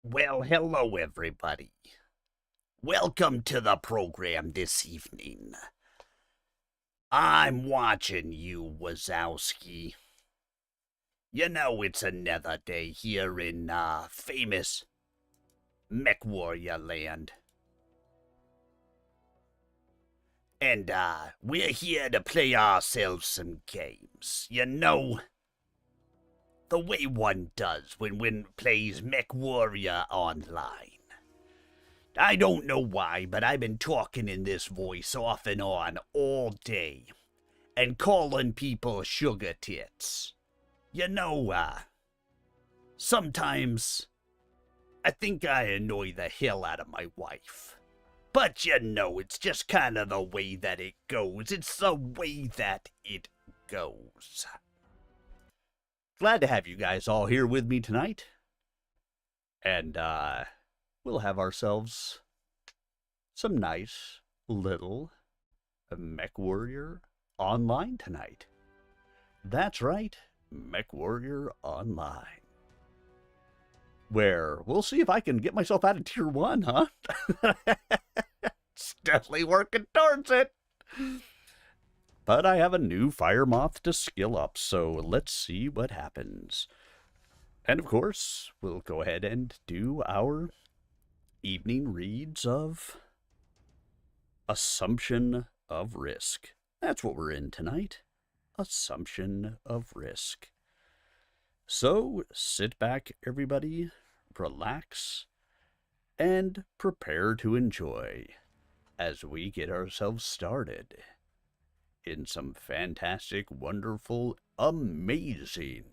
Well, hello, everybody. Welcome to the program this evening. I'm watching you, Wazowski. You know it's another day here in famous Mech Warrior Land. And we're here to play ourselves some games. You know, the way one does when one plays Mech Warrior online. I don't know why, but I've been talking in this voice off and on all day and calling people sugar tits. You know, sometimes I think I annoy the hell out of my wife. But you know, it's just kind of the way that it goes. It's the way that it goes. Glad to have you guys all here with me tonight. And, we'll have ourselves some nice little Mech Warrior Online tonight. That's right, Mech Warrior Online. Where we'll see if I can get myself out of Tier 1, huh? It's definitely working towards it. But I have a new Fire Moth to skill up, so let's see what happens. And of course, we'll go ahead and do our evening reads of Assumption of Risk. That's what we're in tonight. Assumption of Risk. So sit back, everybody, relax, and prepare to enjoy as we get ourselves started in some fantastic, wonderful, amazing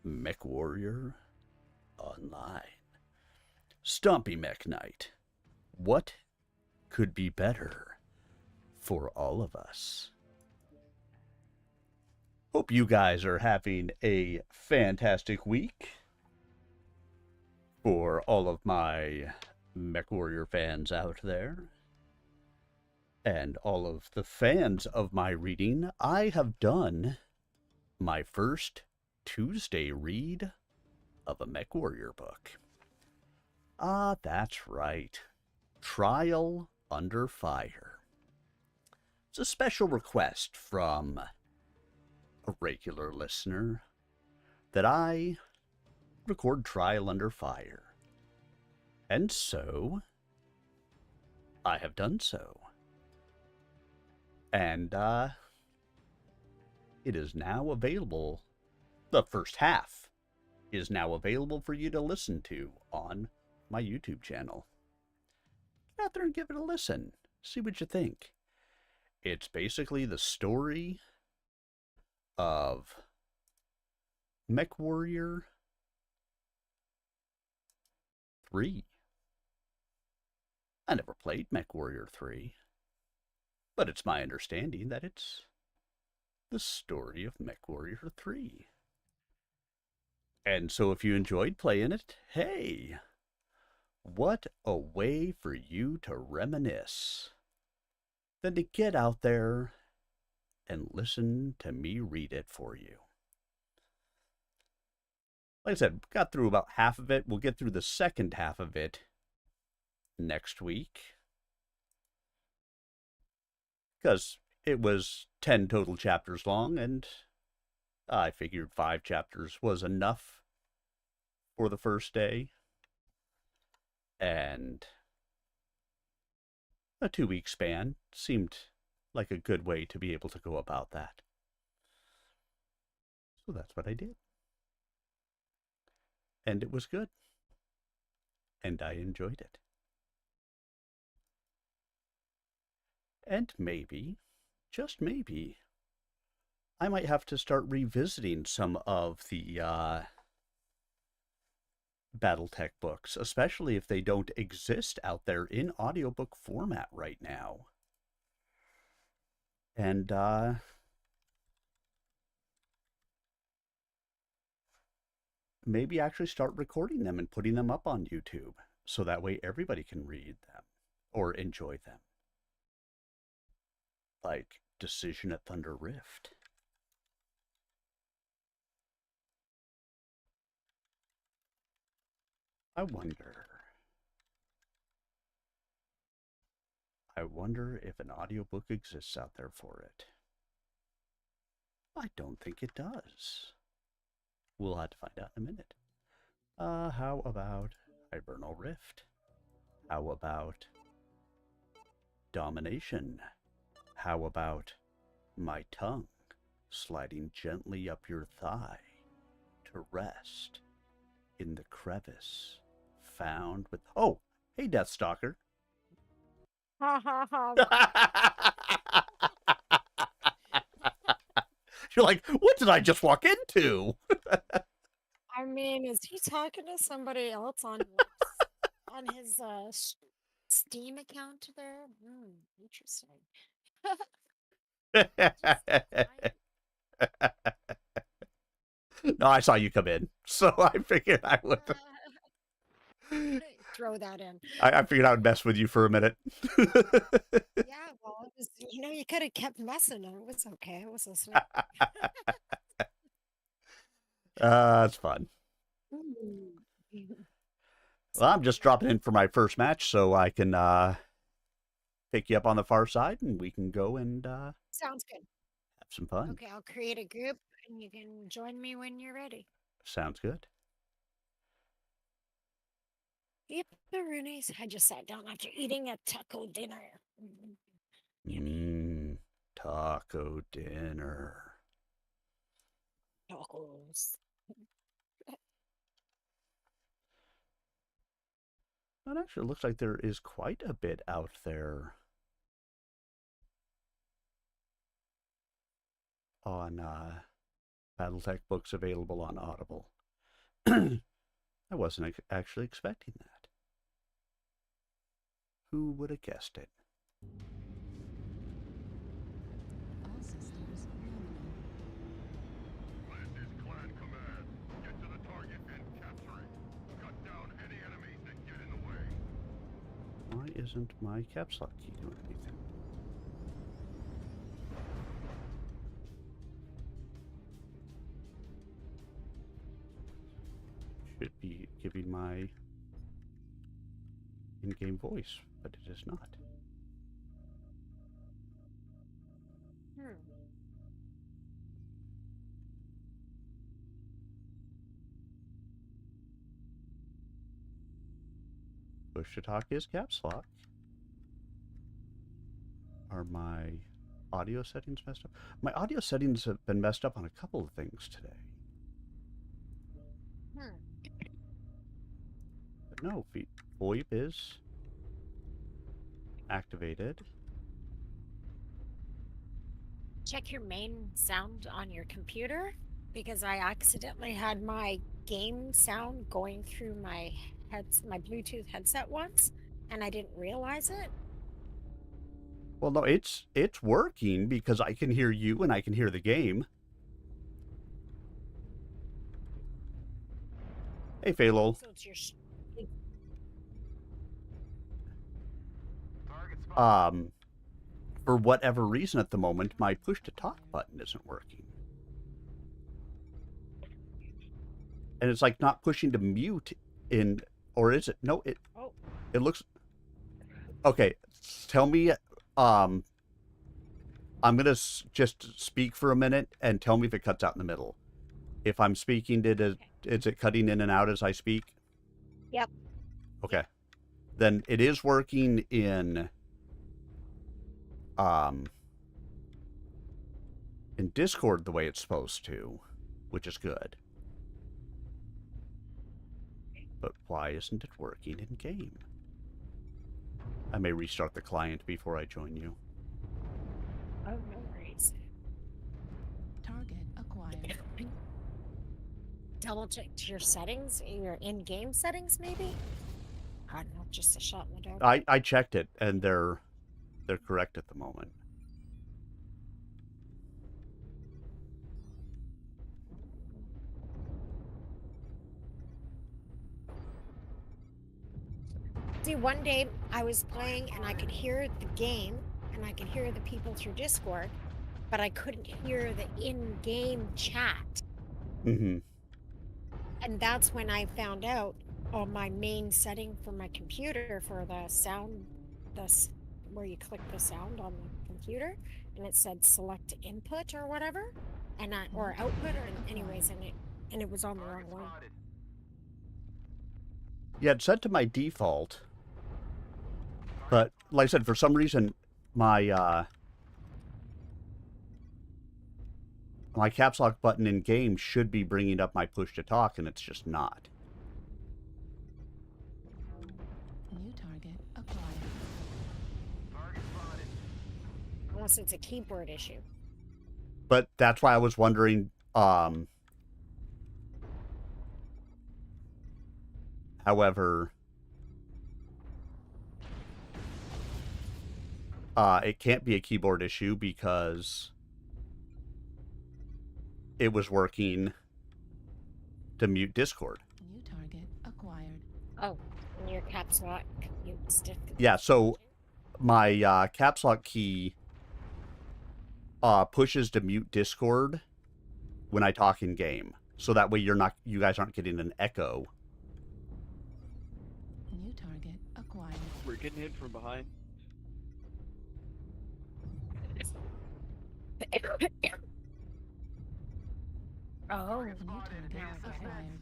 Mech Warrior Online. Stompy Mech Night. What could be better for all of us? Hope you guys are having a fantastic week. For all of my Mech Warrior fans out there, and all of the fans of my reading, I have done my first Tuesday read of a Mech Warrior book. Ah, that's right. Trial Under Fire. It's a special request from a regular listener that I record Trial Under Fire. And so, I have done so. And, it is now available. The first half is now available for you to listen to on my YouTube channel. Get out there and give it a listen. See what you think. It's basically the story of Mech Warrior 3. I never played Mech Warrior 3, but it's my understanding that it's the story of Mech Warrior 3. And so if you enjoyed playing it, hey, what a way for you to reminisce than to get out there and listen to me read it for you. Like I said, got through about half of it. We'll get through the second half of it next week, because it was 10 total chapters long, and I figured 5 chapters was enough for the first day, and a 2-week span seemed like a good way to be able to go about that. So that's what I did. And it was good. And I enjoyed it. And maybe, just maybe, I might have to start revisiting some of the Battletech books, especially if they don't exist out there in audiobook format right now. And maybe actually start recording them and putting them up on YouTube, so that way everybody can read them or enjoy them. Like Decision at Thunder Rift. I wonder if an audiobook exists out there for it. I don't think it does. We'll have to find out in a minute. How about Hibernal Rift? How about Domination? How about my tongue sliding gently up your thigh to rest in the crevice found with... Oh, hey, Deathstalker. Ha ha ha. You're like, what did I just walk into? I mean, is he talking to somebody else on on his Steam account there? Interesting. No, I saw you come in, so I figured I would. Throw that in. I figured I would mess with you for a minute. Yeah, well, it was, you could have kept messing and it was okay. I was listening. It's fun. Mm. Well, I'm just dropping in for my first match, so I can pick you up on the far side, and we can go and Sounds good. have some fun. Okay, I'll create a group and you can join me when you're ready. Sounds good. Yep, the Roonies. I just sat down after eating a taco dinner. Taco dinner. Tacos. It actually looks like there is quite a bit out there on Battletech books available on Audible. I wasn't actually expecting that. Who would have guessed it? All systems nominal. This is Clan Command. Get to the target and capture it. Cut down any enemies that get in the way. Why isn't my caps lock key doing anything? Should be giving my in-game voice, but it is not. Push to talk is caps lock. Are my audio settings messed up? My audio settings have been messed up on a couple of things today. But no, VoIP is activated. Check your main sound on your computer because I accidentally had my game sound going through my Bluetooth headset once and I didn't realize it. Well, no, it's working because I can hear you and I can hear the game. Hey, Phalo. So it's your For whatever reason at the moment, my push to talk button isn't working. And it's like not pushing to mute in, or is it? No, it looks, okay, tell me, I'm going to just speak for a minute and tell me if it cuts out in the middle. If I'm speaking, is it cutting in and out as I speak? Yep. Okay. Then it is working in Discord the way it's supposed to, which is good. But why isn't it working in game? I may restart the client before I join you. Oh, no worries. Target acquired. Double check your settings, your in-game settings, maybe. I don't know, just a shot in the dark. I checked it, and they're correct at the moment. See, one day I was playing and I could hear the game and I could hear the people through Discord, but I couldn't hear the in-game chat. Mm-hmm. And that's when I found out on my main setting for my computer for the sound, where you click the sound on the computer, and it said select input or whatever, and or output, or anyways, and it was on the wrong one. Yeah, it's set to my default. But like I said, for some reason, my my caps lock button in game should be bringing up my push to talk, and it's just not. New target acquired. Unless it's a keyboard issue. But that's why I was wondering, however, it can't be a keyboard issue because it was working to mute Discord. New target acquired. Oh, and your caps lock, you stick. Yeah, so my caps lock key pushes to mute Discord when I talk in game, so that way you guys aren't getting an echo. New target acquired. We're getting hit from behind. Oh, New target now I get it. acquired.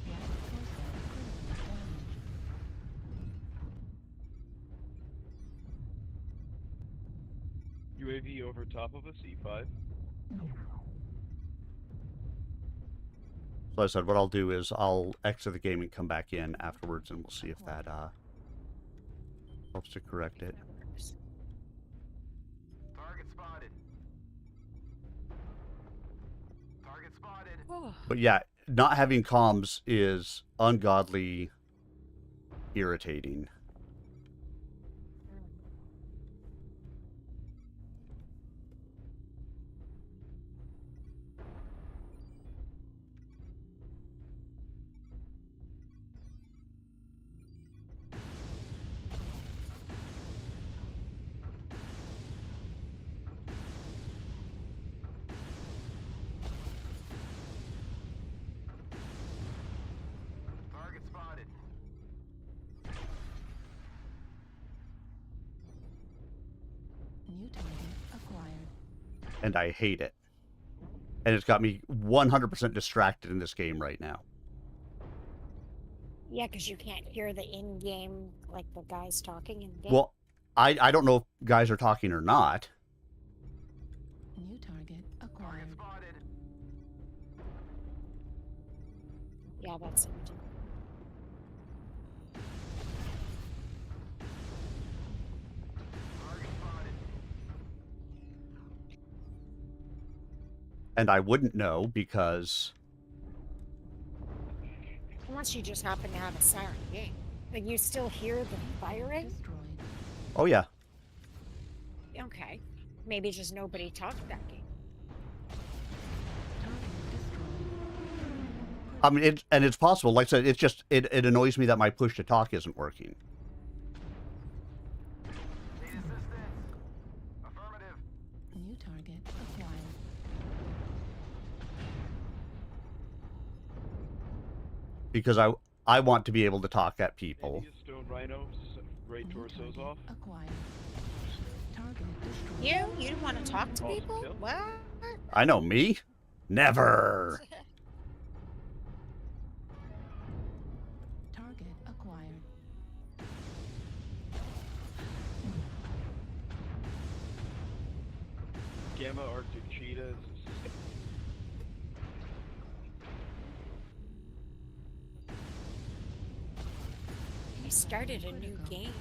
Left torso critically damaged. UAV over top of us, E5. So I said what I'll do is I'll exit the game and come back in afterwards, and we'll see if that helps to correct it. Target spotted. Target spotted. Oh. But yeah, not having comms is ungodly irritating. Target spotted. New target acquired. And I hate it. And it's got me 100% distracted in this game right now. Yeah, because you can't hear the in-game, like the guys talking in game. Well, I don't know if guys are talking or not. New target acquired. Target spotted. Yeah, that's it. Target spotted. And I wouldn't know because Unless you just happen to have a siren game. But you still hear the firing? Destroyed. oh yeah, Okay. Maybe just nobody talked that game. Target destroyed. I mean it's possible. Like I said, it's just it annoys me that my push to talk isn't working. Need assistance. Affirmative. New target acquired. Because I want to be able to talk at people. India Stone Rhinos, right New torso's target off. acquired. Target destroyed. You don't want to talk to Awesome people? kill. What? I know me. Never. Target acquired. Gamma Arctic Cheetahs. You started a new game.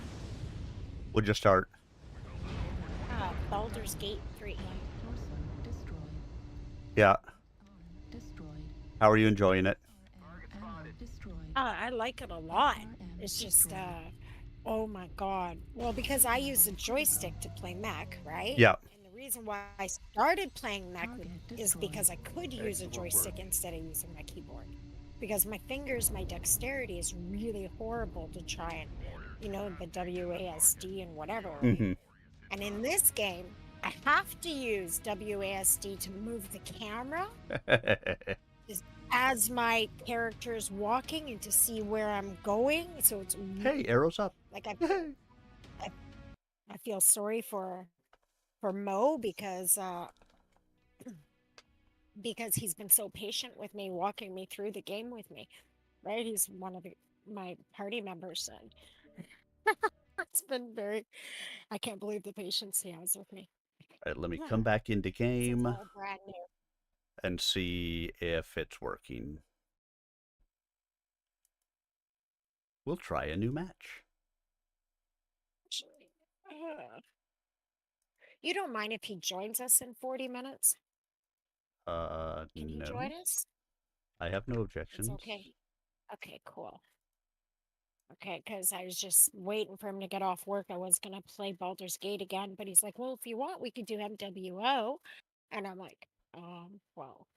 We'll just start. Baldur's Gate 3. Torso destroyed. Yeah. Arm destroyed. How are you enjoying it? Ammo destroyed. I like it a lot. RM It's just, destroyed. oh my god. Well, because I use a joystick to play mech, right? Yeah. And the reason why I started playing mech Target is destroyed. because I could use a joystick instead of using my keyboard. Because my fingers, my dexterity is really horrible to try and, the WASD and whatever. Mm-hmm. And in this game, I have to use WASD to move the camera. as my character's walking and to see where I'm going. So it's Hey, arrows up. like Yay. I feel sorry for Mo because he's been so patient with me, walking me through the game with me. Right? He's one of my party members, and it's been very. I can't believe the patience he has with me. All right, let me come back into 'Cause it's game all brand new. and see if it's working. We'll try a new match. Actually. You don't mind if he joins us in 40 minutes? Can he join No. us? I have no It's objections. okay. Okay, cool. Okay, because I was just waiting for him to get off work. I was gonna play Baldur's Gate again, but he's like, "Well, if you want, we could do MWO," and I'm like, well,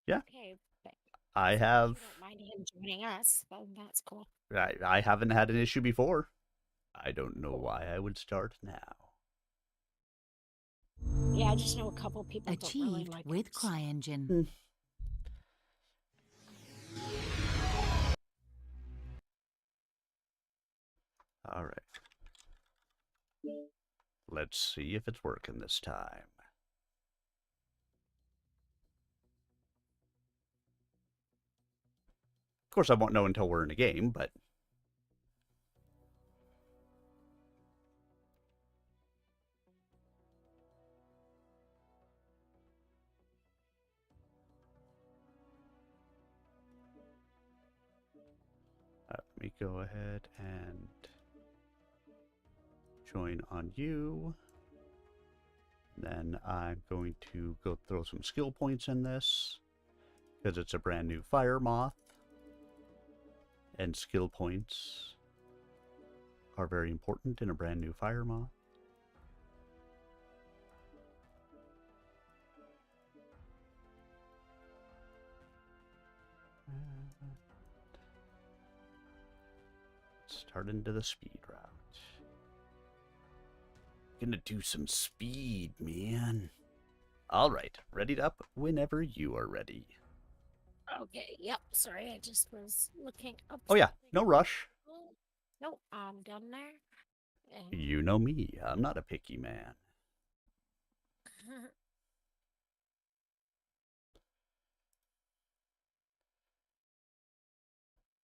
Yeah, okay, but I as long as you have. don't mind him joining us, then that's cool. I haven't had an issue before. I don't know Cool. why I would start now. Yeah, I just know a couple people don't really Achieved like with us. CryEngine. All right. Let's see if it's working this time. Of course, I won't know until we're in a game, but let me go ahead and join on you. Then I'm going to go throw some skill points in this because it's a brand new fire moth, and skill points are very important in a brand new fire moth. Start into the speed route. Gonna do some speed, man. All right, ready up whenever you are ready. Okay, yep. Sorry, I just was looking up. Oh yeah, something. no rush. Nope, I'm done there. And You know me, I'm not a picky man.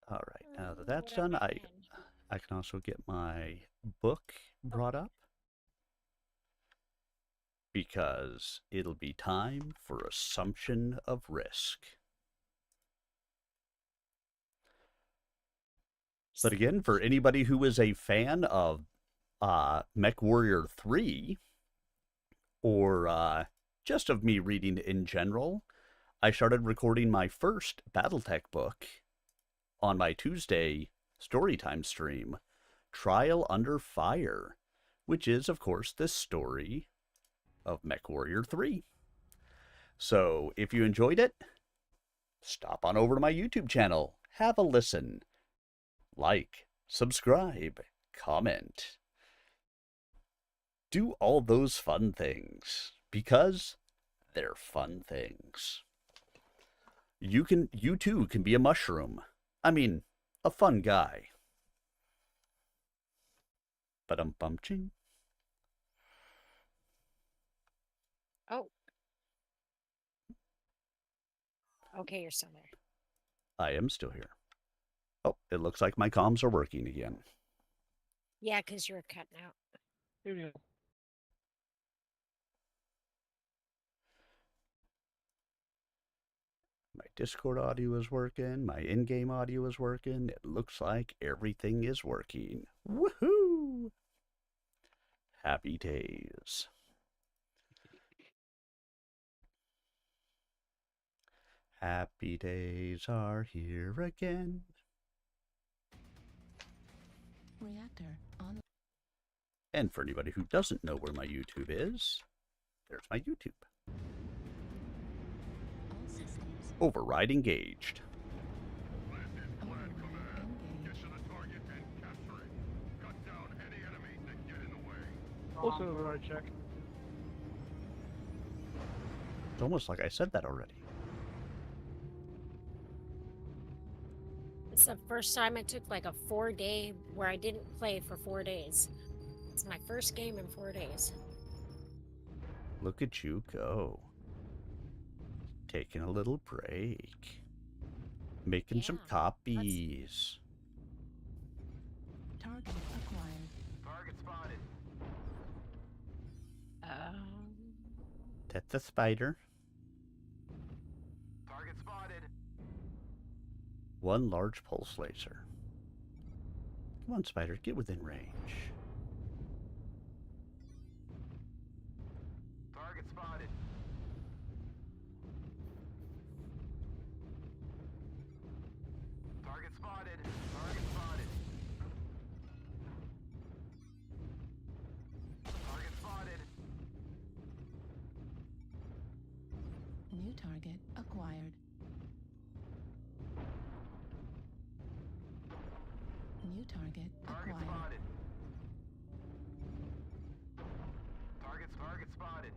All right, now that that's what am done, I I can also get my book brought up because it'll be time for Assumption of Risk. But again, for anybody who is a fan of Mech Warrior 3 or just of me reading in general, I started recording my first Battletech book on my Tuesday Storytime stream, Trial Under Fire, which is, of course, the story of Mech Warrior 3. So if you enjoyed it, stop on over to my YouTube channel, have a listen, like, subscribe, comment. Do all those fun things because they're fun things. You too can be a mushroom. I mean, a fun guy. But I'm bumping. Oh. Okay, you're still there. I am still here. Oh, it looks like my comms are working again. Yeah, because you're cutting out. Here we go. My Discord audio is working. My in-game audio is working. It looks like everything is working. Woohoo! Happy days. Happy days are here again. Reactor on. And for anybody who doesn't know where my YouTube is, there's my YouTube. All systems. Override engaged. This is clan Override command. Get engaged. to the target and capture it. Cut down any enemies that get in the way. Also override check. It's almost like I said that already. It's the first time I took like a 4-day where I didn't play for 4 days. It's my first game in 4 days. Look at you go. Taking a little break. Making some Yeah, copies. Target acquired. Target spotted. That's the spider. Target spotted. One large pulse laser. Come on, spider, get within range. Target spotted. Target spotted. Target spotted. Target spotted. New target acquired. New target Target acquired. spotted. Target spotted.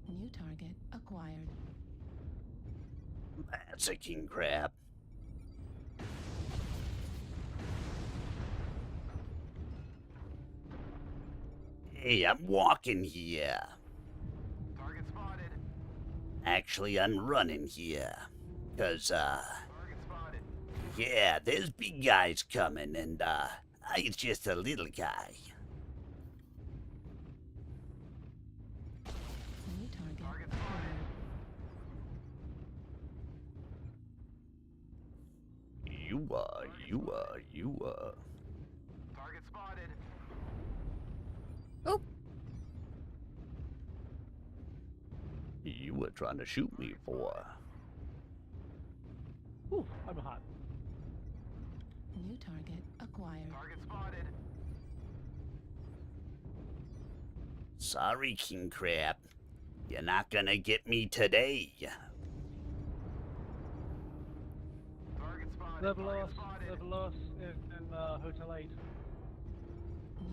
New target acquired. That's a king crab. Hey, I'm walking here. Target spotted. Actually, I'm running here. Cause, Target spotted. yeah, there's big guys coming, and, I'm just a little guy. New target Target acquired. You. Target spotted. Oh, You were trying to shoot me for. Ooh, I'm hot. New target acquired. Target spotted. Sorry, king crab. You're not gonna get me today. Target spotted. Level Target us spotted. in Hotel 8.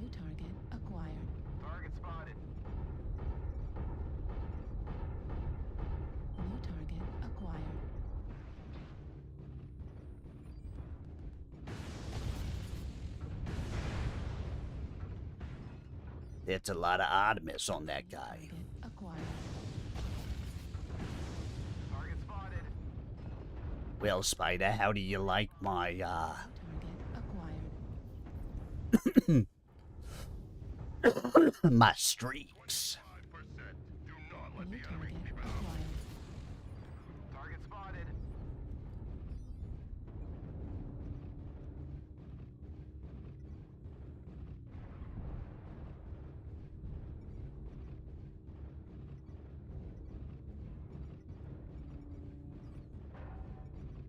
New target acquired. Target spotted. New target acquired. That's a lot of Artemis on that New guy. target acquired. Target spotted. Well, Spider, how do you like my, New target acquired. my streaks? 5%. Do not let New the enemy target keep it up. acquired. Target spotted.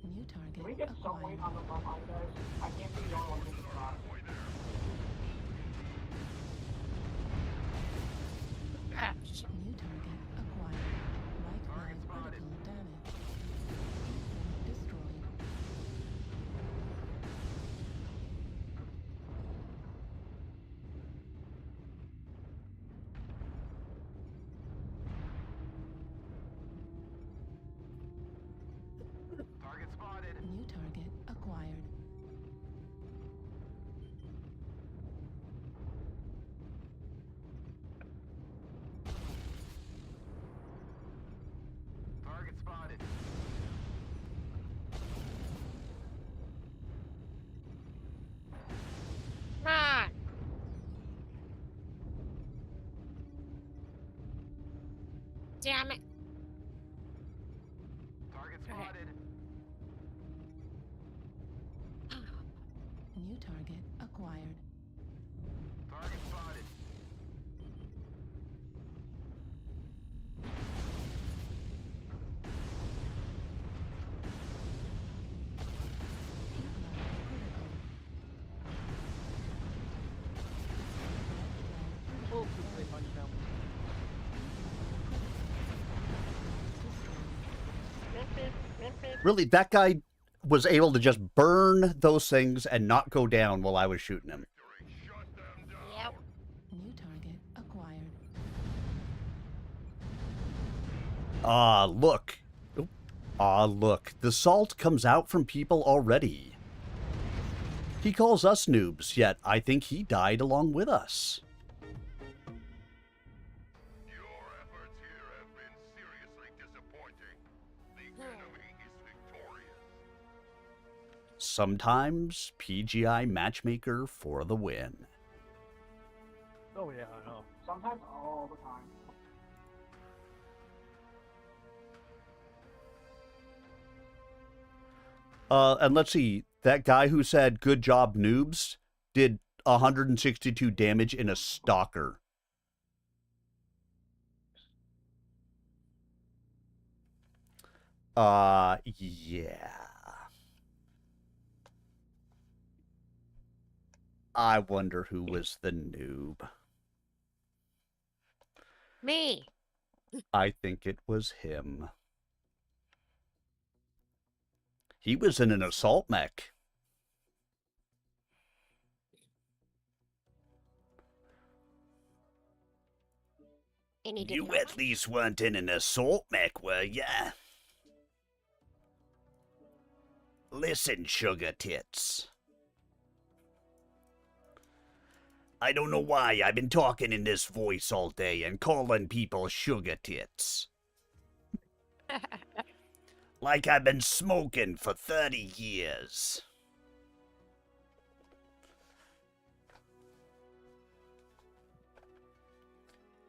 New target Can we get some weight acquired. on the front line, guys? I can't be the only one who's shot. Boy there. New target acquired. Right Target leg spotted. critical damage. Destroyed. Target spotted. New target acquired. Target spotted. come on. Damn it. Target Okay. spotted. New target acquired. Target spotted. Heat level critical. Oh, they punch down. Really, that guy was able to just burn those things and not go down while I was shooting him. Shut them down. Yep. New target acquired. Look. Oop. Ah, look, the salt comes out from people already. He calls us noobs, yet I think he died along with us. Your efforts here have been seriously disappointing. The enemy is victorious. Sometimes PGI matchmaker for the win. Oh yeah, I know. Sometimes all the time. And let's see, that guy who said good job noobs did 162 damage in a stalker. Yeah. I wonder who was the noob. Me. I think it was him. He was in an assault mech. And he did You not. at least weren't in an assault mech, were ya? Listen, sugar tits. I don't know why I've been talking in this voice all day and calling people sugar tits. Like I've been smoking for 30 years.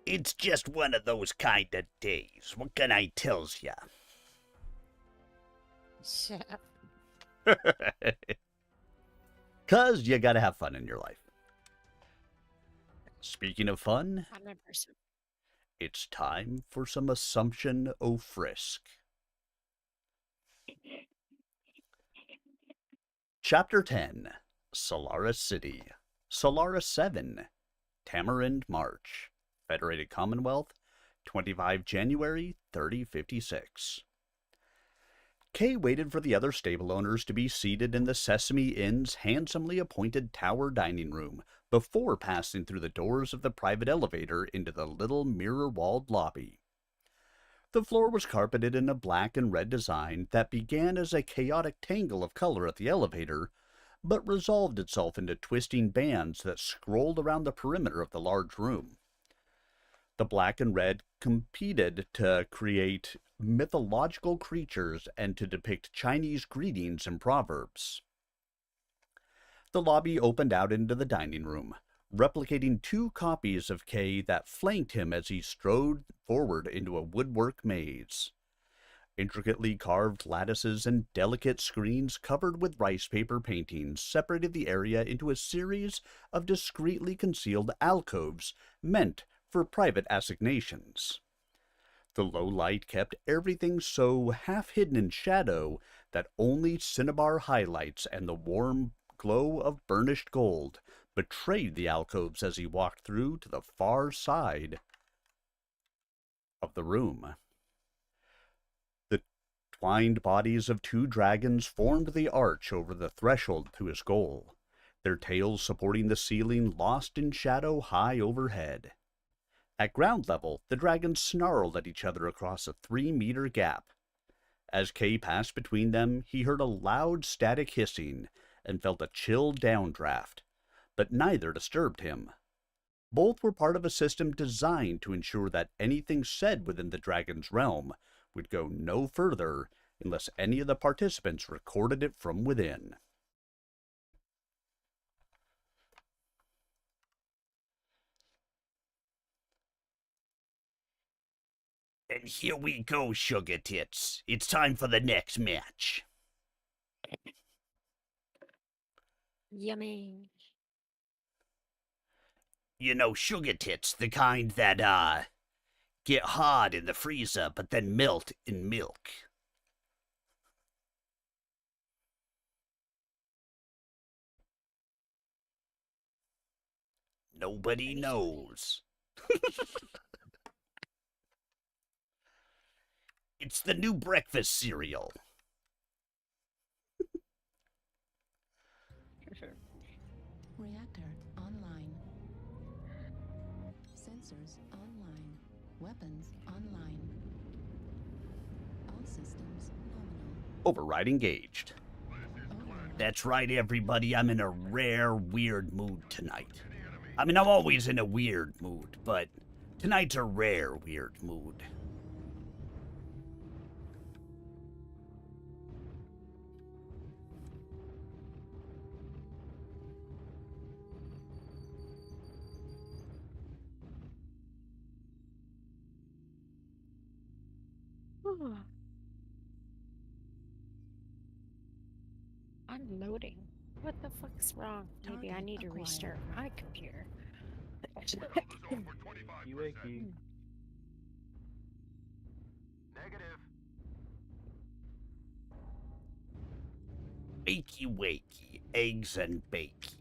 It's just one of those kind of days. What can I tells ya? Shut up. 'Cause you gotta have fun in your life. Speaking of fun, I'm a person. it's time for some Assumption o' Frisk. Chapter 10, Solaris City, Solaris 7, Tamarind March, Federated Commonwealth, 25 January 3056. Kay waited for the other stable owners to be seated in the Sesame Inn's handsomely appointed tower dining room before passing through the doors of the private elevator into the little mirror-walled lobby. The floor was carpeted in a black and red design that began as a chaotic tangle of color at the elevator, but resolved itself into twisting bands that scrolled around the perimeter of the large room. The black and red competed to create mythological creatures and to depict Chinese greetings and proverbs. The lobby opened out into the dining room, replicating two copies of Kay that flanked him as he strode forward into a woodwork maze. Intricately carved lattices and delicate screens covered with rice paper paintings separated the area into a series of discreetly concealed alcoves meant for private assignations. The low light kept everything so half-hidden in shadow that only cinnabar highlights and the warm glow of burnished gold betrayed the alcoves as he walked through to the far side of the room. The twined bodies of two dragons formed the arch over the threshold to his goal, their tails supporting the ceiling lost in shadow high overhead. At ground level, the dragons snarled at each other across a 3-meter gap. As Kay passed between them, he heard a loud static hissing and felt a chill downdraft, but neither disturbed him. Both were part of a system designed to ensure that anything said within the dragon's realm would go no further unless any of the participants recorded it from within. And here we go, sugar tits. It's time for the next match. Yummy. You know, sugar tits, the kind that, get hard in the freezer but then melt in milk. Nobody knows. It's the new breakfast cereal. Reactor online. Sensors online. Weapons online. All systems nominal. Override engaged. Override. That's right, everybody. I'm in a rare, weird mood tonight. I mean, I'm always in a weird mood, but tonight's a rare, weird mood. I'm loading. What the fuck's wrong? Maybe I Target need to acquired. restart my computer. We held the zone for 25%. Wakey. Negative. Wakey, wakey, eggs and bakey.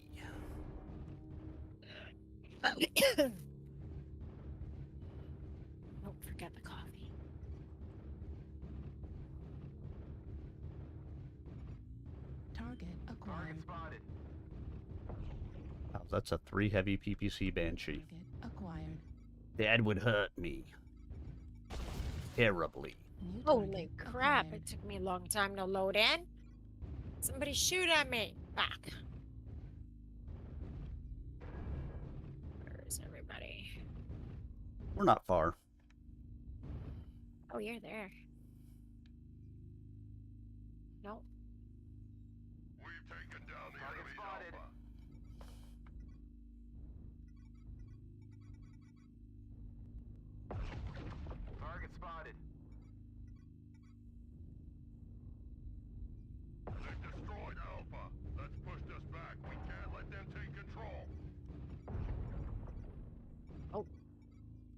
Don't forget the coffee. Target acquired. Spotted. Wow, that's a 3 heavy PPC Banshee. Target acquired. That would hurt me. Terribly. New Holy target crap, acquired. it took me a long time to load in. Somebody shoot at me. Back. Where is everybody? We're not far. Oh, you're there. No. We've taken down the enemy's Alpha. Target spotted. They've destroyed Alpha. That's pushed us back. We can't let them take control.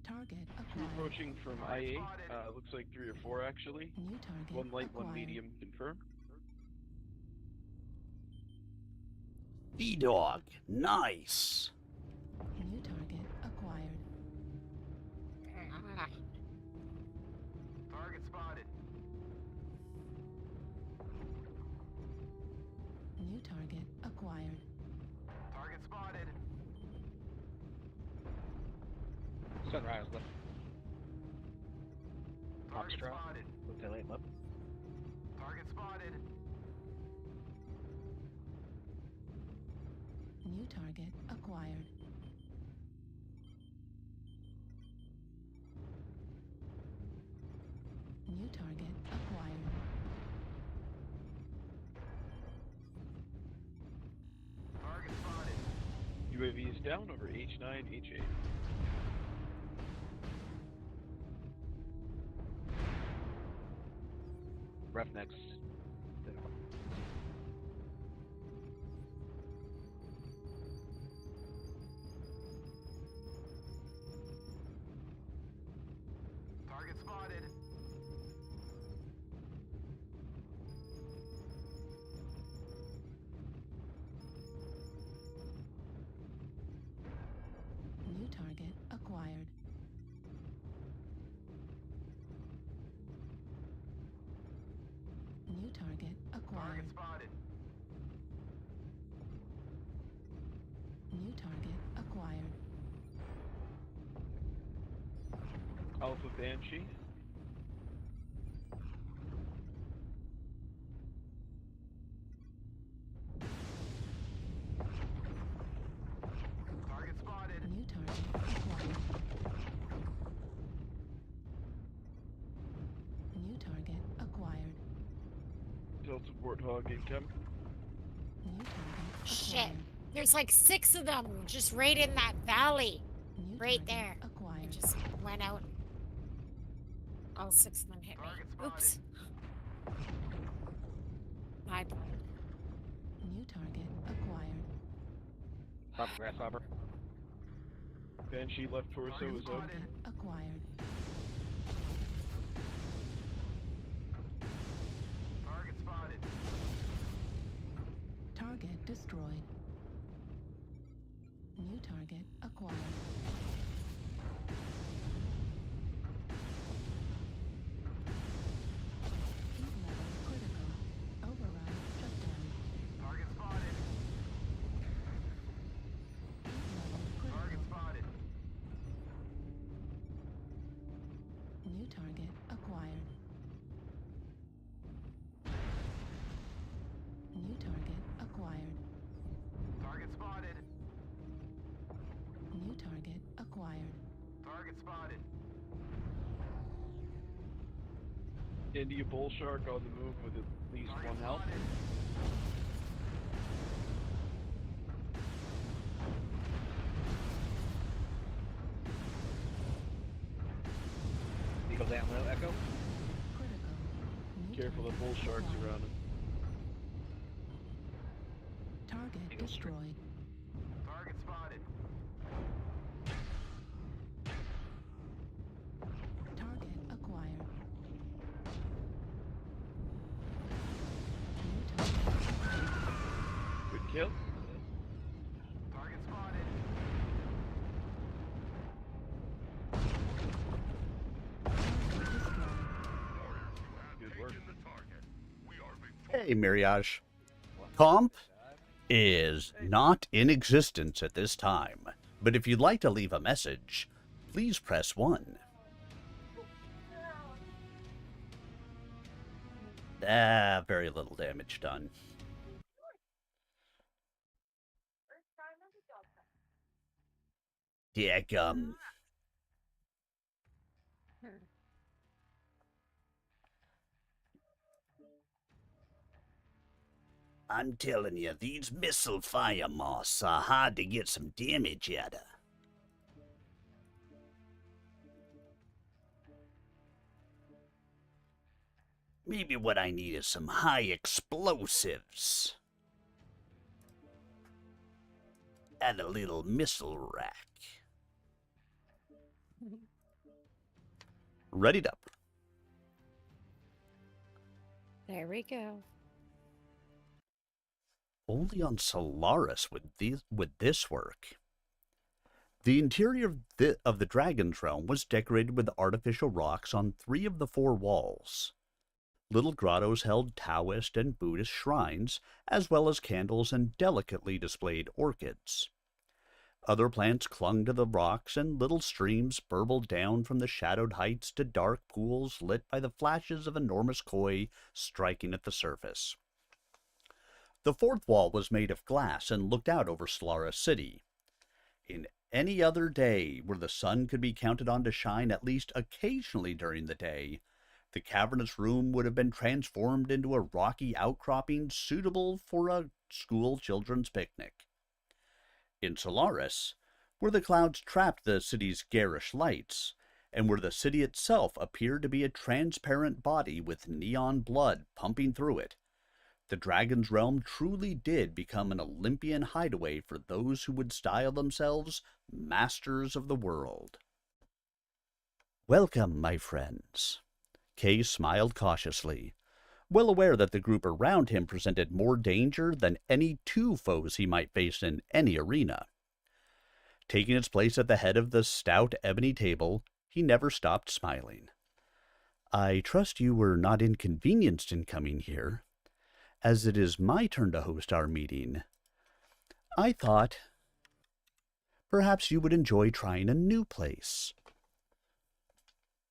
Target Two acquired. approaching from I-8. Looks like 3 or 4 actually. New target One light, acquired. one medium confirmed. B-Dog. Nice. New target acquired. Ah, Target spotted. New target acquired. Target spotted. Sunrise left. Target Foxtrot. spotted. Hotel 8 left. Target spotted. New target acquired. New target acquired. Target spotted. UAV is down over H9, H8. Roughnecks. Target spotted. New target acquired. New target acquired. Target spotted. New target acquired. Alpha Banshee. Target spotted. New target acquired. New target acquired. Delta Warthog incoming. New target shit. acquired. There's like 6 of them just right in that valley. New Right target there. I acquired. just went out. All 6 of them hit me. Target spotted. Oops. My bad. New target acquired. Papa Grasshopper. Banshee left torso New is up. target acquired. Target spotted. Target destroyed. New target acquired. Heat level critical. Override shutdown. Target spotted. Heat level Target critical. spotted. New target acquired. acquired. Target spotted. India bull shark on the move with at least one health. Eagle down low, Echo. Critical. New Careful, the target bull sharks acquired. around him. Target Eagle destroyed. Target spotted. Target acquired. New target acquired. Good kill. Target spotted. Target destroyed. Good work. Taken the target. We are victorious. Hey, Mirage. Comp is not in existence at this time, but if you'd like to leave a message, please press 1. Very little damage done. Diegum. I'm telling you, these missile fire moths are hard to get some damage out of. Maybe what I need is some high explosives. And a little missile rack. Readied up. There we go. Only on Solaris would this work. The interior of the Dragon's Realm was decorated with artificial rocks on 3 of the 4 walls. Little grottos held Taoist and Buddhist shrines, as well as candles and delicately displayed orchids. Other plants clung to the rocks, and little streams burbled down from the shadowed heights to dark pools lit by the flashes of enormous koi striking at the surface. The 4th wall was made of glass and looked out over Solaris City. In any other day, where the sun could be counted on to shine at least occasionally during the day, the cavernous room would have been transformed into a rocky outcropping suitable for a school children's picnic. In Solaris, where the clouds trapped the city's garish lights, and where the city itself appeared to be a transparent body with neon blood pumping through it, the Dragon's Realm truly did become an Olympian hideaway for those who would style themselves masters of the world. Welcome, my friends. Kay smiled cautiously, well aware that the group around him presented more danger than any 2 foes he might face in any arena. Taking its place at the head of the stout ebony table, he never stopped smiling. I trust you were not inconvenienced in coming here. As it is my turn to host our meeting, I thought perhaps you would enjoy trying a new place.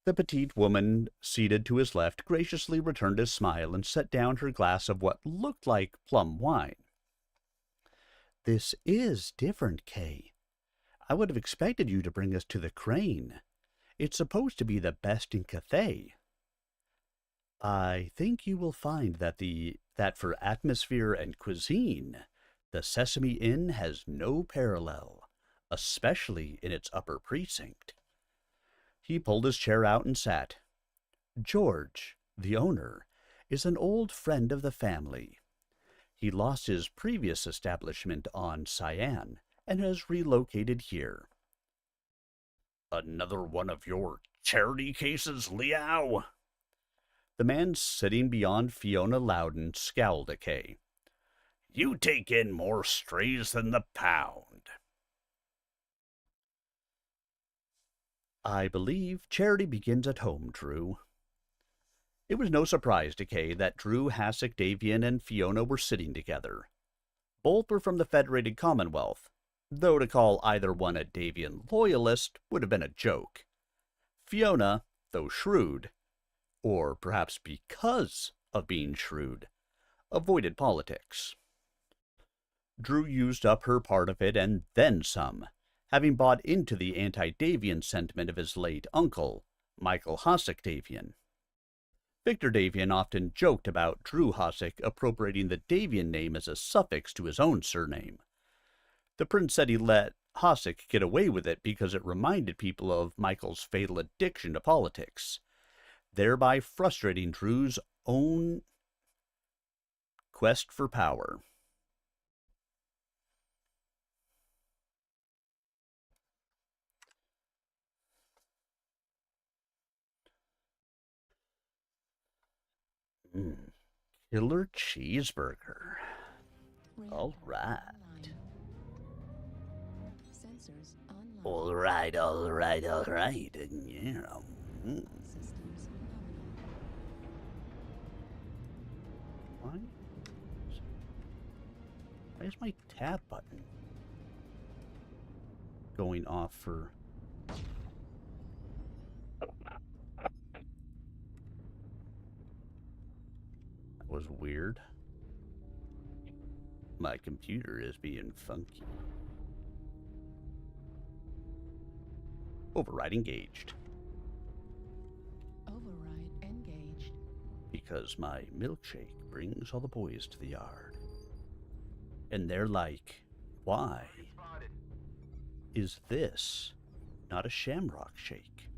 The petite woman seated to his left graciously returned his smile and set down her glass of what looked like plum wine. This is different, Kay. I would have expected you to bring us to the Crane. It's supposed to be the best in Cathay. I think you will find that for atmosphere and cuisine, the Sesame Inn has no parallel, especially in its upper precinct. He pulled his chair out and sat. George, the owner, is an old friend of the family. He lost his previous establishment on Cyan and has relocated here. Another one of your charity cases, Liao? The man sitting beyond Fiona Loudon scowled at Kay. You take in more strays than the pound. I believe charity begins at home, Drew. It was no surprise to Kay that Drew, Hasek, Davian, and Fiona were sitting together. Both were from the Federated Commonwealth, though to call either one a Davian loyalist would have been a joke. Fiona, though shrewd, or perhaps because of being shrewd, avoided politics. Drew used up her part of it and then some, having bought into the anti-Davian sentiment of his late uncle, Michael Hossack Davian. Victor Davian often joked about Drew Hossack appropriating the Davian name as a suffix to his own surname. The prince said he let Hossack get away with it because it reminded people of Michael's fatal addiction to politics, thereby frustrating Drew's own quest for power. Killer cheeseburger. All right. Sensors online. All right, all right, all right. Yeah. Systems nominal. Why is my tab button going off for... That was weird. My computer is being funky. Override engaged. Override engaged. Because my milkshake brings all the boys to the yard. And they're like, why is this not a shamrock shake?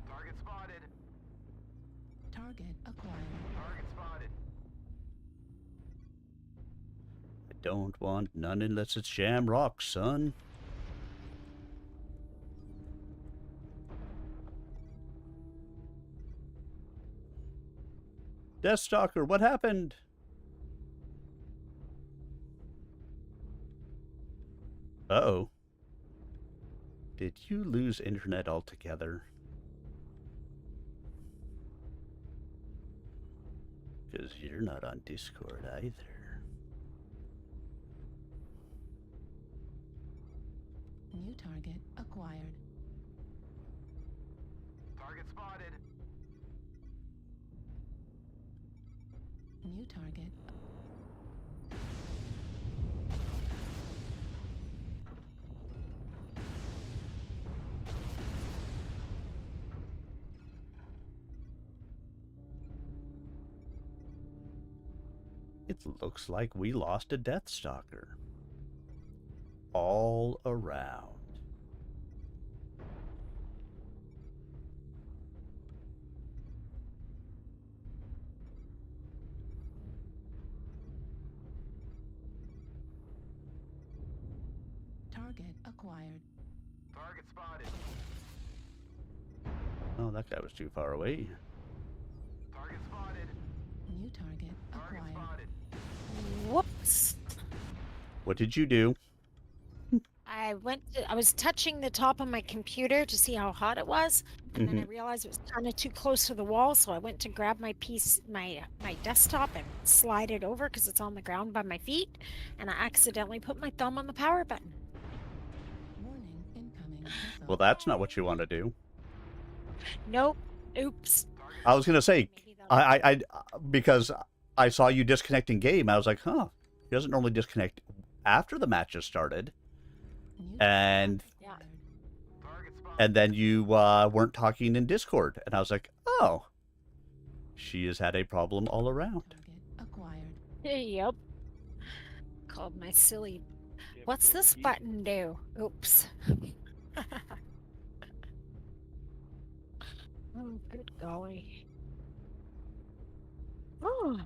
Target spotted. Target acquired. Target spotted. I don't want none unless it's shamrock, son. Deathstalker, what happened? Uh-oh. Did you lose internet altogether? Because you're not on Discord either. New target acquired. Target spotted. New target. It looks like we lost a Deathstalker. All around. Target acquired. Target spotted. Oh, that guy was too far away. Target spotted. New target Target acquired. spotted. Whoops. What did you do? I was touching the top of my computer to see how hot it was, and then I realized it was kind of too close to the wall, so I went to grab my desktop and slide it over because it's on the ground by my feet, and I accidentally put my thumb on the power button. Warning incoming missile. Well, that's not what you want to do. Nope. Oops. I was gonna say, Maybe that'll- I because I saw you disconnecting game. I was like, huh, he doesn't normally disconnect after the match has started. New And Yeah. Target spotted. and then you weren't talking in Discord, and I was like, oh, she has had a problem all around. target acquired. Yep. Called my silly. Yeah, What's but this he- button do? Oops. Oh, good golly. Oh.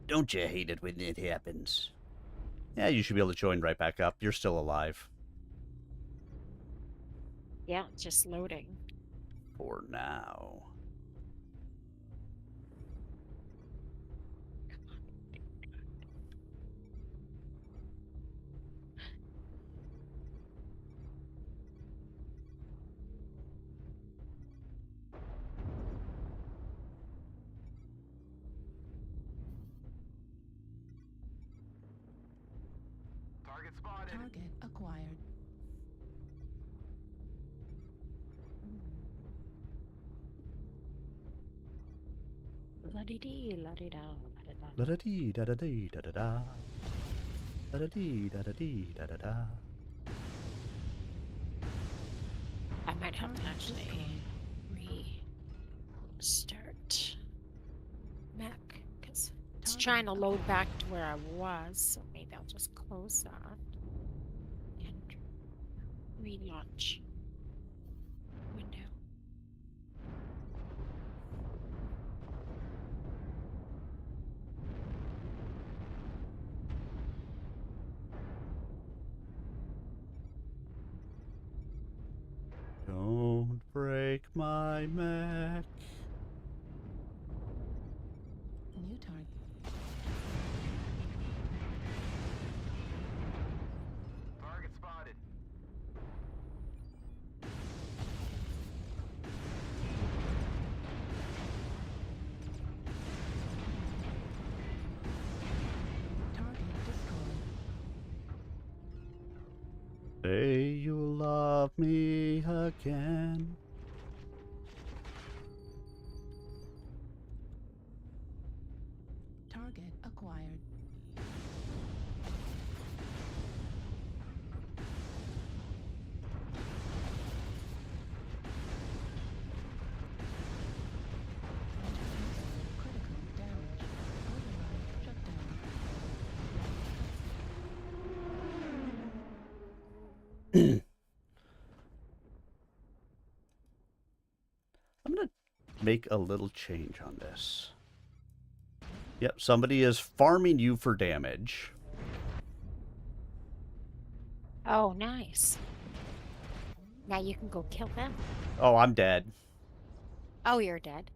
Don't you hate it when it happens? Yeah, you should be able to join right back up. You're still alive Yeah, just loading. for now. Target spotted. Target acquired. La-dee-dee, la-dee-da, la-da-da. La da dee da da dee da da da. La da dee da da dee da da da. I might have to Target actually destroyed. restart mech because it's Target trying to load acquired. back to where I was. So maybe I'll just close that and relaunch window. Don't break my mech. New target. Target spotted. Target destroyed. Say you'll love me again. Target acquired. Critical damage. Override shut down. I'm gonna make a little change on this. Yep, somebody is farming you for damage. Oh, nice. Now you can go kill them. Oh, I'm dead. Oh, you're dead.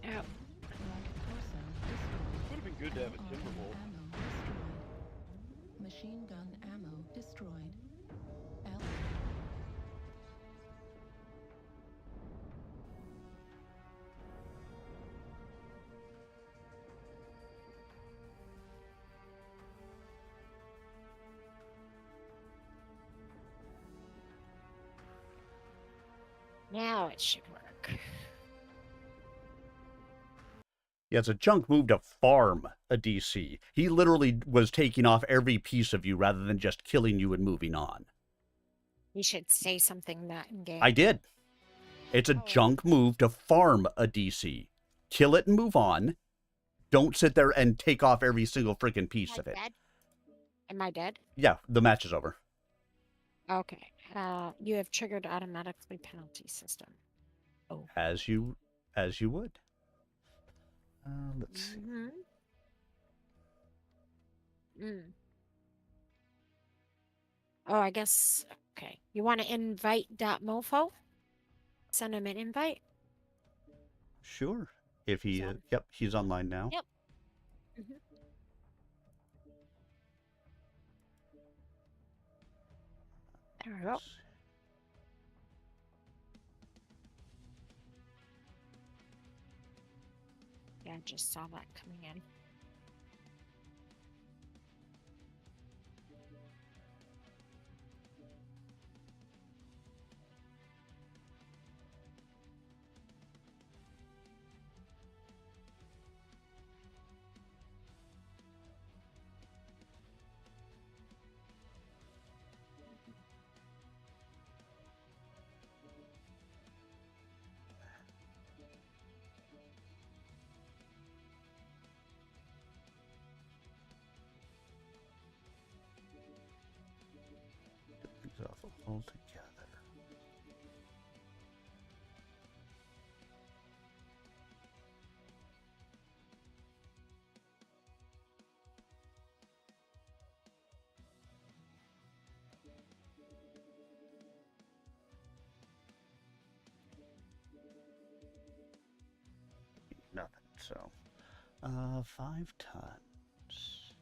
Oh, Rocket torso destroyed. Would have been good to have a All Timberwolf. ammo destroyed. Machine gun ammo destroyed. L. now it should work. Yeah, it's a junk move to farm a DC. He literally was taking off every piece of you rather than just killing you and moving on. You should say something that in game. I did. It's a Oh. junk move to farm a DC. Kill it and move on. Don't sit there and take off every single freaking piece Am of I it. dead? Am I dead? Yeah, the match is over. Okay. You have triggered automatically penalty system. Oh. As you would. Let's see. Mm-hmm. Mm. Oh, I guess. Okay. You want to invite that mofo? Send him an invite? Sure. If he, So- yep, he's online now. Yep. Mm-hmm. There we go. Yeah, I just saw that coming in. Things off altogether. Nothing. So, 5 tons.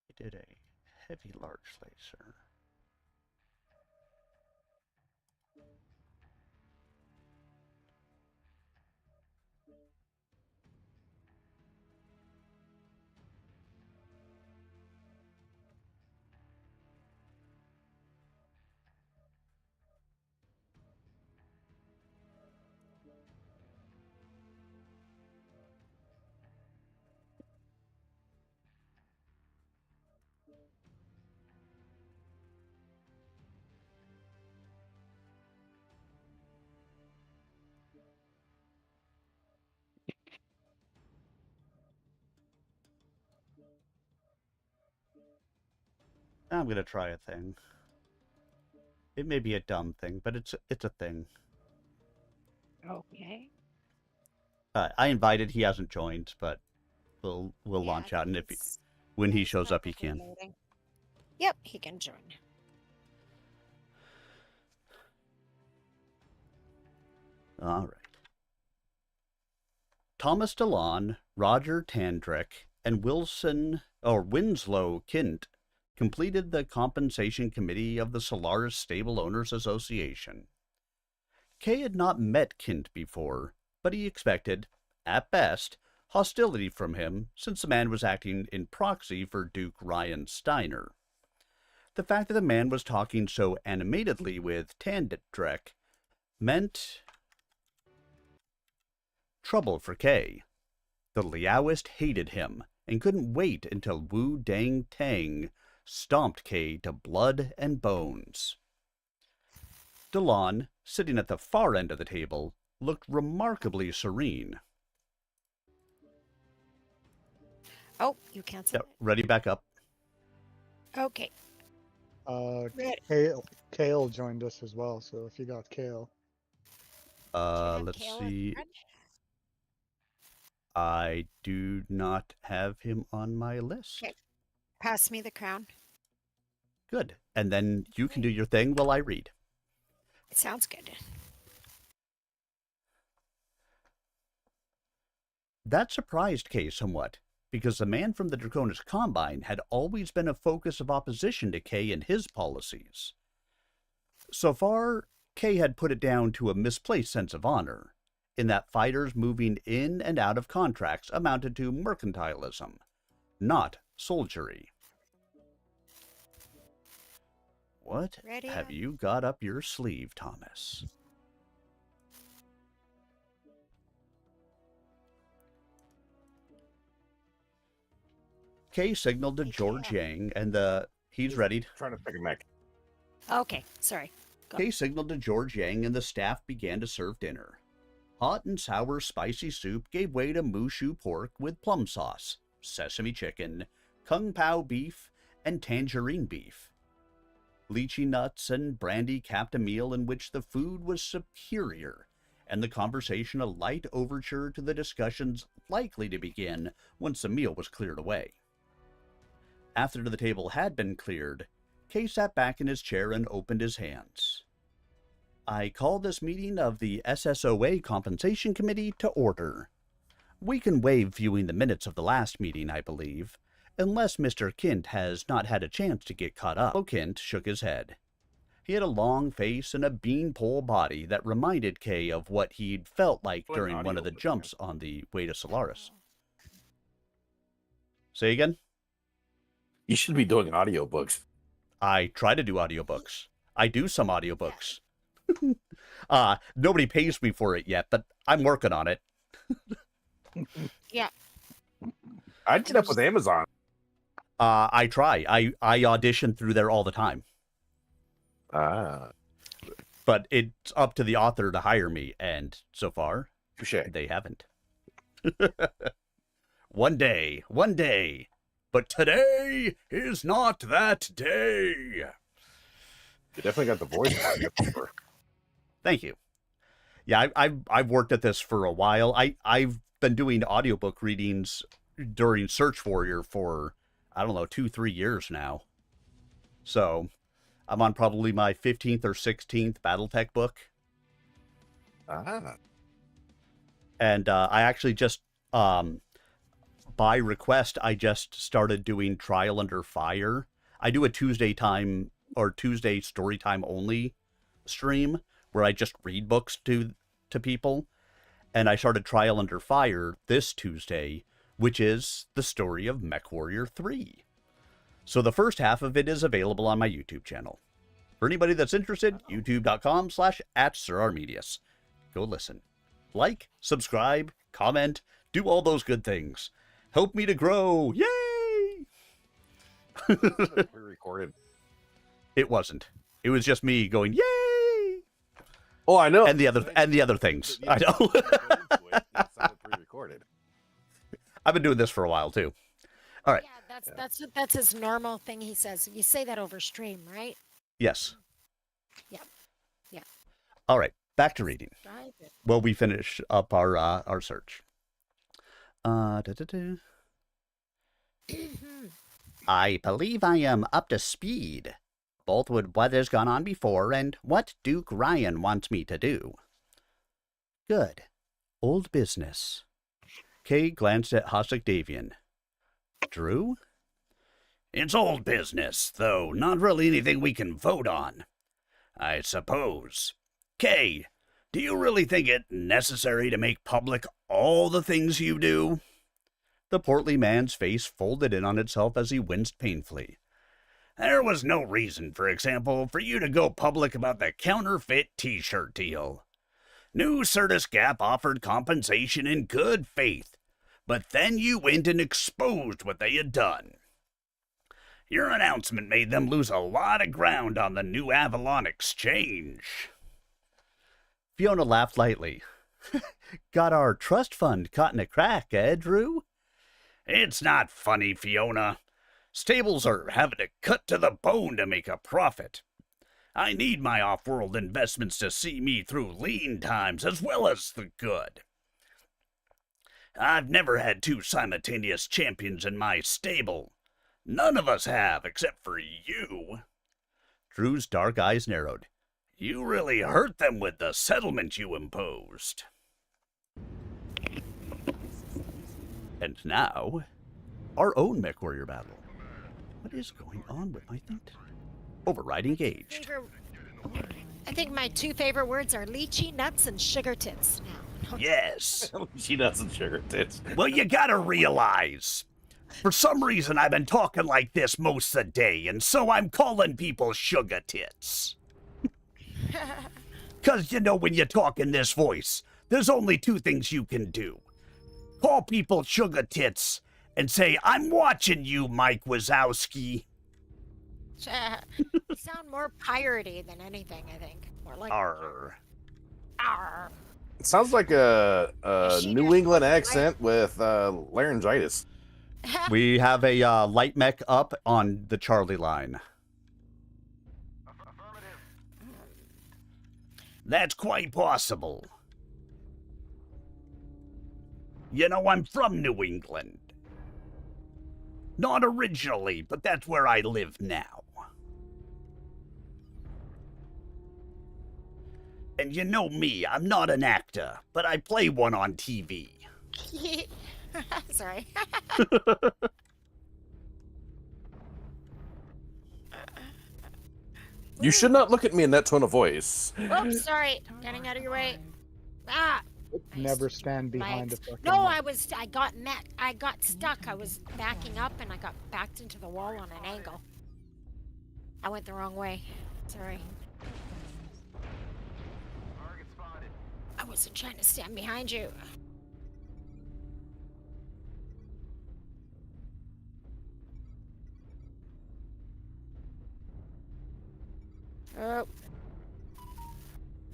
We did a heavy large laser. I'm gonna try a thing. It may be a dumb thing, but it's a thing. Okay. I invited. He hasn't joined, but we'll Yeah, launch I out, and think when he it's shows up, he probably can. loading. Yep, he can join. All right. Thomas DeLon, Roger Tandrick, and Winslow Kint completed the compensation committee of the Solaris Stable Owners Association. Kay had not met Kint before, but he expected, at best, hostility from him since the man was acting in proxy for Duke Ryan Steiner. The fact that the man was talking so animatedly with Tandrick meant trouble for Kay. The Liaoist hated him and couldn't wait until Wu Dang Tang stomped Kay to blood and bones. DeLon, sitting at the far end of the table, looked remarkably serene. Oh, you canceled Ready, back up. it. Okay. Ready. Kale joined us as well, so if you got Kale. Do you have Let's Kale as see. friend? I do not have him on my list. Okay. Pass me the crown. Good. And then you can do your thing while I read. It sounds good. That surprised Kay somewhat, because the man from the Draconis Combine had always been a focus of opposition to Kay and his policies. So far, Kay had put it down to a misplaced sense of honor, in that fighters moving in and out of contracts amounted to mercantilism, not soldiery. What Ready have up. you got up your sleeve, Thomas? Kay signaled to Hey, George Kay. Yang, and he's ready. Trying to pick a mech. Okay, sorry. Go. Kay signaled to George Yang, and the staff began to serve dinner. Hot and sour spicy soup gave way to mushu pork with plum sauce, sesame chicken, kung pao beef, and tangerine beef. Lychee nuts and brandy capped a meal in which the food was superior, and the conversation a light overture to the discussions likely to begin once the meal was cleared away. After the table had been cleared, Kay sat back in his chair and opened his hands. I call this meeting of the SSOA Compensation Committee to order. We can waive viewing the minutes of the last meeting, I believe, unless Mr. Kint has not had a chance to get caught up. Kint shook his head. He had a long face and a beanpole body that reminded Kay of what he'd felt like What during an one of the audiobook, jumps on the way to Solaris. Say again? You should be doing audiobooks. I try to do audiobooks. I do some audiobooks. Nobody pays me for it yet, but I'm working on it. Yeah. I'd get up with Amazon. I try. I audition through there all the time. Ah, But it's up to the author to hire me, and so far, touche. they haven't. One day. But today is not that day. You definitely got the voice line you prefer. Thank you. Yeah, I've worked at this for a while. I've been doing audiobook readings during Search Warrior for, I don't know, 2-3 years now. So I'm on probably my 15th or 16th Battletech book. Ah, And I actually just, by request, I just started doing Trial Under Fire. I do a Tuesday story time only stream where I just read books to people. And I started Trial Under Fire this Tuesday, which is the story of MechWarrior 3. So the first half of it is available on my YouTube channel. For anybody that's interested, youtube.com/@SirArmedius. Go listen. Like, subscribe, comment, do all those good things. Help me to grow. Yay! pre-recorded. It wasn't. It was just me going, yay! Oh, I know. And the other things. I know. That sounded pre-recorded. I've been doing this for a while too. All right. Yeah, that's his normal thing. He says you say that over stream, right? Yes. Yeah. Yeah. All right. Back to reading. Drive it. Well, we finish up our search. Da-da-da. I believe I am up to speed, both with what has gone on before and what Duke Ryan wants me to do. Good. Old business. Kay glanced at Hossack Davian. Drew? It's old business, though not really anything we can vote on. I suppose. Kay, do you really think it necessary to make public all the things you do? The portly man's face folded in on itself as he winced painfully. There was no reason, for example, for you to go public about the counterfeit t-shirt deal. New Certus Gap offered compensation in good faith, but then you went and exposed what they had done. Your announcement made them lose a lot of ground on the New Avalon Exchange. Fiona laughed lightly. Got our trust fund caught in a crack, eh, Drew? It's not funny, Fiona. Stables are having to cut to the bone to make a profit. I need my off-world investments to see me through lean times as well as the good. I've never had two simultaneous champions in my stable. None of us have, except for you. Drew's dark eyes narrowed. You really hurt them with the settlement you imposed. And now, our own mech warrior battle. What is going on with my thing today? Override engaged. I think my two favorite words are lychee nuts and sugar tits now. Yes. She doesn't sugar tits. Well, you gotta realize, for some reason I've been talking like this most of the day, and so I'm calling people sugar tits. 'Cause, you know, when you talk in this voice, there's only two things you can do. Call people sugar tits and say, I'm watching you, Mike Wazowski. You sound more piratey than anything, I think. More like Arr. arr. It sounds like a She New does England look accent with laryngitis. We have a light mech up on the Charlie line. That's quite possible. You know, I'm from New England. Not originally, but that's where I live now. And you know me, I'm not an actor, but I play one on TV. Sorry. You should not look at me in that tone of voice. Oops, sorry. Getting out of your way. Ah. Never stand behind a Legs. fucking. No, mech. I got stuck. I was backing up and I got backed into the wall on an angle. I went the wrong way. Sorry. I wasn't trying to stand behind you. Oh.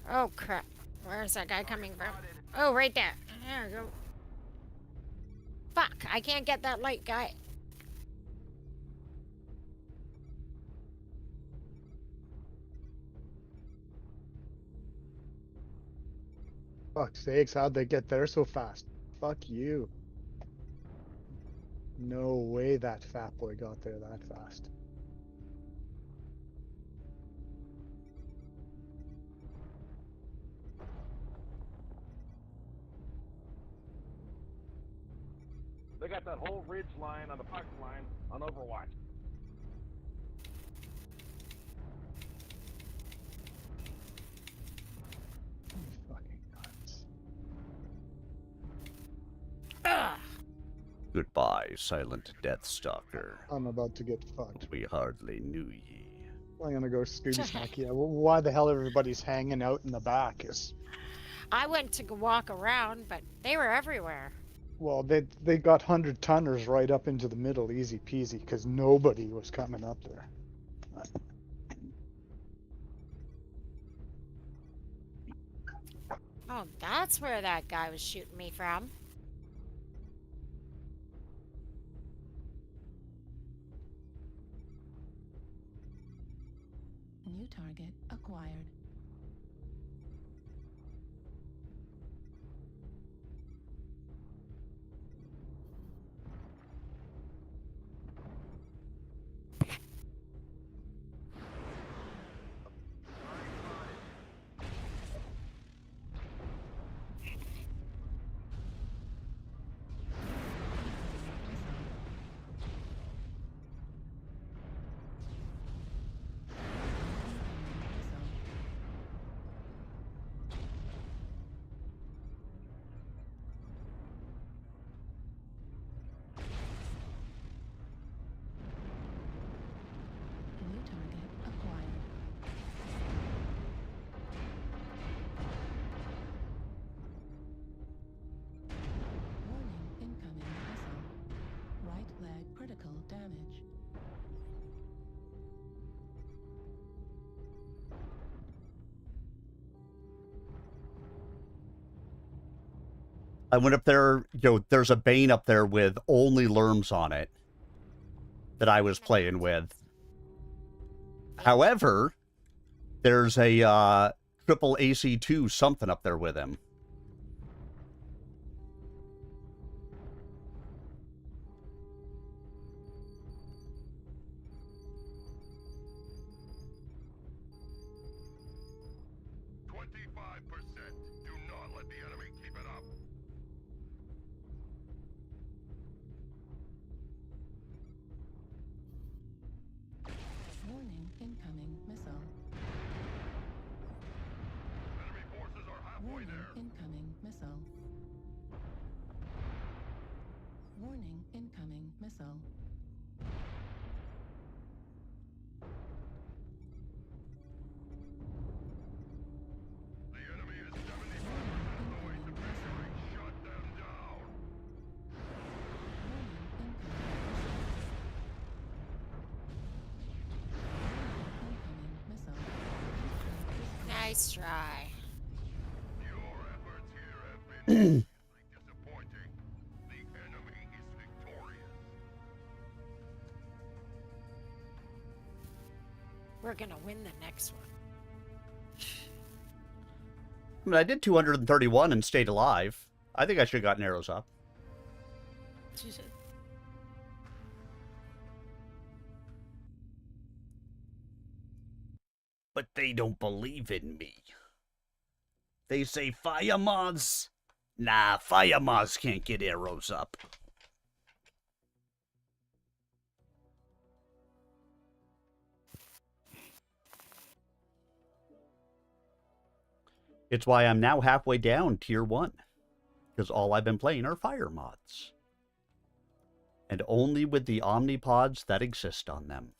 Oh, crap. Where's that guy coming from? Oh, right there. There we go. Fuck, I can't get that light guy. Fuck's sakes, how'd they get there so fast? Fuck you. No way that fat boy got there that fast. They got that whole ridge line on the pocket line on Overwatch. Fucking nuts. Ugh. Goodbye, silent Death Stalker. I'm about to get fucked. We hardly knew ye. I'm gonna go Scooby Snack. Yeah, well, why the hell everybody's hanging out in the back is... I went to go walk around, but they were everywhere. Well, they got 100-tonners right up into the middle, easy peasy, because nobody was coming up there. Oh, that's where that guy was shooting me from. New target acquired. New target acquired. Warning, incoming missile. Right leg critical damage. I went up there, there's a Bane up there with only Lerms on it that I was playing with. However, there's a triple AC2 something up there with him. Do not let the enemy keep it up. Warning, incoming missile. Enemy forces are halfway Warning, there. incoming missile. Warning, incoming missile. The enemy is 70 miles on the way to victory. Shut them down. Warning, incoming missile. Nice try. Your efforts here have been disappointing. The enemy is victorious. We're gonna win the next one. I mean, I did 231 and stayed alive. I think I should have gotten arrows up. But they don't believe in me. They say fire moths. Nah, fire moths can't get arrows up. It's why I'm now halfway down tier 1. Because all I've been playing are fire mods. And only with the omnipods that exist on them.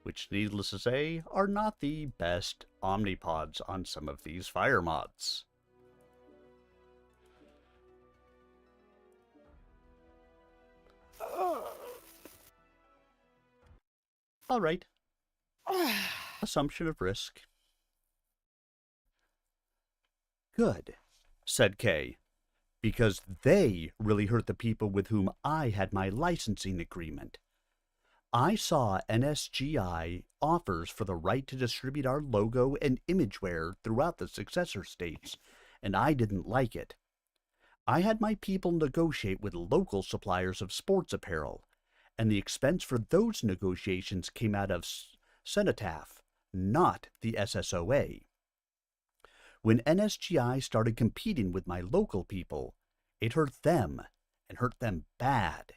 Which, needless to say, are not the best omnipods on some of these fire mods. All right. Assumption of risk. Good, said Kay, because they really hurt the people with whom I had my licensing agreement. I saw NSGI offers for the right to distribute our logo and imageware throughout the successor states, and I didn't like it. I had my people negotiate with local suppliers of sports apparel, and the expense for those negotiations came out of Cenotaph, not the SSOA. When NSGI started competing with my local people, it hurt them, and hurt them bad.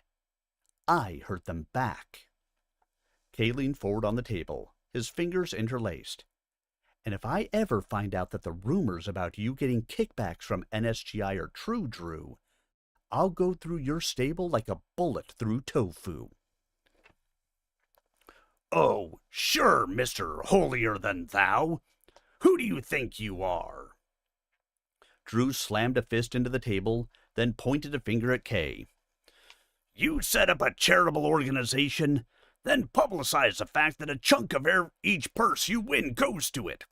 I hurt them back. Kay leaned forward on the table, his fingers interlaced. And if I ever find out that the rumors about you getting kickbacks from NSGI are true, Drew, I'll go through your stable like a bullet through tofu. Oh, sure, Mr. Holier-than-thou. Who do you think you are? Drew slammed a fist into the table, then pointed a finger at Kay. You set up a charitable organization, then publicize the fact that a chunk of each purse you win goes to it.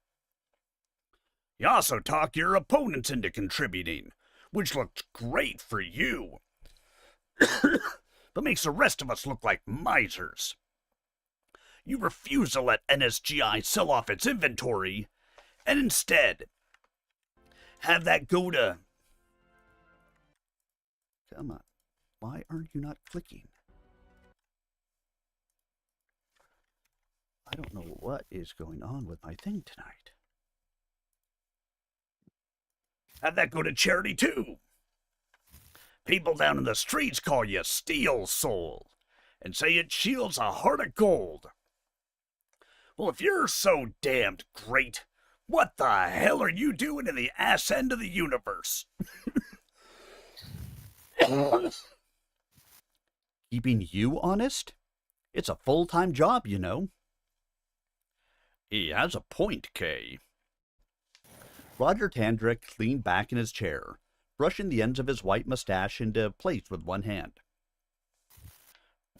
You also talk your opponents into contributing, which looked great for you. but makes the rest of us look like misers. You refuse to let NSGI sell off its inventory, and instead have that go to... Come on, why aren't you not clicking? I don't know what is going on with my thing tonight. Have that go to charity too. People down in the streets call you Steel Soul and say it shields a heart of gold. Well, if you're so damned great, what the hell are you doing in the ass end of the universe? Keeping you honest? It's a full-time job, you know. He has a point, Kay. Roger Tandrick leaned back in his chair, brushing the ends of his white mustache into place with one hand.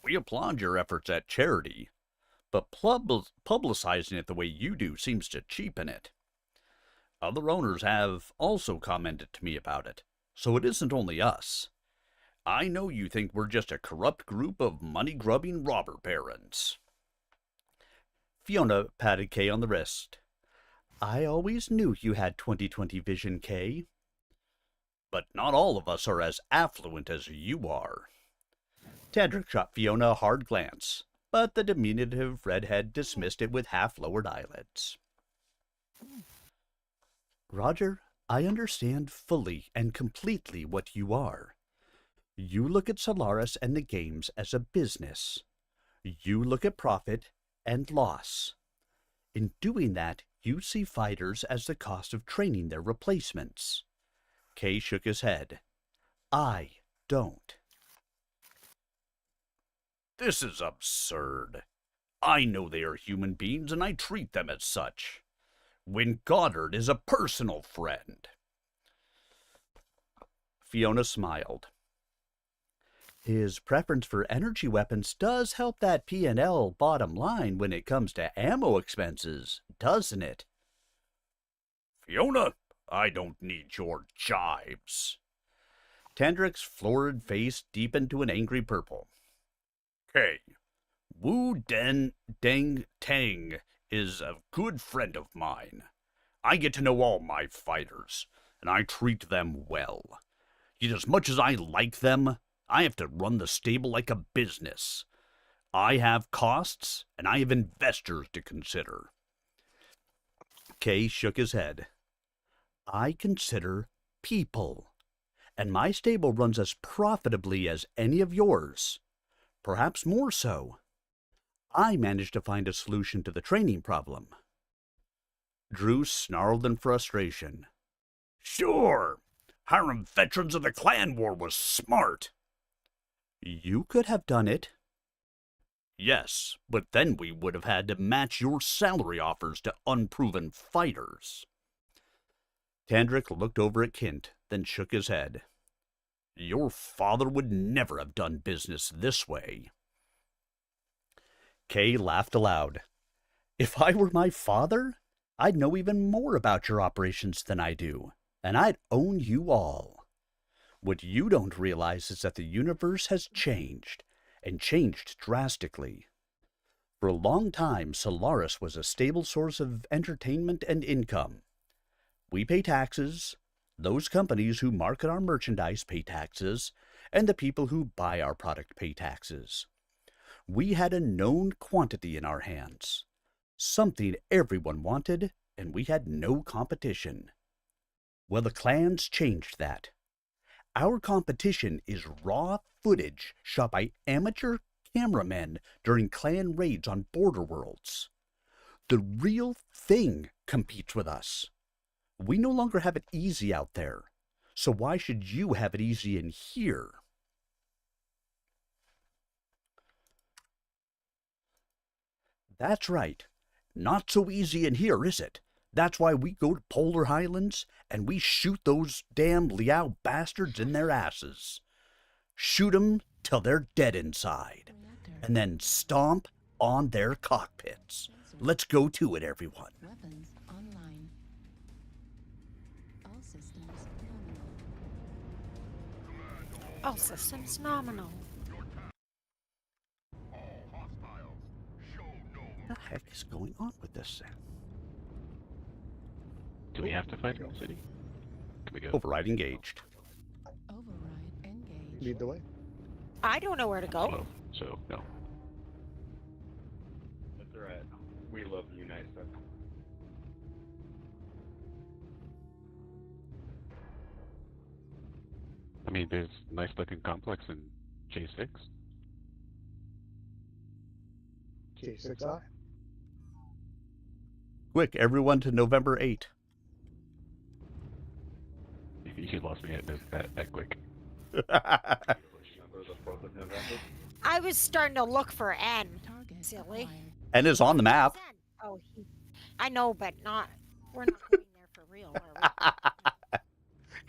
We applaud your efforts at charity, but publicizing it the way you do seems to cheapen it. Other owners have also commented to me about it, so it isn't only us. I know you think we're just a corrupt group of money-grubbing robber barons. Fiona patted Kay on the wrist. I always knew you had 20/20 vision, Kay. But not all of us are as affluent as you are. Tandrick shot Fiona a hard glance, but the diminutive redhead dismissed it with half-lowered eyelids. Roger, I understand fully and completely what you are. You look at Solaris and the games as a business. You look at profit and loss. In doing that, you see fighters as the cost of training their replacements. Kay shook his head. I don't. This is absurd. I know they are human beings and I treat them as such. When Goddard is a personal friend. Fiona smiled. His preference for energy weapons does help that P&L bottom line when it comes to ammo expenses, doesn't it? Fiona, I don't need your jibes. Tandrick's florid face deepened to an angry purple. Kay, Wu Den Deng Tang is a good friend of mine. I get to know all my fighters, and I treat them well. Yet as much as I like them, I have to run the stable like a business. I have costs, and I have investors to consider. Kay shook his head. I consider people, and my stable runs as profitably as any of yours, perhaps more so. I managed to find a solution to the training problem. Drew snarled in frustration. Sure, hiring veterans of the clan war was smart. You could have done it. Yes, but then we would have had to match your salary offers to unproven fighters. Tandrick looked over at Kint, then shook his head. Your father would never have done business this way. Kay laughed aloud. If I were my father, I'd know even more about your operations than I do, and I'd own you all. What you don't realize is that the universe has changed, and changed drastically. For a long time, Solaris was a stable source of entertainment and income. We pay taxes, those companies who market our merchandise pay taxes, and the people who buy our product pay taxes. We had a known quantity in our hands, something everyone wanted, and we had no competition. Well, the clans changed that. Our competition is raw footage shot by amateur cameramen during clan raids on border worlds. The real thing competes with us. We no longer have it easy out there, so why should you have it easy in here? That's right. Not so easy in here, is it? That's why we go to Polar Highlands and we shoot those damn Liao bastards in their asses. Shoot 'em till they're dead inside. And then stomp on their cockpits. Let's go to it, everyone. Weapons online. All systems nominal. Command, all Oh, system's nominal. All hostiles, show no What the heck is going on with this thing? Do we have to fight in the city? Can we go? Override engaged. Override engaged. Lead the way. I don't know where to go. Slow, so no. That's alright. We love Unite stuff. I mean, there's nice looking complex in J6. J6I. Quick, everyone to November 8. You lost me at that quick. Remember the 4th of November? I was starting to look for N. Target Silly. acquired. And is on the map. Where's N? Oh, I know, but not. We're not going there for real, are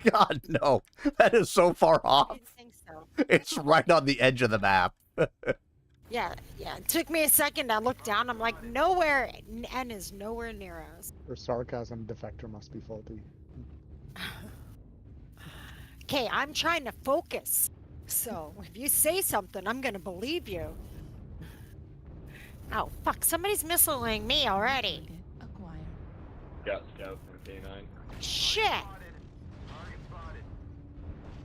we? God, no. That is so far I off. didn't think so. It's right on the edge of the map. Yeah. It took me a second. I looked down. I'm like, nowhere. N is nowhere near us. Or sarcasm defector must be faulty. Okay, I'm trying to focus. So if you say something, I'm gonna believe you. Oh fuck! Somebody's missiling me already. Target acquired. Got scouts in K9. Shit!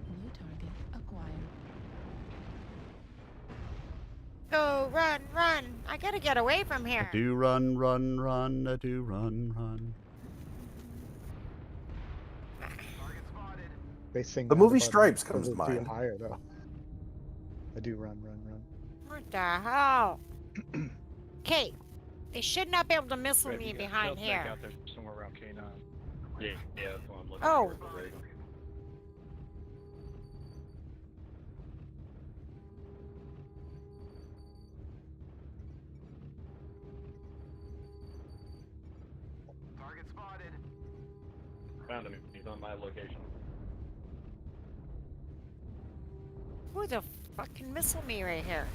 New target acquired. Go, run, run! I gotta get away from here. Do run, run, run, do run, run. They sing The that movie about Stripes it comes to because it's mind. higher though. I do run, run, run. What the hell? Okay, they should not be able to missile Right, me you got behind stealth mech here. out there somewhere around K9. Yeah, that's what I'm looking Oh. for. Right? Target spotted. Found him. He's on my location. Who the fucking missile me right here?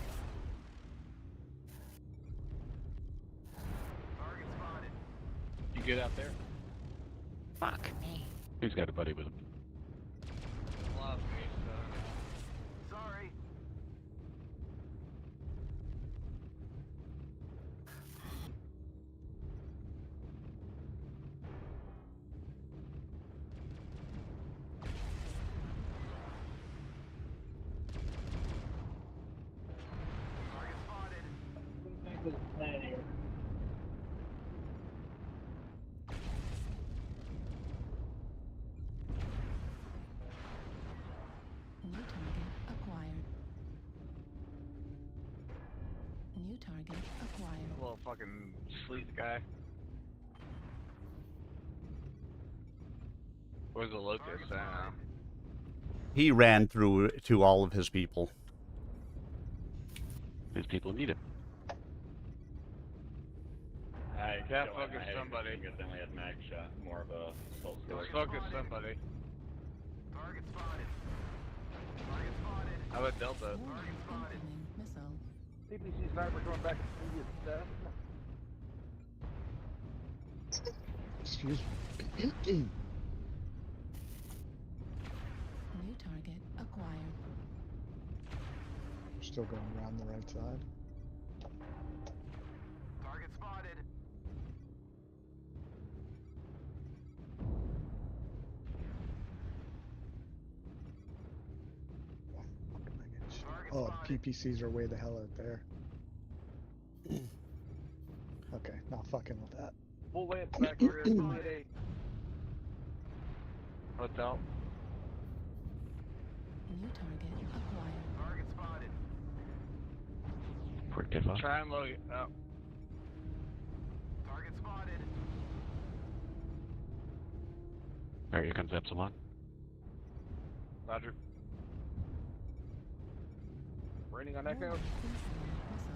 Target spotted. You get out there? Fuck me. He's got a buddy with him. Lost me, Sorry. Target spotted. New target acquired. New target acquired. Little fucking sleaze guy. Where's the locust? He ran through to all of his people. These people need him. I Yeah, don't- focus I somebody. think it's only a mag shot. More of a pulse Let's killer. focus somebody. Target spotted. Target spotted. How about Delta? Warning, incoming missile. CPC sniper going back to previous stuff. Excuse me. New target acquired. We're still going around the right side. Target spotted. Oh, the PPCs are way the hell out there. Okay, not fucking with that. Full lance back here at Unit 8. Hotel. New target acquired. Target spotted. Quick tip off. Try and load it. Oh. Target spotted. Alright, here comes Epsilon. Roger. Raining on Echo. Warning, incoming missile.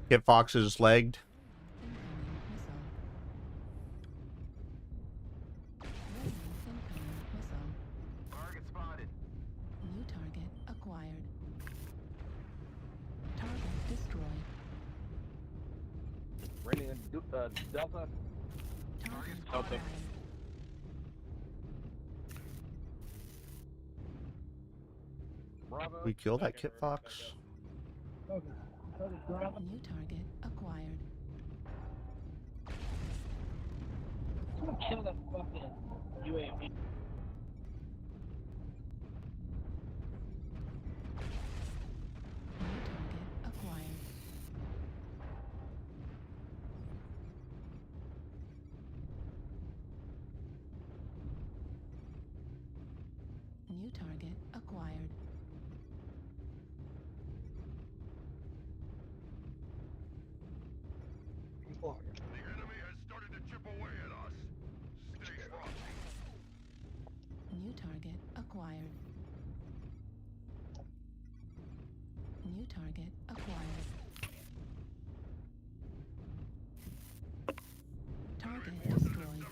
Kit Fox is legged. Incoming missile. Warning, incoming missile. Target spotted. New target acquired. Target destroyed. Raining on Delta. Target Delta. acquired. Bravo. We kill that Back Kit over, back Fox? up. New target acquired. Someone kill that fucking UAV. New target acquired. New target acquired. The enemy has started to chip away at us. Stay frosty. New target acquired. New target acquired. Target destroyed. 75%.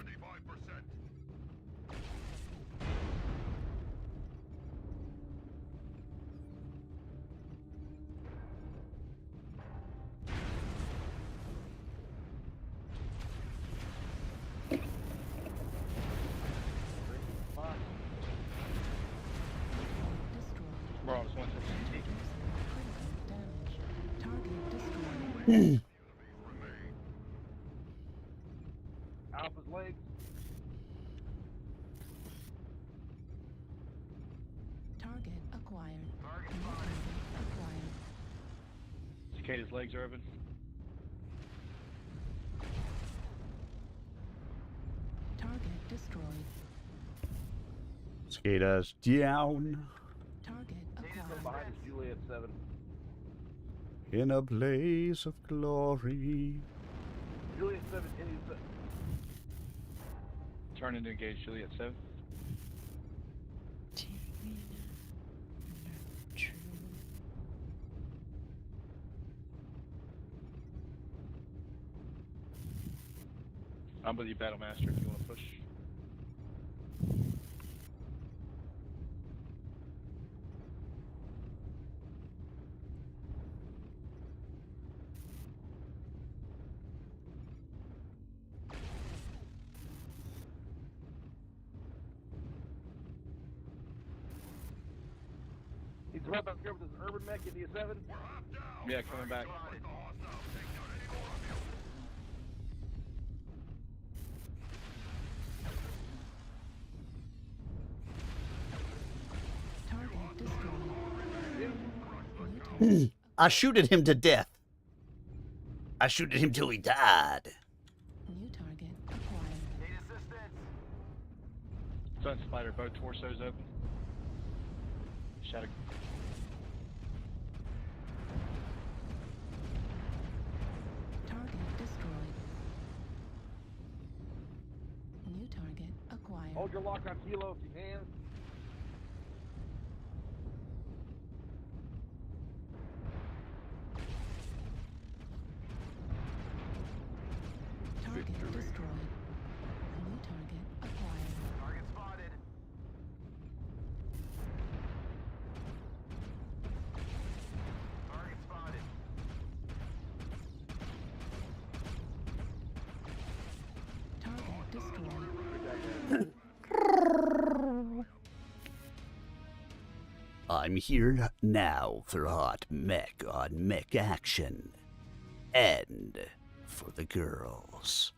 Destroyed. Bro, just one second. Critical damage. Target destroyed. Alpha's legs. Target acquired. New target acquired. Cicada's legs are open. Target destroyed. Cicadas down Target Behind acquired. us, Juliet 7. in a blaze of glory. Juliet 7, Indian 7. Turn into engage Juliet 7. I'm with you, Battle Master, if you want to push. He's right back here with his urban mech, India 7. Yeah, coming back. Target destroyed. New target. I shooted him to death. I shooted him till he died. New target acquired. Sun Spider, both torsos open. Shadow. Target destroyed. New target acquired. Hold your lock on Kilo if you can. Target destroyed. New target acquired. Target spotted. Target spotted. Target destroyed. I'm here now for hot mech on mech action. And for the girls.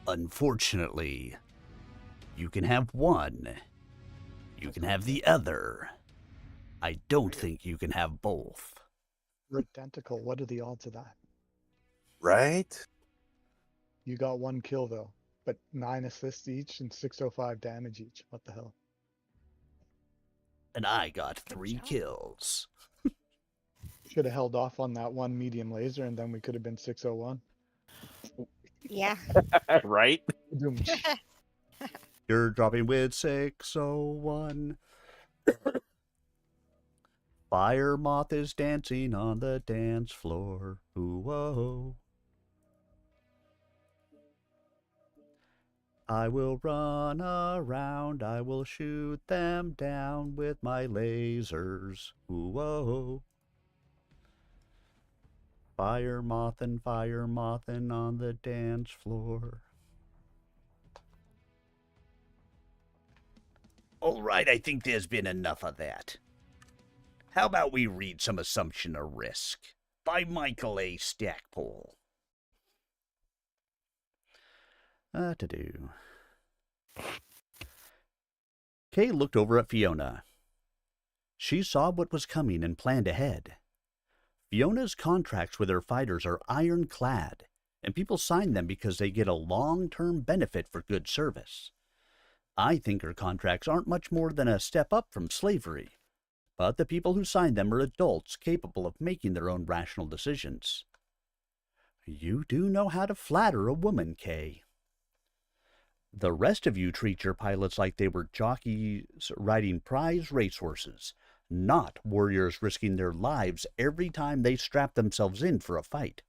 Unfortunately, you can have one. You can have the other. I don't think you can have both. Identical. What are the odds of that? Right? You got one kill though, but 9 assists each and 605 damage each. What the hell? And I got Good 3 job. kills. Should have held off on that one medium laser and then we could have been 601. Yeah. Right? Doom. You're dropping with 601. Fire moth is dancing on the dance floor. Ooh, whoa. I will run around. I will shoot them down with my lasers. Ooh, whoa. Fire mothin' on the dance floor. All right, I think there's been enough of that. how about we read some Assumption of Risk by Michael A. Stackpole? To do. Kay looked over at Fiona. She saw what was coming and planned ahead. Fiona's contracts with her fighters are ironclad, and people sign them because they get a long-term benefit for good service. I think her contracts aren't much more than a step up from slavery, but the people who sign them are adults capable of making their own rational decisions. You do know how to flatter a woman, Kay. The rest of you treat your pilots like they were jockeys riding prize racehorses, not warriors risking their lives every time they strap themselves in for a fight.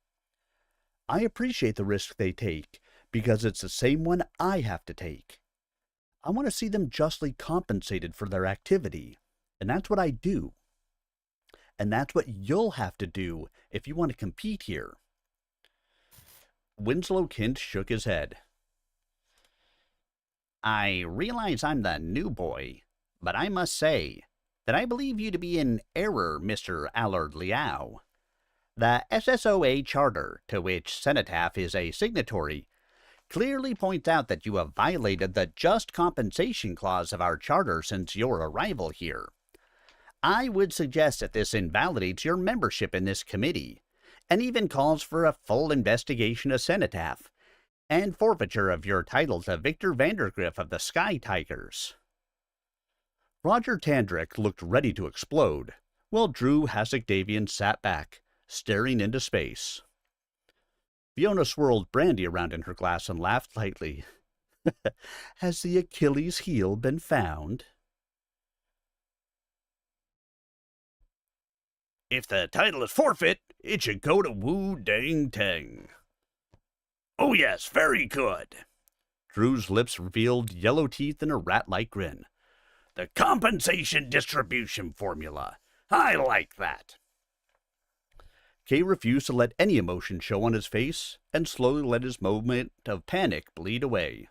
I appreciate the risk they take, because it's the same one I have to take. I want to see them justly compensated for their activity, and that's what I do. And that's what you'll have to do if you want to compete here. Winslow Kent shook his head. I realize I'm the new boy, but I must say that I believe you to be in error, Mr. Allard Liao. The SSOA Charter, to which Cenotaph is a signatory, clearly points out that you have violated the just compensation clause of our charter since your arrival here. I would suggest that this invalidates your membership in this committee, and even calls for a full investigation of Cenotaph, and forfeiture of your title to Victor Vandergriff of the Sky Tigers. Roger Tandrick looked ready to explode, while Drew Hasek-Davian sat back, staring into space. Fiona swirled brandy around in her glass and laughed lightly. Has the Achilles heel been found? If the title is forfeit, it should go to Wu Dang Tang. Oh yes, very good. Drew's lips revealed yellow teeth and a rat-like grin. The compensation distribution formula. I like that. Kay refused to let any emotion show on his face and slowly let his moment of panic bleed away.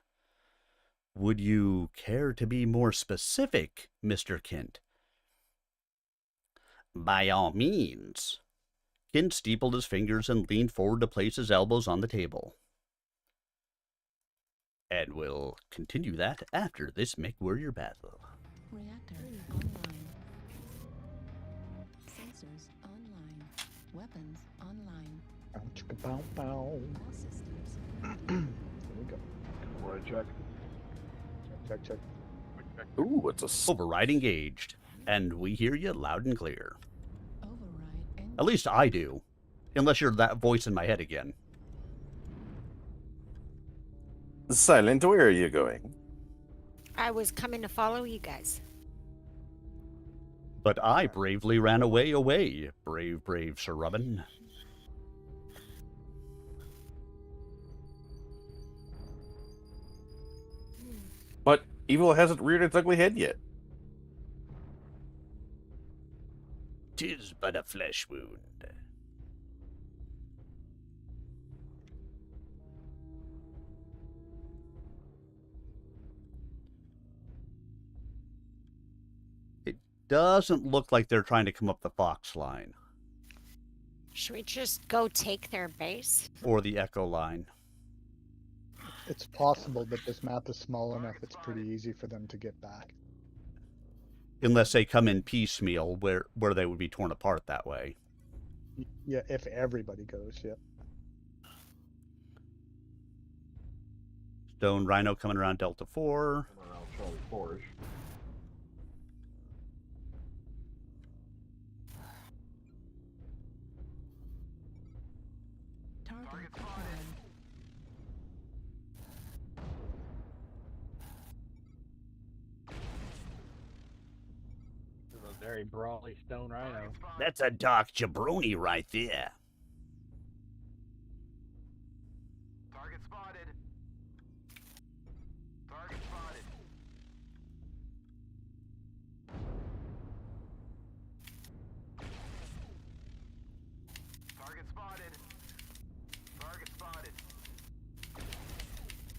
Would you care to be more specific, Mr. Kent? By all means. Kent steepled his fingers and leaned forward to place his elbows on the table. And we'll continue that after this Mech Warrior battle. Reactor online. Sensors online. Weapons online. Bow, bow. All systems. There we go. Right, check. Check, check. Ooh, it's a Override engaged, and we hear you loud and clear. Override and At least I do, unless you're that voice in my head again. Silent. Where are you going? I was coming to follow you guys. But I bravely ran away, brave Sir Robin. But evil hasn't reared its ugly head yet. 'Tis but a flesh wound. It doesn't look like they're trying to come up the Fox line Should we just go take their base? or the Echo line. It's possible, but this map is small enough it's pretty easy for them to get back. Unless they come in piecemeal where they would be torn apart that way. Yeah, if everybody goes, yeah. Stone Rhino coming around Delta 4. Come around Charlie Forge. target acquired. This is a very brawly stone rhino. That's a dark jabroni right there. Target spotted. Target spotted. Target spotted. Target spotted.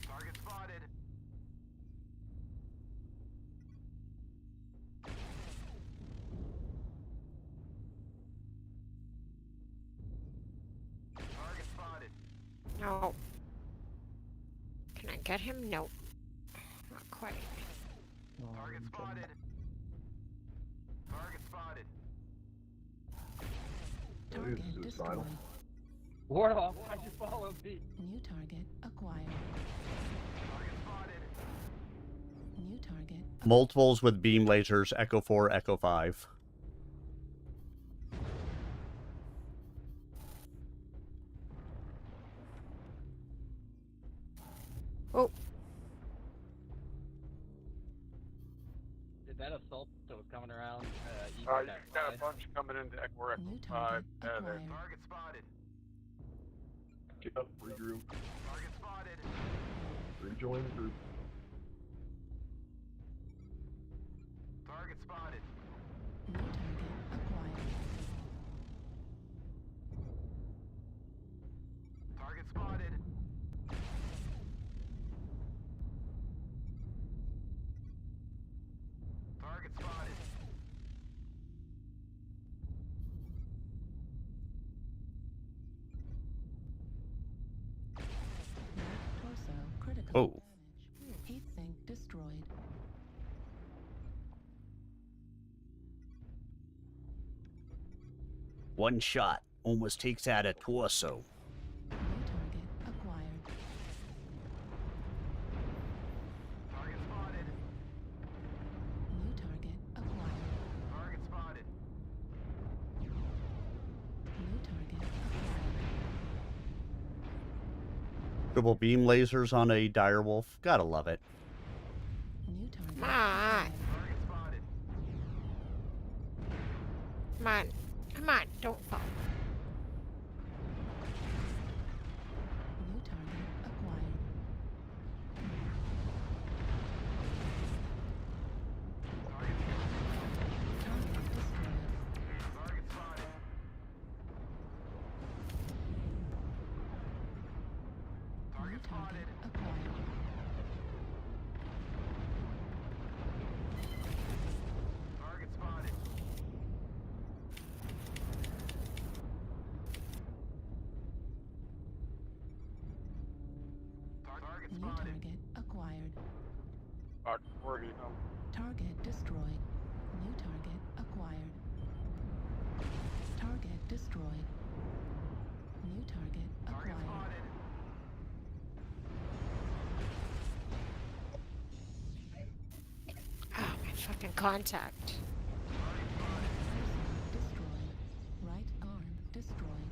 Target spotted. I get him? Nope. Not quite. Target spotted. Target spotted. Target suicidal. destroyed. Warhawk, why'd you follow me? New target acquired. Target spotted. New target. Multiples with beam lasers, Echo 4, Echo 5. Oh, Did that assault that was coming around east You that got a way? bunch coming into Echo New 5. target There. acquired. Target spotted. Get up, regroup, Target spotted. rejoin the group. Target spotted. New target acquired. Target spotted. Target spotted. Right torso critical Oh. damage. Heat sink destroyed. One shot almost takes out a torso. New target acquired. Target spotted. New target acquired. Target spotted. New target acquired. Triple beam lasers on a direwolf. Gotta love it. New target come on. acquired. Target spotted. Come on. Come on. Don't fall. New target acquired. Target destroyed. Target spotted. New Target spotted. target acquired. Target spotted. Target New spotted. target acquired. We're gonna come. Target destroyed. New target acquired. Target destroyed. New target Target acquired. spotted. Oh, my fucking contact. Torso destroyed. Right arm destroyed.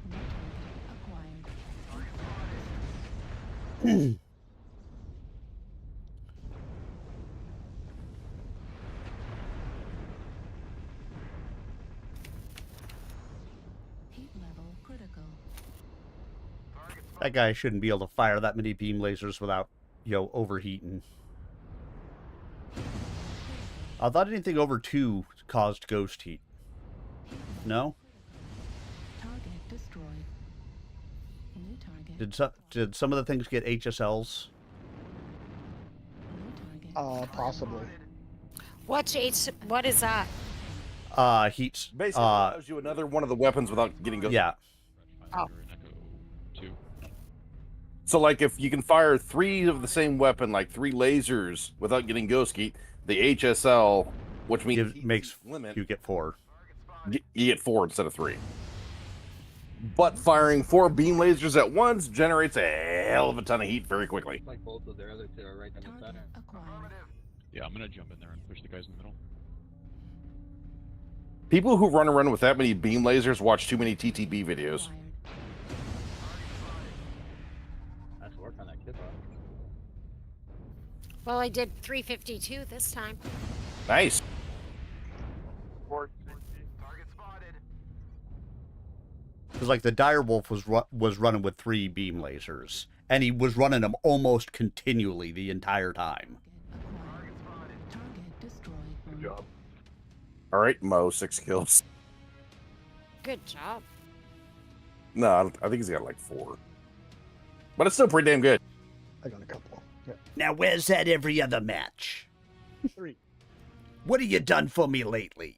New target acquired. Heat level critical. Target spotted. That guy shouldn't be able to fire that many beam lasers without, overheating. I thought anything over 2 caused ghost heat. No? Target destroyed. New target. Did some of the things get HSLs? New target. Possibly. What is that? Heats. Basically, allows you another one of the weapons without getting ghost. Yeah. Oh. Echo 2. So, like, if you can fire 3 of the same weapon, like 3 lasers, without getting ghost heat, the HSL, which means Makes limit, you get 4. you get 4 instead of 3. But firing 4 beam lasers at once generates a hell of a ton of heat very quickly. Like both of their other two are right in the Target center. acquired. Yeah, I'm gonna jump in there and push the guys in the middle. People who run around with that many beam lasers watch too many TTB videos. Acquired. That's work on that kid. Well, I did 352 this time. Nice. Target spotted. Because like the direwolf was running with 3 beam lasers, and he was running them almost continually the entire time. Acquired. Target destroyed. Good job. All right, Mo, 6 kills. Good job. No, I think he's got like 4. But it's still pretty damn good. I got a couple. Yeah. Now where's that every other match? 3. What have you done for me lately?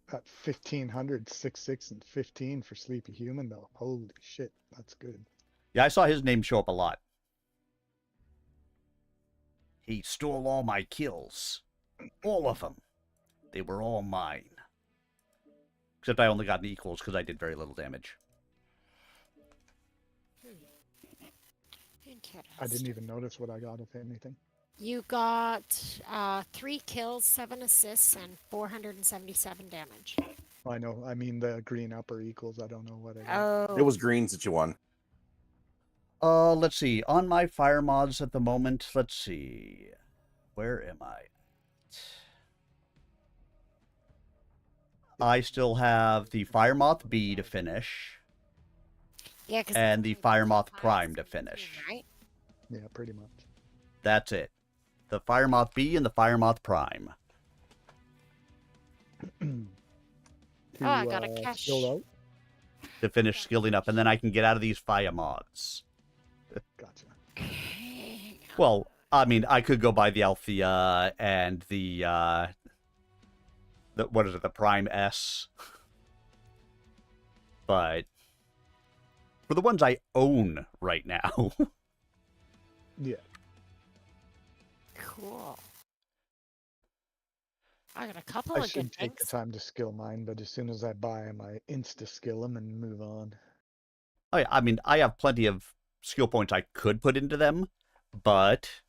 Got 1500, 6, and 15 for Sleepy Human though. Holy shit, that's good. Yeah, I saw his name show up a lot. He stole all my kills. All of them. They were all mine. Except I only got an equals because I did very little damage. I didn't even notice what I got, if anything. You got 3 kills, 7 assists, and 477 damage. I know. I mean the green upper equals. I don't know what I got. Oh. It was greens that you won. Let's see. On my fire mods at the moment, let's see. Where am I? I still have the Fire Moth B to finish. Yeah, 'cause And it's the only Fire two Moth piles Prime to in the team, finish. Right? Yeah, pretty much. That's it. The Fire Moth B and the Fire Moth Prime. Oh, I got a cash. Skill out. To finish skilling up, and then I can get out of these fire mods. Gotcha. Okay. Well, I mean, I could go buy the Althea and the what is it, the Prime S. But for the ones I own right now, Yeah. Cool. I got a couple I of should good take the things. time to skill mine, but as soon as I buy them, I insta-skill them and move on. I mean, I have plenty of skill points I could put into them, but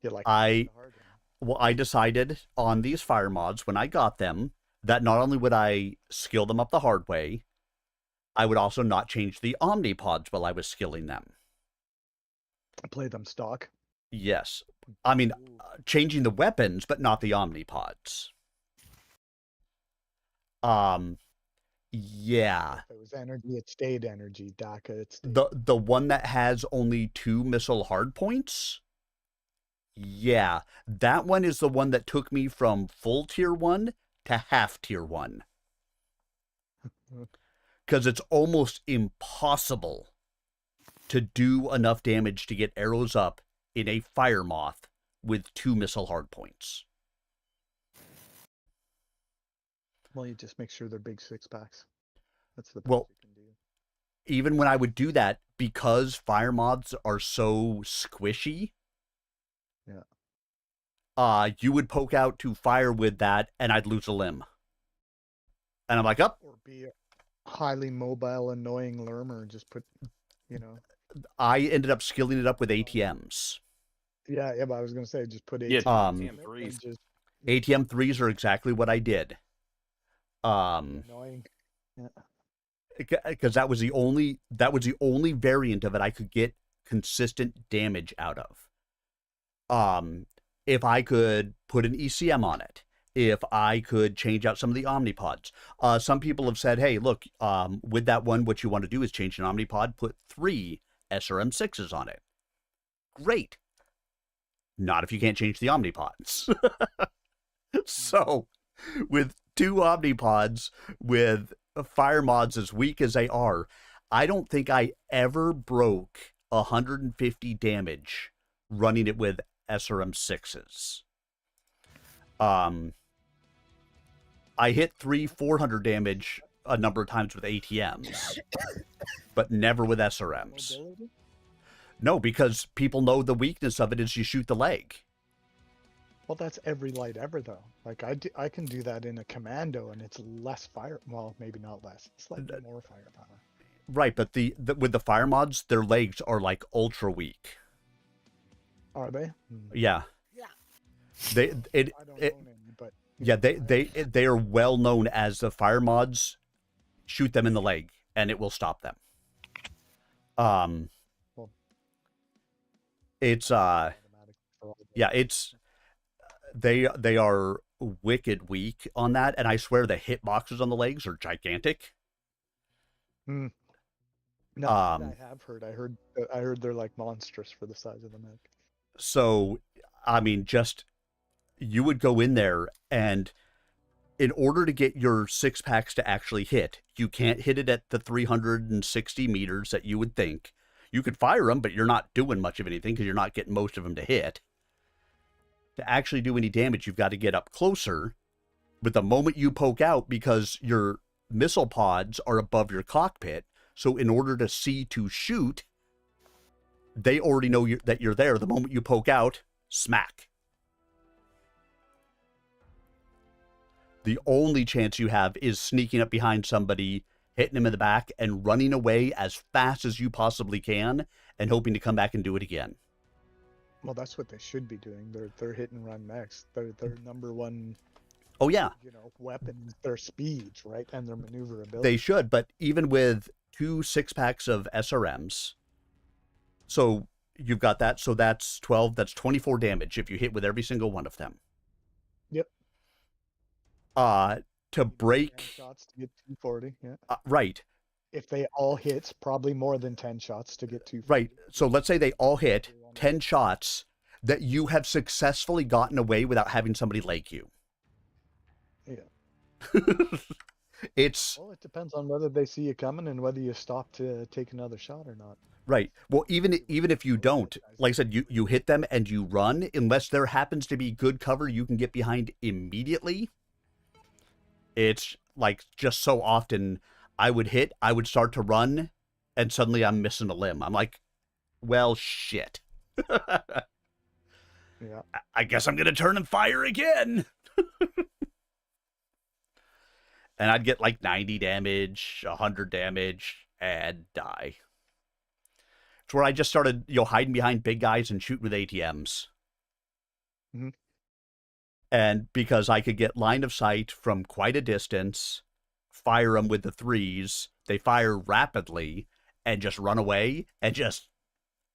You like I- the hard one. well, I decided on these fire mods when I got them that not only would I skill them up the hard way, I would also not change the omnipods while I was skilling them. Play them stock. Yes. I mean, changing the weapons, but not the omnipods. Yeah. If it was energy, it stayed energy. DACA, it stayed. The one that has only 2 missile hardpoints? Yeah. That one is the one that took me from full tier 1 to half tier 1. Because it's almost impossible to do enough damage to get arrows up in a fire moth with 2 missile hardpoints. Well, you just make sure they're big 6-packs. That's the best Well, you can do. even when I would do that, because fire moths are so squishy, you would poke out to fire with that, and I'd lose a limb. And I'm like, up. Or be a highly mobile, annoying lurmer and just put, I ended up skilling it up with ATMs. Yeah, but I was gonna say just put Yeah, ATM TM and threes. just ATM 3s are exactly what I did. annoying. Because that was the only variant of it I could get consistent damage out of. If I could put an ECM on it, if I could change out some of the omnipods. Some people have said, hey, look, with that one, what you want to do is change an omnipod, put 3 SRM6s on it. Great. Not if you can't change the omnipods. So, with 2 omnipods, with fire mods as weak as they are, I don't think I ever broke 150 damage running it with SRM6s. I hit 400 damage a number of times with ATMs, but never with SRMs. Mobility? No, because people know the weakness of it is you shoot the leg. Well, that's every light ever though. Like I can do that in a commando, and it's less fire. Well, maybe not less. It's like more firepower. Right, but with the fire mods, their legs are like ultra weak. Are they? Yeah. Yeah. I don't own any, but Yeah, they are well known as the fire mods. Shoot them in the leg, and it will stop them. It's automatic for all the- yeah, it's they are wicked weak on that, and I swear the hitboxes on the legs are gigantic. No, Um, I have heard. I heard they're like monstrous for the size of the mech. So, I mean, just you would go in there, and in order to get your 6-packs to actually hit, you can't hit it at the 360 meters that you would think. You could fire them, but you're not doing much of anything because you're not getting most of them to hit. To actually do any damage, you've got to get up closer. But the moment you poke out, because your missile pods are above your cockpit, so in order to see to shoot, they already know that you're there. The moment you poke out, smack. The only chance you have is sneaking up behind somebody, hitting him in the back, and running away as fast as you possibly can, and hoping to come back and do it again. Well, that's what they should be doing. They're hit and run mechs. Their number one, Oh yeah, weapon, their speeds, right, and their maneuverability. they should. But even with 2 6-packs of SRMs, so you've got that. So that's 12. That's 24 damage if you hit with every single one of them. Yep. To break 10 shots to get 240. Yeah. Right. If they all hit, probably more than 10 shots to get 240. Right. So let's say they all hit 10 shots that you have successfully gotten away without having somebody leg you. Yeah. It's Well, it depends on whether they see you coming and whether you stop to take another shot or not. right. Well, even if you don't, like I said, you hit them and you run, unless there happens to be good cover you can get behind immediately. It's like just so often I would start to run, and suddenly I'm missing a limb. I'm like, well, shit. Yeah. I guess I'm going to turn and fire again. And I'd get like 90 damage, 100 damage, and die. It's where I just started, hiding behind big guys and shooting with ATMs. Mhm. And because I could get line of sight from quite a distance, fire them with the 3s, they fire rapidly, and just run away and just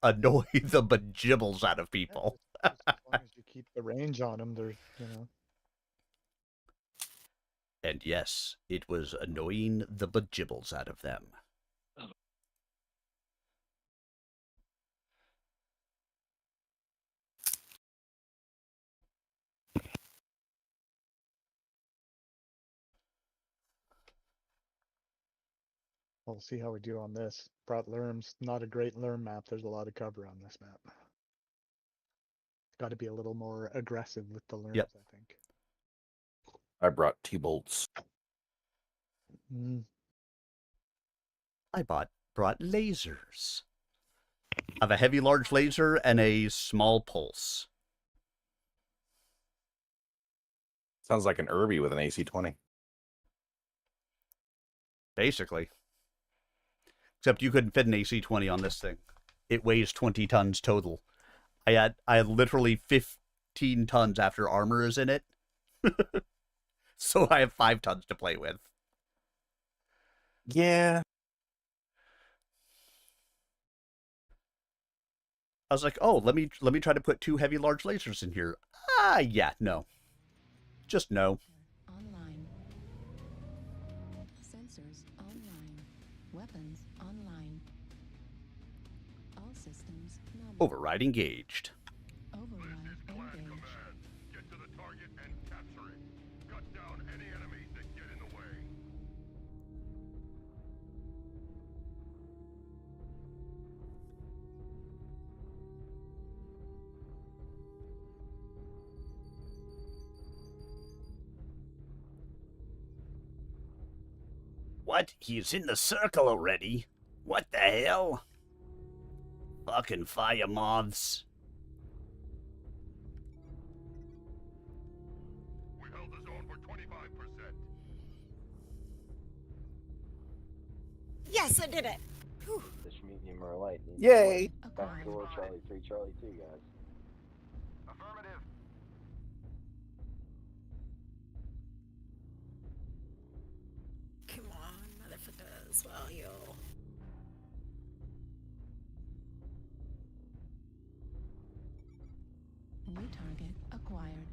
annoy the bejibbles out of people. As long as you keep the range on them, they're, And yes, it was annoying the bejibbles out of them. We'll see how we do on this. Brought Lerm's not a great Lerm map. There's a lot of cover on this map. Got to be a little more aggressive with the Lerms, Yep. I think. I brought T-bolts. I brought lasers. I have a heavy large laser and a small pulse. Sounds like an Irby with an AC-20. Basically. Except you couldn't fit an AC-20 on this thing. It weighs 20 tons total. I had literally 15 tons after armor is in it. So I have 5 tons to play with. Yeah. I was like, oh, let me try to put 2 heavy large lasers in here. Yeah, no. Just no. Online. Sensors online. Weapons online. All systems nominal. Override engaged. Override engaged. Command, get to the target and capture it. Cut down any enemies that get in the way. What? He's in the circle already? What the hell? Fucking fire moths. We held the zone for 25%. Yes, I did it. Whew. This medium or light. Yay! Back Acquired. door, Charlie 3, Charlie 2, guys. Affirmative. Come on, motherfuckers. Well, yo. New target acquired.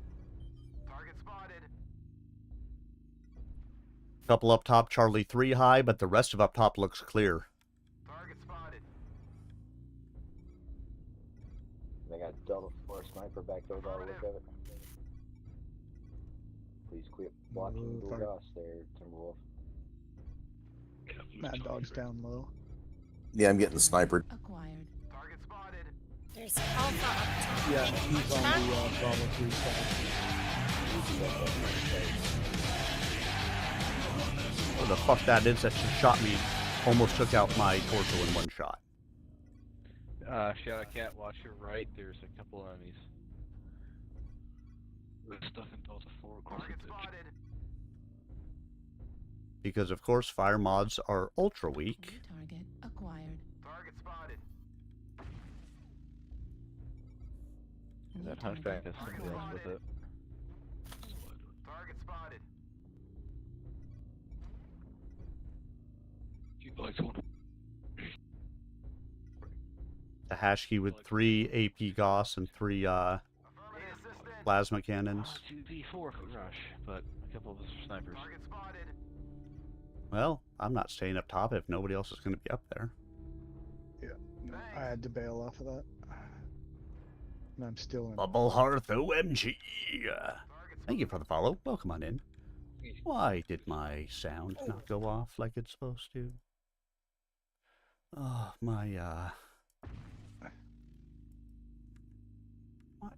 Target spotted. Couple up top, Charlie 3 high, but the rest of up top looks clear. Target spotted. They got Delta Force sniper back there by the look of it. Please quit blocking Move, the Goss there, Timberwolf. Mad Dog's down low. Yeah, I'm getting snipered. Acquired. Target spotted. There's Alpha up top. Yeah, he's on Huh? the Bravo 3 side. What the fuck that is that just shot me. Almost took out my torso in one shot. Shadow Cat, watch your right. There's a couple enemies. There's stuff in Delta 4 across the ditch. Because, of course, fire mods are ultra weak. New target acquired. Target spotted. New That target hunchback has somebody else acquired. with it. Target spotted. Keep lights on. A hash key with 3 AP Gauss and 3 Affirmative assistance. plasma cannons. 2v4 could rush, but a couple of us are snipers. Target spotted. Well, I'm not staying up top if nobody else is going to be up there. No, I had to bail off of that. And I'm still in. Bubble Hearth OMG! Target Thank you for the follow. Welcome on in. Why did my sound not go off like it's supposed to? Oh, my, What?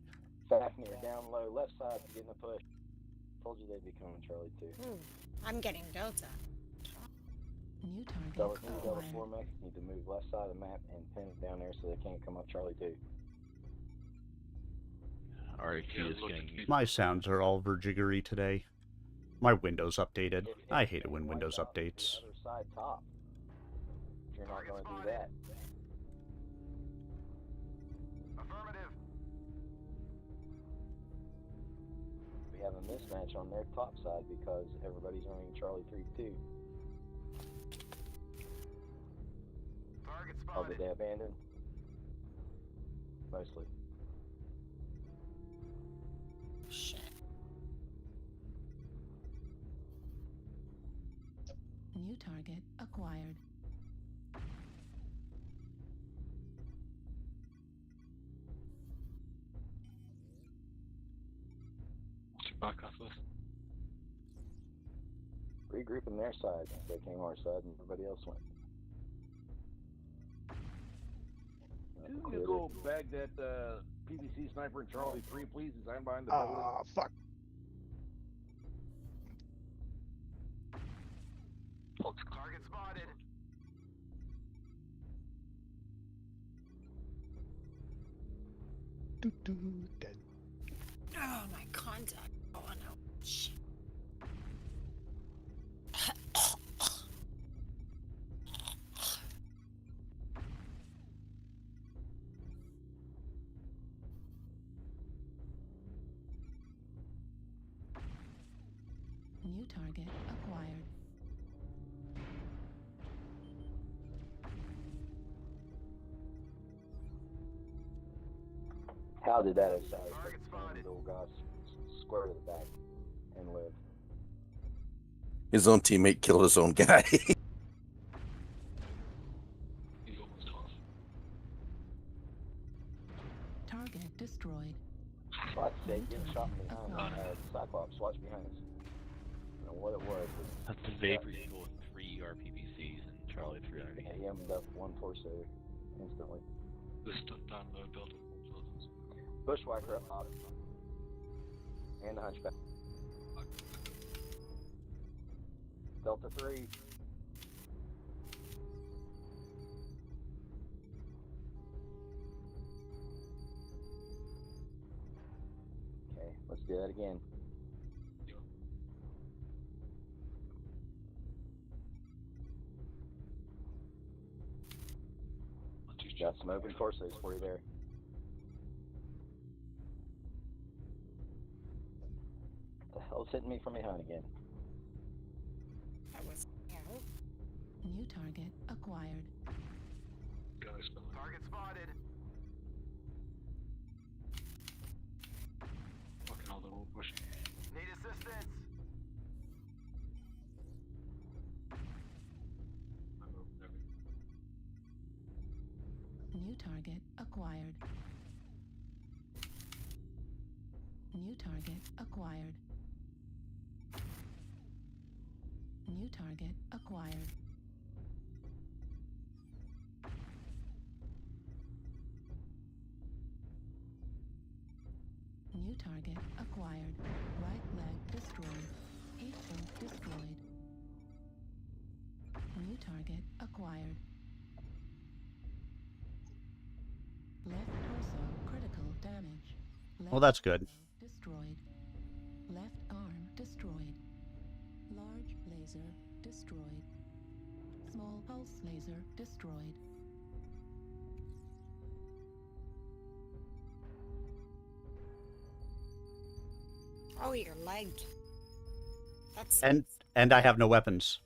Fafnir down low, left side to get in the push. Told you they'd be coming, Charlie, too. I'm getting Delta. New target Delta acquired. 4 mech need to move left side of the map and pin it down there so they can't come up Charlie, too. RHQ is getting... My sounds are all verjiggery today. My Windows updated. I hate it when Windows updates. The other side top. If you're not going to do that. Affirmative. We have a mismatch on their top side because everybody's running Charlie 3-2. Target Oh, did spotted. they abandon? Mostly. Shit. New target acquired. What's your back off this? Regrouping their side. They came our side and everybody else went. Can you go bag that PVC sniper in Charlie 3, please? He's I'm behind the building. Ah, fuck. Target spotted. Dead. Oh, my contact. Oh, no. Shit. New target acquired. How did that aside Target spotted. little guys square to the back and live? His own teammate killed his own guy. He's almost off. Target destroyed. I'd say getting shot from behind. Cyclops, watch behind us. I don't know what it was. That's the Vapor Eagle with 3 RPPCs and Charlie 3 underneath. He emmed up one torso instantly. There's stuff down low, Delta 4. Bushwhacker up top. And the hunchback. Delta 3. Okay, let's do that again. Got some open torsos for you there. What the hell's hitting me from behind again? That was out. New target acquired. Guys, Target spotted. fucking hell, they're all pushing. Need assistance. I'm over there. New target acquired. New target acquired. New target acquired. New target acquired. Right leg destroyed. 8-volt destroyed. New target acquired. Well, that's good. Destroyed. Left arm destroyed. Large laser destroyed. Small pulse laser destroyed. Oh, you're legged. That's And I have no weapons.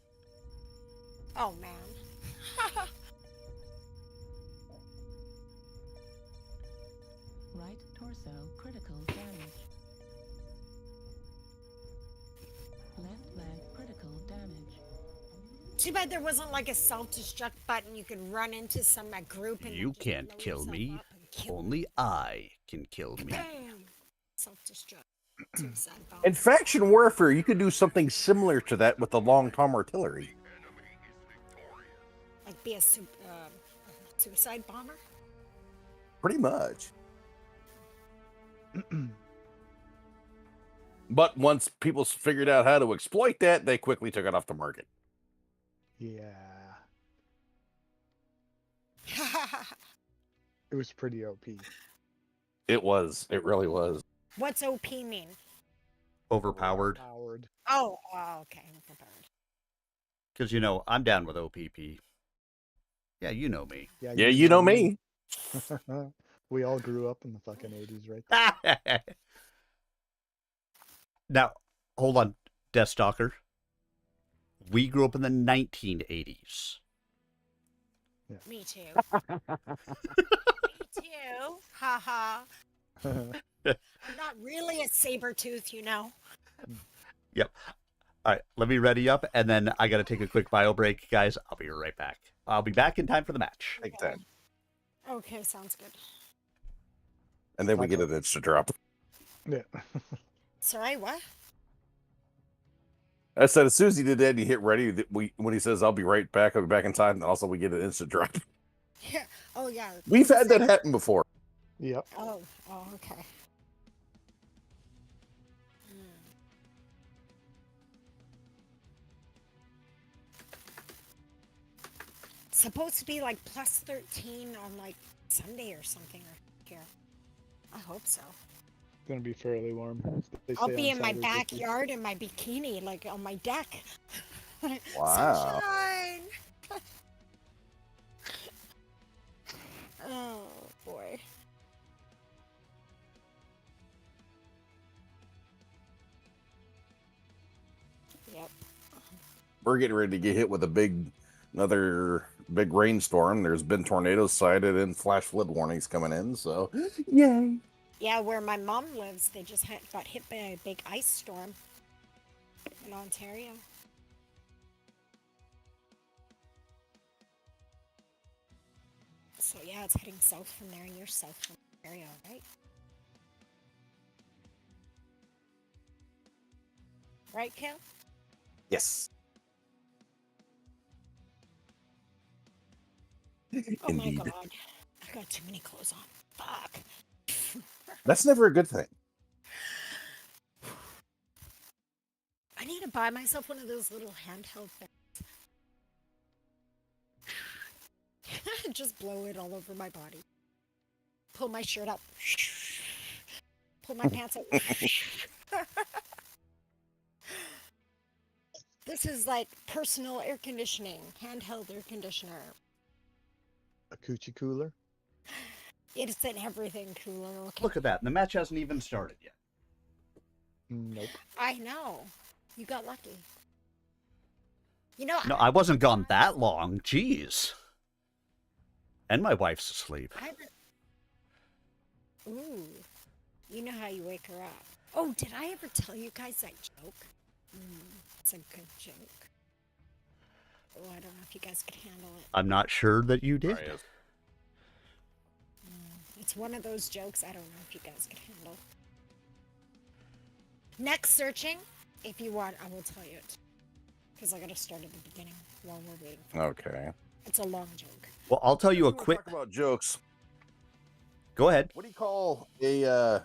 oh man. Right torso critical damage. Left leg critical damage. Too bad there wasn't like a self-destruct button you could run into some group and You just can't blow kill yourself me. up and kill Only I can kill me. Bam! Self-destruct. Suicide bomb. In faction warfare, you could do something similar to that with the long-tom artillery. Like be a suicide bomber. Pretty much. But once people figured out how to exploit that, they quickly took it off the market. Yeah. It was pretty OP. It was. It really was. What's OP mean? Overpowered. Powered. Oh, okay. Overpowered. Because, you know, I'm down with OPP. Yeah, you know me. Yeah, you know me. We all grew up in the fucking 80s, right? Now, hold on, Deathstalker. We grew up in the 1980s. Yeah. Me too. Me too. Haha. I'm not really a saber tooth, you know. Yep. All right, let me ready up, and then I got to take a quick bio break, guys. I'll be right back. I'll be back in time for the match. Take time. Okay, sounds good. And then we get an instant drop. Yeah. Sorry, what? I said, as soon as he did that, you hit ready. When he says, "I'll be right back," I'll be back in time. And also, we get an instant drop. Yeah. Oh, yeah. We've had that happen before. Yep. Oh, okay. It's supposed to be like plus 13 on like Sunday or something here. I hope so. It's gonna be fairly warm. They I'll say be on in my Saturday, 50. backyard in my bikini, like on my deck. Wow. Sunshine! Oh, boy. Yep. We're getting ready to get hit with another big rainstorm. There's been tornadoes sighted and flash flood warnings coming in. So, yay! Yeah, where my mom lives, they just got hit by a big ice storm in Ontario. So yeah, it's heading south from there, and you're south from Ontario, right? Right, Cal? Yes. Oh Indeed. my god. I got too many clothes on. Fuck. That's never a good thing. I need to buy myself one of those little handheld things. Just blow it all over my body. Pull my shirt up. Pull my pants up. This is like personal air conditioning, handheld air conditioner. A coochie cooler. It's an everything cooler. Okay. Look at that. The match hasn't even started yet. Nope. I know. You got lucky. You know, No, I wasn't gone that long. Jeez. And my wife's asleep. Ooh. You know how you wake her up. Oh, did I ever tell you guys that joke? It's a good joke. Oh, I don't know if you guys could handle it. I'm not sure that you did. It's one of those jokes I don't know if you guys could handle. Next searching, if you want, I will tell you it. Because I gotta start at the beginning while we're waiting for it. Okay. It's a long joke. Well, I'll tell you a We'll quick... talk about jokes. Go ahead. What do you call a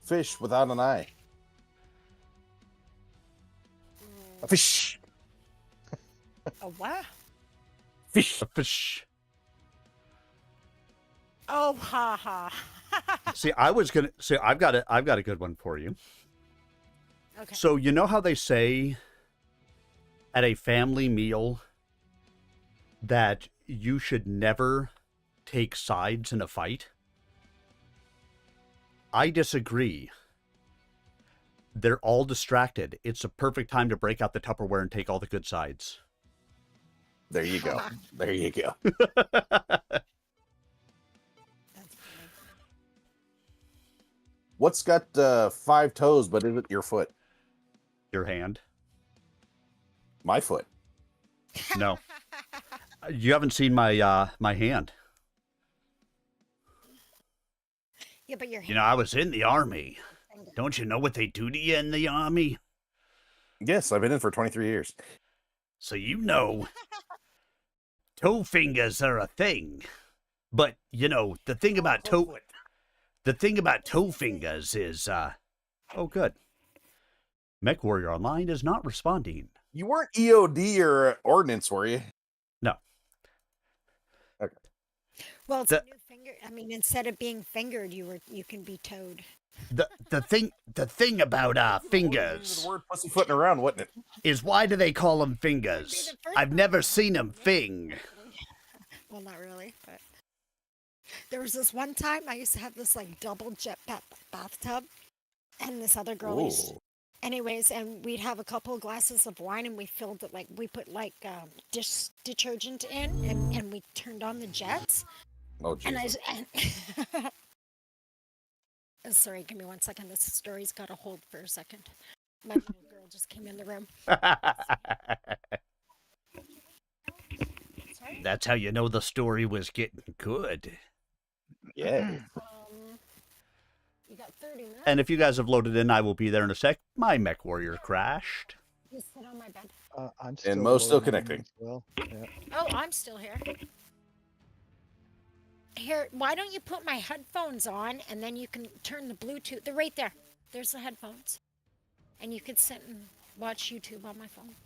fish without an eye? A fish. A what? Fish. A fish. Oh, ha ha. See, I was gonna say I've got a good one for you. Okay. So you know how they say at a family meal that you should never take sides in a fight? I disagree. They're all distracted. It's a perfect time to break out the Tupperware and take all the good sides. There you go. There you go. That's funny. What's got 5 toes, but isn't your foot? Your hand? My foot. No. You haven't seen my my hand. Yeah, but your You know, I was in the army. Don't you know what they do to you in the army? Yes, I've been in for 23 years. So you know, toe fingers are a thing. But, you know, the thing about toe fingers is, oh, good. Mech Warrior Online is not responding. You weren't EOD or Ordnance, were you? No. Okay. Well, it's The- a new finger. I mean, instead of being fingered, you can be toed. The thing about The fingers word pussyfooting around, wasn't it? is why do they call them fingers? I've never seen them fing. Well, not really, but there was this one time I used to have this like double jet bathtub, and this other girl used. Ooh. Anyways, and we'd have a couple of glasses of wine, and we filled it like we put like dish detergent in, and we turned on the jets. Oh, And Jesus. Sorry, give me 1 second. This story's got to hold for a second. My little girl just came in the room. Sorry. That's how you know the story was getting good. Yeah. You got 30 minutes. And if you guys have loaded in, I will be there in a sec. My Mech Warrior crashed. You sit on my bed. I'm still Mo's still loading in connecting. as well. Yeah. Oh, I'm still here. Here, why don't you put my headphones on and then you can turn the Bluetooth. They're right there. There's the headphones. And you could sit and watch YouTube on my phone.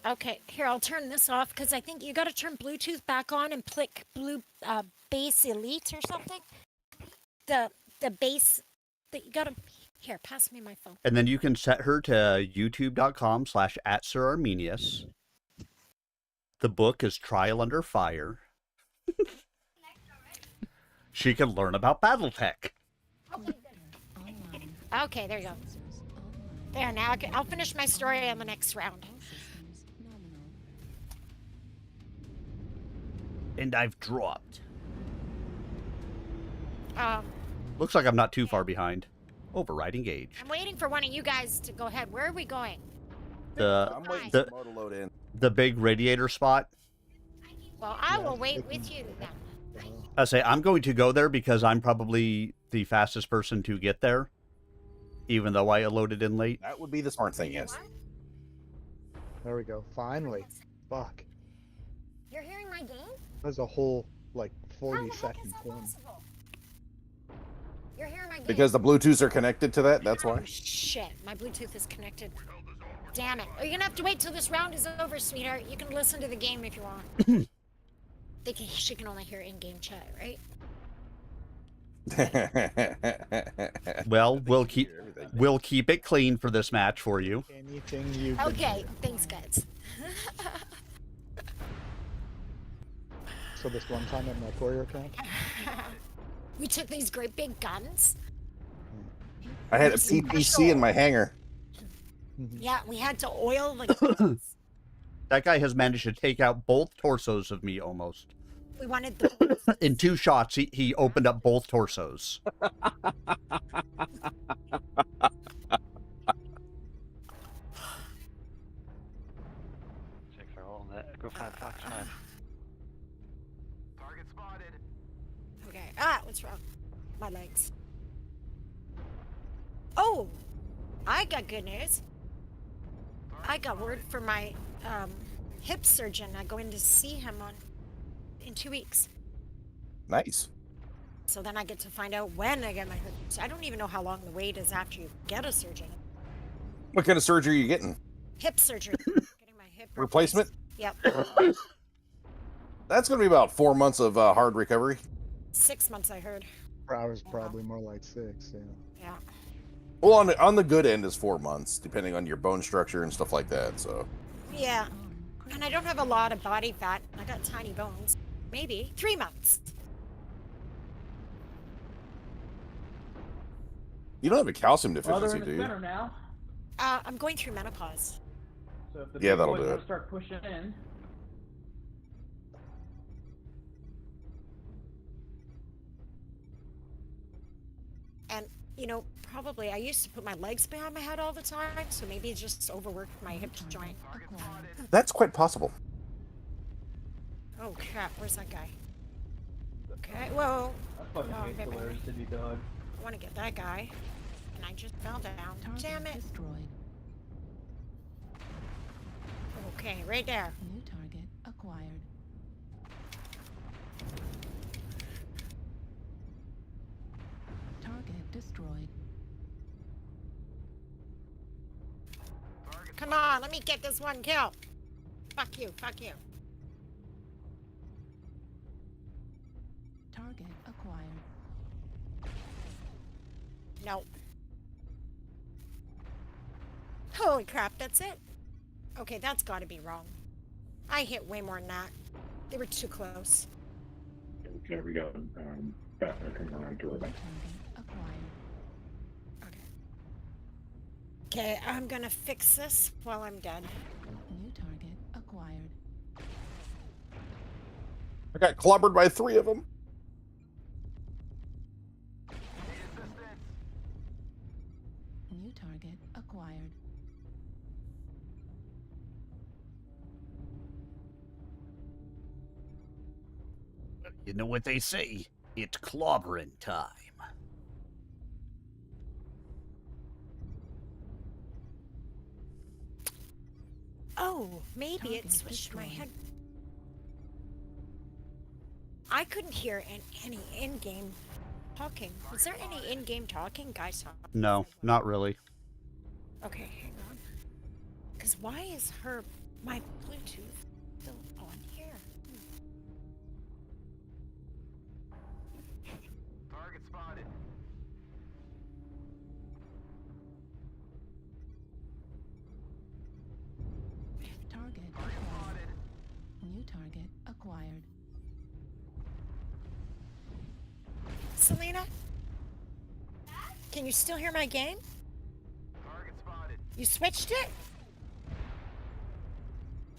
Okay, here, I'll turn this off because I think you got to turn Bluetooth back on and click Bass Elite or something. The bass that you got to... Here, pass me my phone. And then you can set her to youtube.com/@SirArmenius. The book is Trial Under Fire. She can learn about Battletech. Online. Okay, there you go. Sensors online. There, now I'll finish my story on the next round. All systems nominal. And I've dropped. Um, Looks like I'm not too far behind. Override engaged. I'm waiting for one of you guys to go ahead. Where are we going? I'm waiting the- for Mo to load in. The big radiator spot. Well, I Yeah, will wait they with you then. I say I'm going to go there because I'm probably the fastest person to get there, even though I loaded in late. That would be the smart thing, yes. There we go. Finally. Fuck. You're hearing my game? That was a whole like How 40 the heck is second that thing. possible? You're hearing my game? Because the Bluetooths are connected to that, that's why. Oh, shit, my Bluetooth is connected. Damn it. You're gonna have to wait till this round is over, sweetheart. You can listen to the game if you want. She can only hear in-game chat, right? Well, we'll keep it clean for this match for you. Anything you can Okay, do. thanks, guys. So this one time in my courier account, We took these great big guns. I had a PPC in my hangar. Yeah, we had to oil the guns. That guy has managed to take out both torsos of me almost. We wanted the In 2 shots, he opened up both torsos. Check for all that. Go 5, 5. Target spotted. Okay. Ah, what's wrong? My legs. Oh, I got good news. I got word from my hip surgeon. I go in to see him in 2 weeks. Nice. So then I get to find out when I get my hip. So I don't even know how long the wait is after you get a surgeon. What kind of surgery are you getting? Hip surgery. Getting my hip Replacement? Yep. That's going to be about 4 months of hard recovery. 6 months, I heard. I was Yeah. probably more like 6. Yeah. Yeah. Well, on the good end is 4 months, depending on your bone structure and stuff like that. So Yeah. On And I don't have a lot of body fat. I got tiny bones. Maybe 3 months. you don't have a calcium Well, they're deficiency, in do the you? center now. I'm going through menopause. So if the Yeah, big that'll boys do want it. to start pushing in, And, probably I used to put my legs behind my head all the time, so maybe it's just overworked my hip joint. acquired. That's quite possible. Oh, crap. Where's that guy? Okay, whoa. I fucking Oh, hate wait, wait, Solaris wait. City, dog. I want to get that guy. And I just fell down. Target Damn it. destroyed. Okay, right there. New target acquired. Target destroyed. Come on, let me get this one kill. Fuck you, fuck you. Target acquired. Nope. Holy crap, that's it? Okay, that's gotta be wrong. I hit way more than that. They were too close. Okay, we got Batman coming around to New her. target acquired. Okay, I'm gonna fix this while I'm dead. New target acquired. I got clobbered by 3 of them. New target acquired. You know what they say? It's clobbering time. Oh, maybe it Target switched my destroyed. head. I couldn't hear any in-game talking. Was there any in-game talking? Guys talking? No, not really. Okay, hang on. Because why is my Bluetooth still on here? Target spotted. Target acquired. New target acquired. Selena? Can you still hear my game? Target spotted. You switched it?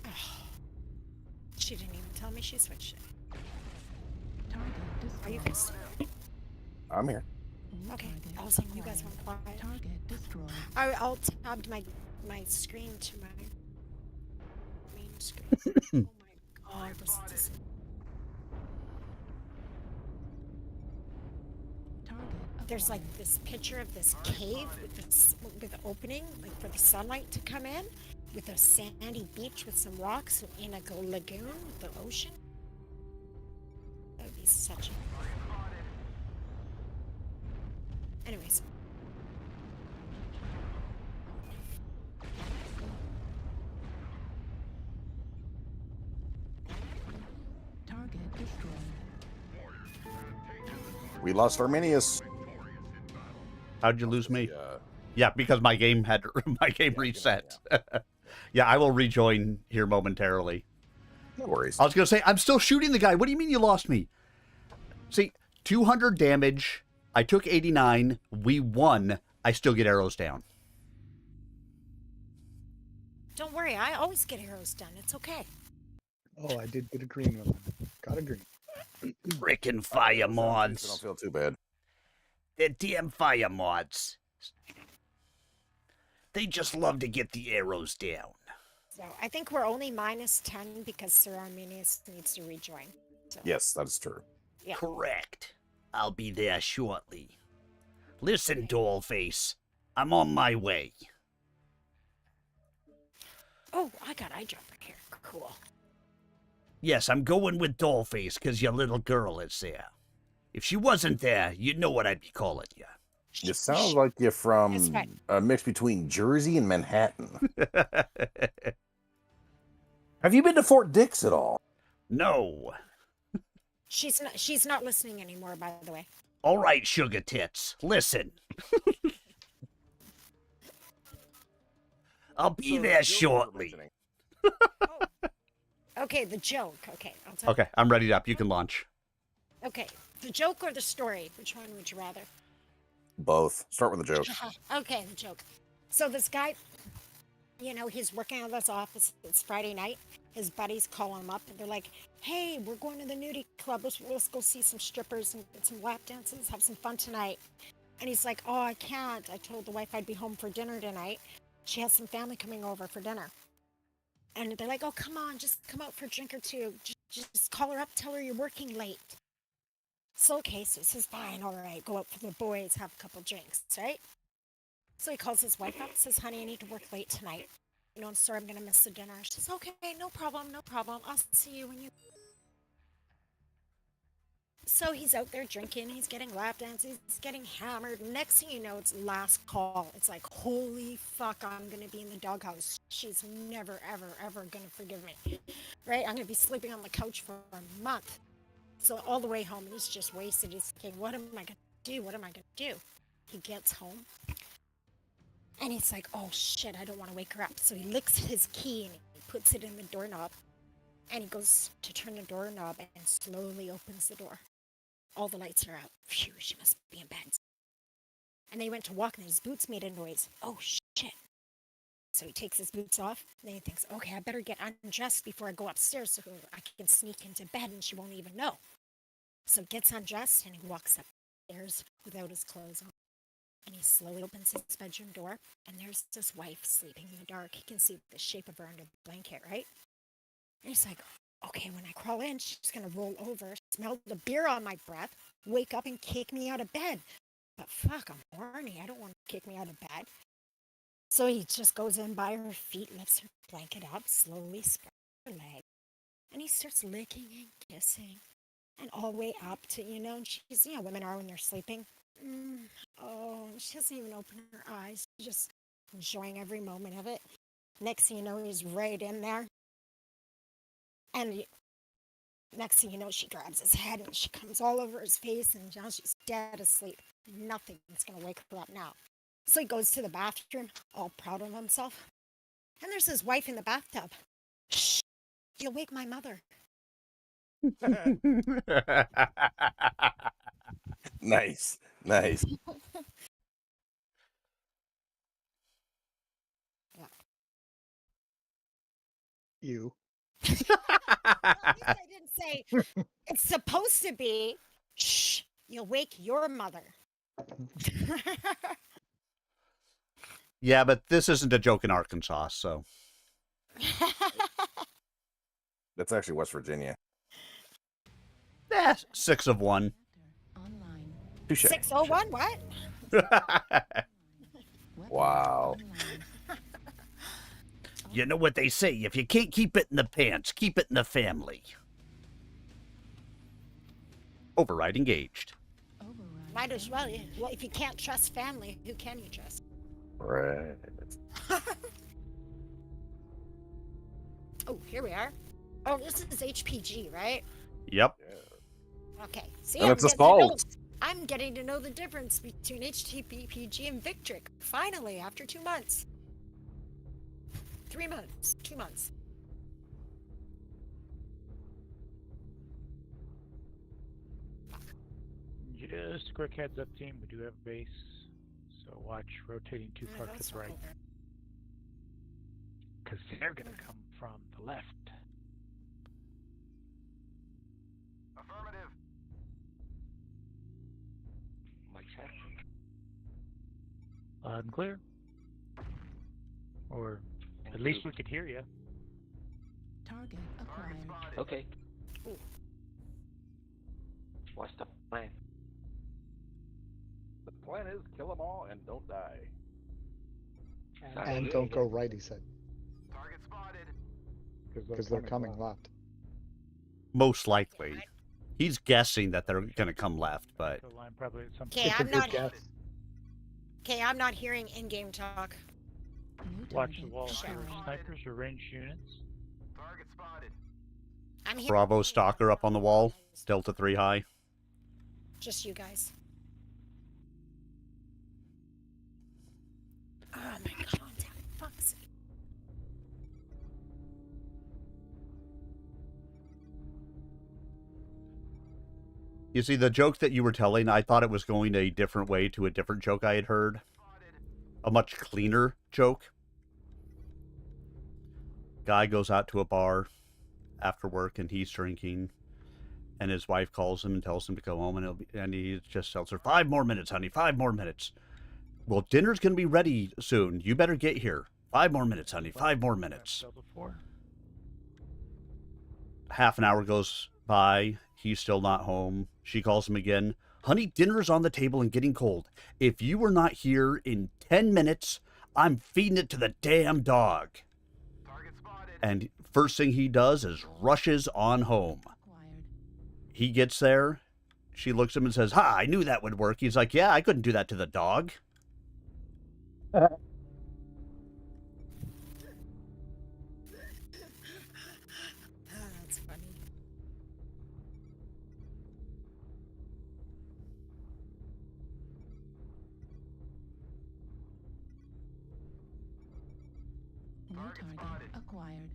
Oh, she didn't even tell me she switched it. Target Are you destroyed. guys? New Okay, target I was like, you guys acquired. went quiet. Target destroyed. I'll tabbed my screen to my main screen. Oh my god, this is... Target There's like acquired. this picture of this cave with the opening, like for the sunlight to come in, with a sandy beach with some rocks in a lagoon with the ocean. That would be such a... Anyways. Target destroyed. We lost Arminius. How'd you lose me? Yeah. Yeah, because my game had my game reset. Yeah, I will rejoin here momentarily. No worries. I was gonna say I'm still shooting the guy. What do you mean you lost me? See, 200 damage. I took 89. We won. I still get arrows down. Don't worry, I always get arrows done. It's okay. Oh, I did get a green one. Got a green. Frickin' fire I don't mods. feel too bad. They're damn fire mods. They just love to get the arrows down. So I think we're only minus 10 because Sir Arminius needs to rejoin. So, Yes, that is true. yeah. Correct. I'll be there shortly. Listen, Dollface. I'm on my way. Oh, I got eyedropper here. Cool. Yes, I'm going with Dollface because your little girl is there. If she wasn't there, you'd know what I'd be calling you. You sound like you're from That's right. a mix between Jersey and Manhattan. Have you been to Fort Dix at all? No. She's not listening anymore, by the way. All right, sugar tits, listen. I'll be So, there the joke you were shortly. mentioning. Okay, the joke. Okay, I'll tell Okay, I'm ready up. You can launch. Okay, the joke or the story? Which one would you rather? Both. Start with the joke. Okay, the joke. So this guy, you know, he's working out of his office. It's Friday night. His buddies call him up and they're like, "Hey, we're going to the nudie club. Let's go see some strippers and get some lap dances. Have some fun tonight." And he's like, "Oh, I can't. I told the wife I'd be home for dinner tonight. She has some family coming over for dinner." And they're like, "Oh, come on, just come out for a drink or two. Just call her up, tell her you're working late." So, okay, so he says, "Fine, all right, go out for the boys, have a couple drinks, right?" So he calls his wife up, says, "Honey, I need to work late tonight. You know, I'm sorry I'm going to miss the dinner." She says, "Okay, no problem, no problem. I'll see you when you..." So he's out there drinking, he's getting lap dances, he's getting hammered. Next thing you know, it's last call. It's like, holy fuck, I'm going to be in the doghouse. She's never, ever, ever going to forgive me, right? I'm going to be sleeping on the couch for a month. So all the way home, he's just wasted. He's thinking, what am I going to do? What am I going to do? He gets home. And he's like, oh shit, I don't want to wake her up. So he licks his key and he puts it in the doorknob. And he goes to turn the doorknob and slowly opens the door. All the lights are out. Phew, she must be in bed. And then he went to walk and his boots made a noise. Oh shit. So he takes his boots off and then he thinks, okay, I better get undressed before I go upstairs so I can sneak into bed and she won't even know. So he gets undressed and he walks upstairs without his clothes on. And he slowly opens his bedroom door, and there's his wife sleeping in the dark. He can see the shape of her under the blanket, right? And he's like, okay, when I crawl in, she's going to roll over, smell the beer on my breath, wake up and kick me out of bed. But fuck, I'm horny. I don't want to kick me out of bed. So he just goes in by her feet, lifts her blanket up, slowly spreads her leg, and he starts licking and kissing. And all the way up to, you know, she's, you know, women are when they're sleeping. Oh, she doesn't even open her eyes. She's just enjoying every moment of it. Next thing you know, he's right in there. And next thing you know, she grabs his head and she comes all over his face and now she's dead asleep. Nothing's going to wake her up now. So he goes to the bathroom, all proud of himself. And there's his wife in the bathtub. Shh, you'll wake my mother. Nice. Nice. You. At least I didn't say it's supposed to be, shh, you'll wake your mother. Yeah, but this isn't a joke in Arkansas, so. That's actually West Virginia. 6 of 1. Online. Touche. 601, what? Wow. You know what they say, if you can't keep it in the pants, keep it in the family. Override engaged. Might as well. Well, if you can't trust family, who can you trust? Right. Oh, here we are. Oh, this is HPG, right? Yep. Okay. See, And it's assault. I'm getting to know the difference between HTPG and Victric. Finally, after 2 months. 3 months. 2 months. Just a quick heads up, team. We do have a base, so watch rotating too far to the right. Because they're going to come from the left. Affirmative. Like that. Loud and clear. Or at least we could hear you. Target acquired. Okay. What's the plan? The plan is kill them all and don't die. And don't go right, he said. Target spotted. Because they're coming left. Most likely. He's guessing that they're going to come left, but... The line probably at some Okay, It's a good guess. Okay, I'm not hearing in-game talk. Watch the wall Sure. for snipers or ranged units. Target spotted. I'm hearing Bravo Stalker up on the wall. Delta 3 high. just you guys. Oh my contact. Fuck's sake. You see, the joke that you were telling, I thought it was going a different way to a different joke I had heard. A much cleaner joke. Guy goes out to a bar after work and he's drinking. And his wife calls him and tells him to go home, and he just tells her, 5 more minutes, honey, 5 more minutes. Well, dinner's going to be ready soon. You better get here. 5 more minutes, honey, 5 more minutes. Delta 4. Half an hour goes by. He's still not home. She calls him again. Honey, dinner's on the table and getting cold. If you are not here in 10 minutes, I'm feeding it to the damn dog. And first thing he does is rushes on home. He gets there. She looks at him and says, "Ha, I knew that would work." He's like, "Yeah, I couldn't do that to the dog." That's funny. New target acquired.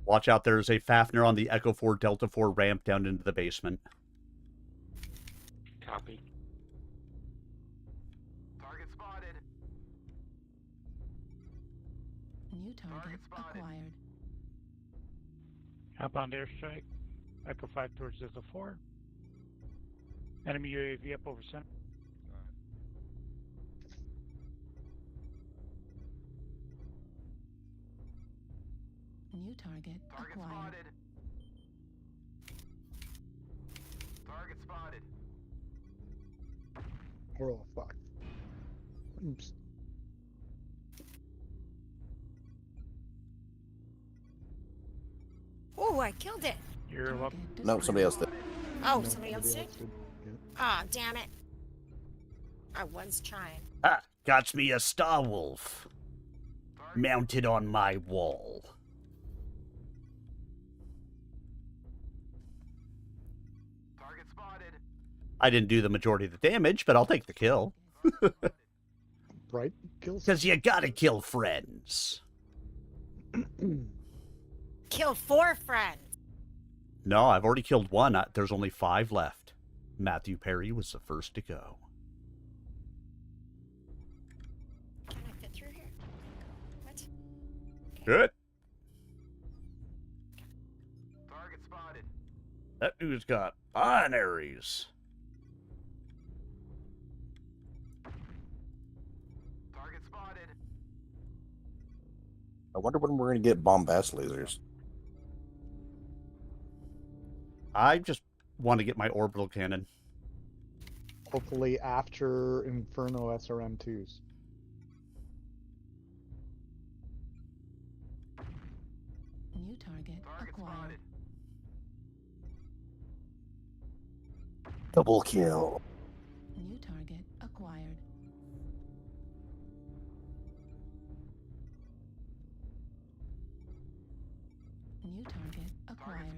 Watch out, there's a Fafnir on the Echo 4 Delta 4 ramp down into the basement. Copy. Target spotted. New target acquired. Outbound airstrike. Echo 5 towards Delta 4. Enemy UAV up over center. New target acquired. Spotted. Target spotted. Oh, fuck. Oops. Oh, I killed it. You're welcome. No, somebody else did. Oh, No, somebody else did? Yeah. Ah, damn it. I was trying. Ah, got me a Star Wolf. Mounted on my wall. Target spotted. I didn't do the majority of the damage, but I'll take the kill. Right? Kills. Because you gotta kill friends. Kill 4 friends. No, I've already killed one. There's only 5 left. Matthew Perry was the first to go. Can I fit through here? What? Good. Target spotted. That dude's got binaries. Target spotted. I wonder when we're going to get bombast lasers. I just want to get my orbital cannon. Hopefully after Inferno SRM2s. New target acquired. Double kill. New target acquired. New target acquired.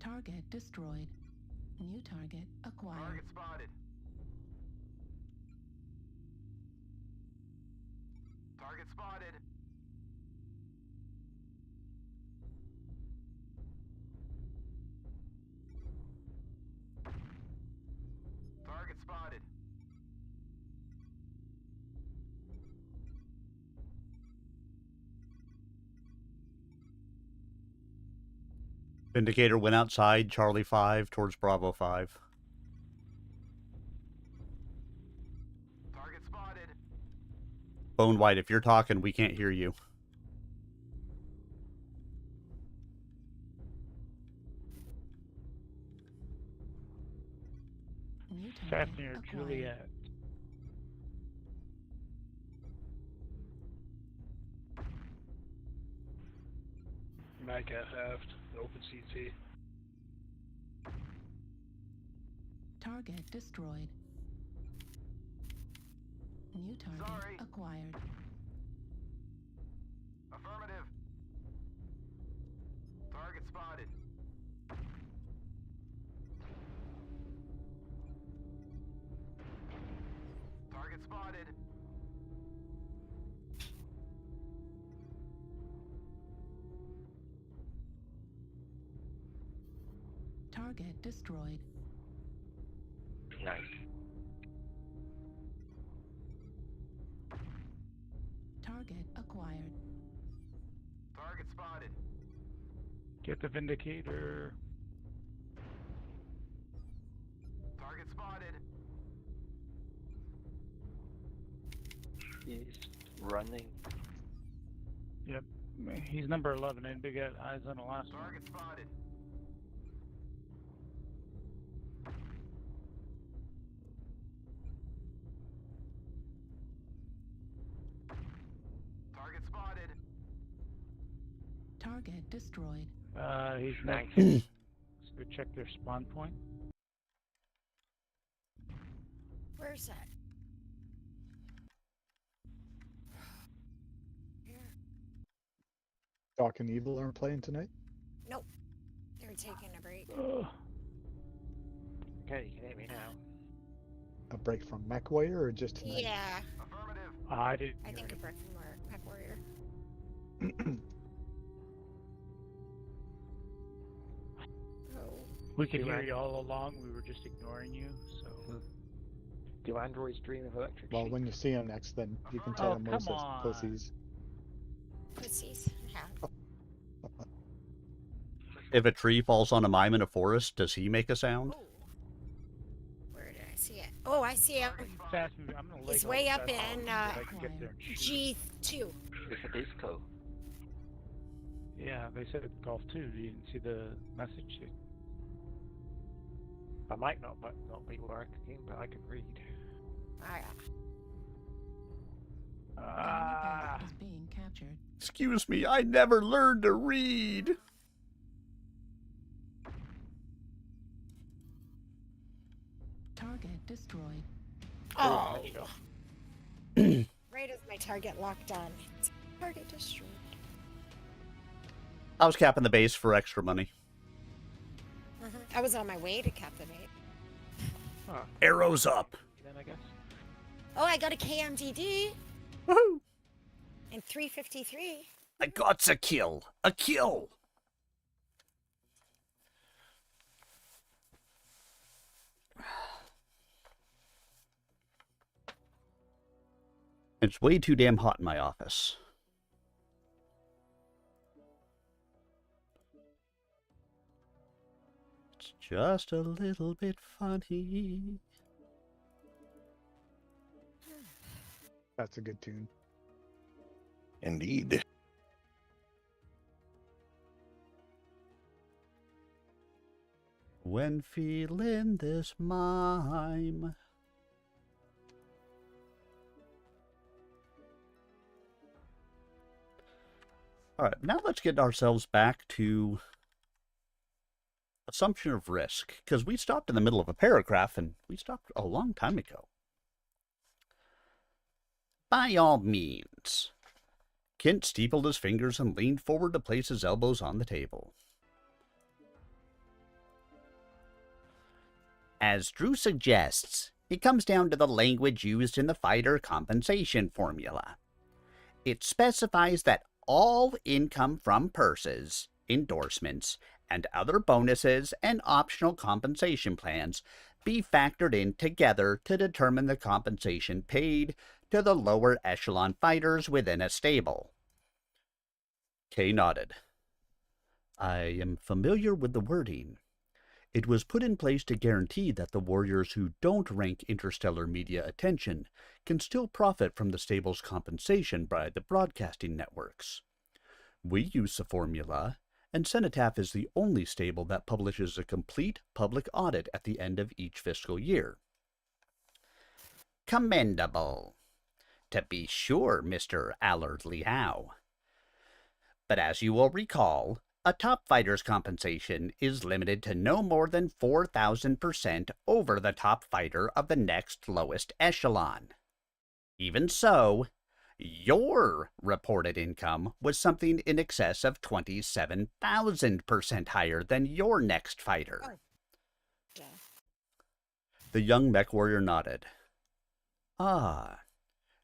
Target destroyed. New target acquired. Target spotted. Target spotted. Target spotted. Vindicator went outside Charlie 5 towards Bravo 5. Target spotted. Bone White, if you're talking, we can't hear you. New target Fafnir, acquired. Juliet. Mech halved. Open CT. Target destroyed. New target Sorry. acquired. Affirmative. Target spotted. Target spotted. Target destroyed. Nice. Target acquired. Target spotted. Get the Vindicator. Target spotted. He's running. Yep. He's number 11. Anybody got eyes on the last one? Target spotted. Target spotted. Target destroyed. He's next. Nice. Let's go check their spawn point. Where's that? Here. Doc and Evil aren't playing tonight? Nope. They're taking a break. Ugh. Okay, you can hit me now. A break from MechWarrior or just tonight? Yeah. Affirmative. I didn't. I think a break from Mech Warrior. Oh. We could Do hear I- you all along. We were just ignoring you. So. Do androids dream of electric Well, sheep? when you see him next, then you can tell Oh, him come most as on. pussies. Pussies. Yeah. If a tree falls on a mime in a forest, does he make a sound? Oh. Where did I see it? Oh, I see him. Fast moving. I'm gonna He's leg way all up fast in, so that I can get there and shoot. G2. It's a disco. Yeah, they said golf too. You didn't see the message. I might not be working, but I can read. Ah. Is being captured. Excuse me, I never learned to read. Target destroyed. Oh. Right as my target locked on. Target destroyed. I was capping the base for extra money. I was on my way to captivate. Huh. Arrows up. Then I guess. Oh, I got a KMDD Woohoo! and 353. I got a kill. A kill. It's way too damn hot in my office. It's just a little bit funny. That's a good tune. Indeed. When feeling this mime. Alright, now let's get ourselves back to assumption of risk, because we stopped in the middle of a paragraph, and we stopped a long time ago. By all means. Kent steepled his fingers and leaned forward to place his elbows on the table. As Drew suggests, it comes down to the language used in the fighter compensation formula. It specifies that all income from purses, endorsements, and other bonuses and optional compensation plans be factored in together to determine the compensation paid to the lower echelon fighters within a stable. Kay nodded. I am familiar with the wording. It was put in place to guarantee that the warriors who don't rank interstellar media attention can still profit from the stable's compensation by the broadcasting networks. We use the formula, and Cenotaph is the only stable that publishes a complete public audit at the end of each fiscal year. Commendable. To be sure, Mr. Allard Liao. But as you will recall, a top fighter's compensation is limited to no more than 4,000% over the top fighter of the next lowest echelon. Even so, your reported income was something in excess of 27,000% higher than your next fighter. Yeah. The young mech warrior nodded. Ah,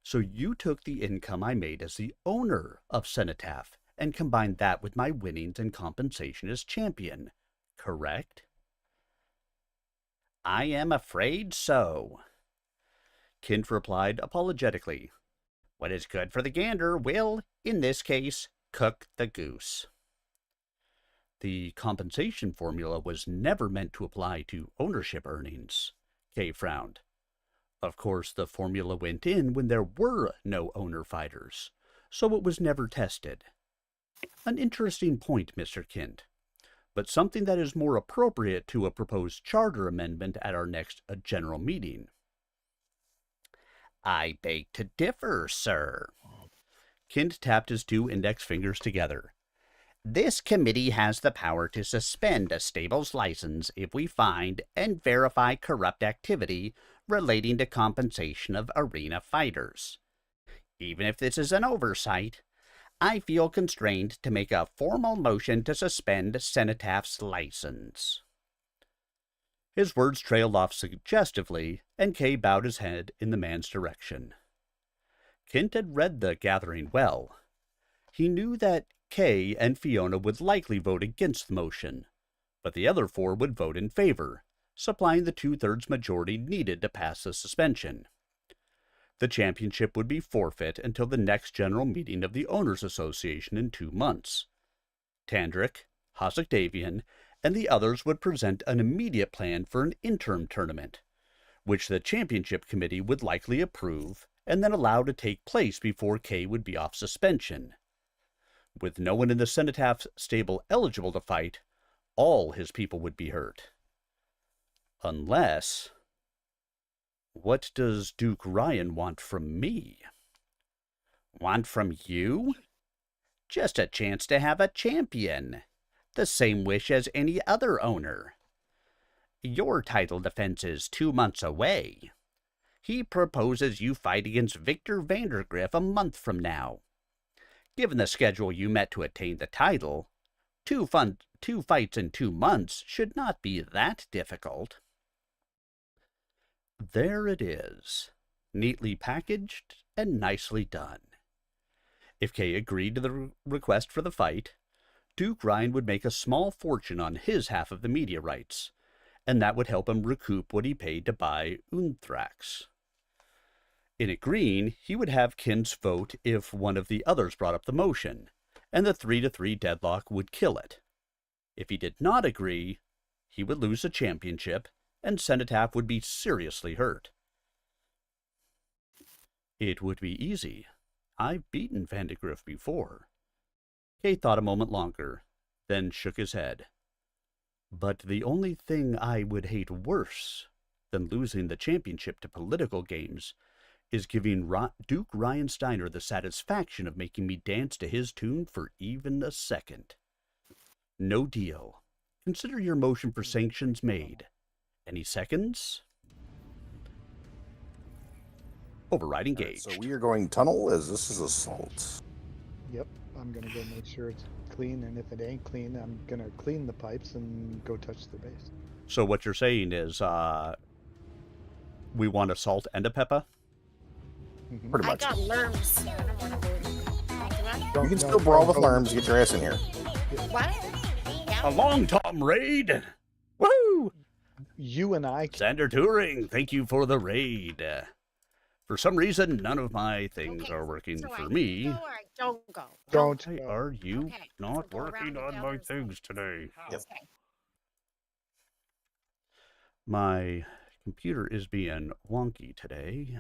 so you took the income I made as the owner of Cenotaph and combined that with my winnings and compensation as champion, correct? I am afraid so. Kint replied apologetically. What is good for the gander will, in this case, cook the goose. The compensation formula was never meant to apply to ownership earnings, Kay frowned. Of course, the formula went in when there were no owner fighters, so it was never tested. An interesting point, Mr. Kint, but something that is more appropriate to a proposed charter amendment at our next general meeting. I beg to differ, sir. Kint tapped his 2 index fingers together. This committee has the power to suspend a stable's license if we find and verify corrupt activity relating to compensation of arena fighters. Even if this is an oversight, I feel constrained to make a formal motion to suspend Cenotaph's license. His words trailed off suggestively, and Kay bowed his head in the man's direction. Kint had read the gathering well. He knew that Kay and Fiona would likely vote against the motion, but the other 4 would vote in favor, supplying the 2/3 majority needed to pass the suspension. The championship would be forfeit until the next general meeting of the Owners Association in 2 months. Tandrick, Hosokdavian, and the others would present an immediate plan for an interim tournament, which the championship committee would likely approve and then allow to take place before Kay would be off suspension. With no one in the Cenotaph stable eligible to fight, all his people would be hurt. Unless... What does Duke Ryan want from me? Want from you? Just a chance to have a champion. The same wish as any other owner. Your title defense is 2 months away. He proposes you fight against Victor Vandergriff a month from now. Given the schedule you met to attain the title, 2 fights in 2 months should not be that difficult. There it is, neatly packaged and nicely done. If Kay agreed to the request for the fight, Duke Ryan would make a small fortune on his half of the media rights, and that would help him recoup what he paid to buy Unthrax. In agreeing, he would have Kint's vote if one of the others brought up the motion, and the 3-3 deadlock would kill it. If he did not agree, he would lose the championship, and Cenotaph would be seriously hurt. It would be easy. I've beaten Vandergriff before. Kay thought a moment longer, then shook his head. But the only thing I would hate worse than losing the championship to political games is giving Duke Ryan Steiner the satisfaction of making me dance to his tune for even a second. No deal. Consider your motion for sanctions made. Any seconds? Override engaged. So we are going tunnel as this is assault. Yep, I'm gonna go make sure it's clean, and if it ain't clean, I'm gonna clean the pipes and go touch the base. So what you're saying is, we want assault and a Peppa? Pretty I much. got lerms. I don't want to do You can still brawl with lerms, get your ass in here. What? A long Tom raid! Woo! You and I. Xander Turing, thank you for the raid. For some reason, none of my things Okay, are working so for I me. Go or I don't go. Don't. Why are you Okay, not so go around working the on my galleries then. things today? Yep. Okay. My computer is being wonky today.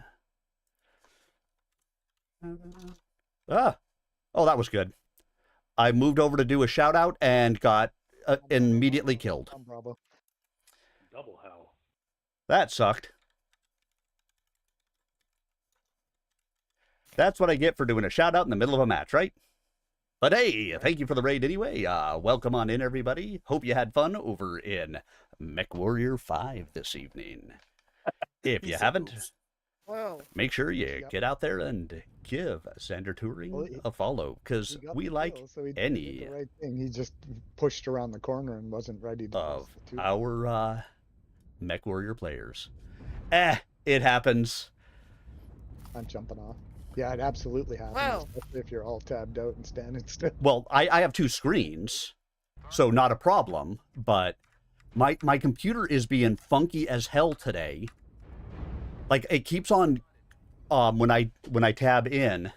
Oh, that was good. I moved over to do a shout out and got immediately killed. Bravo. Double hell. That sucked. That's what I get for doing a shout out in the middle of a match, right? But hey, thank you for the raid anyway. Welcome on in, everybody. Hope you had fun over in Mech Warrior 5 this evening. If you haven't, Whoa. make sure you Yep. get out there and give Xander Touring a follow, because He got we the like kill, so he did any the right thing. He just pushed around the corner and wasn't ready to of press the two. our Mech Warrior players. It happens. I'm jumping off. Yeah, it absolutely happens, Whoa. especially if you're all tabbed out and standing still. Well, I have two screens, so not a problem, but my computer is being funky as hell today. Like, it keeps on when I tab in.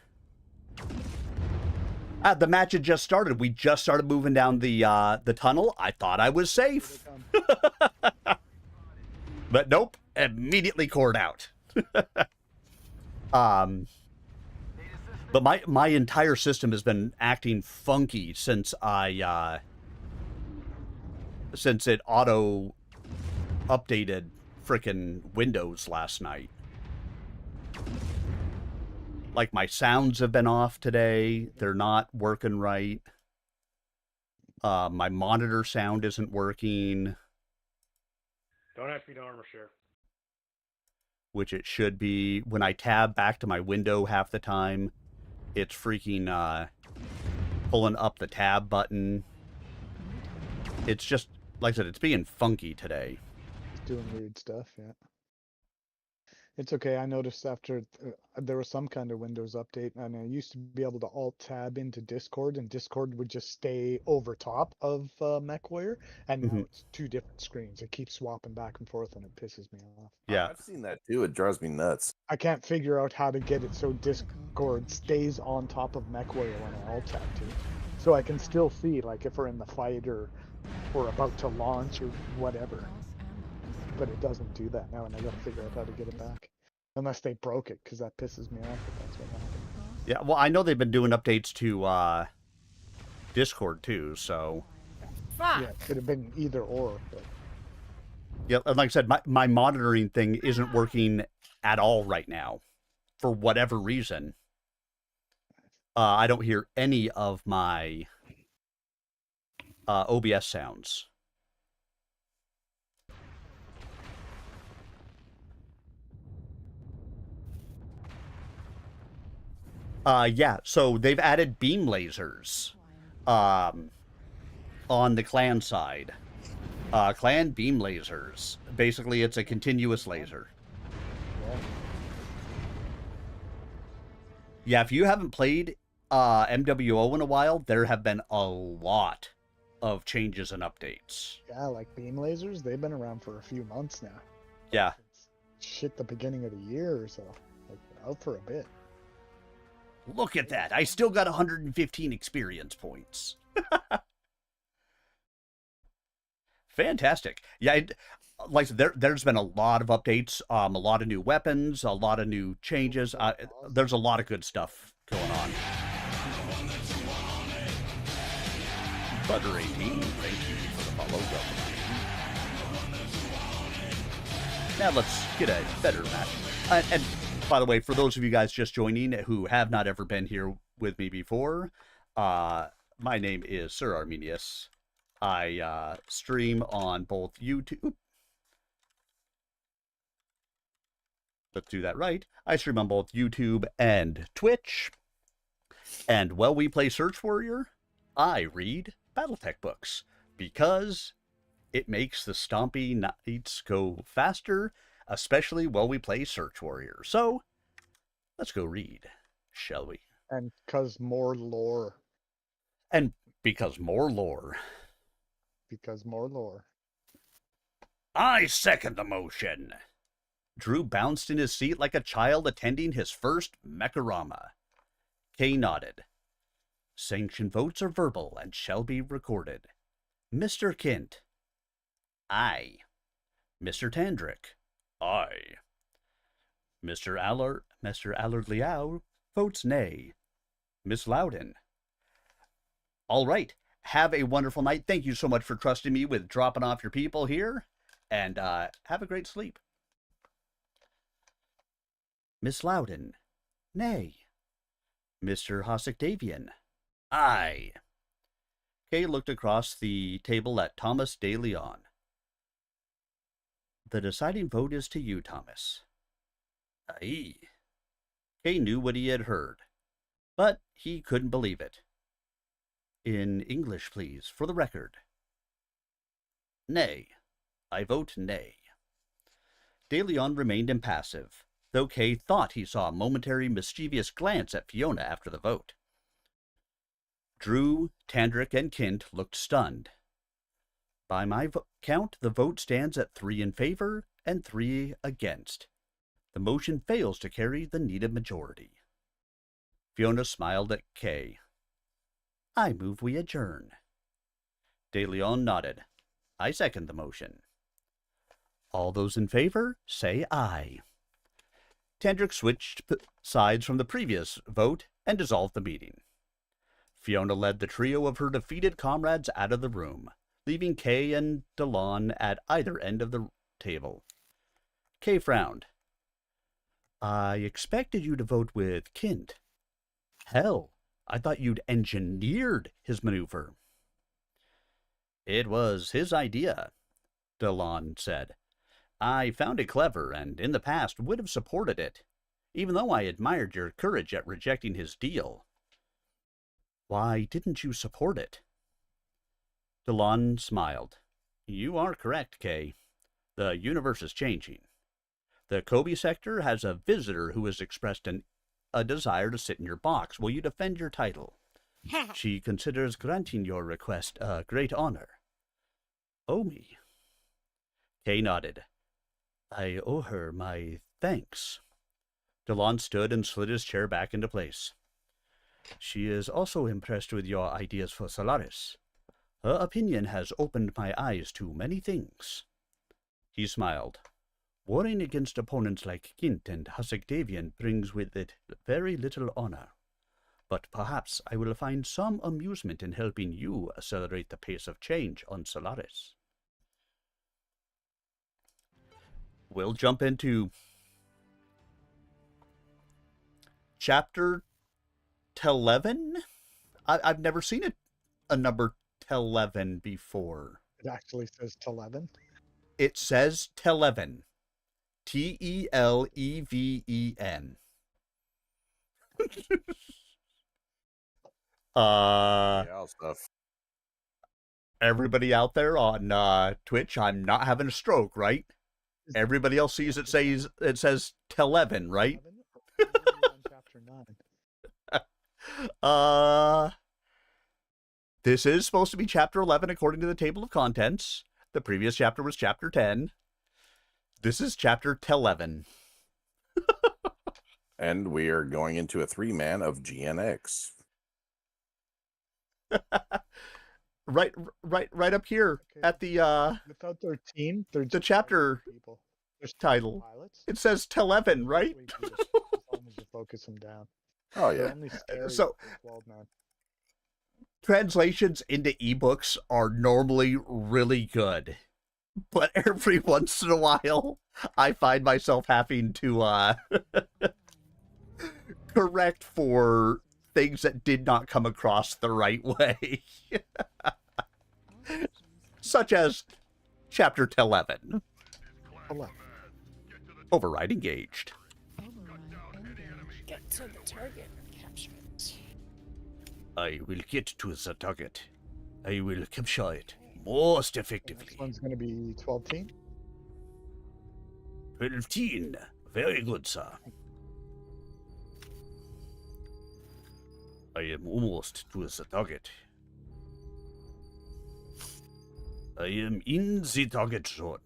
The match had just started. We just started moving down the tunnel. I thought I was safe. But nope, immediately cored out. But my entire system has been acting funky since since it auto updated frickin' Windows last night. Like, my sounds have been off today. They're not working right. My monitor sound isn't working, Don't have to be armor share. which it should be. When I tab back to my window half the time, it's freaking pulling up the tab button. It's just, like I said, it's being funky today. It's doing weird stuff, yeah. It's okay. I noticed after there was some kind of Windows update, and I used to be able to alt tab into Discord, and Discord would just stay over top of MechWarrior, and now it's two different screens. It keeps swapping back and forth, and it pisses me off. Yeah. I've seen that too. It drives me nuts. I can't figure out how to get it so Discord stays on top of MechWarrior when I alt tab to. So I can still see, like, if we're in the fight or about to launch or whatever. But it doesn't do that now, and I gotta figure out how to get it back. Unless they broke it, because that pisses me off if that's what happened. Yeah, well, I know they've been doing updates to Discord too, so... Fuck. Yeah, it could have been either or, but... Yeah, and like I said, my monitoring thing isn't working at all right now. For whatever reason. I don't hear any of my OBS sounds. Yeah, so they've added beam lasers on the clan side. Clan beam lasers. Basically, it's a continuous laser. Yeah, if you haven't played MWO in a while, there have been a lot of changes and updates. Yeah, like beam lasers, they've been around for a few months now. Yeah. Shit, the beginning of the year or so. Like, they're out for a bit. Look at that. I still got 115 experience points. Fantastic. Yeah, like there's been a lot of updates, a lot of new weapons, a lot of new changes. There's a lot of good stuff going on. Butter 18, thank you for the follow. Now let's get a better match. And by the way, for those of you guys just joining who have not ever been here with me before, my name is Sir Arminius. I stream on both YouTube. Let's do that right. I stream on both YouTube and Twitch. And while we play Search Warrior, I read Battletech books because it makes the Stompy nights go faster, especially while we play Search Warrior. So, let's go read, shall we? And because more lore. And because more lore. Because more lore. I second the motion. Drew bounced in his seat like a child attending his first Mechorama. Kay nodded. Sanction votes are verbal and shall be recorded. Mr. Kint. Aye. Mr. Tandrick. Aye. Mr. Allard Liao votes nay. Miss Loudon. All right. Have a wonderful night. Thank you so much for trusting me with dropping off your people here. And have a great sleep. Miss Loudon. Nay. Mr. Hossack Davian. Aye. Kay looked across the table at Thomas de Leon. The deciding vote is to you, Thomas. Aye. Kay knew what he had heard, but he couldn't believe it. In English, please, for the record. Nay. I vote nay. De Leon remained impassive, though Kay thought he saw a momentary mischievous glance at Fiona after the vote. Drew, Tandrick, and Kint looked stunned. By my count, the vote stands at 3 in favor and 3 against. The motion fails to carry the needed majority. Fiona smiled at Kay. I move we adjourn. De Leon nodded. I second the motion. All those in favor, say aye. Tandrick switched sides from the previous vote and dissolved the meeting. Fiona led the trio of her defeated comrades out of the room, leaving Kay and DeLon at either end of the table. Kay frowned. I expected you to vote with Kint. Hell, I thought you'd engineered his maneuver. It was his idea, DeLon said. I found it clever, and in the past would have supported it, even though I admired your courage at rejecting his deal. Why didn't you support it? DeLon smiled. You are correct, Kay. The universe is changing. The Kobe sector has a visitor who has expressed a desire to sit in your box. Will you defend your title? She considers granting your request a great honor. Owe me. Kay nodded. I owe her my thanks. DeLon stood and slid his chair back into place. She is also impressed with your ideas for Solaris. Her opinion has opened my eyes to many things. He smiled. Warring against opponents like Kint and Hasegdavian brings with it very little honor. But perhaps I will find some amusement in helping you accelerate the pace of change on Solaris. We'll jump into chapter 11. I've never seen a number 11 before. It actually says 11. It says 11. T-E-L-E-V-E-N. Yeah, stuff. Everybody out there on Twitch, I'm not having a stroke, right? Everybody else sees it says 11, right? Chapter 9. This is supposed to be chapter 11 according to the table of contents. The previous chapter was chapter 10. This is chapter 11. And we are going into a 3-man of GNX. right up here at the without their team, they're the chapter people. Title. Pilots. It says 11, right? As long as you focus them down. Oh yeah. So translations into ebooks are normally really good, but every once in a while I find myself having to correct for things that did not come across the right way. Such as chapter 11. Override engaged. Get to the target and capture it. I will get to the target. I will capture it most effectively. This one's going to be 12-teen. 12-teen. Very good, sir. I am almost to the target. I am in the target zone.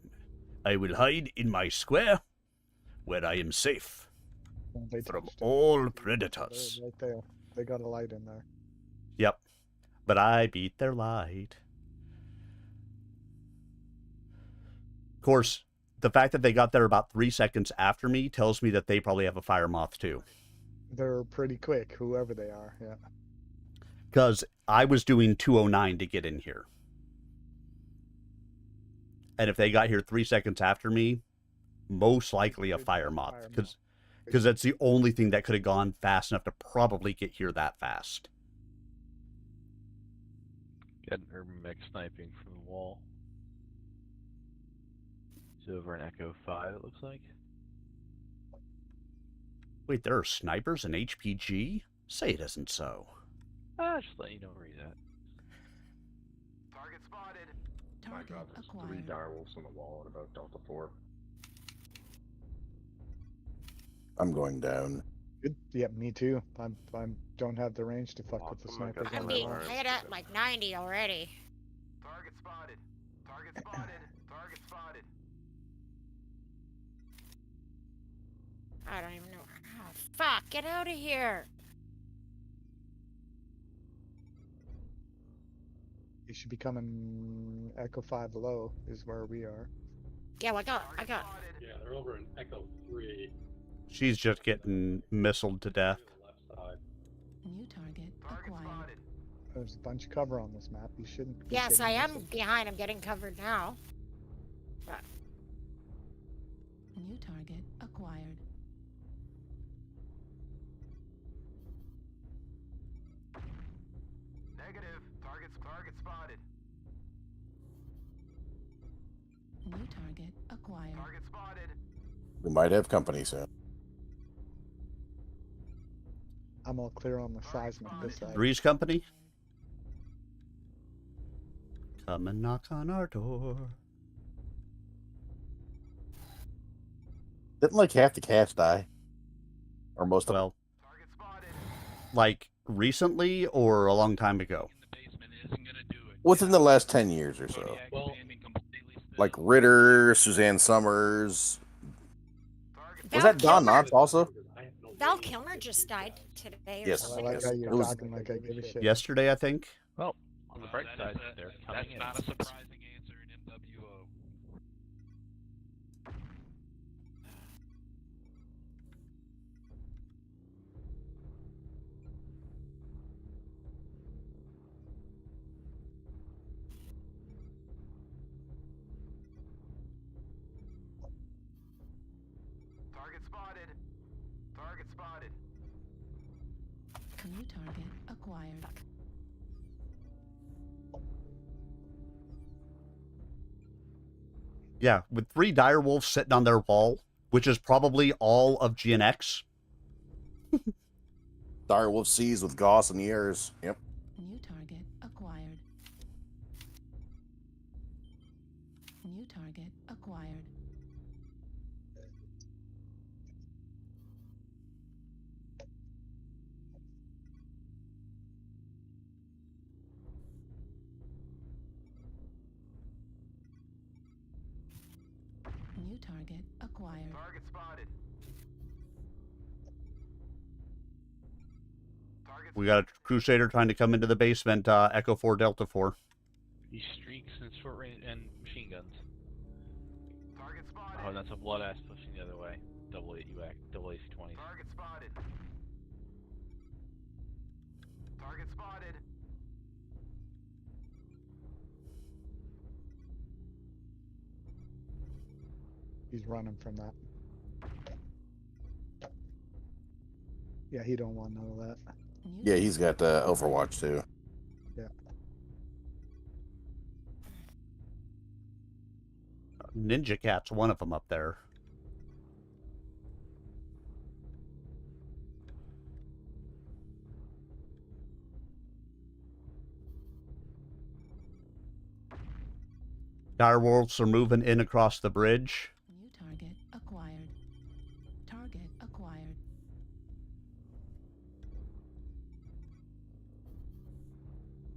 I will hide in my square, where I am safe from all predators. Right there. They got a light in there. Yep, but I beat their light. Of course, the fact that they got there about 3 seconds after me tells me that they probably have a fire moth too. They're pretty quick, whoever they are, yeah. Because I was doing 209 to get in here. And if they got here 3 seconds after me, most likely a fire moth. Because that's the only thing that could have gone fast enough to probably get here that fast. Getting urban mech sniping from the wall. He's over in Echo 5, it looks like. Wait, there are snipers in HPG? Say it isn't so. Just let you know where he's at. Target spotted. My Target God, there's 3 acquired. direwolves on the wall at about Delta 4. I'm going down. Good. Yeah, me too. I'm don't have the range to fuck with the Awesome, I snipers guess on I'm the being wall. hit at like 90 already. Target spotted. Target spotted. Target spotted. I don't even know. Oh, fuck, get out of here. You should be coming Echo 5 low is where we are. Yeah, I got. Yeah, they're over in Echo 3. She's just getting missiled to death. New target acquired. spotted. There's a bunch of cover on this map. You shouldn't be Yes, getting I am missiled. behind. I'm getting covered now. New target acquired. Negative. Target spotted. New target acquired. Target spotted. We might have company soon. I'm all clear on the seismic this side. Three's Company? Come and knock on our door. Didn't like half the cast die? Or most of them? Well, like recently or a long time ago? Within the last 10 years or so. Like Ritter, Suzanne Summers. Was that Don Knotts also? Val Kilmer just died today. Or Yes. something. I like how It you're was- talking like I give a shit. Yesterday, I think. Well, on the bright side, they're coming in. Not a surprising answer in MWO. Target spotted. Target spotted. New target acquired. Yeah, with 3 direwolves sitting on their wall, which is probably all of GNX. Direwolf Seas with Goss and Years. Yep. New target acquired. New target acquired. New target acquired. Target spotted. We got a Crusader trying to come into the basement, Echo 4, Delta 4. He streaks and short range and machine guns. Target spotted. Oh, and that's a blood ass pushing the other way. Double AC 20. Target spotted. Target spotted. He's running from that. Yeah, he don't want none of that. Yeah, he's got Overwatch too. Yeah. Ninja Cat's one of them up there. Direwolves are moving in across the bridge. New target acquired. Target acquired.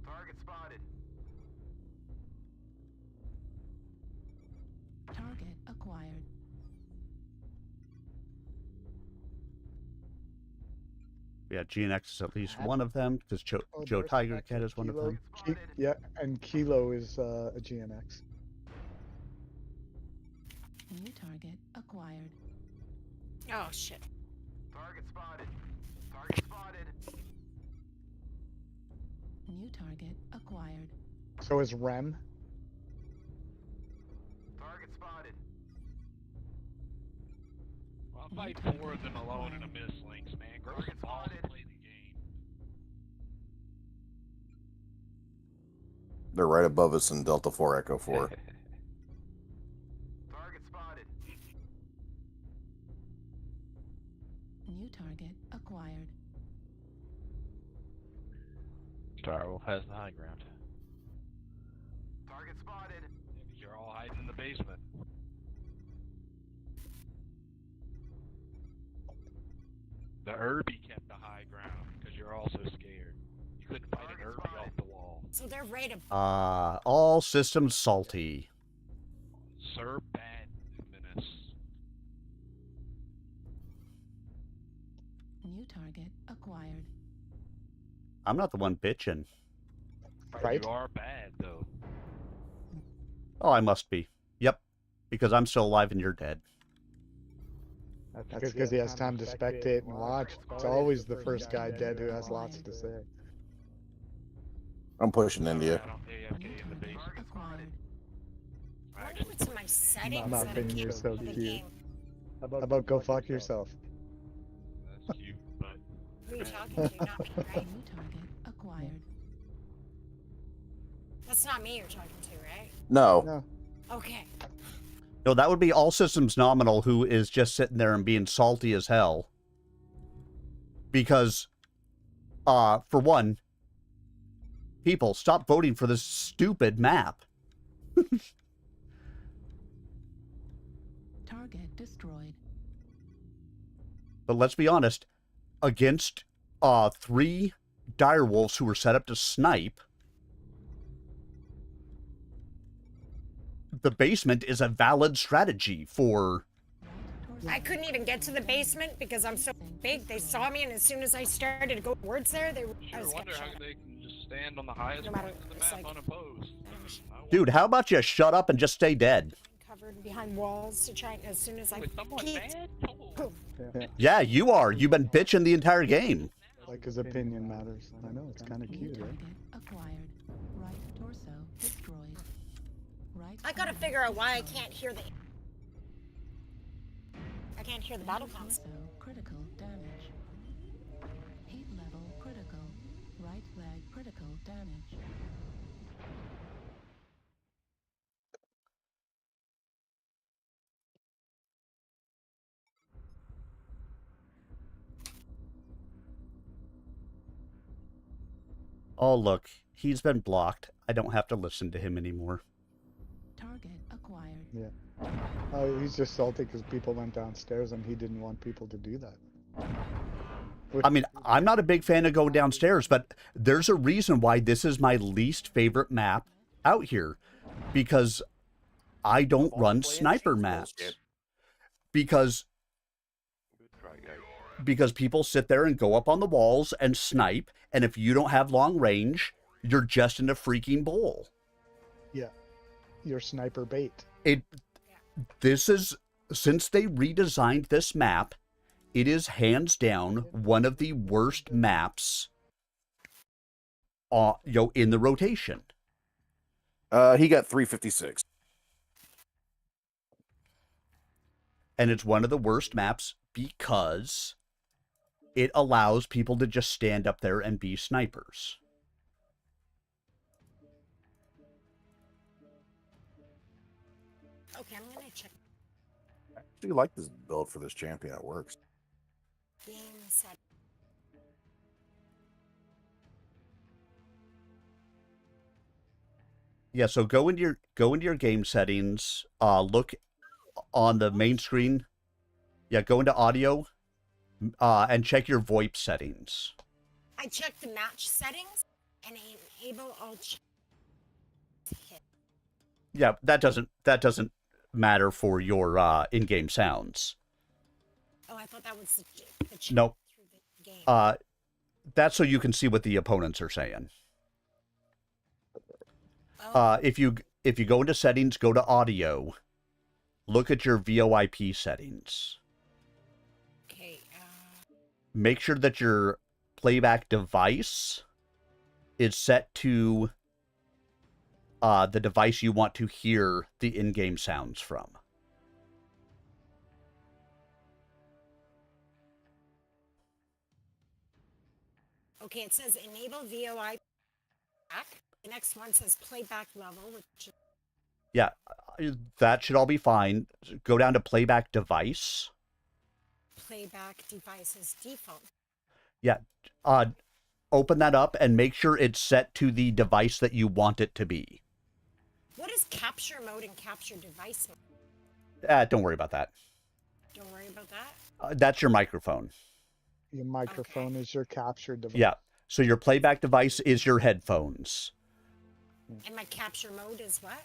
Target spotted. Target acquired. Yeah, GNX is at least one of them, because Oh, Joe there's Tiger back Cat to is one of Kilo. them. Yeah, and Kilo is a GNX. New target acquired. Oh shit. Target spotted. Target spotted. New target acquired. So is Rem. Target spotted. Well, I'm fighting more than alone in a miss links, man. Grow some balls and play the game. They're right above us in Delta 4 Echo 4. Target spotted. New target acquired. Starwolf has the high ground. Target spotted. You're all hiding in the basement. The Irby kept the high ground because you're all so scared. You couldn't fight an Irby off the wall. So they're right above. All systems salty. Sir Bad Menace. New target acquired. I'm not the one bitching. Right? You are bad, though. Oh, I must be. Yep. Because I'm still alive and you're dead. That's because he has time to spectate and watch. It's always the first guy dead who has lots to say. I'm pushing India. I don't AFK in the basement. Acquired. I wonder what's in my settings I'm not that I being can't you're so play the cute. game. How about go fuck yourself? That's cute, but Who are you talking to? Not me, right? New target acquired. That's not me you're talking to, right? No. No. Okay. No, that would be all systems nominal, who is just sitting there and being salty as hell. Because, for one, people, stop voting for this stupid map. Target destroyed. But let's be honest, against 3 direwolves who were set up to snipe, the basement is a valid strategy for... I couldn't even get to the basement because I'm so big. They saw me, and as soon as I started to go towards there, I sure was wonder getting how shot. they can just stand on the highest No matter- point of the it's map like- unopposed. Dude, how about you shut up and just stay dead? Covered behind walls to try. As soon as I Wait, someone peeked, bad? poof. Yeah. Yeah, you are. You've been bitching the entire game. Like his opinion matters. I know, it's kind of New cute, right? target acquired. Right torso destroyed. Right. I gotta arm figure out why I destroyed. can't hear the. I can't hear the battle Right console. torso critical damage. Heat level critical. Right leg critical damage. Oh, look. He's been blocked. I don't have to listen to him anymore. Target acquired. Yeah. He's just salty because people went downstairs and he didn't want people to do that. I mean, I'm not a big fan of going downstairs, but there's a reason why this is my least favorite map out here. Because I don't run sniper maps. Because people sit there and go up on the walls and snipe, and if you don't have long range, you're just in a freaking bowl. Yeah. Your sniper bait. This is, since they redesigned this map, it is hands down one of the worst maps in the rotation. He got 356. And it's one of the worst maps because it allows people to just stand up there and be snipers. Okay, I'm gonna check I actually like this build for this champion. It works. game set. Yeah, so go into your game settings, look on the main screen. Yeah, go into audio, and check your VoIP settings. I checked the match settings and enable all chat to hit. Yeah, that doesn't matter for your in-game sounds. Oh, I thought that was the chat Nope. through the game. That's so you can see what the opponents are saying. Oh, If you go into settings, go to audio, look at your VoIP settings. okay. Make sure that your playback device is set to the device you want to hear the in-game sounds from. Okay, it says enable VoIP back. The next one says playback level, which Yeah, that should all be fine. Go down to playback device. playback device is default. Yeah, open that up and make sure it's set to the device that you want it to be. What is capture mode and capture device mode? Don't worry about that. Don't worry about that. That's your microphone. Your microphone is your capture device. Yeah. So your playback device is your headphones. And my capture mode is what?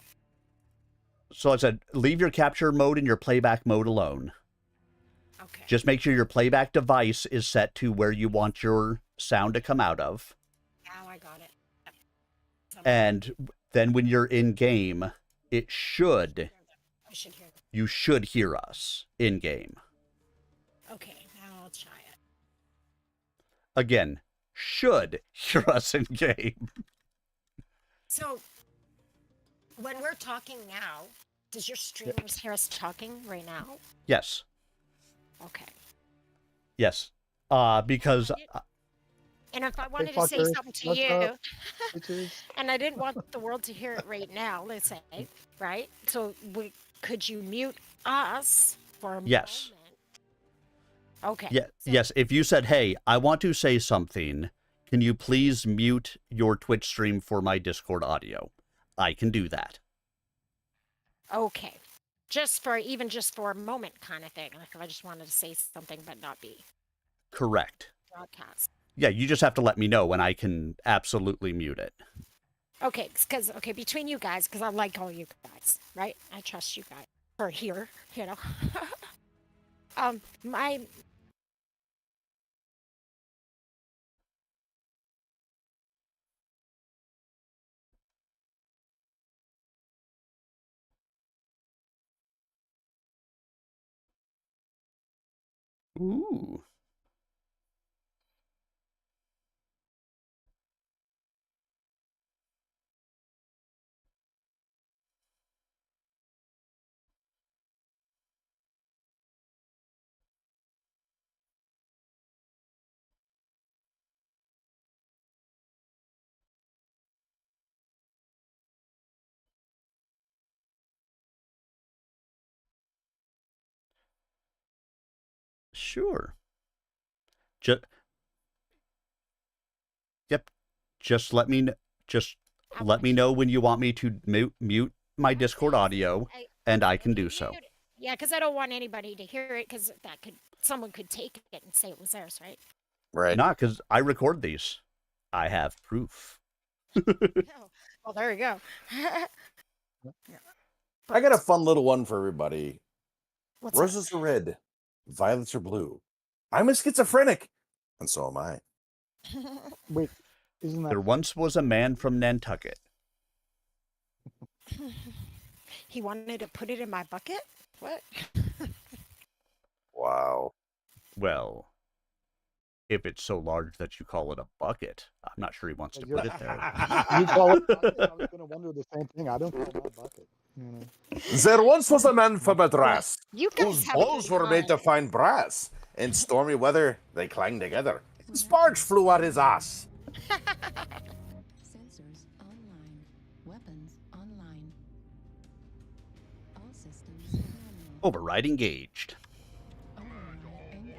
So I said, leave your capture mode and your playback mode alone. Okay. Just make sure your playback device is set to where you want your sound to come out of. Now I got it. Yep. And then when you're in game, it should, I should hear them. you should hear us in game. Okay, now I'll try it. Again, should hear us in game. So, when we're talking now, does your streamers hear us talking right now? Yes. Okay. Yes. Because... And if I wanted to say fuckers, something to what's you, up, bitches? and I didn't want the world to hear it right now, let's say, right? So, could you mute us for a Yes. moment? Okay. Yeah, So, yes, if you said, hey, I want to say something, can you please mute your Twitch stream for my Discord audio? I can do that. okay. Just for a moment kind of thing. Like if I just wanted to say something but not be Correct. broadcast. Yeah, you just have to let me know when I can absolutely mute it. Okay, because between you guys, because I like all you guys, right? I trust you guys. Or here, you know. My Ooh. Sure. Yep. Just let me let me know when you want me to mute my Discord audio, and I can do so. Yeah, because I don't want anybody to hear it, because someone could take it and say it was theirs, right? Right. Not because I record these. I have proof. Oh, well, there you go. I got a fun little one for everybody. What's Roses are red, violets are blue. I'm a schizophrenic, and so am I. Wait, isn't that There once was a man from Nantucket. He wanted to put it in my bucket? What? Wow. Well, if it's so large that you call it a bucket, I'm not sure he wants to put it there. you call it? Bucket? I was gonna wonder the same thing. I don't call my bucket. You know. There once was a man from Madras You guys whose have a balls good were made to time. find brass. In stormy weather, they clanged together. A spark flew out his ass. Sensors online. Weapons online. All systems manual. Override engaged. Override engaged.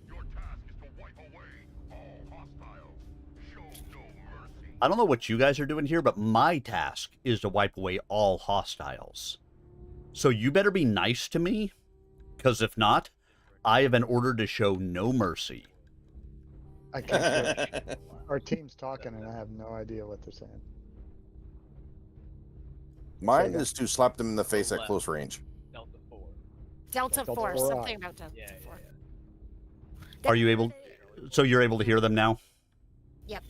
Your task is to wipe away all hostiles. Show no mercy. I don't know what you guys are doing here, but my task is to wipe away all hostiles. So you better be nice to me, because if not, I have an order to show no mercy. I can't. Our team's talking, and I have no idea what they're saying. Mine is to slap them in the face at Left. close range. Delta 4. Delta Delta 4, 4. something about Delta Yeah, 4. Are you able? So you're able to hear them now? Yep.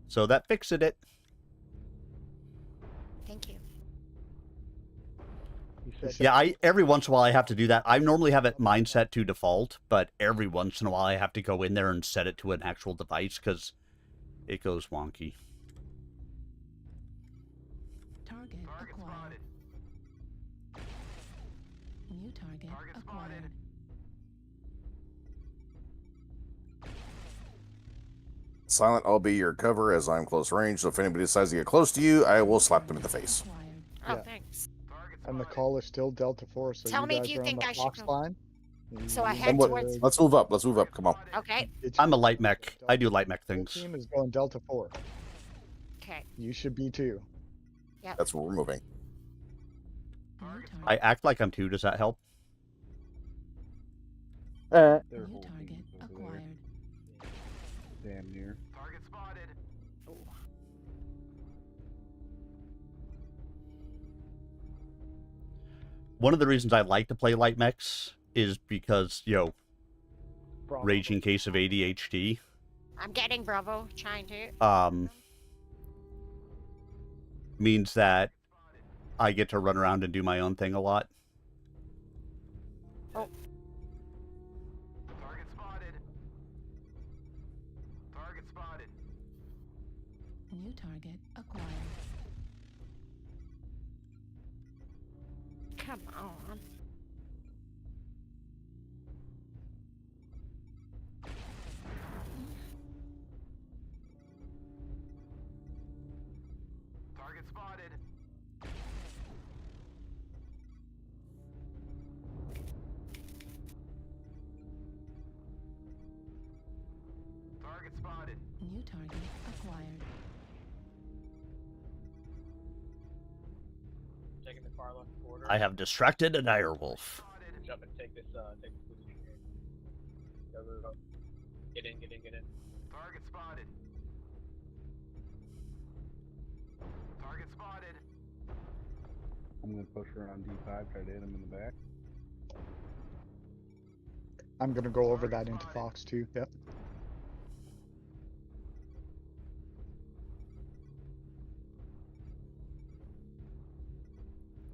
So that fixed it. Thank you. You said Yeah, every once in a while I have to do that. I normally have it mine set to default, but every once in a while I have to go in there and set it to an actual device because it goes wonky. Target acquired. New target acquired. silent. I'll be your cover as I'm close range. So if anybody decides to get close to you, I will slap them in the face. Oh, Yeah. thanks. And the call is still Delta 4, so Tell you me if guys you are on think the I should Fox go. line. So I You head need to towards. Let's move up. Let's move up. Come on. Okay. I'm a light mech. I do light mech Your things. team is going Delta 4. Okay. You should be too. Yep. That's where we're moving. I act like I'm 2. Does that help? Their New whole target team's over acquired. there. Damn near. Target spotted. One of the reasons I like to play light mechs is because, raging case of ADHD. I'm getting Bravo. Trying to. Means that I get to run around and do my own thing a lot. Oh. Target spotted. Target spotted. New target acquired. Come on. Target spotted. Target spotted. New target acquired. Taking the car left quarter. I have distracted a direwolf. Jump and take this position here. Go, go, go. Get in. Target spotted. Target spotted. I'm gonna push around D5, try to hit him in the back. I'm going to go over that into Fox too. Yep.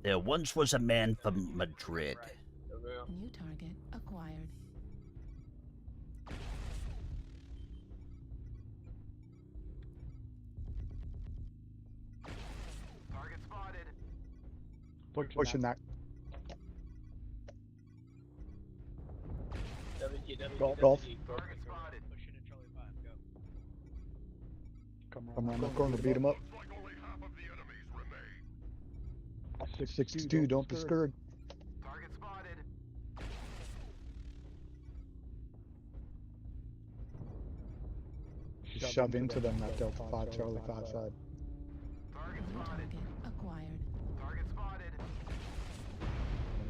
There once was a man from Madrid. Go, go. New target acquired. Target spotted. Pushing that. WT, Golf. Target spotted. Pushing in Charlie 5. Go. Come around the corner, beat him up. Looks like only half of the enemies remain. 6-2, don't be scared. Target spotted. Shove into them that Delta 5, Charlie 5 side. Target New spotted. target acquired. Target spotted.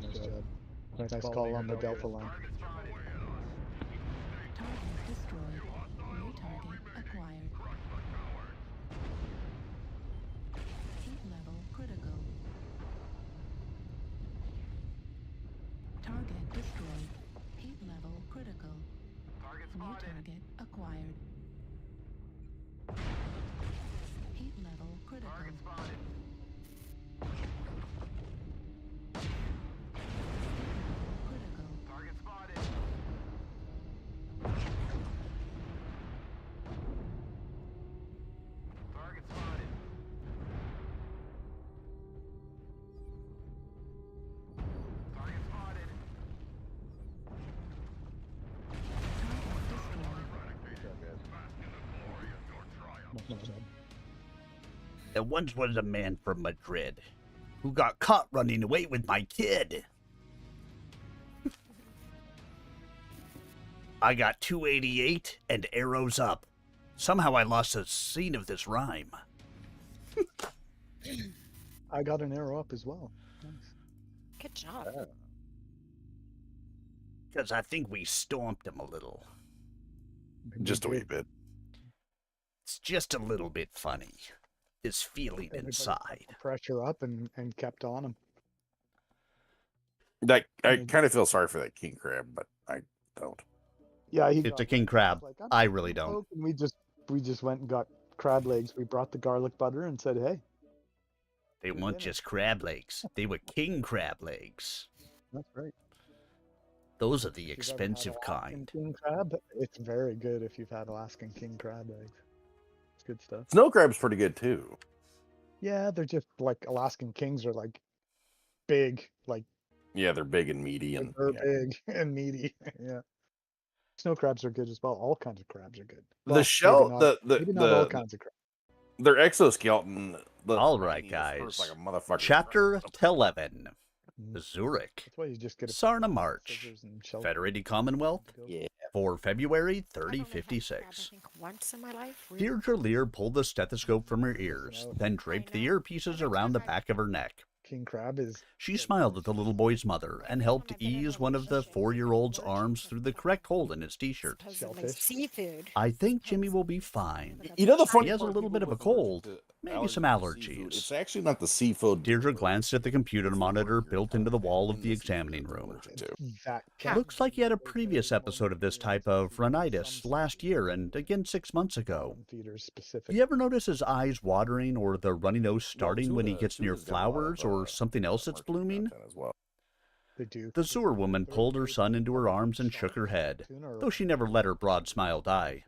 Nice job. Nice call on the Delta line. Target spotted. Target destroyed. New target acquired. Crush the cowards. Heat level critical. Target destroyed. Heat level critical. Target New spotted. target acquired. Heat level critical. Target spotted. Critical. Target spotted. Target spotted. Target spotted. There once was a man from Madrid who got caught running away with my kid. I got 288 and arrows up. Somehow I lost the scene of this rhyme. I got an arrow up as well. Nice. Good job. Because I think we stomped him a little. Just a wee bit. It's just a little bit funny. This feeling Everybody inside. put the pressure up and kept on him. Like, I kind of feel sorry for that king crab, but I don't. Yeah, he It's got a king like, crab. like, I'm I really don't. broke, and we just went and got crab legs. We brought the garlic butter and said, "Hey, They for weren't dinner." just crab legs. They were king crab legs. That's right. Those are the If you've ever had expensive Alaskan kind. King crab, it's very good if you've had Alaskan king crab eggs. It's good stuff. Snow crab's pretty good too. Yeah, they're just like Alaskan kings are like big, like Yeah, they're big and meaty and they're yeah. big and meaty. Yeah. Snow crabs are good as well. All kinds of crabs are good. The Well, shell, maybe not all kinds of crabs. their exoskeleton. All right, hurts guys. like a motherfucker. Chapter 11. Zurich. That's why you just get a Sarna March. scissors and shelter. Federated Commonwealth. Yeah. For February I've only had crab, 3056. I think, once in my life. really. Deirdre Lear pulled the stethoscope from her ears, then draped the earpieces around the back of her neck. King crab is. She smiled at the little boy's mother and helped ease one of the 4-year-old's arms through the correct hole in his t-shirt. Supposedly seafood. I think Jimmy will be fine. You know the funny He has a part, little bit people of a with allergic cold, to- maybe allergic some to allergies. seafood, It's actually not the seafood. Deirdre glanced at the computer monitor built into the wall of the examining room. Looks like he had a previous episode of this type of rhinitis last year and again 6 months ago. You ever notice his eyes watering or the runny nose starting when he gets near flowers or something else that's blooming? They do. The sewer woman pulled her son into her arms and shook her head, though she never let her broad smile die.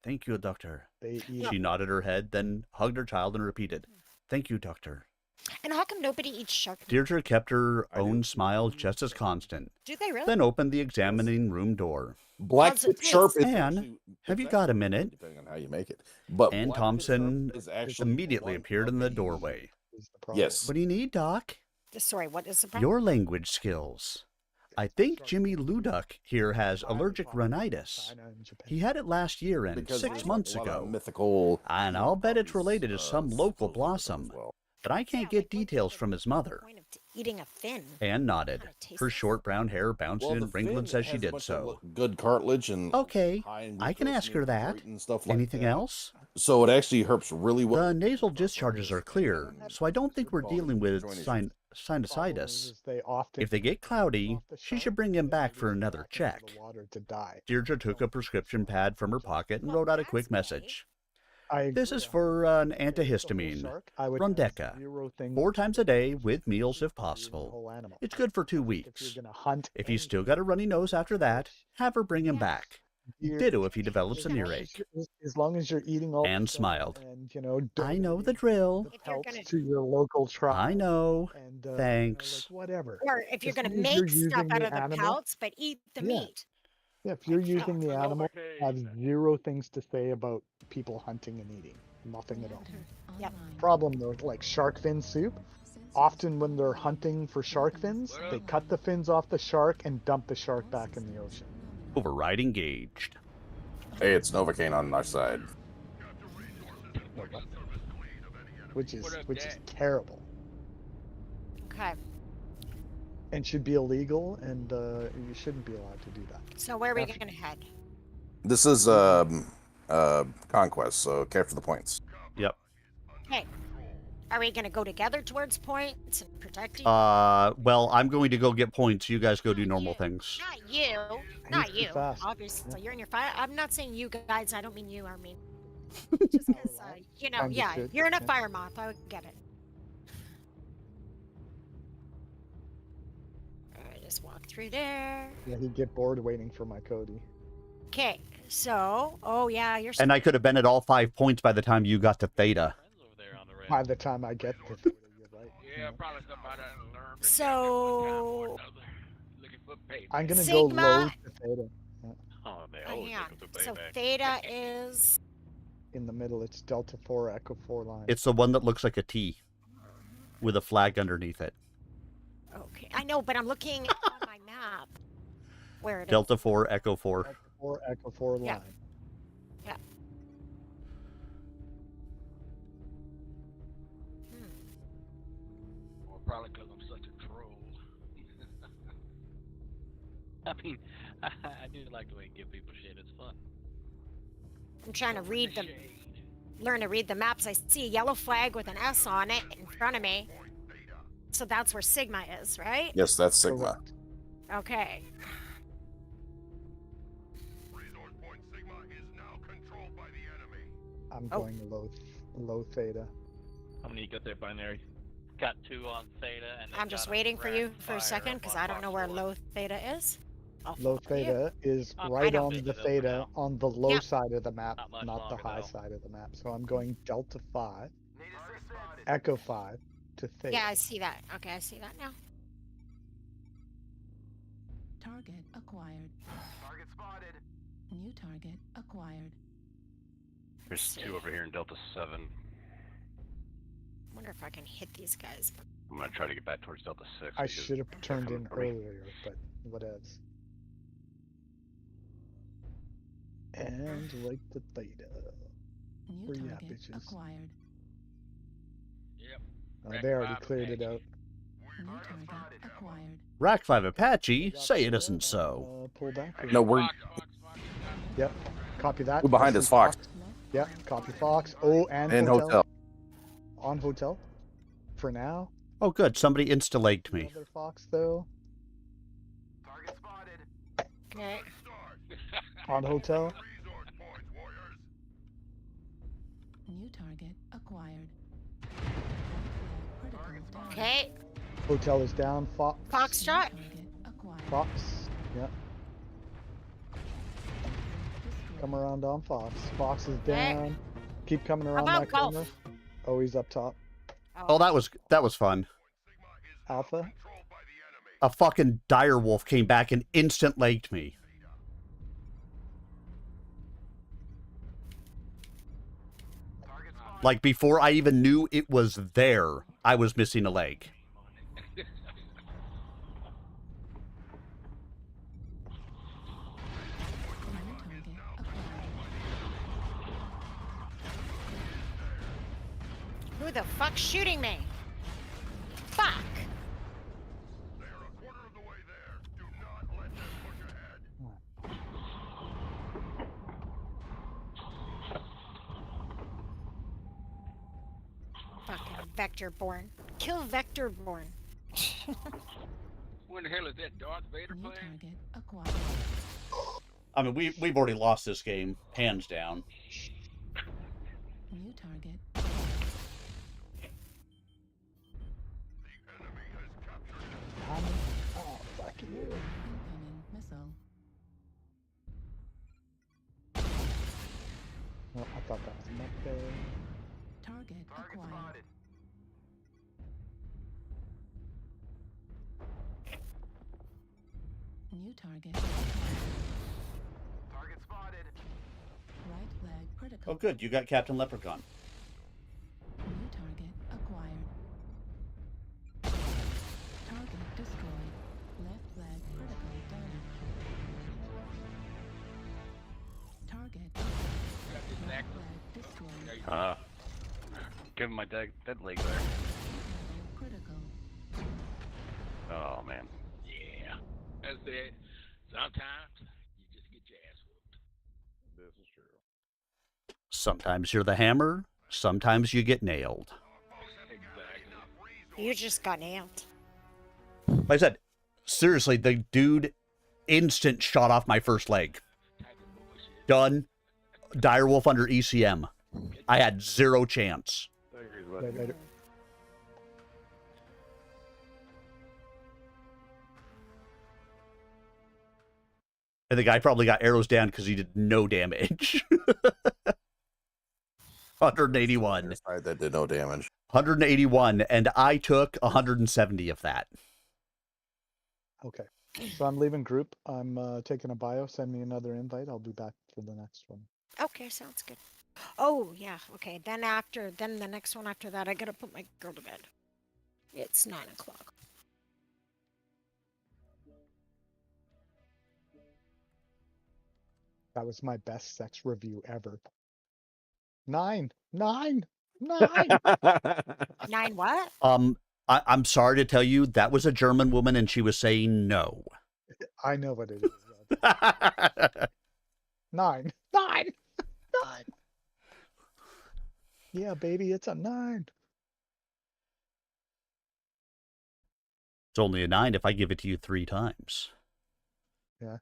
Thank you, doctor. She nodded her head, then hugged her child and repeated, Thank you, doctor. And how come nobody eats shark meat? Deirdre kept her own smile just as constant, Do they really? then opened the examining room door. Blackfin sharp. Anne, have you got a minute? Depending on how you make it. But Anne blackfin Thompson sharp is actually immediately one appeared of in the doorway. Yes. What do you need, Doc? Sorry, what is the problem? Your language skills. I think Jimmy Luduck here has allergic rhinitis. He had it last year and Because 6 there's months a lot of ago. mythical. And I'll bet it's related to some local blossom. But I can't get details from his mother. Point of eating a fin. Anne nodded, her short brown hair bouncing Well, the and wrinkling fin as she has a did bunch so. of good cartilage and Okay, high in I can glucose ask her and that. and stuff like Anything that. else? So it actually herps really well. The nasal discharges are clear, so I don't think we're dealing with sinusitis. If they get cloudy, she should bring him back for another check. Deirdre took a prescription pad from her pocket and wrote out a quick message. This is for an antihistamine, Rondeca, 4 times a day with meals if possible. It's good for 2 weeks. If he's still got a runny nose after that, have her bring him back. Ditto if he develops an earache. As long as you're eating all. Anne smiled. And, I know the drill. Helps to your local tribe. I know. And, Thanks. Whatever. Or if you're As going to long as you're make stuff using out the of the animal- pelts, but eat the meat. Yeah, if you're using the animal, have zero things to say about people hunting and eating. Nothing at all. Yep. Problem though, like shark fin soup. Often when they're hunting for shark fins, they cut the fins off the shark and dump the shark back in the ocean. Override engaged. Hey, it's Novocaine on our side. Which is terrible Okay. and should be illegal, and you shouldn't be allowed to do that. So where are we going to head? This is Conquest, so capture the points. Yep. Okay. Are we going to go together towards points and protect you? Well, I'm going to go get points. You guys go do normal things. Not you. Not too you. fast. Obviously, you're in your fire. I'm not saying you guys. I don't mean you. I mean, just because, yeah, Understood. you're in a Yeah. fire moth. I would get it. Alright, just walk through there. Yeah, he'd get bored waiting for my Cody. Okay, so, oh yeah, you're. And I could have been at all 5 points by the time you got to Theta. By the time I get to Theta, you're right. Yeah, probably somebody learned. So, I'm gonna go Sigma- low to Theta. Oh, they hang always on. look at the So payback. Theta is. In the middle, it's Delta 4, Echo 4 line. It's the one that looks like a T with a flag underneath it. Okay, I know, but I'm looking on my map. Where it is. Delta 4, Echo 4. Echo 4, Echo 4 line. Yeah. Yeah. Well, probably because I'm such a troll. I mean, I do like the way you give people shit. It's fun. I'm trying to read the. Learn to read the maps. I see a yellow flag with an S on it in front of me. So that's where Sigma is, right? Yes, that's Sigma. Correct. Okay. Resource point Sigma is now controlled by the enemy. I'm Oh. going low Theta. How many you got there, binary? Got 2 on Theta, and I'm just waiting for you for a second because I don't know where low Theta is. I'll Low follow you. Theta is I right know. on the Visit it for Theta now. on the low Yeah. side of the map, Not much not the longer, high though. side of the map. So I'm going Delta 5, Echo 5 to Theta. Yeah, I see that. Okay, I see that now. Target acquired. Target spotted. New target acquired. There's two over here in Delta 7. I wonder if I can hit these guys. I'm gonna try to get back towards Delta 6. I because should have they're turned coming in for me. earlier, but whatevs. And like the theta. New Where you at, target bitches? acquired. Yep. Oh, Rack they already 5 cleared it Apache. out. New target acquired. Rack 5 Apache, Got say it theta, isn't so. Pull back. No, we're Fox. Yep. Copy that. Who behind I us, see Fox? Yep. Copy Fox. Oh, and in hotel. hotel. On hotel. For now. Oh, good. Somebody insta-legged me. Another Fox though. Target spotted. Okay. On hotel. Resource points, warriors. New target acquired. Critical damage. Okay. Hotel is down. Fox. Foxtrot. Target acquired. Fox. Yep. Come around on Fox. Fox is down. Keep coming around about that golf? corner. Oh, he's up top. Oh, that was fun. Alpha. A fucking dire wolf came back and instant legged me. Like before I even knew it was there, I was missing a leg. New target acquired. Who the fuck's shooting me? Fuck. They are a quarter of the way there. Do not let them push ahead. Fucking Vector-born. Kill Vector-born. When the hell is that Darth Vader New playing? target acquired. I mean, we've already lost this game, hands down. New target. The enemy has captured it. Oh, fuck you. Incoming missile. Oh, I thought that was a mech there. Target acquired. Spotted. New target. Target spotted. Right leg critical. Oh, good. You got Captain Leprechaun. New target acquired. Target destroyed. Left leg critical damage. Target. Left leg destroyed. Give him my dead leg there. Level critical. Oh man. Yeah. That's it. Sometimes you just get your ass whooped. This is true. Sometimes you're the hammer, sometimes you get nailed. Exactly. You just got nailed. Like I said, seriously, the dude instant shot off my first leg. Type of bullshit. Done. Direwolf under ECM. I had zero chance. Later. And the guy probably got arrows down because he did no damage. 181. Side that did no damage. 181, and I took 170 of that. Okay. So I'm leaving group. I'm taking a bio. Send me another invite. I'll be back for the next one. Okay, sounds good. Oh, yeah. Okay, then the next one after that, I gotta put my girl to bed. It's 9 o'clock. That was my best sex review ever. 9. 9. 9. 9 what? I'm sorry to tell you, that was a German woman, and she was saying no. I know what it is. 9. 9. 9. Yeah, baby, it's a 9. It's only a 9 if I give it to you 3 times. Yeah.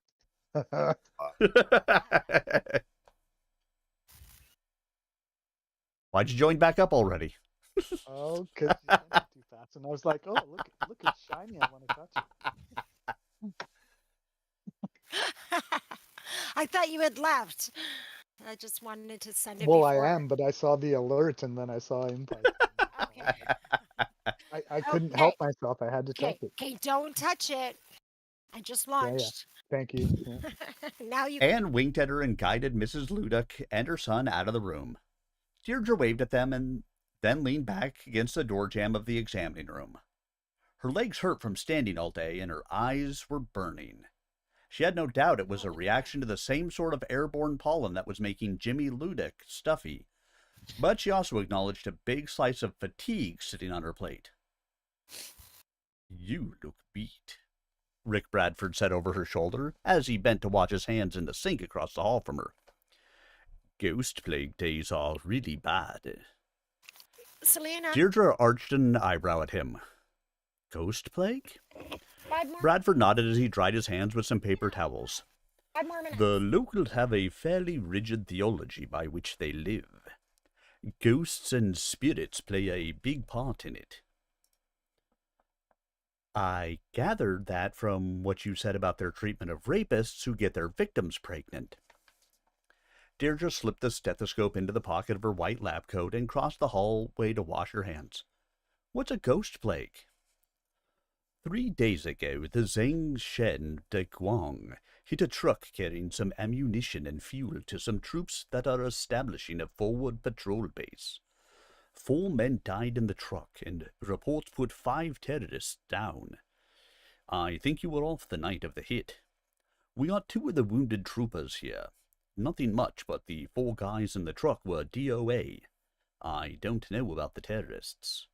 Why'd you join back up already? Oh, because you went too fast. And I was like, oh, look, it's shiny. I want to touch it. I thought you had left. I just wanted to send it Well, before. I am, but I saw the alert and then I saw invite. Okay. I couldn't help myself. I had to touch Okay. it. Okay, don't touch it. I just Yeah, yeah. launched. Thank you. Yeah. Now you. Anne winked at her and guided Mrs. Ludick and her son out of the room. Deirdre waved at them and then leaned back against the door jamb of the examining room. Her legs hurt from standing all day, and her eyes were burning. She had no doubt it was a reaction to the same sort of airborne pollen that was making Jimmy Ludick stuffy, but she also acknowledged a big slice of fatigue sitting on her plate. "You look beat," Rick Bradford said over her shoulder, as he bent to wash his hands in the sink across the hall from her. "Ghost plague days are really bad." Selena. Deirdre arched an eyebrow at him. "Ghost plague?" 5 more. Bradford nodded as he dried his hands with some paper towels. 5 more minutes. "The locals have a fairly rigid theology by which they live. Ghosts and spirits play a big part in it." "I gathered that from what you said about their treatment of rapists who get their victims pregnant." Deirdre slipped the stethoscope into the pocket of her white lab coat and crossed the hallway to wash her hands. "What's a ghost plague?" 3 days ago, the Zhang Shen de Guang hit a truck carrying some ammunition and fuel to some troops that are establishing a forward patrol base. 4 men died in the truck, and reports put 5 terrorists down. I think you were off the night of the hit. We got 2 of the wounded troopers here. Nothing much, but the 4 guys in the truck were DOA. I don't know about the terrorists.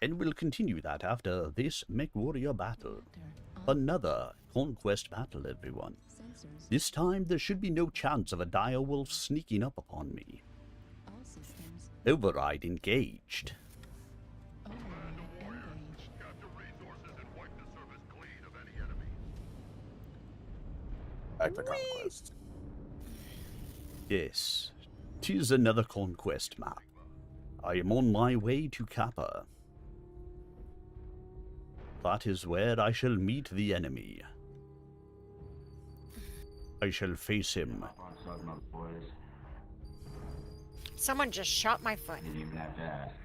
And we'll continue that after this mech warrior battle. Another conquest battle, everyone. This time there should be no chance of a dire wolf sneaking up upon me. Override engaged. Capture resources and wipe the surface clean of any enemy. Back to conquest. Yes, 'tis another conquest map. I am on my way to Kappa. That is where I shall meet the enemy. I shall face him. Someone just shot my foot. Didn't even have to ask.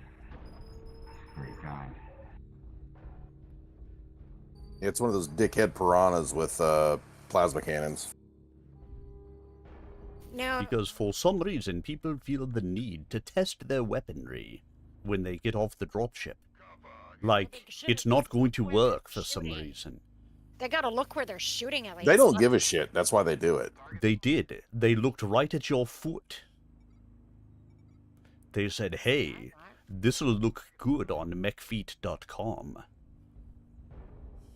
Pretty kind. It's one of those dickhead piranhas with plasma cannons. No. Because for some reason people feel the need to test their weaponry when they get off the dropship. Like, it's not going to work for some reason. They gotta look where they're shooting at least. They don't give a shit. That's why they do it. They did. They looked right at your foot. They said, hey, this'll look good on mechfeet.com.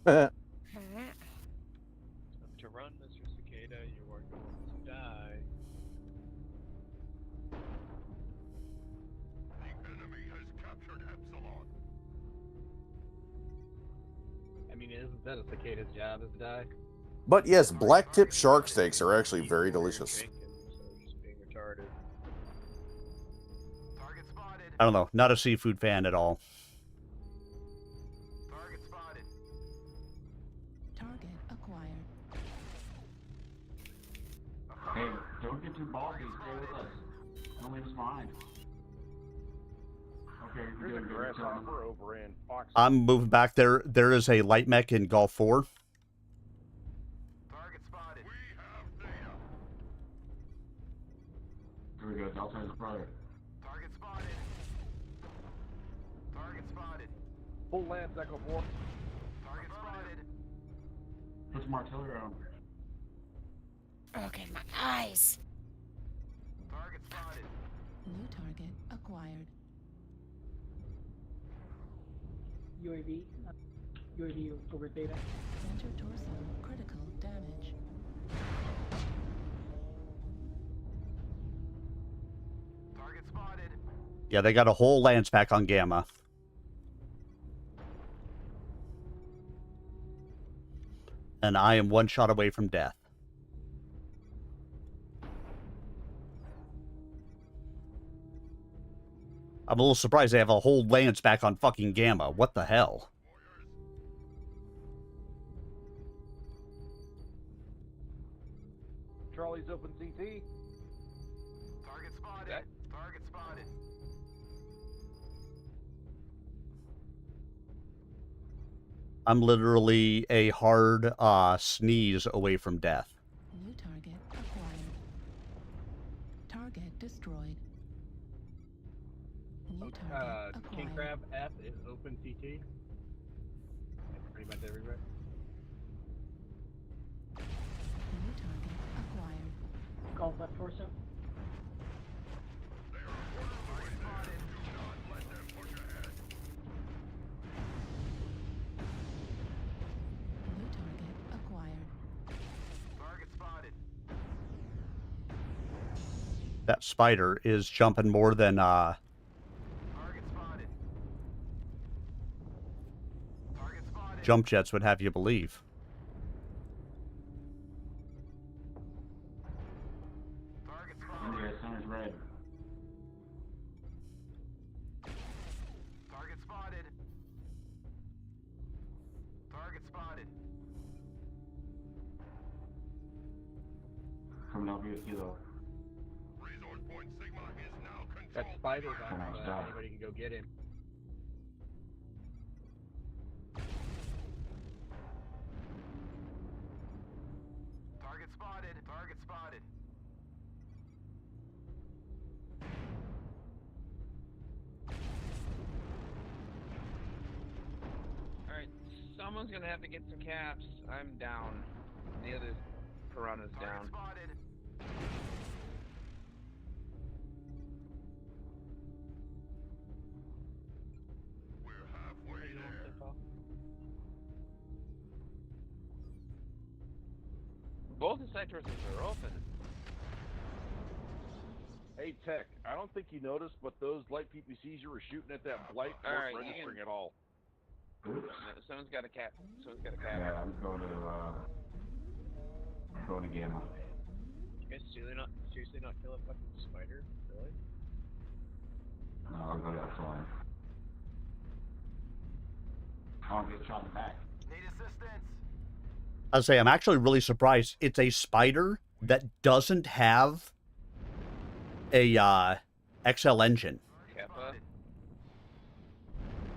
To run, Mr. Cicada, you are going to die. The enemy has captured Epsilon. I mean, isn't that a cicada's job is to die? But yes, black tip shark steaks are actually very delicious. Just being retarded. Target spotted. I don't know, not a seafood fan at all. Target spotted. Target acquired. Hey, don't get too ballsy. Stay with us. Don't leave us behind. Okay, you're There's a doing good. grasshopper over in Fox. I'm moving back there. There is a light mech in Golf 4. Target spotted. We have data. Here we go. Delta is brother. Target spotted. Target spotted. Full Lance Echo 4. Target spotted. Put some artillery on. Okay, my eyes. Target spotted. New target acquired. UAV. UAV over data. Center torso critical damage. Target spotted. Yeah, they got a whole lance back on Gamma. And I am 1 shot away from death. I'm a little surprised they have a whole lance back on fucking Gamma. What the hell? Charlie's open CT. Target spotted. Target spotted. I'm literally a hard sneeze away from death. New target acquired. Target destroyed. New target King acquired. Crab F is open CT. Pretty much everywhere. New target acquired. Golf left torso. New target acquired. Target spotted. That spider is jumping more than Target spotted. Target spotted. jump jets would have you believe. Target spotted. Yeah, center's red. Target spotted. Target spotted. Coming out here with you though. Resource point Sigma is now controlled. That spider's on Almost him, down. anybody can go get him. Target spotted. Target spotted. Alright, someone's gonna have to get some caps. I'm down. The other piranha's down. Spotted. We're halfway there. Both the sectors are open. Hey, Tech, I don't think you noticed, but those light PPCs you were shooting at that blight Alright, weren't you registering can- at all. No, someone's got a cap. Someone's got a cap. Yeah, I'm going to Gamma. You guys seriously not kill a fucking spider? Really? No, I'll go to Epsilon. I'll get shot in the back. Need assistance. I'll say I'm actually really surprised. It's a spider that doesn't have a XL engine. Kappa.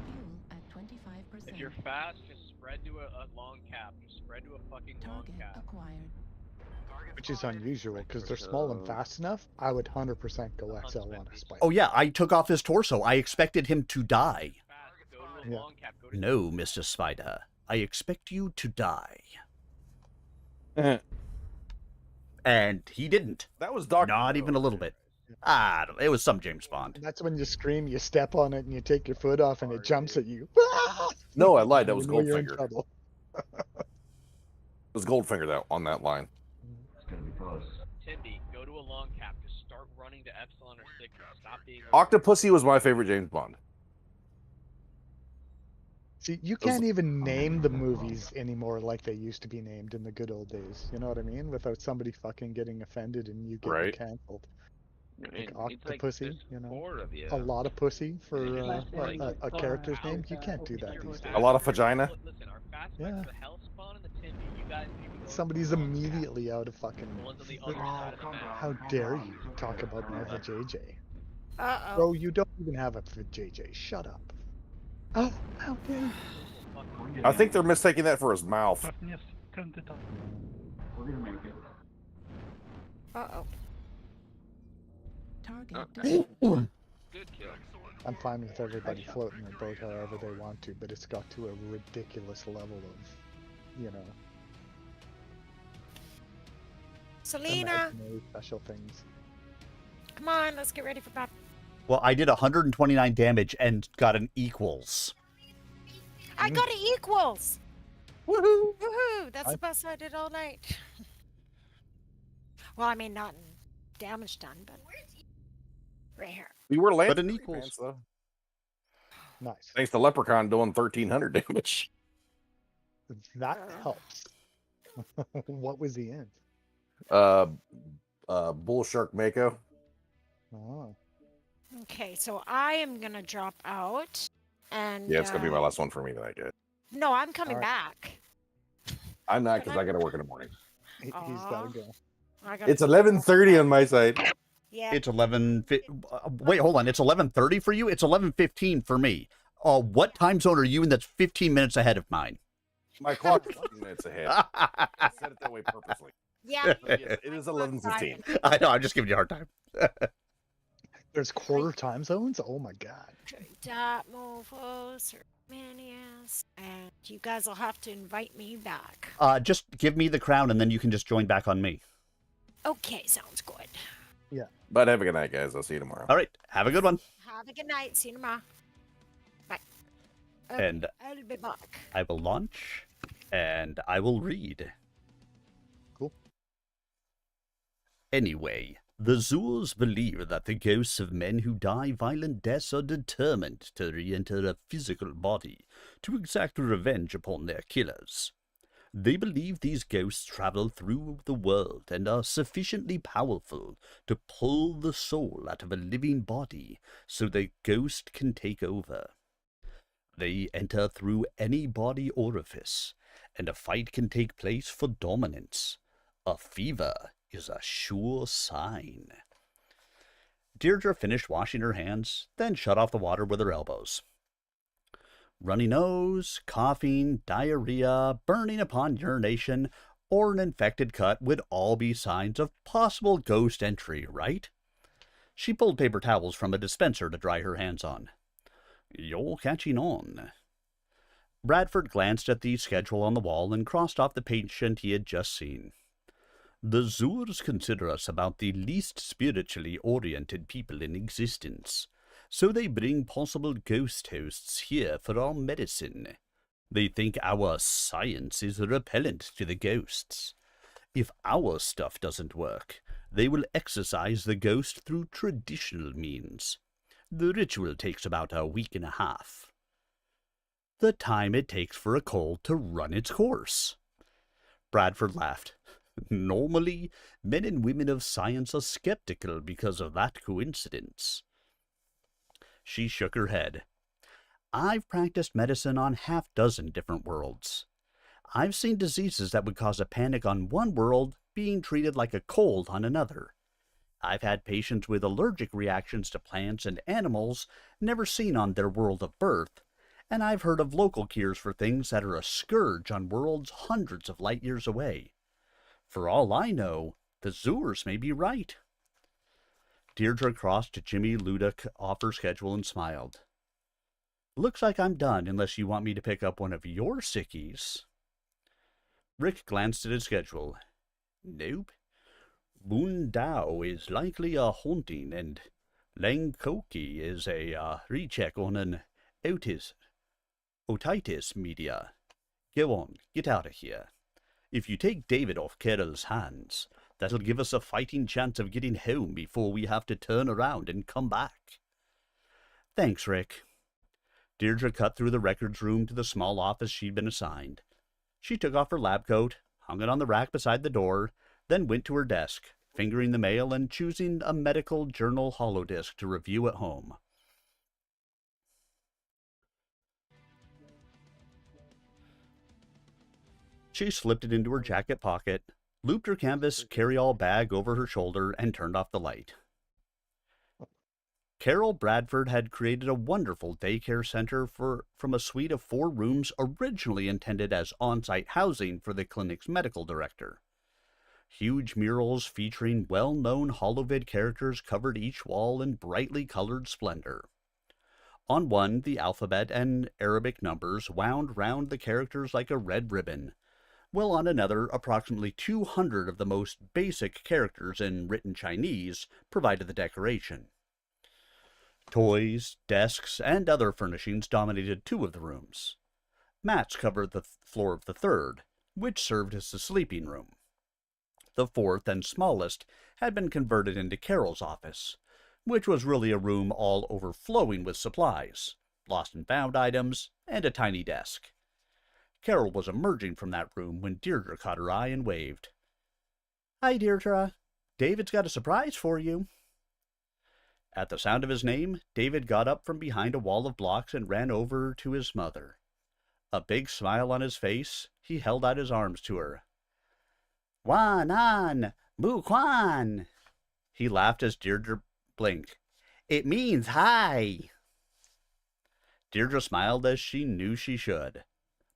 Fuel at 25%. If you're fast, just spread to a long cap. Just spread to a fucking long Target cap. acquired. Which is unusual because they're small and fast enough. I would 100% go XL on a spider. Oh yeah, I took off his torso. I expected him to die. Fast, go to a Yeah. long cap. Go to No, Mr. Spider. I expect you to die. And he didn't. That was Dr. Not even a little bit. I don't know. It was some James Bond. That's when you scream, you step on it, and you take your foot off, and it jumps at you. No, I lied. That was You know you're in Goldfinger. trouble. It was Goldfinger that on that line. It's gonna be close. Timby, go to a long cap. Just start running to Epsilon or Sigma. Stop being. Octopussy was my favorite James Bond. See, you Those- can't even name the movies anymore like they used to be named in the good old days. You know what I mean? Without somebody fucking getting offended and you getting Right. canceled. Like It's like Octopussy, there's you know? 4 of you. A lot of pussy for Yeah, a character's name. You can't do that these days. A lot of vagina. Listen, our fast Yeah. the hell spawn and the Timby. You guys need to go. Somebody's immediately out of fucking. The ones on the other side of the map. How dare you talk about my JJ? Uh-oh. Bro, you don't even have a JJ. Shut up. Oh, how dare you? I think they're mistaking that for his mouth. We're gonna make it. Uh-oh. Target Good kill. I'm fine with everybody floating their boat however they want to, but it's got to a ridiculous level of, you know, Selena, imaginary special things. come on, let's get ready for battle. Well, I did 129 damage and got an equals. I got it equals. Woohoo! Woohoo! That's the best I did all night. Well, I mean, not in damage done, but right here. We were landing But an pretty equals. fast, though. Nice. Thanks to Leprechaun doing 1,300 damage. That helps. What was he in? Bull Shark Mako. Oh. Okay, so I am gonna drop out, and Yeah, it's gonna be my last one for me tonight, guys. No, I'm coming Alright. back. I'm not because I gotta work in the morning. He's Aw. gotta go. I gotta It's 11:30 on my side. Yeah. It's 11. Wait, hold on. It's 11:30 for you. It's 11:15 for me. What time zone are you in? That's 15 minutes ahead of mine. My clock is 15 minutes ahead. I set it that way purposely. Yeah. So yes, it is 11:15. I know, I'm just giving you a hard time. There's quarter time zones? Oh my god. Mofos or Manias, and you guys will have to invite me back. Just give me the crown and then you can just join back on me. Okay, sounds good. Yeah. But have a good night, guys. I'll see you tomorrow. All right, have a good one. Have a good night. See you tomorrow. Bye. And I'll be back. I will launch, and I will read. Cool. Anyway, the Zoors believe that the ghosts of men who die violent deaths are determined to re-enter a physical body to exact revenge upon their killers. They believe these ghosts travel through the world and are sufficiently powerful to pull the soul out of a living body so the ghost can take over. They enter through any body orifice, and a fight can take place for dominance. A fever is a sure sign. Deirdre finished washing her hands, then shut off the water with her elbows. Runny nose, coughing, diarrhea, burning upon urination, or an infected cut would all be signs of possible ghost entry, right? She pulled paper towels from a dispenser to dry her hands on. You're catching on. Bradford glanced at the schedule on the wall and crossed off the patient he had just seen. The Zoors consider us about the least spiritually oriented people in existence, so they bring possible ghost hosts here for our medicine. They think our science is repellent to the ghosts. If our stuff doesn't work, they will exorcise the ghost through traditional means. The ritual takes about a week and a half. The time it takes for a cold to run its course. Bradford laughed. Normally, men and women of science are skeptical because of that coincidence. She shook her head. I've practiced medicine on half-dozen different worlds. I've seen diseases that would cause a panic on one world being treated like a cold on another. I've had patients with allergic reactions to plants and animals never seen on their world of birth, and I've heard of local cures for things that are a scourge on worlds hundreds of light years away. For all I know, the Zoors may be right. Deirdre crossed Jimmy Ludick off her schedule and smiled. Looks like I'm done unless you want me to pick up one of your sickies. Rick glanced at his schedule. Nope. Boon Dao is likely a haunting, and Lang Koki is a recheck on an otitis media. Go on, get out of here. If you take David off Carol's hands, that'll give us a fighting chance of getting home before we have to turn around and come back. Thanks, Rick. Deirdre cut through the records room to the small office she'd been assigned. She took off her lab coat, hung it on the rack beside the door, then went to her desk, fingering the mail and choosing a medical journal holodisc to review at home. She slipped it into her jacket pocket, looped her canvas carry-all bag over her shoulder, and turned off the light. Carol Bradford had created a wonderful daycare center from a suite of 4 rooms originally intended as on-site housing for the clinic's medical director. Huge murals featuring well-known holovid characters covered each wall in brightly colored splendor. On one, the alphabet and Arabic numbers wound round the characters like a red ribbon, while on another, approximately 200 of the most basic characters in written Chinese provided the decoration. Toys, desks, and other furnishings dominated 2 of the rooms. Mats covered the floor of the 3rd, which served as the sleeping room. The 4th and smallest had been converted into Carol's office, which was really a room all overflowing with supplies, lost and found items, and a tiny desk. Carol was emerging from that room when Deirdre caught her eye and waved. Hi, Deirdre. David's got a surprise for you. At the sound of his name, David got up from behind a wall of blocks and ran over to his mother. A big smile on his face, he held out his arms to her. Wan an, mu quan. He laughed as Deirdre blinked. It means hi. Deirdre smiled as she knew she should.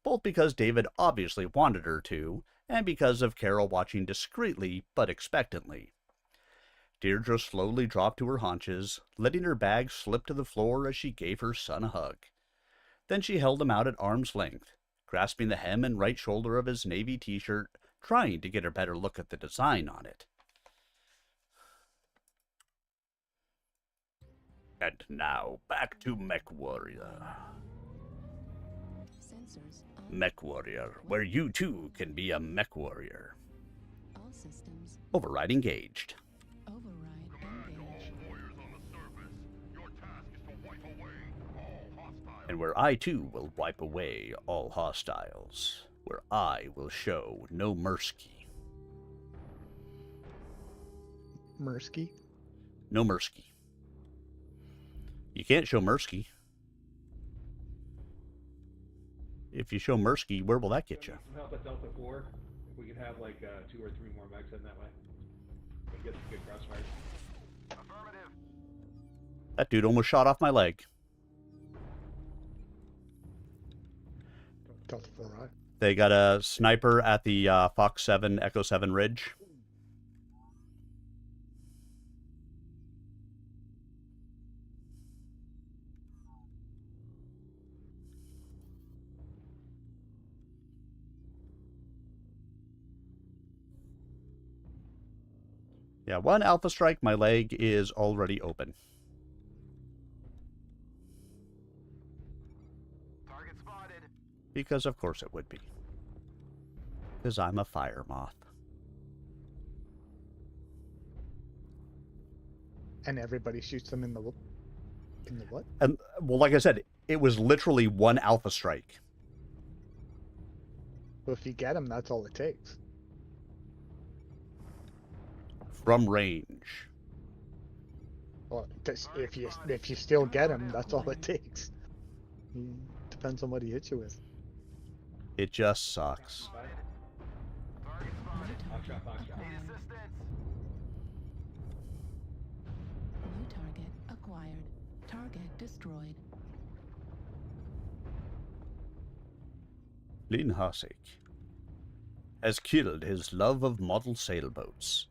both because David obviously wanted her to, and because of Carol watching discreetly but expectantly. Deirdre slowly dropped to her haunches, letting her bag slip to the floor as she gave her son a hug. Then she held him out at arm's length, grasping the hem and right shoulder of his navy t-shirt, trying to get a better look at the design on it. And now, back to Mech Warrior. Mech Warrior, where you too can be a Mech Warrior. All systems. Override engaged. Override engaged. And where I too will wipe away all hostiles. Where I will show no mercy. Mersky? No mercy. You can't show mercy. If you show mercy, where will that get you? Some help at Delta 4. If we could have like 2 or 3 more mechs in that way. We get some good crossfire. Affirmative. That dude almost shot off my leg. Delta 4, right? They got a sniper at the Fox 7, Echo 7 ridge. Yeah, one Alpha Strike, my leg is already open. Target spotted. Because of course it would be. Because I'm a fire moth. And everybody shoots them in the what? And, well, like I said, it was literally one Alpha Strike. Well, if you get them, that's all it takes. From range. Well, if you still get him, that's all it takes. Depends on what he hits you with. It just sucks. New target acquired. Target destroyed. Lin Hasek has killed his love of model sailboats.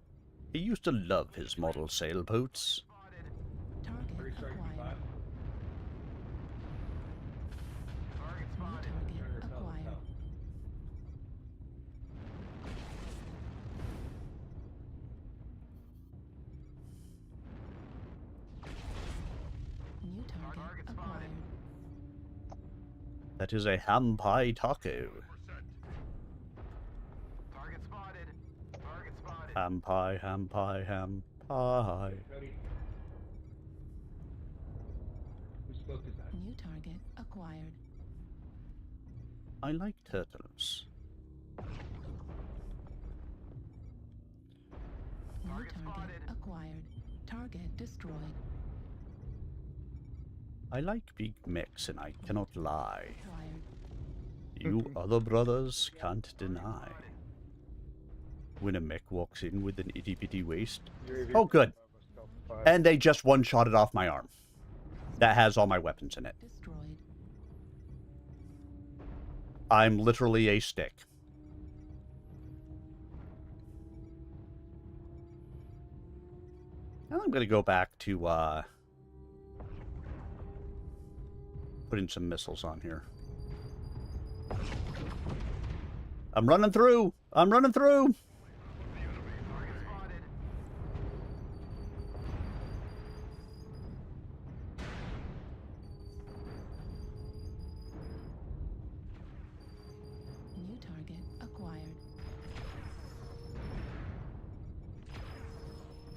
He used to love his model sailboats. Target acquired. New target acquired. New target acquired. That is a ham pie taco. Target spotted. Target spotted. Ham pie, ham pie, ham pie. New target acquired. I like turtles. New target acquired. Target destroyed. I like big mechs and I cannot lie. Acquired. You other brothers can't deny. When a mech walks in with an itty bitty waist. Oh, good. And they just one-shot it off my arm. That has all my weapons in it. Destroyed. I'm literally a stick. Now I'm going to go back to putting some missiles on here. I'm running through. I'm running through. New target acquired.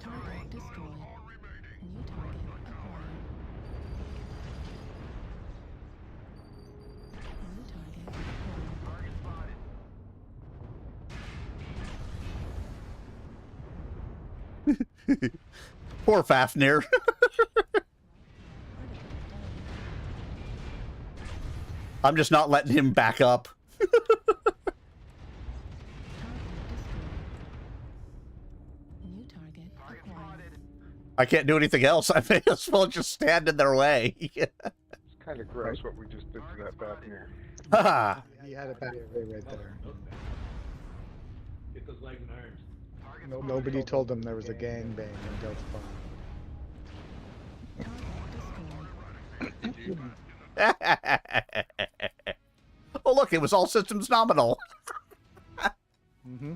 Target destroyed. New target acquired. New target acquired. Poor Fafnir. I'm just not letting him back up. New target acquired. I can't do anything else. I may as well just stand in their way. Kind of gross what we just did to that back here. Ha! He had it back there, right there. Get those legs and arms. Nobody told him there was a gangbang in Delta 5. Oh, look, it was all systems nominal. Mm-hmm.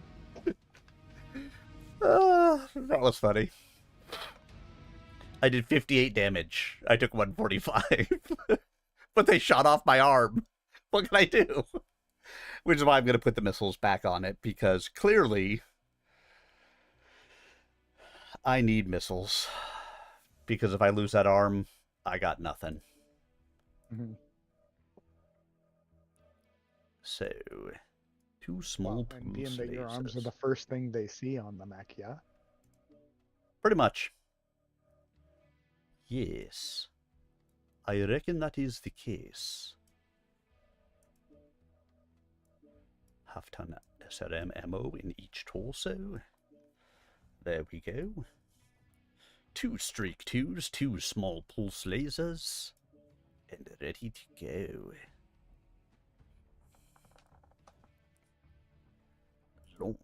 That was funny. I did 58 damage. I took 145. But they shot off my arm. What can I do? Which is why I'm going to put the missiles back on it, because clearly I need missiles. Because if I lose that arm, I got nothing. Mm-hmm. So, 2 small And being that your arms are the first thing they see on the mech, yeah? Pretty much. Yes. I reckon that is the case. Half-ton SRM ammo in each torso. There we go. 2 streak 2s, 2 small pulse lasers. And ready to go. Launch.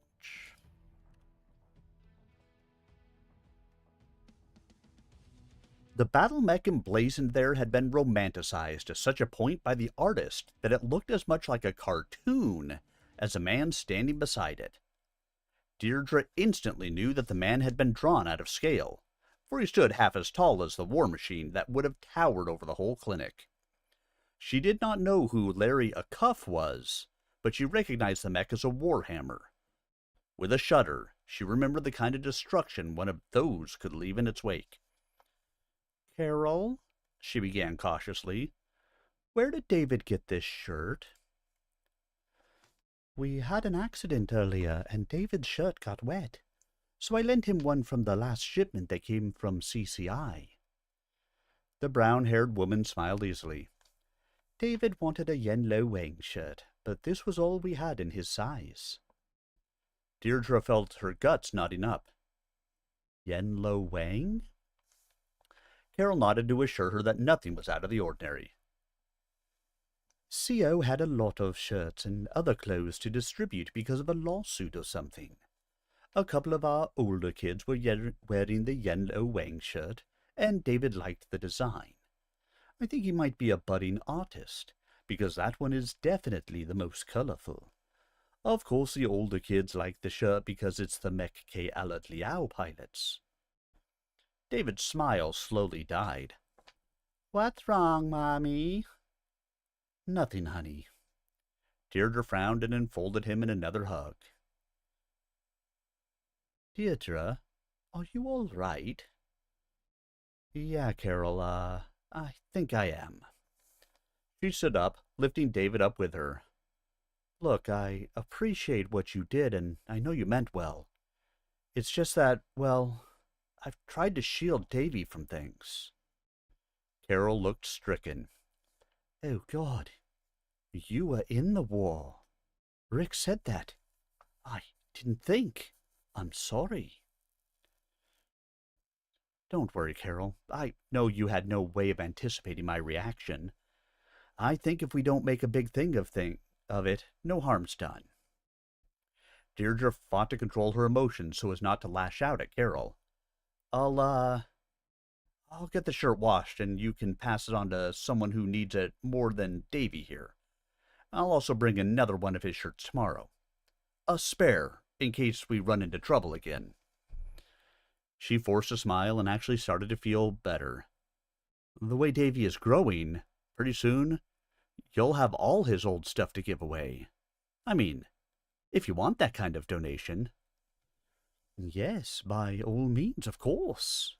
The battle mech emblazoned there had been romanticized to such a point by the artist that it looked as much like a cartoon as a man standing beside it. Deirdre instantly knew that the man had been drawn out of scale, for he stood half as tall as the war machine that would have towered over the whole clinic. She did not know who Larry a Cuff was, but she recognized the mech as a warhammer. With a shudder, she remembered the kind of destruction one of those could leave in its wake. "Carol," she began cautiously, "where did David get this shirt?" "We had an accident earlier, and David's shirt got wet, so I lent him one from the last shipment that came from CCI." The brown-haired woman smiled easily. "David wanted a Yen Lo Wang shirt, but this was all we had in his size." Deirdre felt her guts knotting up. Yen Lo Wang? Carol nodded to assure her that nothing was out of the ordinary. CO had a lot of shirts and other clothes to distribute because of a lawsuit or something. A couple of our older kids were wearing the Yen Lo Wang shirt, and David liked the design. I think he might be a budding artist, because that one is definitely the most colorful. Of course, the older kids like the shirt because it's the Mech K. Alert Liao pilots. David's smile slowly died. "What's wrong, Mommy?" "Nothing, honey." Deirdre frowned and enfolded him in another hug. "Deirdre, are you all right?" "Yeah, Carol, I think I am." She stood up, lifting David up with her. "Look, I appreciate what you did, and I know you meant well. It's just that, well, I've tried to shield Davy from things." Carol looked stricken. "Oh, God. You were in the war. Rick said that. I didn't think. I'm sorry." "Don't worry, Carol. I know you had no way of anticipating my reaction. I think if we don't make a big thing of it, no harm's done." Deirdre fought to control her emotions so as not to lash out at Carol. I'll get the shirt washed, and you can pass it on to someone who needs it more than Davy here. I'll also bring another one of his shirts tomorrow. A spare, in case we run into trouble again." She forced a smile and actually started to feel better. The way Davy is growing, pretty soon, you'll have all his old stuff to give away. I mean, if you want that kind of donation. "Yes, by all means, of course."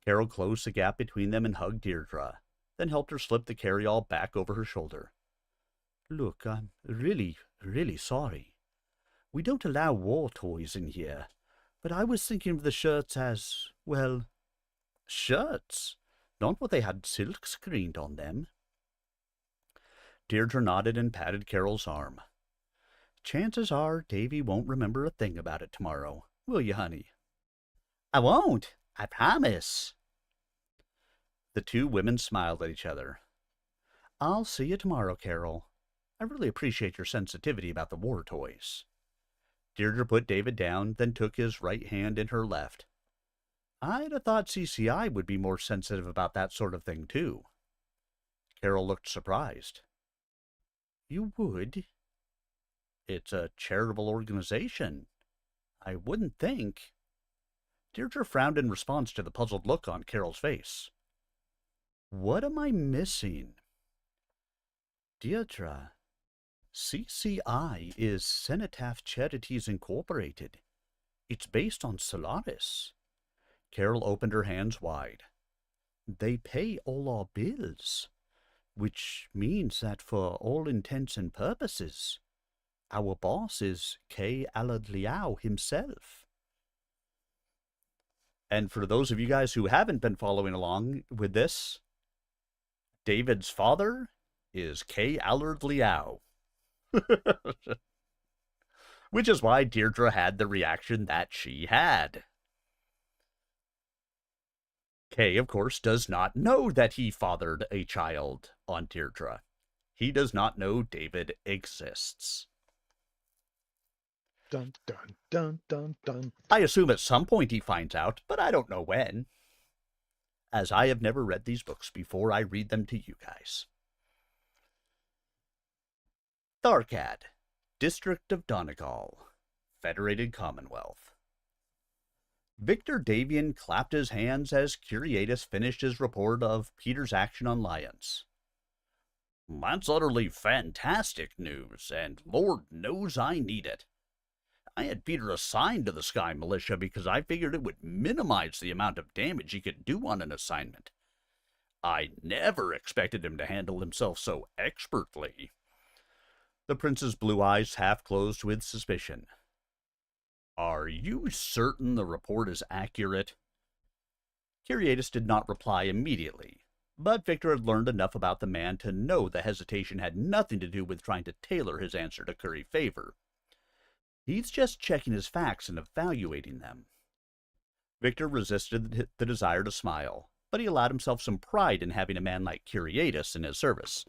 Carol closed the gap between them and hugged Deirdre, then helped her slip the carry-all back over her shoulder. "Look, I'm really, really sorry. We don't allow war toys in here, but I was thinking of the shirts as, well, shirts, not what they had silk screened on them." Deirdre nodded and patted Carol's arm. "Chances are Davy won't remember a thing about it tomorrow. Will you, honey?" "I won't. I promise." The two women smiled at each other. I'll see you tomorrow, Carol. I really appreciate your sensitivity about the war toys. Deirdre put David down, then took his right hand in her left. I'd have thought CCI would be more sensitive about that sort of thing, too. Carol looked surprised. You would? It's a charitable organization. I wouldn't think. Deirdre frowned in response to the puzzled look on Carol's face. What am I missing? Deirdre, CCI is Cenotaph Charities Incorporated. It's based on Solaris. Carol opened her hands wide. They pay all our bills, which means that for all intents and purposes, our boss is K. Allard Liao himself. And for those of you guys who haven't been following along with this, David's father is K. Allard Liao. Which is why Deirdre had the reaction that she had. Kay, of course, does not know that he fathered a child on Deirdre. He does not know David exists. Dun, dun, dun, dun, dun. I assume at some point he finds out, but I don't know when. As I have never read these books before, I read them to you guys. Tharkad, District of Donegal, Federated Commonwealth. Victor Davian clapped his hands as Curiatus finished his report of Peter's action on Lions. That's utterly fantastic news, and Lord knows I need it. I had Peter assigned to the Sky Militia because I figured it would minimize the amount of damage he could do on an assignment. I never expected him to handle himself so expertly. The prince's blue eyes half closed with suspicion. Are you certain the report is accurate? Curiatus did not reply immediately, but Victor had learned enough about the man to know the hesitation had nothing to do with trying to tailor his answer to curry favor. He's just checking his facts and evaluating them. Victor resisted the desire to smile, but he allowed himself some pride in having a man like Curiatus in his service.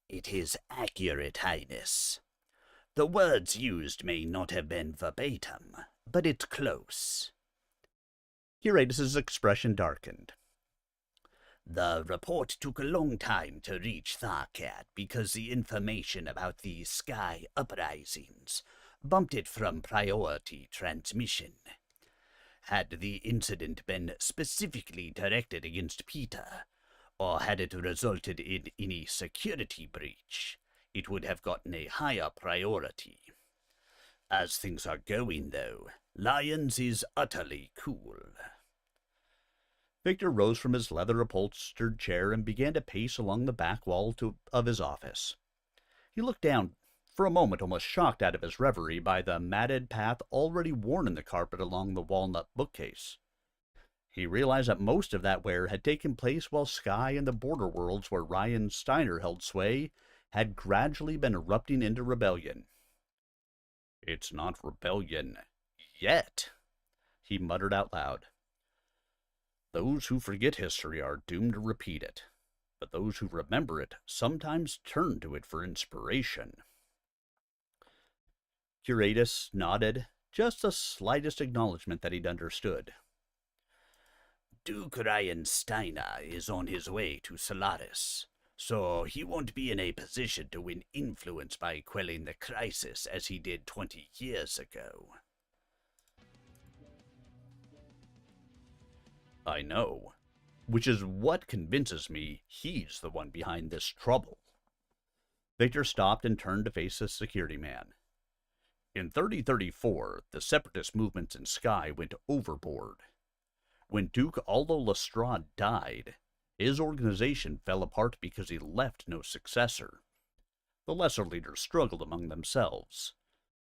It is accurate, Highness. The words used may not have been verbatim, but it's close. Curatus's expression darkened. The report took a long time to reach Tharkad because the information about the sky uprisings bumped it from priority transmission. Had the incident been specifically directed against Peter, or had it resulted in any security breach, it would have gotten a higher priority. As things are going, though, Lions is utterly cool. Victor rose from his leather-upholstered chair and began to pace along the back wall of his office. He looked down, for a moment almost shocked out of his reverie by the matted path already worn in the carpet along the walnut bookcase. He realized that most of that wear had taken place while Sky and the border worlds where Ryan Steiner held sway had gradually been erupting into rebellion. It's not rebellion yet, he muttered out loud. Those who forget history are doomed to repeat it, but those who remember it sometimes turn to it for inspiration. Curatus nodded, just the slightest acknowledgement that he'd understood. Duke Ryan Steiner is on his way to Solaris, so he won't be in a position to win influence by quelling the crisis as he did 20 years ago. I know, which is what convinces me he's the one behind this trouble. Victor stopped and turned to face the security man. In 3034, the separatist movements in Sky went overboard. When Duke Aldo Lestrade died, his organization fell apart because he left no successor. The lesser leaders struggled among themselves.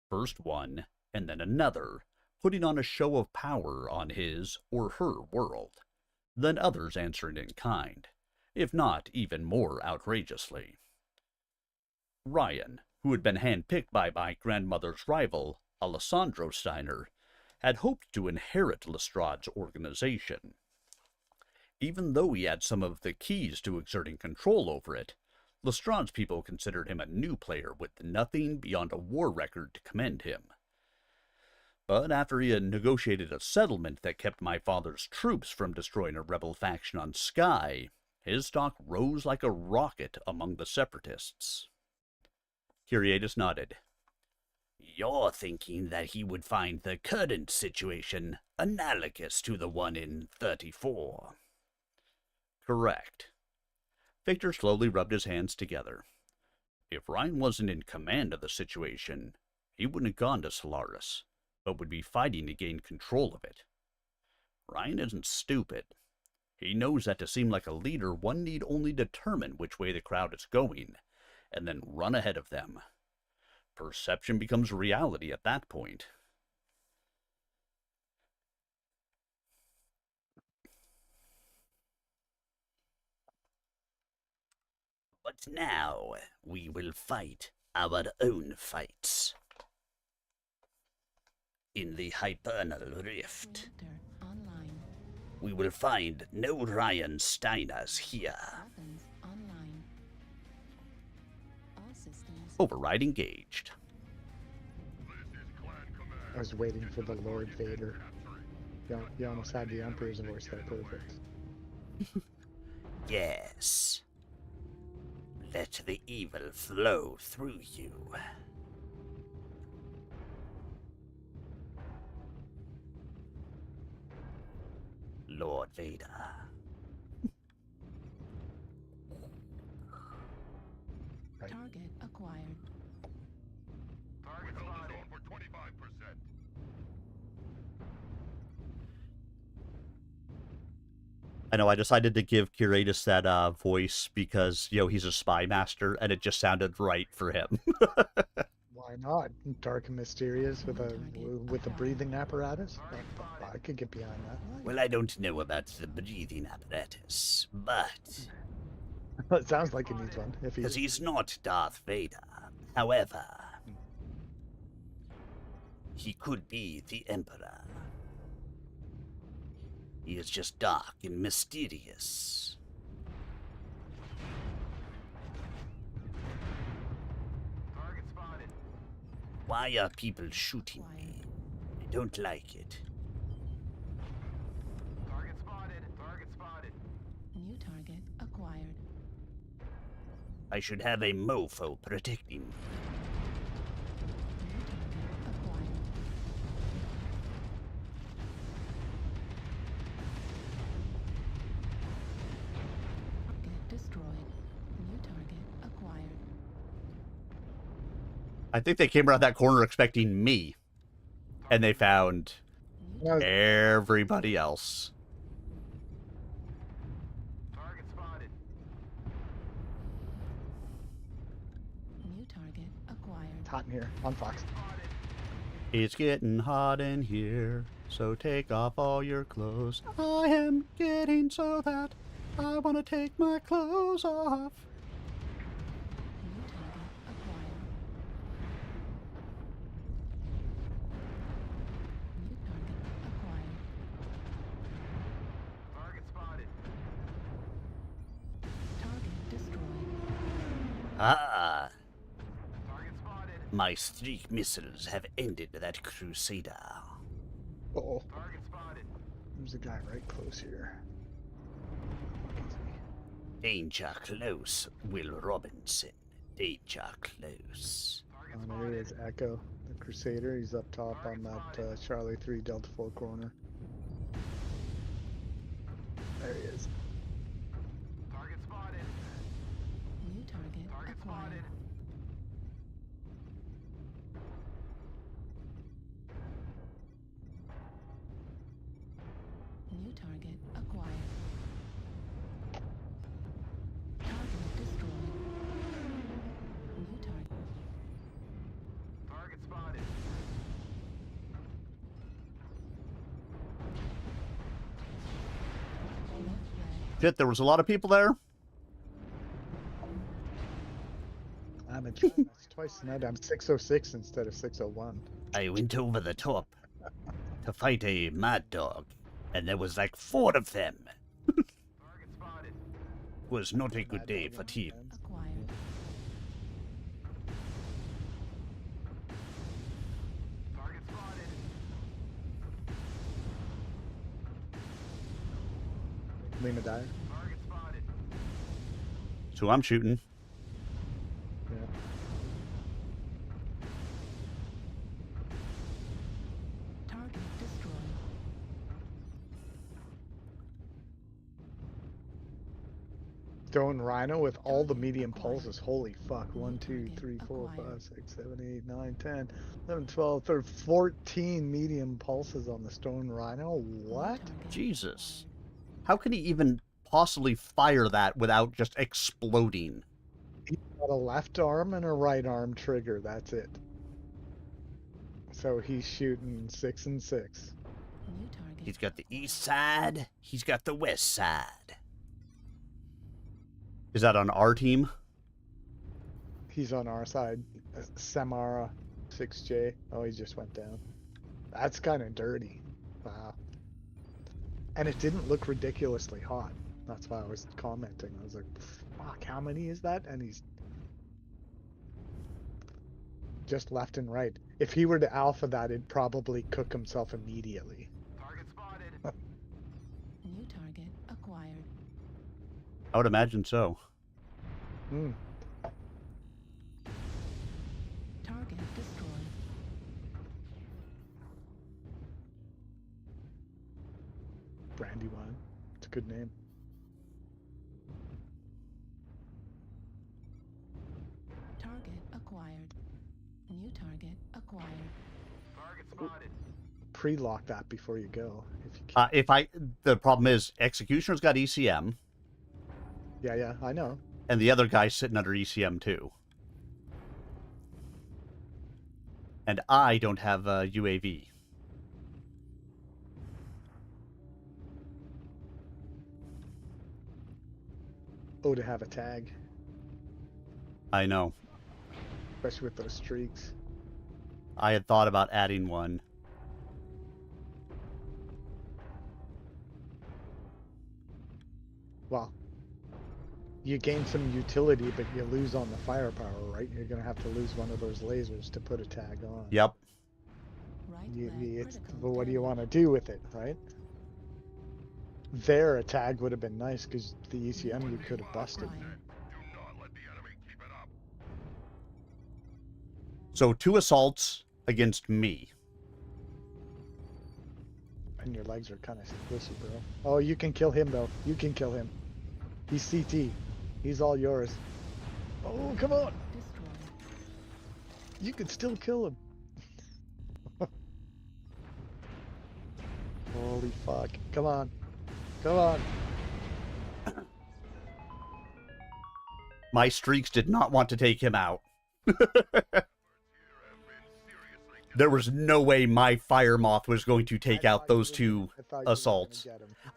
First one, and then another, putting on a show of power on his or her world, then others answering in kind, if not even more outrageously. Ryan, who had been handpicked by my grandmother's rival, Alessandro Steiner, had hoped to inherit Lestrade's organization. Even though he had some of the keys to exerting control over it, Lestrange's people considered him a new player with nothing beyond a war record to commend him. But after he had negotiated a settlement that kept my father's troops from destroying a rebel faction on Skye, his stock rose like a rocket among the separatists. Curiatus nodded. You're thinking that he would find the current situation analogous to the one in 34. Correct. Victor slowly rubbed his hands together. If Ryan wasn't in command of the situation, he wouldn't have gone to Solaris, but would be fighting to gain control of it. Ryan isn't stupid. He knows that to seem like a leader, one need only determine which way the crowd is going, and then run ahead of them. Perception becomes reality at that point. But now we will fight our own fights. In the Hibernal Rift, we will find no Ryan Steiners here. Override engaged. I was waiting for the Lord Vader. You almost had the Emperor's voice there, perfect. Yes. Let the evil flow through you. Lord Vader. Target acquired. Target spotted for 25%. I know I decided to give Curatus that voice because, he's a spy master, and it just sounded right for him. Why not? Dark and mysterious with a breathing apparatus? I could get behind that. Well, I don't know about the breathing apparatus, but... It sounds like he needs one. Because he's not Darth Vader. However, he could be the Emperor. He is just dark and mysterious. Target spotted. Why are people shooting me? I don't like it. Target spotted. Target spotted. New target acquired. I should have a mofo protecting me. I think they came around that corner expecting me, and they found everybody else. Target spotted. New target acquired. It's hot in here. On Fox. It's getting hot in here, so take off all your clothes. I am getting so that I want to take my clothes off. Ah! My streak missiles have ended that crusader. Uh-oh. There's a guy right close here. Danger close, Will Robinson. Danger close. Oh, there he is, Echo, the Crusader. He's up top on that Charlie 3 Delta 4 corner. There he is. Target spotted. New target acquired. New target acquired. Target destroyed. New target. Target spotted. Shit, there was a lot of people there. I'm enjoying this twice tonight. I'm 606 instead of 601. I went over the top to fight a mad dog, and there was like 4 of them. was not a good day for team. Acquired. Target spotted. Lima Dyer. Target spotted. So I'm shooting. Yeah. Target destroyed. Stone Rhino with all the medium pulses. Holy fuck. 1, 2, 3, 4, 5, 6, 7, 8, 9, 10, 11, 12, 13, 14 medium pulses on the Stone Rhino. What? Jesus. How can he even possibly fire that without just exploding? He's got a left arm and a right arm trigger. That's it. So he's shooting 6 and 6. New target. He's got the east side. He's got the west side. Is that on our team? He's on our side. Samara 6J. Oh, he just went down. That's kind of dirty. Wow. And it didn't look ridiculously hot. That's why I was commenting. I was like, fuck, how many is that? And he's just left and right. If he were to alpha that, it'd probably cook himself immediately. Target spotted. New target acquired. I would imagine so. Hmm. Target destroyed. Brandywine. It's a good name. Target acquired. New target acquired. Target spotted. Pre-lock that before you go. If you can. The problem is Executioner's got ECM, Yeah, I know. and the other guy's sitting under ECM too. And I don't have a UAV. Oh, to have a tag, I know. especially with those streaks. I had thought about adding one. Well, you gain some utility, but you lose on the firepower, right? You're gonna have to lose one of those lasers to put a tag on. Yep. Right But what do you want to do with it, right? There, a tag would have been nice because the ECM you could have busted. Do not let the enemy keep it up. So 2 assaults against me. And your legs are kind of squishy, bro. Oh, you can kill him, though. You can kill him. He's CT. He's all yours. Oh, come on. You can still kill him. Holy fuck. Come on. Come on. My streaks did not want to take him out. There was no way my Fire Moth was going to take out those 2 assaults.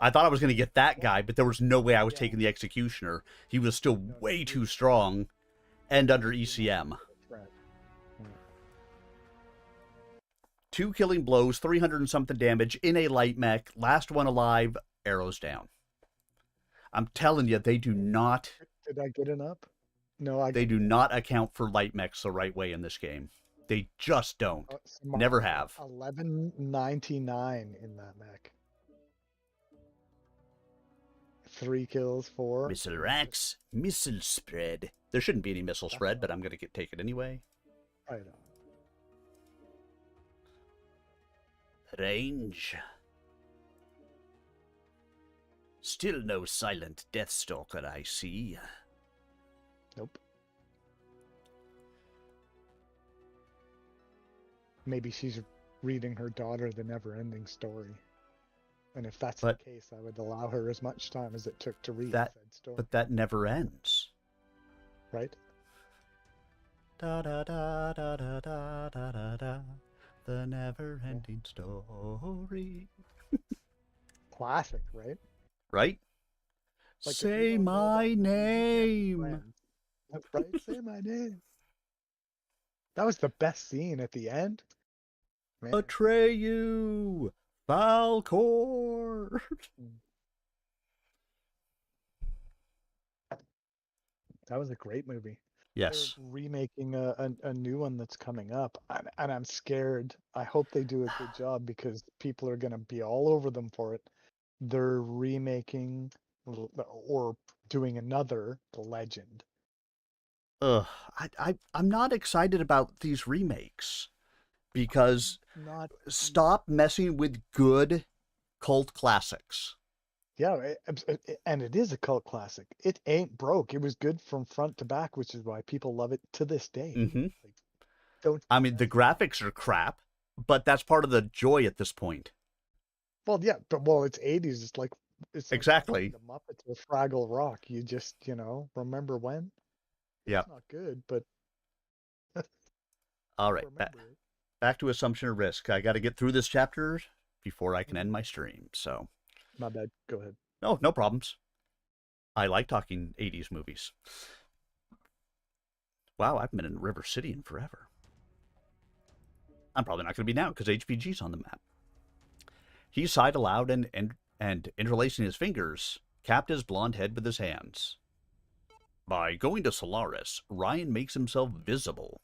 I thought I was going to get that guy, but there was no way I was taking the Executioner. He was still way too strong and under ECM. 2 killing blows, 300 and something damage in a light mech. Last one alive, arrows down. I'm telling you, they do not. Did I get an up? No, They do not account for light mechs the right way in this game. They just don't. Never have. 1199 in that mech. 3 kills, 4. Missile racks, missile spread. There shouldn't be any missile spread, but I'm going to take it anyway. Right on. Range. Still no silent Deathstalker, I see. Nope. Maybe she's reading her daughter the never-ending story. And if that's the case, I would allow her as much time as it took to read that. said story. But that never ends. Right? Da da da da da da da da da. The never-ending story. Classic, right? Right? Like Say my name. That's right. Say my name. That was the best scene at the end. Man. Atreyu, Falcor. That was a great movie. Yes. They're remaking a new one that's coming up, and I'm scared. I hope they do a good job because people are going to be all over them for it. They're remaking or doing another The Legend. Ugh, I'm not excited about these remakes because Not stop messing with good cult classics. Yeah, and it is a cult classic. It ain't broke. It was good from front to back, which is why people love it to this day. Mm-hmm. Like, don't. I mean, the graphics are crap, but that's part of the joy at this point. Well, yeah, but it's 80s. It's like Exactly. the Muppets with Fraggle Rock. You just remember when? Yeah. It's not good, but All right. remember it. Back to assumption of risk. I got to get through this chapter before I can end my stream. So. My bad. Go ahead. No problems. I like talking 80s movies. Wow, I've been in River City in forever. I'm probably not going to be now because HPG's on the map. He sighed aloud and interlacing his fingers, capped his blonde head with his hands. By going to Solaris, Ryan makes himself visible.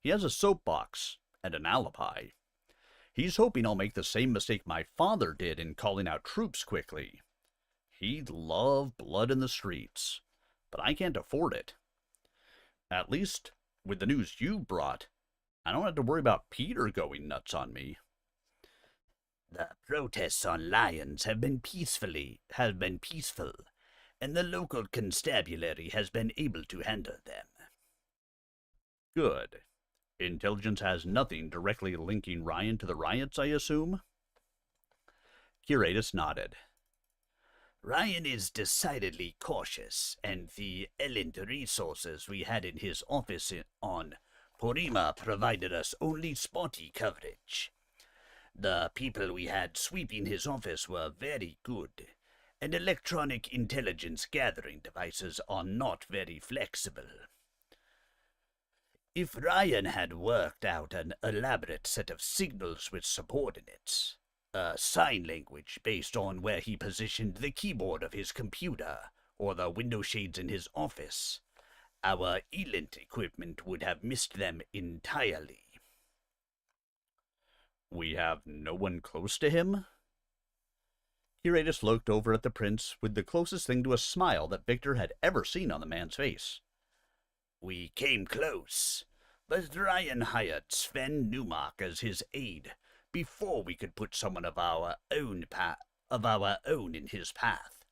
He has a soapbox and an alibi. He's hoping I'll make the same mistake my father did in calling out troops quickly. He'd love blood in the streets, but I can't afford it. At least, with the news you brought, I don't have to worry about Peter going nuts on me. The protests on Lions have been peaceful, and the local constabulary has been able to handle them. Good. Intelligence has nothing directly linking Ryan to the riots, I assume? Curatus nodded. Ryan is decidedly cautious, and the errant resources we had in his office on Porima provided us only spotty coverage. The people we had sweeping his office were very good, and electronic intelligence gathering devices are not very flexible. If Ryan had worked out an elaborate set of signals with subordinates, a sign language based on where he positioned the keyboard of his computer or the window shades in his office, our ELINT equipment would have missed them entirely. We have no one close to him? Curatus looked over at the prince with the closest thing to a smile that Victor had ever seen on the man's face. We came close, but Ryan hired Sven Newmark as his aide before we could put someone of our own in his path.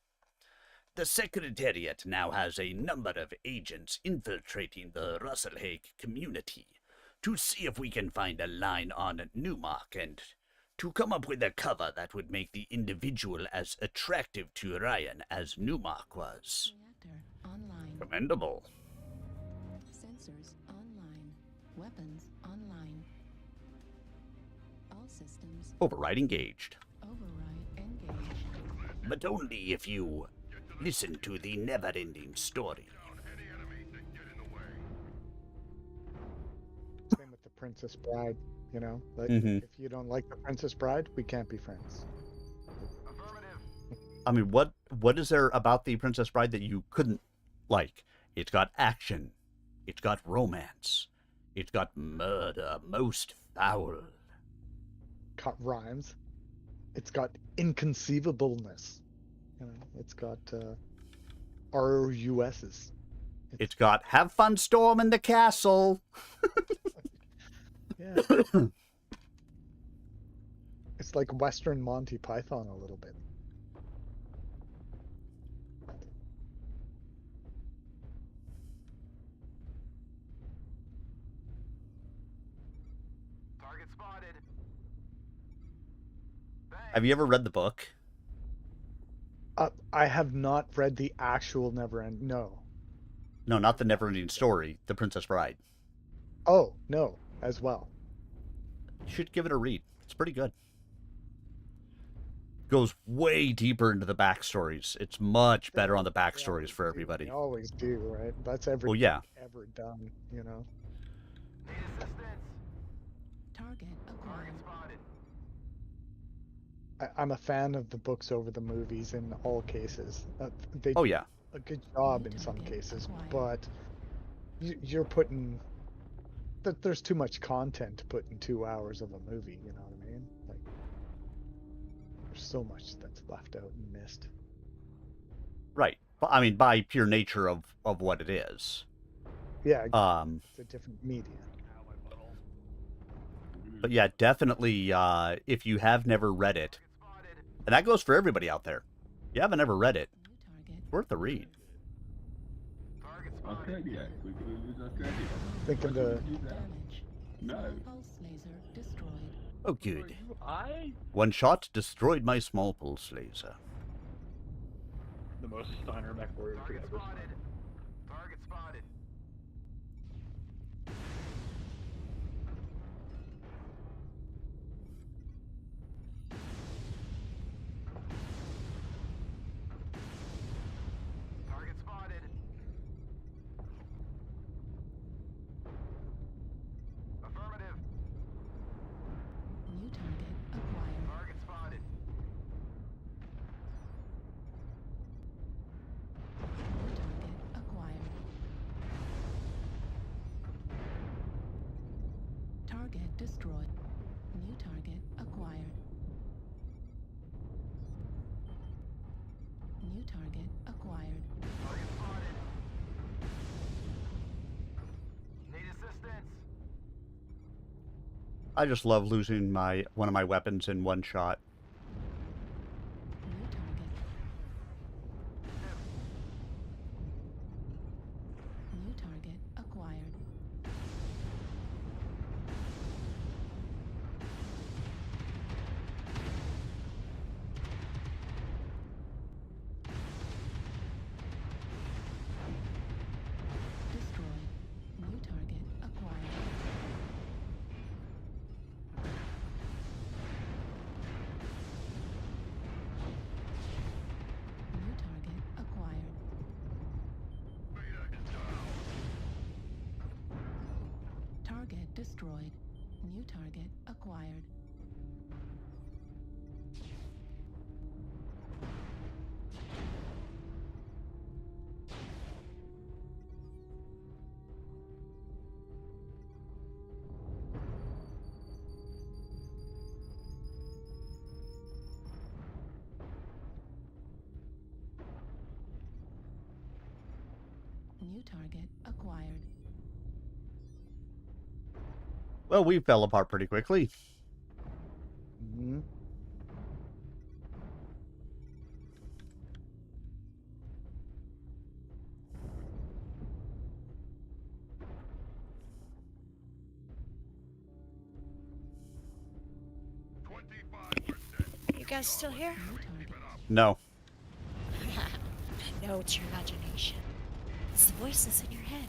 The Secretariat now has a number of agents infiltrating the Russellhague community to see if we can find a line on Newmark and to come up with a cover that would make the individual as attractive to Ryan as Newmark was. Commendable. Sensors online. Weapons online. All systems. Override engaged. Override engaged. But only if you listen to the never-ending story. Same with the Princess Bride, Like, Mhm. if you don't like the Princess Bride, we can't be friends. I mean, what is there about the Princess Bride that you couldn't like? It's got action. It's got romance. It's got murder, most foul. Got rhymes. It's got inconceivableness. It's got RUSs. It's got have fun storming the castle. Yeah. It's like Western Monty Python a little bit. Target spotted. Have you ever read the book? I have not read the actual Neverend. No. No, not the Neverending Story, The Princess Bride. Oh, no, as well. You should give it a read. It's pretty good. Goes way deeper into the backstories. It's much better on the backstories for everybody. They always do, right? That's everything ever done, Target acquired. I'm a fan of the books over the movies in all cases. Oh, yeah. a good job in some cases, but you're putting that there's too much content to put in 2 hours of a movie. You know what I mean? Like, there's so much that's left out and missed. Right. I mean, by pure nature of what it is. Yeah. It's a different media. But yeah, definitely, if you have never read it, and that goes for everybody out there, if you haven't ever read it, it's worth a read. Okay, yeah, we can use okay. Thinking the No. Pulse laser destroyed. Oh, good. I One shot destroyed my small pulse laser. the most Steiner mech warrior could ever. Target spotted. Target spotted. Affirmative. New target acquired. Target spotted. New target acquired. Target destroyed. New target acquired. New target acquired. Target spotted. Need assistance. I just love losing one of my weapons in one shot. New target. New target acquired. Destroyed. New target acquired. New target acquired. Target destroyed. New target acquired. New target acquired. Well, we fell apart pretty quickly. Mm-hmm. You guys still here? No. No, it's your imagination. It's the voices in your head.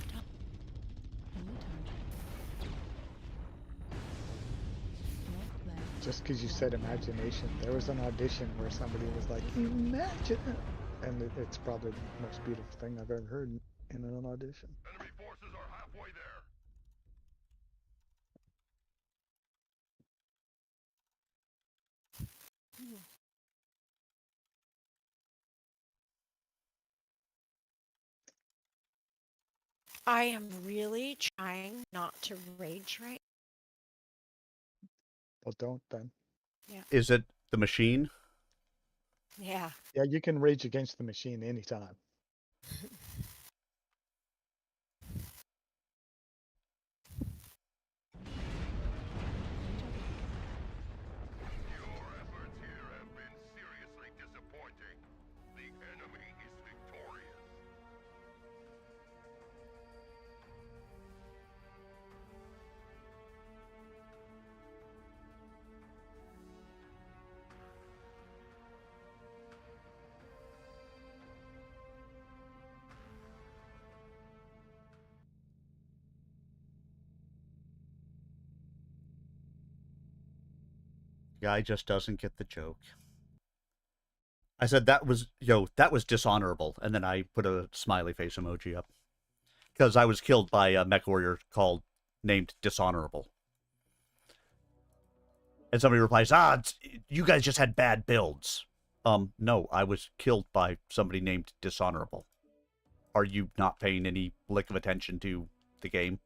Just because you said imagination, there was an audition where somebody was like, imagine it. And it's probably the most beautiful thing I've ever heard in an audition. Enemy forces are halfway there. I am really trying not to rage right. Well, don't then. Yeah. Is it the machine? Yeah. Yeah, you can rage against the machine anytime. Your efforts here have been seriously disappointing. The enemy is victorious. Guy just doesn't get the joke. I said that was dishonorable, and then I put a smiley face emoji up. Because I was killed by a mech warrior named Dishonorable. And somebody replies, you guys just had bad builds. No, I was killed by somebody named Dishonorable. Are you not paying any lick of attention to the game?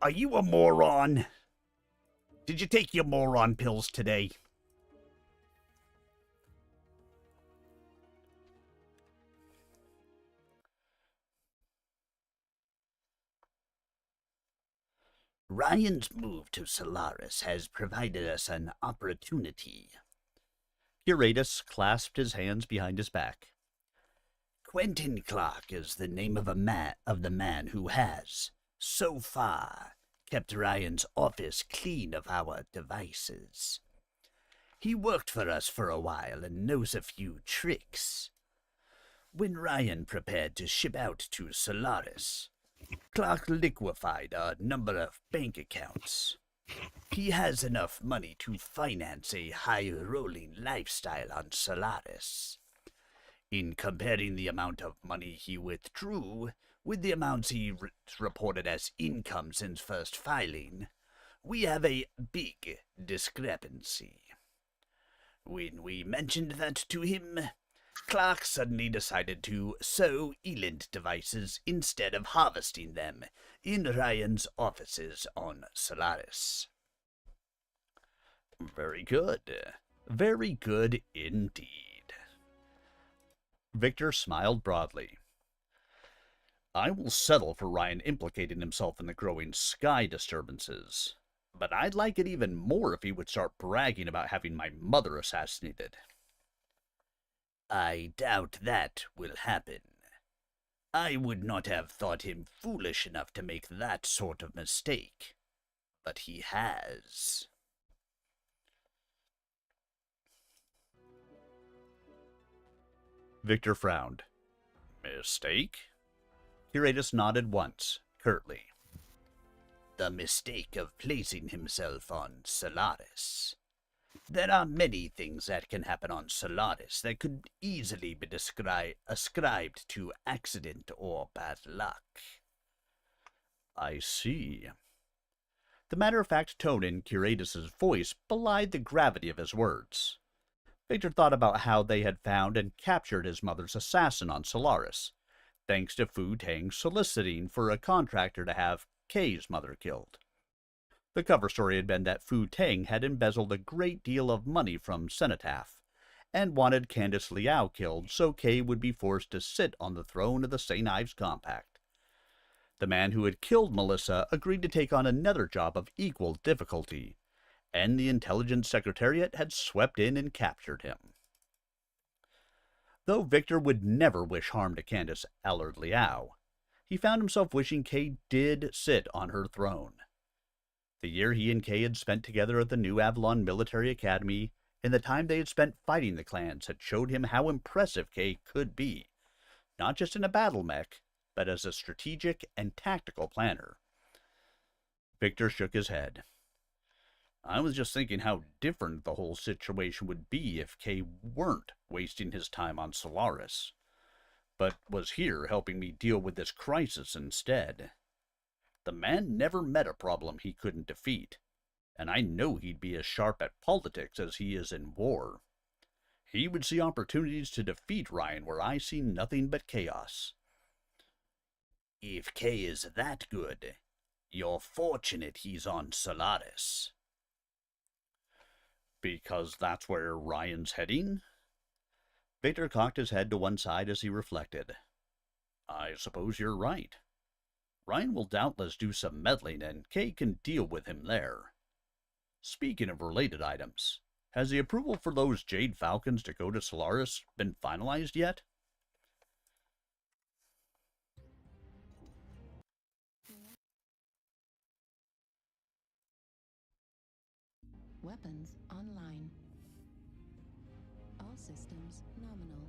Are you a moron? Did you take your moron pills today? Ryan's move to Solaris has provided us an opportunity. Curatus clasped his hands behind his back. Quentin Clark is the name of the man who has, so far, kept Ryan's office clean of our devices. He worked for us for a while and knows a few tricks. When Ryan prepared to ship out to Solaris, Clark liquefied a number of bank accounts. He has enough money to finance a high-rolling lifestyle on Solaris. In comparing the amount of money he withdrew with the amounts he reported as income since first filing, we have a big discrepancy. When we mentioned that to him, Clark suddenly decided to sow Elend devices instead of harvesting them in Ryan's offices on Solaris. Very good. Very good indeed. Victor smiled broadly. I will settle for Ryan implicating himself in the growing sky disturbances, but I'd like it even more if he would start bragging about having my mother assassinated. I doubt that will happen. I would not have thought him foolish enough to make that sort of mistake, but he has. Victor frowned. Mistake? Curatus nodded once, curtly. The mistake of placing himself on Solaris. There are many things that can happen on Solaris that could easily be ascribed to accident or bad luck. I see. The matter-of-fact tone in Curatus's voice belied the gravity of his words. Victor thought about how they had found and captured his mother's assassin on Solaris, thanks to Fu Tang soliciting for a contractor to have Kay's mother killed. The cover story had been that Fu Tang had embezzled a great deal of money from Cenotaph, and wanted Candice Liao killed so Kay would be forced to sit on the throne of the St. Ives Compact. The man who had killed Melissa agreed to take on another job of equal difficulty, and the Intelligence Secretariat had swept in and captured him. Though Victor would never wish harm to Candice Allard Liao, he found himself wishing Kay did sit on her throne. The year he and Kay had spent together at the New Avalon Military Academy, and the time they had spent fighting the clans, had showed him how impressive Kay could be, not just in a battle mech, but as a strategic and tactical planner. Victor shook his head. I was just thinking how different the whole situation would be if Kay weren't wasting his time on Solaris, but was here helping me deal with this crisis instead. The man never met a problem he couldn't defeat, and I know he'd be as sharp at politics as he is in war. He would see opportunities to defeat Ryan where I see nothing but chaos. If Kay is that good, you're fortunate he's on Solaris. Because that's where Ryan's heading? Victor cocked his head to one side as he reflected. I suppose you're right. Ryan will doubtless do some meddling, and Kay can deal with him there. Speaking of related items, has the approval for those Jade Falcons to go to Solaris been finalized yet? Weapons online. All systems nominal.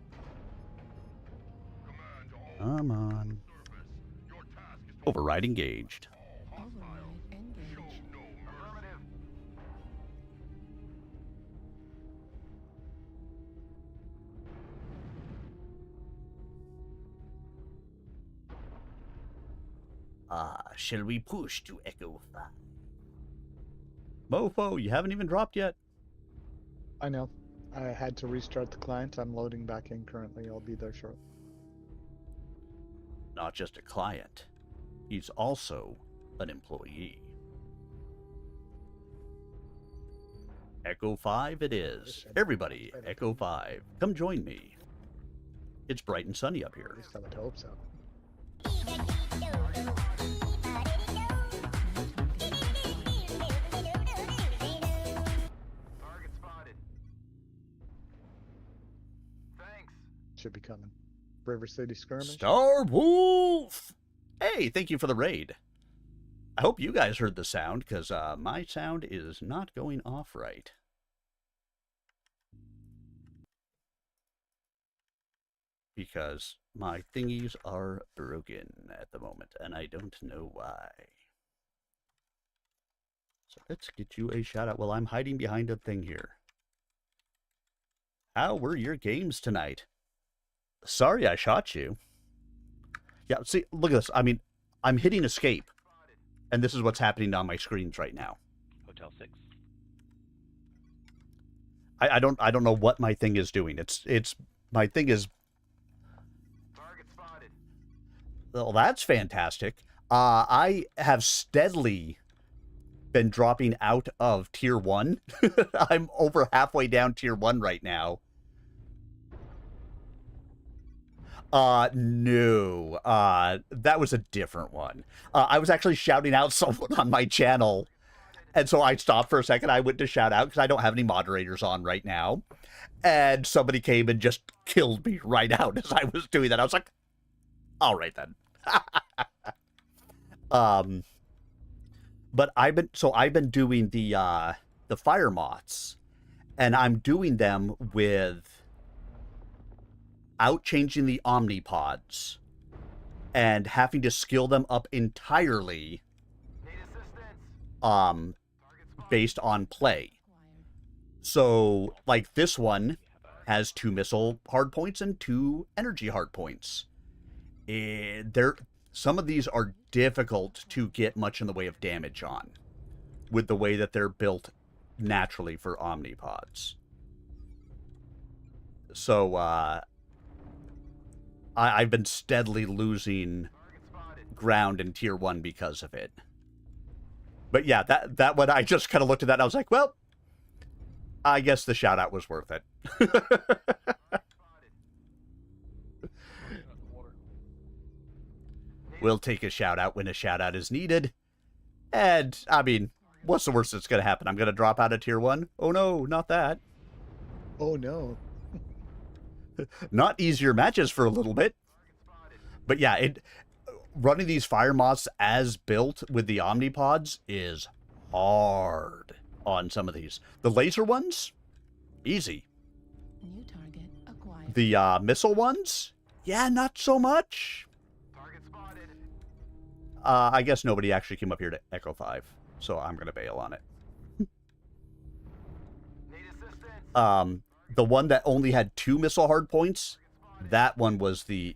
Come on. Override engaged. Override engaged. Shall we push to Echo 5? Mofo, you haven't even dropped yet. I know. I had to restart the client. I'm loading back in currently. I'll be there shortly. not just a client. He's also an employee. Echo 5 it is. Everybody, Echo 5. Come join me. It's bright and sunny up here. At least I would hope so. Target spotted. Thanks. Should be coming. River City Skirmish. Star Wolf! Hey, thank you for the raid. I hope you guys heard the sound, because my sound is not going off right. Because my thingies are broken at the moment, and I don't know why. So let's get you a shout out while I'm hiding behind a thing here. How were your games tonight? Sorry I shot you. Yeah, see, look at this. I mean, I'm hitting escape, and this is what's happening on my screens right now. Hotel 6. I don't know what my thing is doing. It's my thing is. Target spotted. Well, that's fantastic. I have steadily been dropping out of tier 1. I'm over halfway down tier 1 right now. No. That was a different one. I was actually shouting out someone on my channel, and so I stopped for a second. I went to shout out because I don't have any moderators on right now, and somebody came and just killed me right out as I was doing that. I was like, all right then. But I've been doing the fire moths, and I'm doing them without changing the omnipods and having to skill them up entirely based on play. So like this one has 2 missile hardpoints and 2 energy hardpoints. Some of these are difficult to get much in the way of damage on with the way that they're built naturally for omnipods. So I've been steadily losing ground in tier 1 because of it. But yeah, that one, I just kind of looked at that and I was like, well, I guess the shout out was worth it. We'll take a shout out when a shout out is needed. And, I mean, what's the worst that's going to happen? I'm going to drop out of tier 1? Oh no, not that. Oh no. Not easier matches for a little bit. But yeah, running these fire moths as built with the omnipods is hard on some of these. The laser ones, easy. New target acquired. The missile ones, yeah, not so much. I guess nobody actually came up here to Echo 5, so I'm going to bail on it. The one that only had 2 missile hardpoints, that one was the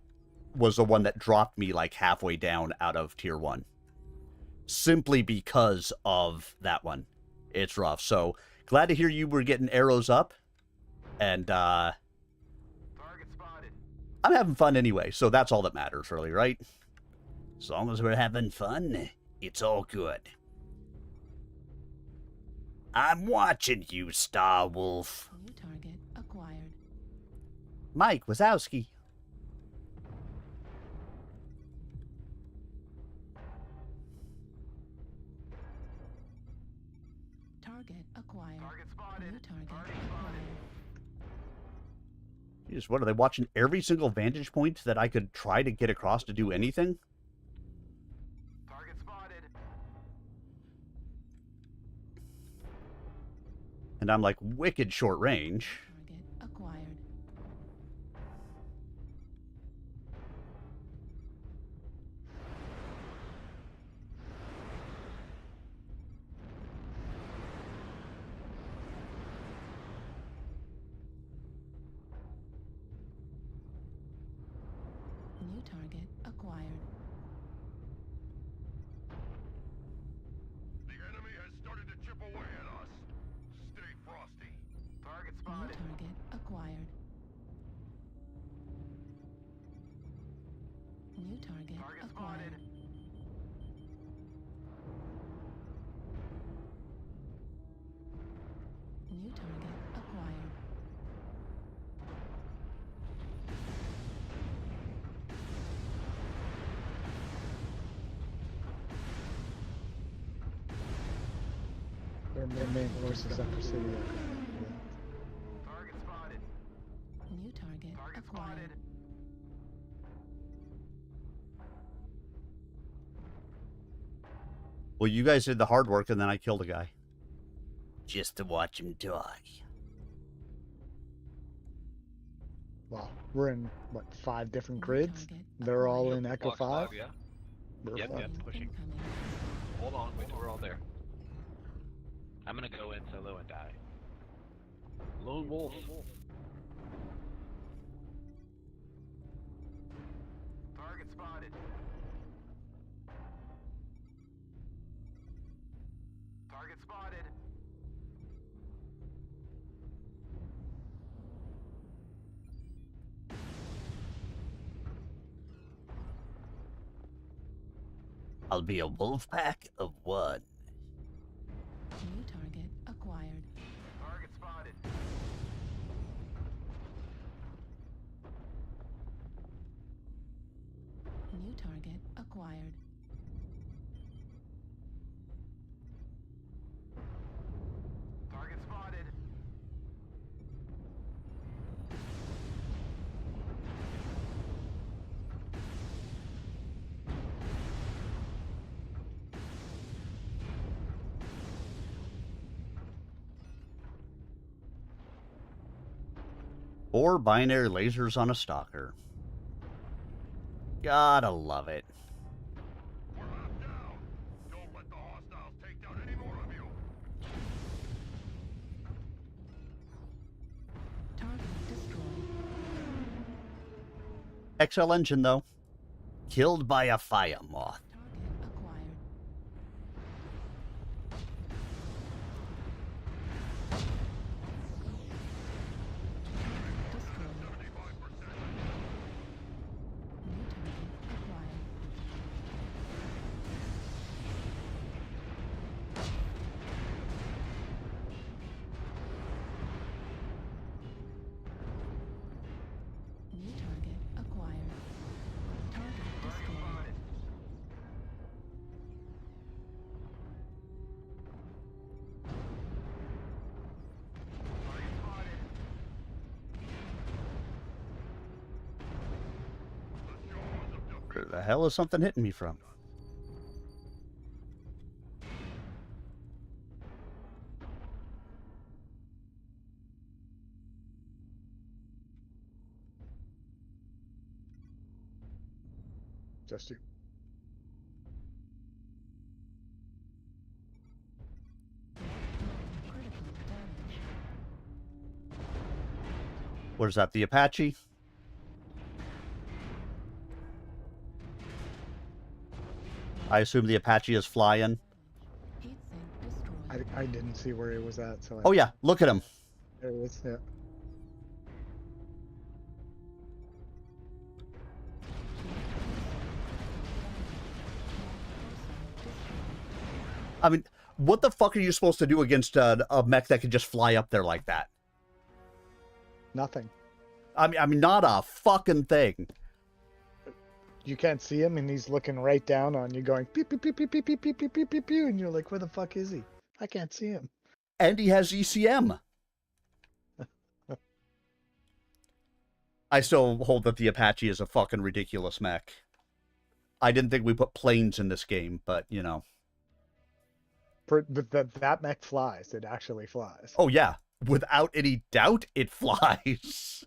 one that dropped me like halfway down out of tier 1. Simply because of that one. It's rough. So, glad to hear you were getting arrows up. And, I'm having fun anyway, so that's all that matters, really, right? As long as we're having fun, it's all good. I'm watching you, Star Wolf. New target acquired. Mike Wazowski. Target acquired. Target spotted. New target acquired. Jeez, what are they watching? Every single vantage point that I could try to get across to do anything? Target spotted. And I'm like wicked short range. Target acquired. New target acquired. The enemy has started to chip away at us. Stay frosty. Target New spotted. target acquired. New target acquired. New target acquired. Their main forces after city. Target spotted. New target acquired. Well, you guys did the hard work, and then I killed a guy. Just to watch him die. Well, we're in, what, 5 different grids? They're all in Echo Box 5? yeah. We're Yep, fucked. pushing. Hold on, wait till we're all there. I'm gonna go in solo and die. Lone wolf. Target spotted. Target spotted. I'll be a wolf pack of one. New target acquired. Target spotted. New target acquired. Target spotted. Four binary lasers on a stalker. Gotta love it. Target destroyed. XL engine, though. Killed by a fire moth. Target acquired. New target acquired. Target destroyed. Where the hell is something hitting me from? Just you. Critical damage. What is that, the Apache? I assume the Apache is flying. Heat sink destroyed. I didn't see where he was at, so Oh yeah, look at him. there he is, yeah. I mean, what the fuck are you supposed to do against a mech that can just fly up there like that? Nothing. I mean, not a fucking thing. You can't see him, and he's looking right down on you, going pew pew pew pew pew pew pew pew pew pew pew, and you're like, where the fuck is he? I can't see him. And he has ECM. I still hold that the Apache is a fucking ridiculous mech. I didn't think we put planes in this game, but, you know. That mech flies. It actually flies. Oh, yeah. Without any doubt, it flies.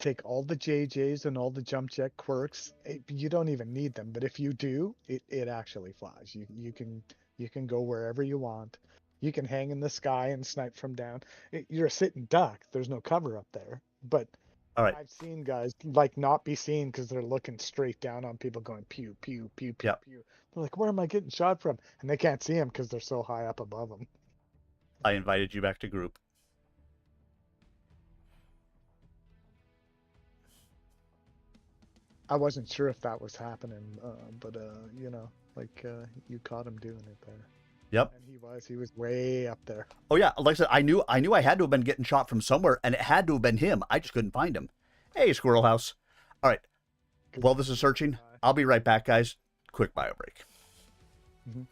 Take all the JJs and all the jump jet quirks. You don't even need them, but if you do, it actually flies. You can go wherever you want. You can hang in the sky and snipe from down. You're a sitting duck. There's no cover up there. But all right. I've seen guys like not be seen because they're looking straight down on people going pew pew pew pew Yep. pew. They're like, where am I getting shot from? And they can't see him because they're so high up above them. I invited you back to group. I wasn't sure if that was happening, but you know, like you caught him doing it there. Yep. And he was way up there. Oh yeah, like I said, I knew I had to have been getting shot from somewhere, and it had to have been him. I just couldn't find him. Hey, Squirrel House. All right. While this is searching, I'll be right back, guys. Quick bio break. Mm-hmm.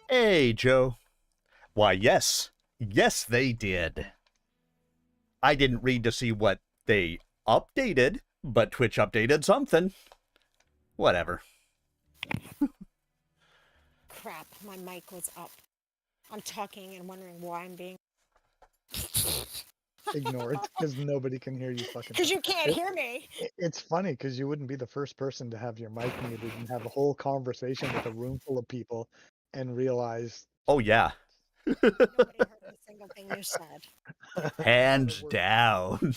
Hey, Joe. Why, yes. Yes, they did. I didn't read to see what they updated, but Twitch updated something. Whatever. Crap, my mic was up. I'm talking and wondering why I'm being... Ignore it, because nobody can hear you fucking. Because you can't hear me. It's funny, because you wouldn't be the first person to have your mic muted and have a whole conversation with a room full of people and realize... Oh, yeah. Nobody heard a single thing you said. Hands down.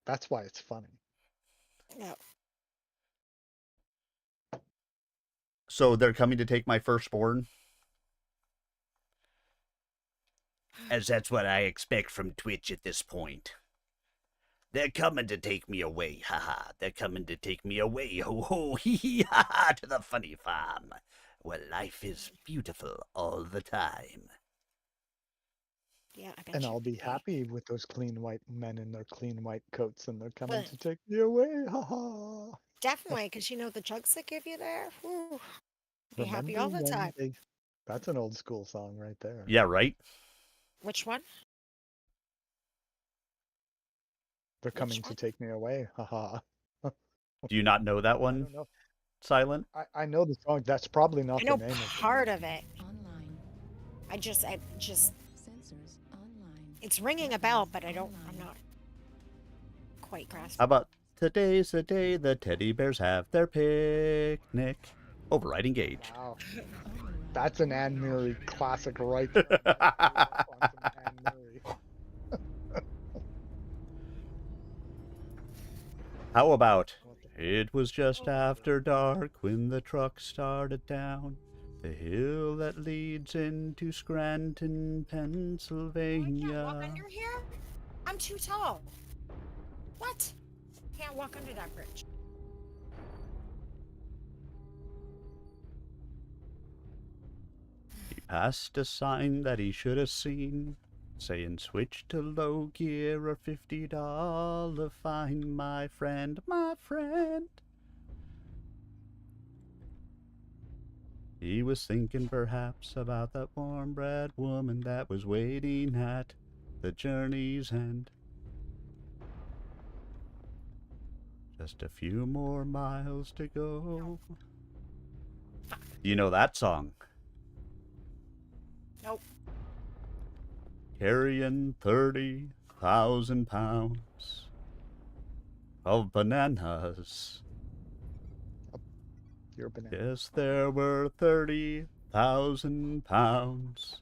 That's why it's funny. No. So they're coming to take my firstborn? As that's what I expect from Twitch at this point. They're coming to take me away, haha. They're coming to take me away, ho ho, hee hee, ha ha, to the funny farm, where life is beautiful all the time. Yeah, I bet And you I'll be could. happy with those clean white men in their clean white coats, and they're coming to take me away, haha. Definitely, because you know the jugs they give you there? Whew. Be happy Remember all the when time. That's an old school song right there. Yeah, right? Which one? They're coming to take me away, haha. Do you not know that one? I don't know. Silent? I know the song. That's probably not I know the name part of it. Online. I just Sensors online. it's ringing a bell, but I'm not quite grasping. How about today's the day the teddy bears have their picnic? Override engage. Wow. That's an Anne Murray classic right there. Anne Murray. How about it was just after dark when the truck started down the hill that leads into Scranton, Pennsylvania. I can't walk under here? I'm too tall. What? Can't walk under that bridge. He passed a sign that he should have seen, saying switch to low gear or $50 fine, my friend, my friend. He was thinking perhaps about that warm-bred woman that was waiting at the journey's end. Just a few more miles to go. You know that song? Nope. Carrying 30,000 pounds of bananas. You're a banana. Yes, there were 30,000 pounds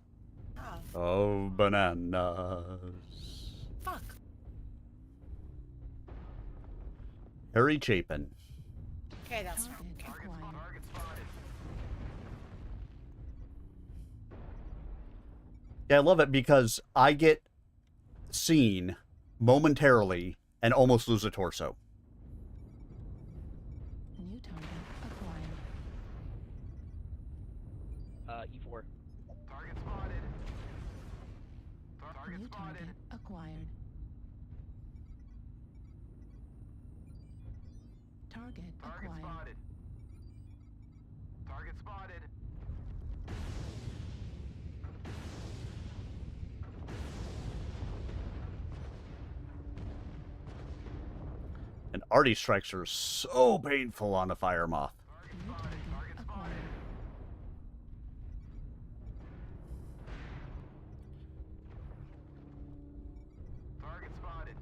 of bananas. Fuck. Harry Chapin. Okay, that's not okay. Yeah, I love it because I get seen momentarily and almost lose a torso. New target acquired. E4. Target spotted. Target New spotted. target acquired. Target acquired. Spotted. Target spotted. And arty strikes are so painful on a fire moth. New target acquired. Target spotted.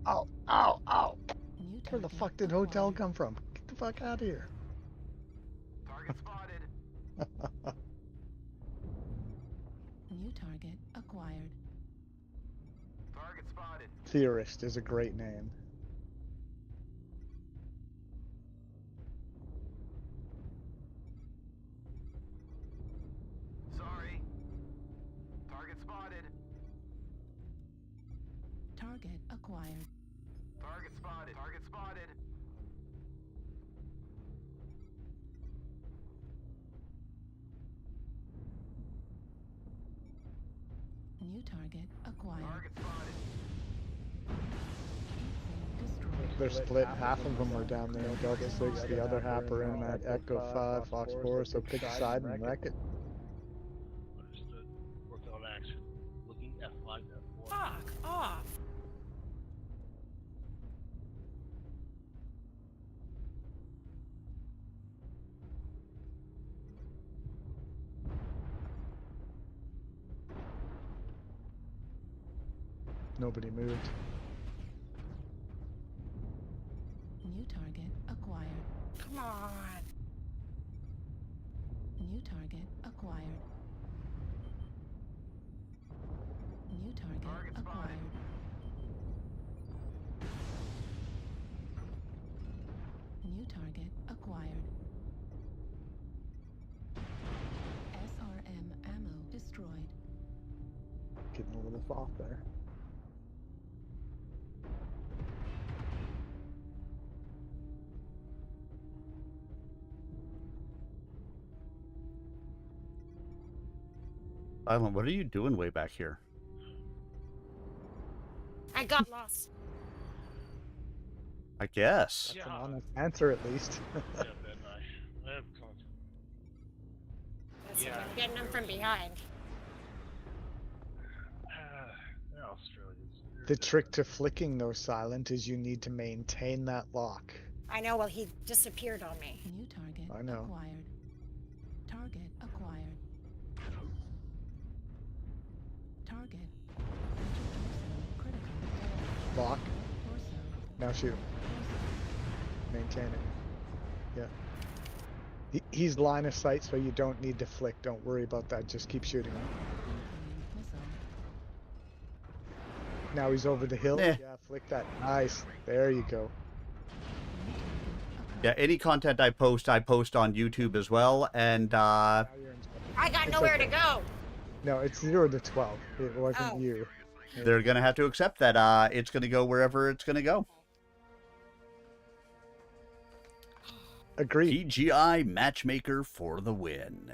Ow, ow, ow. New Where the target fuck did Hotel acquired. come from? Get the fuck out of here. Target spotted. New target acquired. Target spotted. Theorist is a great name. Sorry. Target spotted. Target acquired. Target spotted. Target spotted. New target acquired. Target spotted. Destroyed. They're split. Half of them are down there in Delta 6. The other half are in that Echo 5, Fox 4. So pick a side and wreck it. Understood. Working on action. Looking F5, F4. Fuck off. Nobody moved. New target acquired. Come on. New target acquired. New target acquired. New target acquired. SRM ammo destroyed. Getting a little soft there. Island, what are you doing way back here? I got lost. I guess. That's an honest answer, at least. Yeah, Ben, I have contact. That's Yeah. okay. I'm getting them from behind. They're Australians. They're The trick to flicking those silent is you need to maintain that lock. I know, well, he disappeared on me. New target I know. acquired. Target acquired. Target. Critical damage. Lock. Torso. Now shoot. Maintain it. Yeah. He's line of sight, so you don't need to flick. Don't worry about that. Just keep shooting him. Incoming missile. Now he's over the hill. Eh. Yeah, flick that. Nice. There you go. Yeah, any content I post on YouTube as well. And I got It's nowhere okay. to go. No, it's 0 to 12. It wasn't Oh. you. they're going to have to accept that it's going to go wherever it's going to go. Agreed. PGI matchmaker for the win.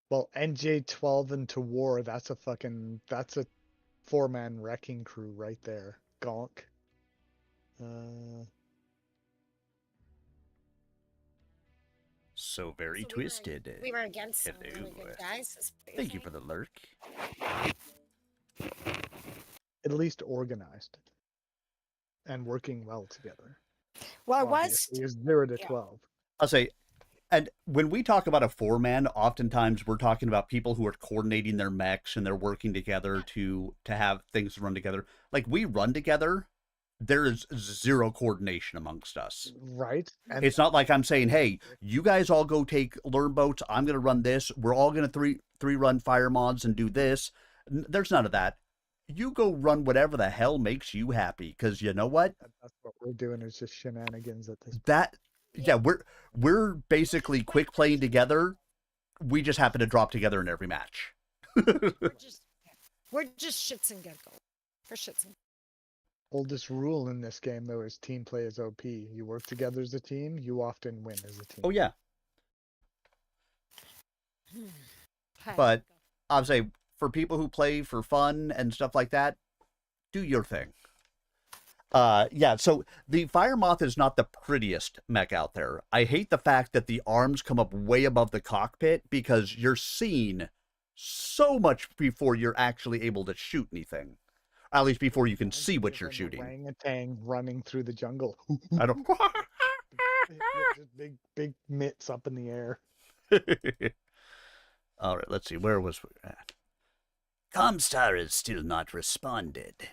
Well, NJ12 into war, that's a 4-man wrecking crew right there. Gonk. So very So twisted. We were against some Hello. really good guys. Is what you're Thank you saying? for the lurk. At least organized. And working well together. Well, I was. Obviously, it's 0 to Yeah. 12. I'll say, and when we talk about a 4-man, oftentimes we're talking about people who are coordinating their mechs and they're working together to have things run together. Like we run together, there is zero coordination amongst us. Right? And It's not like I'm saying, hey, you guys all go learn boats. I'm going to run this. We're all going to three run fire mods and do this. There's none of that. You go run whatever the hell makes you happy. Because you know what? that's what we're doing is just shenanigans at this point. Yeah, we're basically quick playing together. We just happen to drop together in every match. We're just shits and giggles. For shits and Oldest rule in this game, though, is team play is OP. You work together as a team, you often win as a team. Oh yeah, Okay. but I would say for people who play for fun and stuff like that, do your thing. Yeah, so the Fire Moth is not the prettiest mech out there. I hate the fact that the arms come up way above the cockpit because you're seen so much before you're actually able to shoot anything. At least before you can see what you're shooting. Orangutan running through the jungle. I don't. Just big mitts up in the air. All right, let's see. Where was we at? Comstar has still not responded.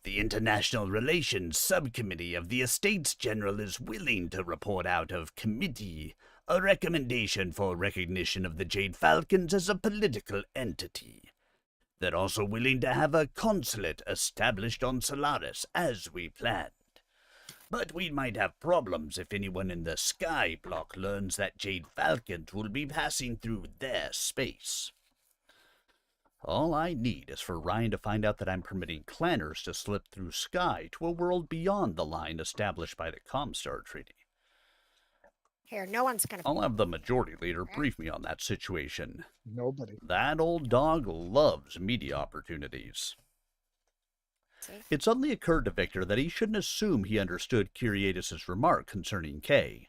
The International Relations Subcommittee of the Estates General is willing to report out of committee a recommendation for recognition of the Jade Falcons as a political entity. They're also willing to have a consulate established on Solaris as we planned. But we might have problems if anyone in the Sky Block learns that Jade Falcons will be passing through their space. All I need is for Ryan to find out that I'm permitting clanners to slip through Sky to a world beyond the line established by the Comstar Treaty. Here, no one's gonna. I'll have the majority leader brief me on that situation. Nobody. That old dog loves media opportunities. See? It suddenly occurred to Victor that he shouldn't assume he understood Curiatus' remark concerning Kay.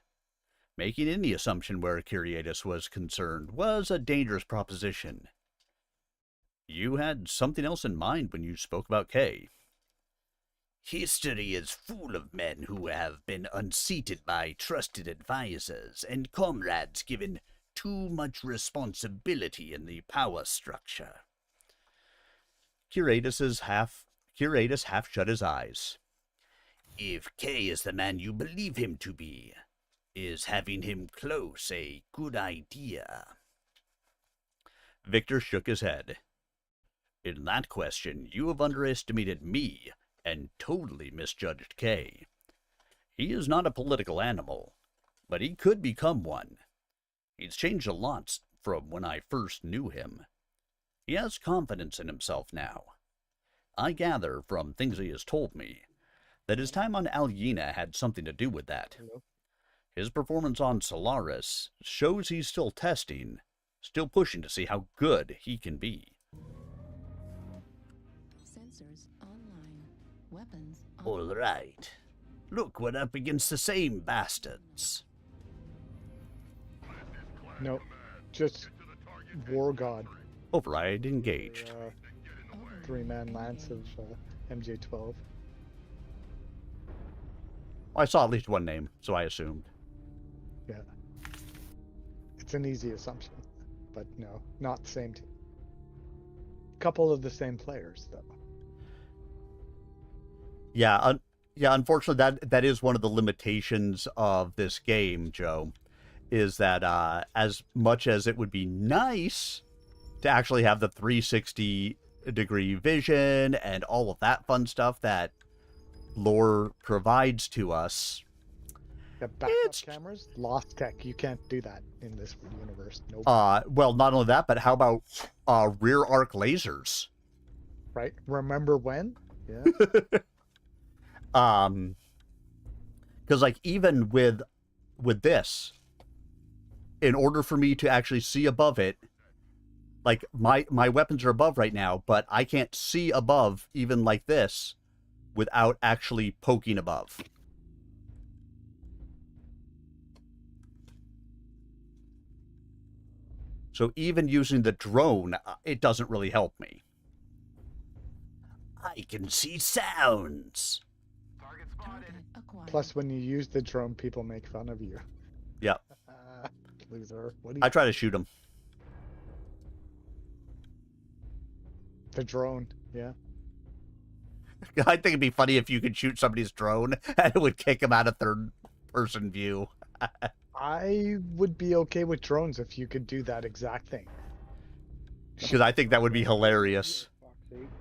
Making any assumption where Curiatus was concerned was a dangerous proposition. You had something else in mind when you spoke about Kay. History is full of men who have been unseated by trusted advisors and comrades given too much responsibility in the power structure. Curatus half shut his eyes. If Kay is the man you believe him to be, is having him close a good idea? Victor shook his head. In that question, you have underestimated me and totally misjudged Kay. He is not a political animal, but he could become one. He's changed a lot from when I first knew him. He has confidence in himself now. I gather from things he has told me that his time on Aliena had something to do with that. His performance on Solaris shows he's still testing, still pushing to see how good he can be. Sensors online. Weapons All right. Look, we're up against the same bastards. Nope. Just War God. Override engaged. 3-man lance of MJ12. I saw at least one name, so I assumed. Yeah. It's an easy assumption, but no, not the same team. Couple of the same players, though. Yeah, unfortunately, that is one of the limitations of this game, Joe, is that as much as it would be nice to actually have the 360-degree vision and all of that fun stuff that lore provides to us. Yeah, backup cameras, lost tech. You can't do that in this universe. Nope. Well, not only that, but how about rear arc lasers? Right? Remember when? Yeah. Because like even with this, in order for me to actually see above it, like my weapons are above right now, but I can't see above even like this without actually poking above. So even using the drone, it doesn't really help me. I can see sounds. Plus, when you use the drone, people make fun of you. Yep. Loser. What do you I try to shoot them. The drone, yeah. I think it'd be funny if you could shoot somebody's drone and it would kick them out of third-person view. I would be okay with drones if you could do that exact thing. Because I think that would be hilarious.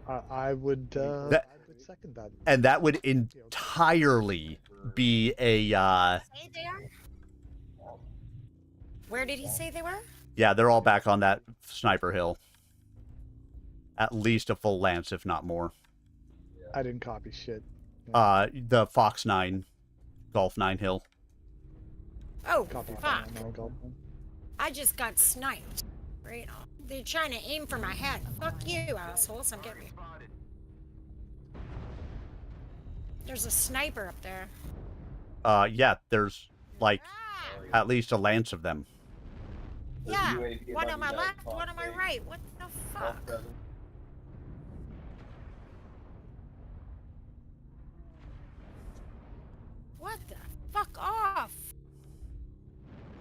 I would second that. And that would entirely be a... Say they are? Where did he say they were? Yeah, they're all back on that sniper hill. At least a full lance, if not more. I didn't copy shit. The Fox 9, Golf 9 Hill. Oh, Copy fuck. final golf. I just got sniped. Right on. They're trying to aim for my head. Fuck you, assholes. I'm getting you. There's a sniper up there. Yeah, there's like at least a lance of them. Yeah, one on my left, one on my right. What the fuck? What the fuck off?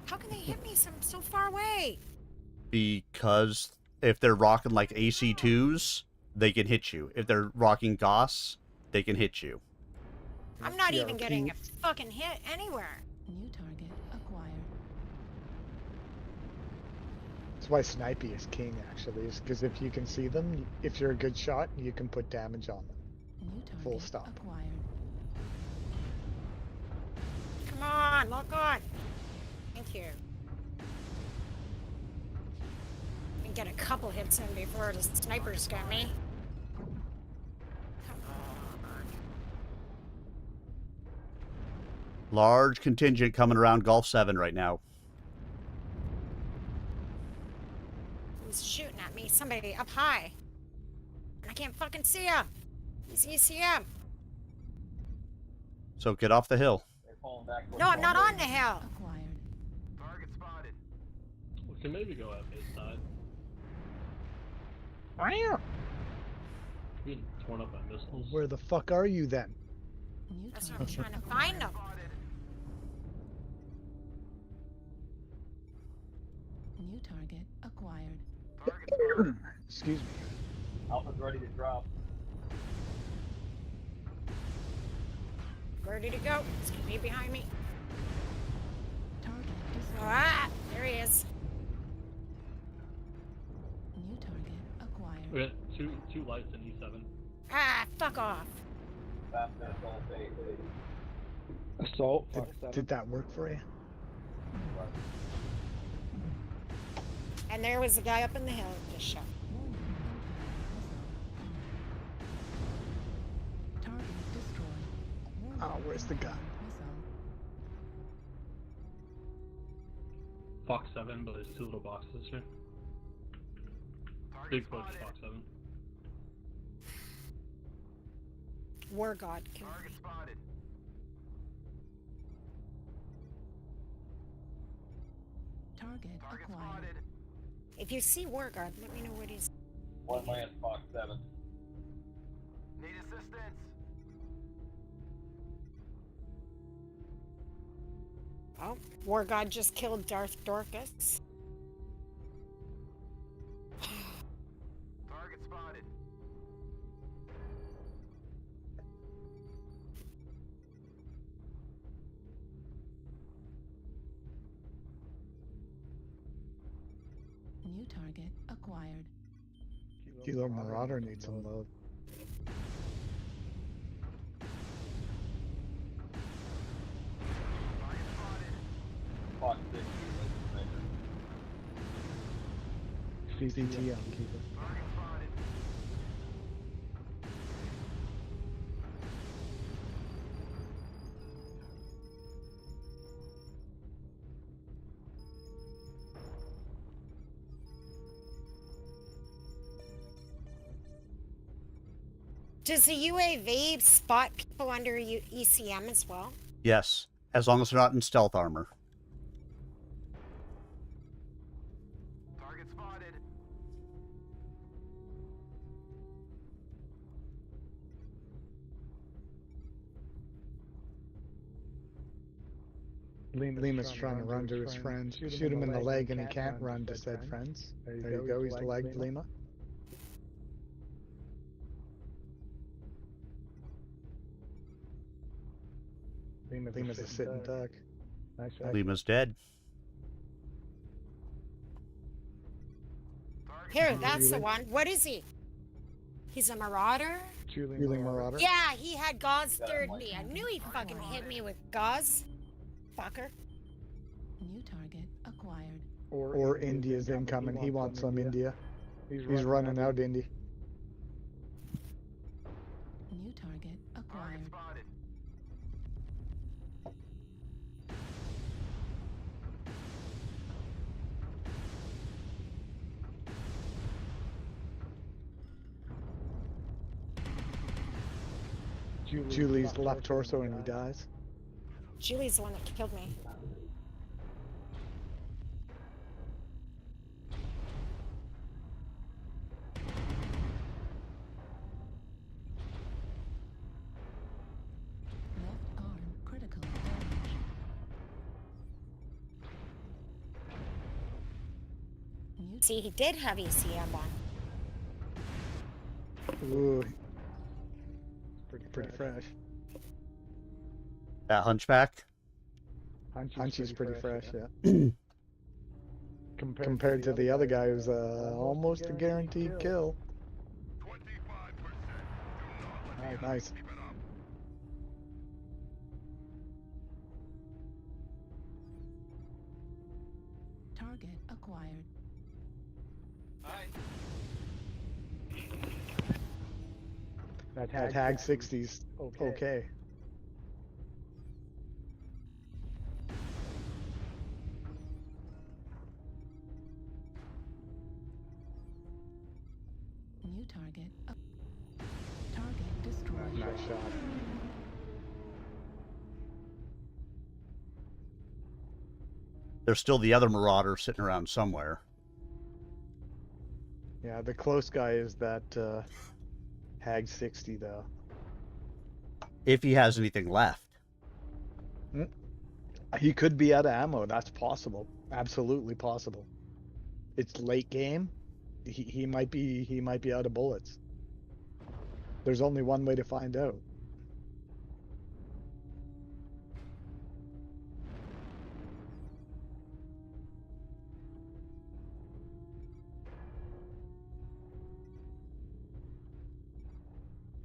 How can they hit me so far away? Because if they're rocking like AC2s, they can hit you. If they're rocking Goss, they can hit you. I'm not even getting a fucking hit anywhere. New target acquired. That's why snipey is king, actually, is because if you can see them, if you're a good shot, you can put damage on them. New target Full stop. acquired. Come on, lock on. Thank you. And get a couple hits in before the snipers get me. Come on. Large contingent coming around Golf 7 right now. Who's shooting at me? Somebody up high. And I can't fucking see him. He's ECM. So get off the hill. No, I'm not on the hill. Acquired. Target spotted. We can maybe go at base side. Being torn up by missiles. Where the fuck are you then? New That's what target. I'm trying to find them. New target acquired. Target spotted. Excuse me. Alpha's ready to drop. Ready to go. It's gonna be behind me. Target destroyed. Ah, there he is. New target acquired. We got two lights in E7. Ah, fuck off. Fast assault base. Assault. Fox 7. Did that work for you? And there was the guy up in the hill who just shot. Target destroyed. Oh, where's the gun? Missile. Fox 7, but there's two little boxes here. Big push, Fox 7. War God killed Target me. spotted. Target Target acquired. spotted. If you see War God, let me know what he's. One lance, Fox 7. Need assistance. Oh, War God just killed Darth Dorcas. Target spotted. New target acquired. Kilo Marauder needs some love. Target spotted. Fox 6. CCT on keeper. Target spotted. Does the UAV spot people under ECM as well? Yes, as long as they're not in stealth armor. Target spotted. Lima's trying to run to his friends. Shoot him in the leg and he can't run to said friends. There you go, he's legged Lima. Lima's a sitting duck. Lima's dead. Here, that's the one. What is he? He's a marauder? Shooting Marauder. Yeah, he had gauze third me. I knew he fucking hit me with gauze. Fucker. New target acquired. Or India's incoming. He wants some India. He's running out, Indy. New target acquired. Julie's left torso and he dies. Julie's the one that killed me. Left arm critical damage. See, he did have ECM on. Ooh. Pretty fresh. That hunchback? Hunchy's pretty fresh, yeah. Compared to the other guy who's almost a guaranteed kill. Nice. Target acquired. That Hag 60's okay. New target. Target destroyed. Nice shot. There's still the other Marauder sitting around somewhere. Yeah, the close guy is that Hag 60 though. If he has anything left. He could be out of ammo. That's possible. Absolutely possible. It's late game. He might be out of bullets. There's only one way to find out.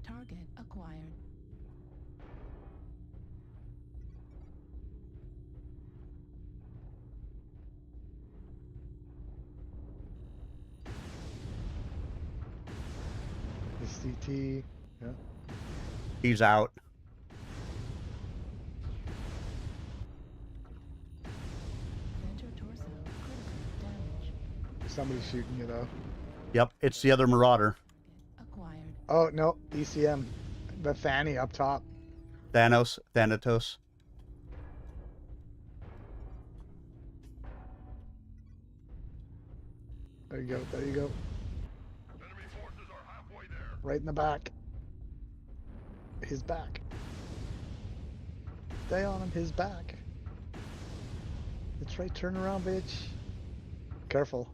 Target acquired. The CT. Yeah. He's out. Center torso critical damage. Somebody's shooting you though. Yep, it's the other Marauder. Acquired. Oh no, ECM. The Fanny up top. Thanatos. There you go. There you go. Right in the back. His back. Stay on him. His back. That's right. Turn around, bitch. Careful.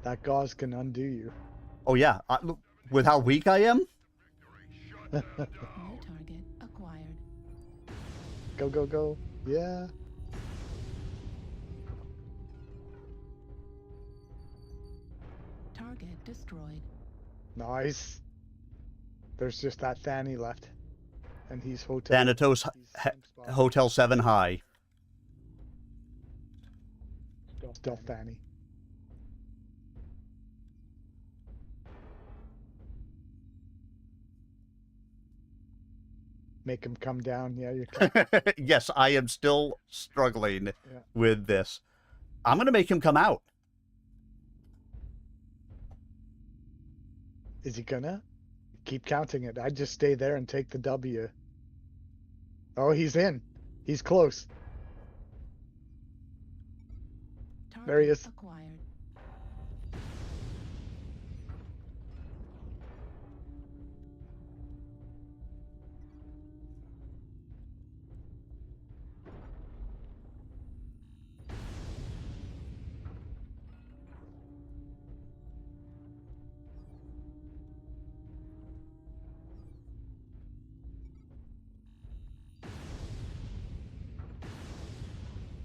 That gauze can undo you. Oh yeah, with how weak I am? New target acquired. Go, go, go. Yeah. Target destroyed. Nice. There's just that Fanny left. And he's Thanatos, Hotel 7 high. Still Fanny. Make him come down. Yeah, you can. Yes, I am still struggling with this. I'm going to make him come out. Is he gonna? Keep counting it. I'd just stay there and take the W. Oh, he's in. He's close. Target There he is. acquired.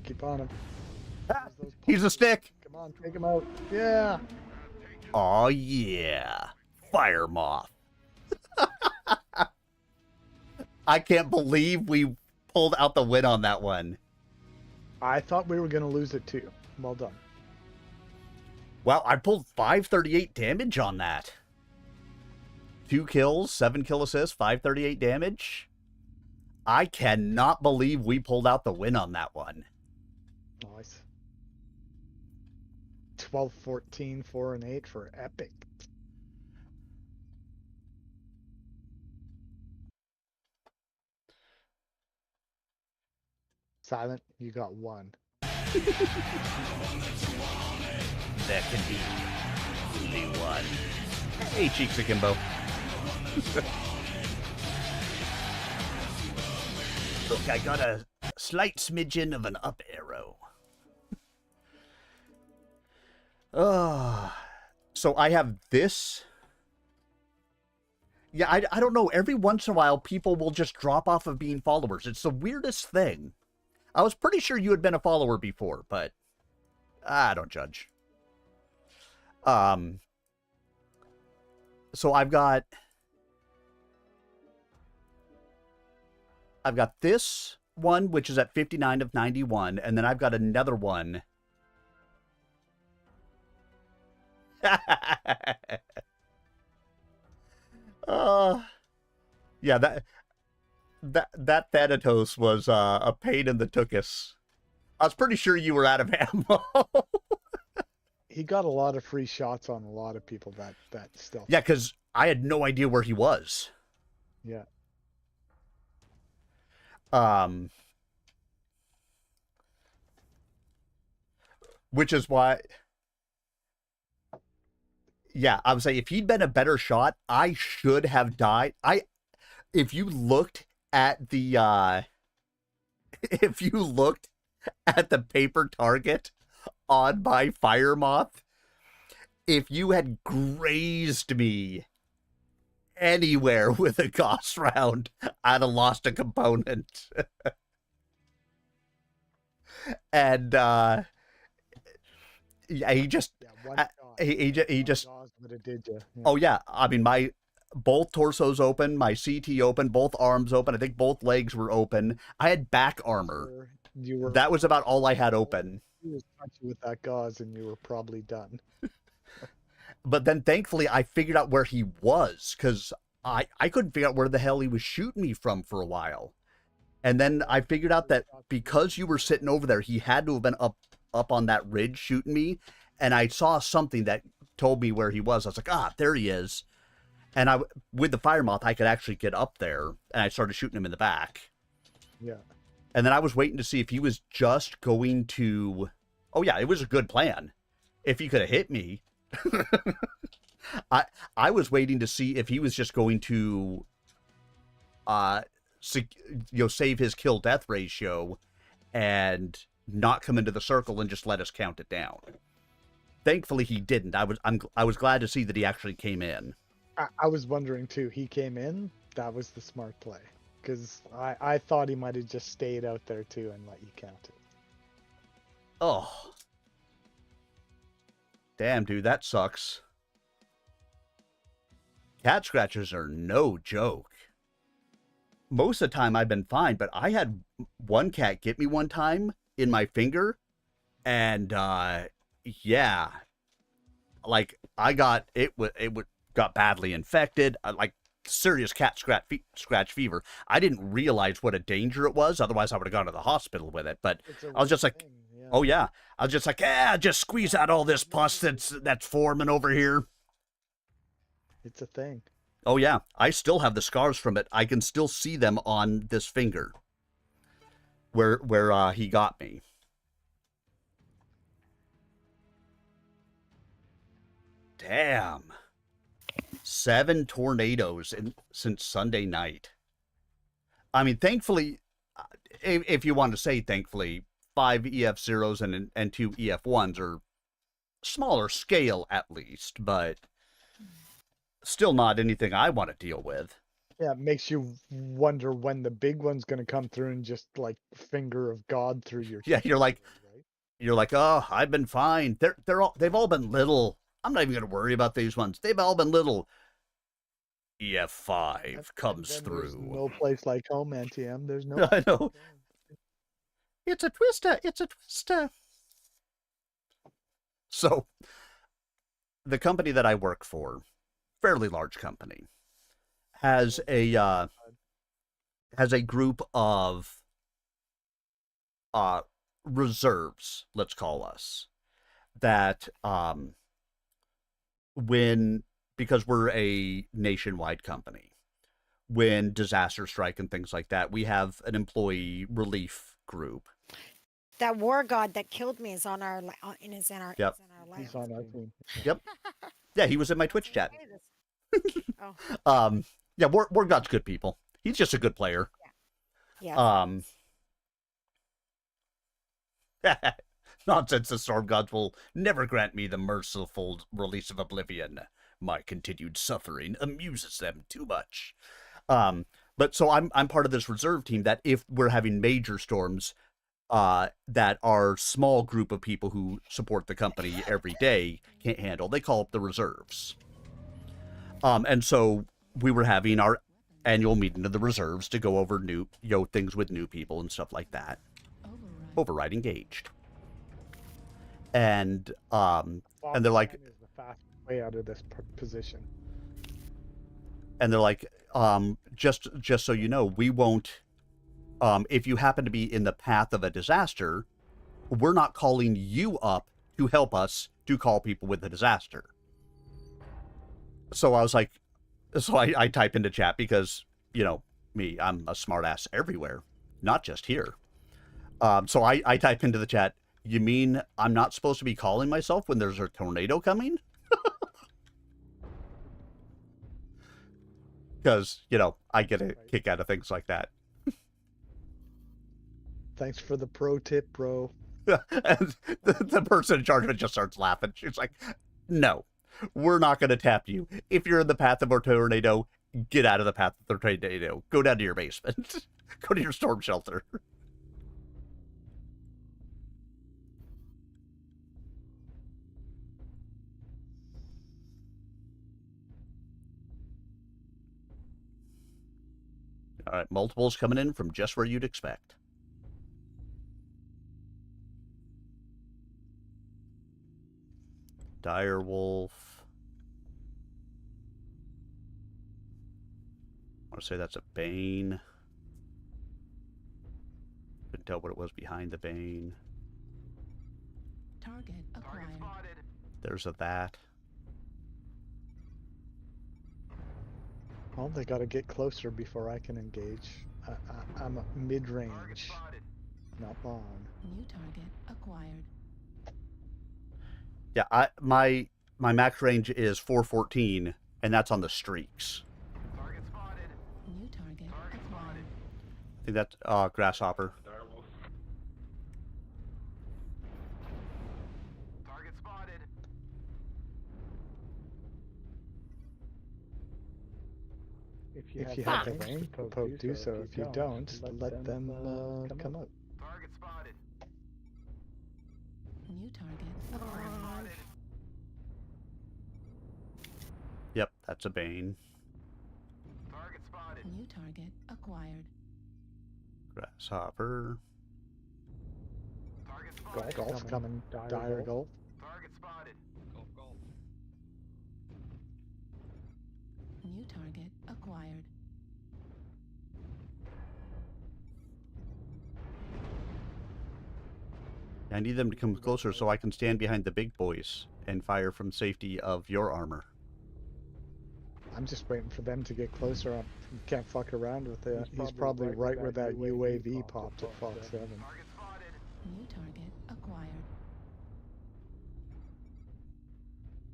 Keep on him. He's a stick. Come on, take him out. Yeah. Oh yeah. Fire moth. I can't believe we pulled out the win on that one. I thought we were gonna lose it too. Well done. Wow, I pulled 538 damage on that. 2 kills, 7 kill assists, 538 damage. I cannot believe we pulled out the win on that one. Nice. 12, 14, 4, and 8 for epic. Silent, you got 1. That can be only 1. Hey, Cheeks Akimbo. Look, I got a slight smidgen of an up arrow. So I have this. Yeah, I don't know. Every once in a while, people will just drop off of being followers. It's the weirdest thing. I was pretty sure you had been a follower before, but I don't judge. So I've got this one, which is at 59 of 91, and then I've got another one. Yeah, that Thanatos was a pain in the tuchus. I was pretty sure you were out of ammo. He got a lot of free shots on a lot of people that stealth. Yeah, because I had no idea where he was. Yeah. Which is why... Yeah, I would say if he'd been a better shot, I should have died. If you looked at the if you looked at the paper target on my fire moth, if you had grazed me anywhere with a Gauss round, I'd have lost a component. And yeah, he just he just oh yeah, I mean my both torsos open, my CT open, both arms open, I think both legs were open. I had back armor. That was about all I had open. You was touching with that gauze and you were probably done. But then thankfully I figured out where he was, because I couldn't figure out where the hell he was shooting me from for a while. And then I figured out that because you were sitting over there, he had to have been up on that ridge shooting me. And I saw something that told me where he was. I was like, there he is. And with the fire moth, I could actually get up there, and I started shooting him in the back. Yeah. And then I was waiting to see if he was just going to... Oh, yeah, it was a good plan. If he could have hit me. I was waiting to see if he was just going to save his kill-death ratio and not come into the circle and just let us count it down. Thankfully, he didn't. I was glad to see that he actually came in. I was wondering too. He came in. That was the smart play, because I thought he might have just stayed out there too and let you count it. Oh, damn, dude, that sucks. Cat scratchers are no joke. Most of the time I've been fine, but I had one cat get me one time in my finger, and yeah, like I got got badly infected, like serious cat scratch fever. I didn't realize what a danger it was. Otherwise, I would have gone to the hospital with it. But I was just like, oh yeah, I was just like, just squeeze out all this pus that's forming over here. It's a thing. Oh yeah, I still have the scars from it. I can still see them on this finger where he got me. Damn. 7 tornadoes since Sunday night. I mean, thankfully, if you want to say thankfully, 5 EF0s and 2 EF1s are smaller scale at least, but still not anything I want to deal with. Yeah, it makes you wonder when the big one's going to come through and just like finger of God through your. Yeah, you're like, oh, I've been fine. They've all been little. I'm not even going to worry about these ones. They've all been little. EF5 comes through. No place like home, NTM. There's no. I know. It's a twister. It's a twister. So, the company that I work for, fairly large company. has a group of reserves, let's call us, that when, because we're a nationwide company, when disasters strike and things like that, we have an employee relief group. That war god that killed me is on our Yep. He's on our team. Yep. Yeah, he was in my Twitch chat. Oh. Yeah, War God's good people. He's just a good player. Yeah. Nonsense, the Storm Gods will never grant me the merciful release of oblivion. My continued suffering amuses them too much. But so I'm part of this reserve team that if we're having major storms, that our small group of people who support the company every day can't handle, they call up the reserves. And so we were having our annual meeting of the reserves to go over things with new people and stuff like that. Override engaged. And they're like, is the fastest way out of this position. And they're like, just so you know, we won't, if you happen to be in the path of a disaster, we're not calling you up to help us to call people with the disaster. So I was like, I type into chat because, you know, me, I'm a smartass everywhere, not just here. So I type into the chat, you mean I'm not supposed to be calling myself when there's a tornado coming? Because, you know, I get a kick out of things like that. Thanks for the pro tip, bro. And the person in charge of it just starts laughing. She's like, no, we're not going to tap you. If you're in the path of a tornado, get out of the path of the tornado. Go down to your basement. Go to your storm shelter. All right, multiples coming in from just where you'd expect. Dire Wolf. I want to say that's a Bane. Couldn't tell what it was behind the Bane. Target acquired. There's a that. Well, they got to get closer before I can engage. I'm mid-range, not long. New target acquired. Yeah, my max range is 414, and that's on the streaks. New target acquired. I think that's Grasshopper. If you have the range, poke, do so. If you don't, let them come up. Target spotted. New target acquired. Yep, that's a Bane. Target spotted. New target acquired. Grasshopper. Target spotted. Golf coming. Dire Golf. Target spotted. Golf. New target acquired. I need them to come closer so I can stand behind the big boys and fire from safety of your armor. I'm just waiting for them to get closer. I can't fuck around with it. He's probably right where that UAV popped at Fox 7. New target acquired.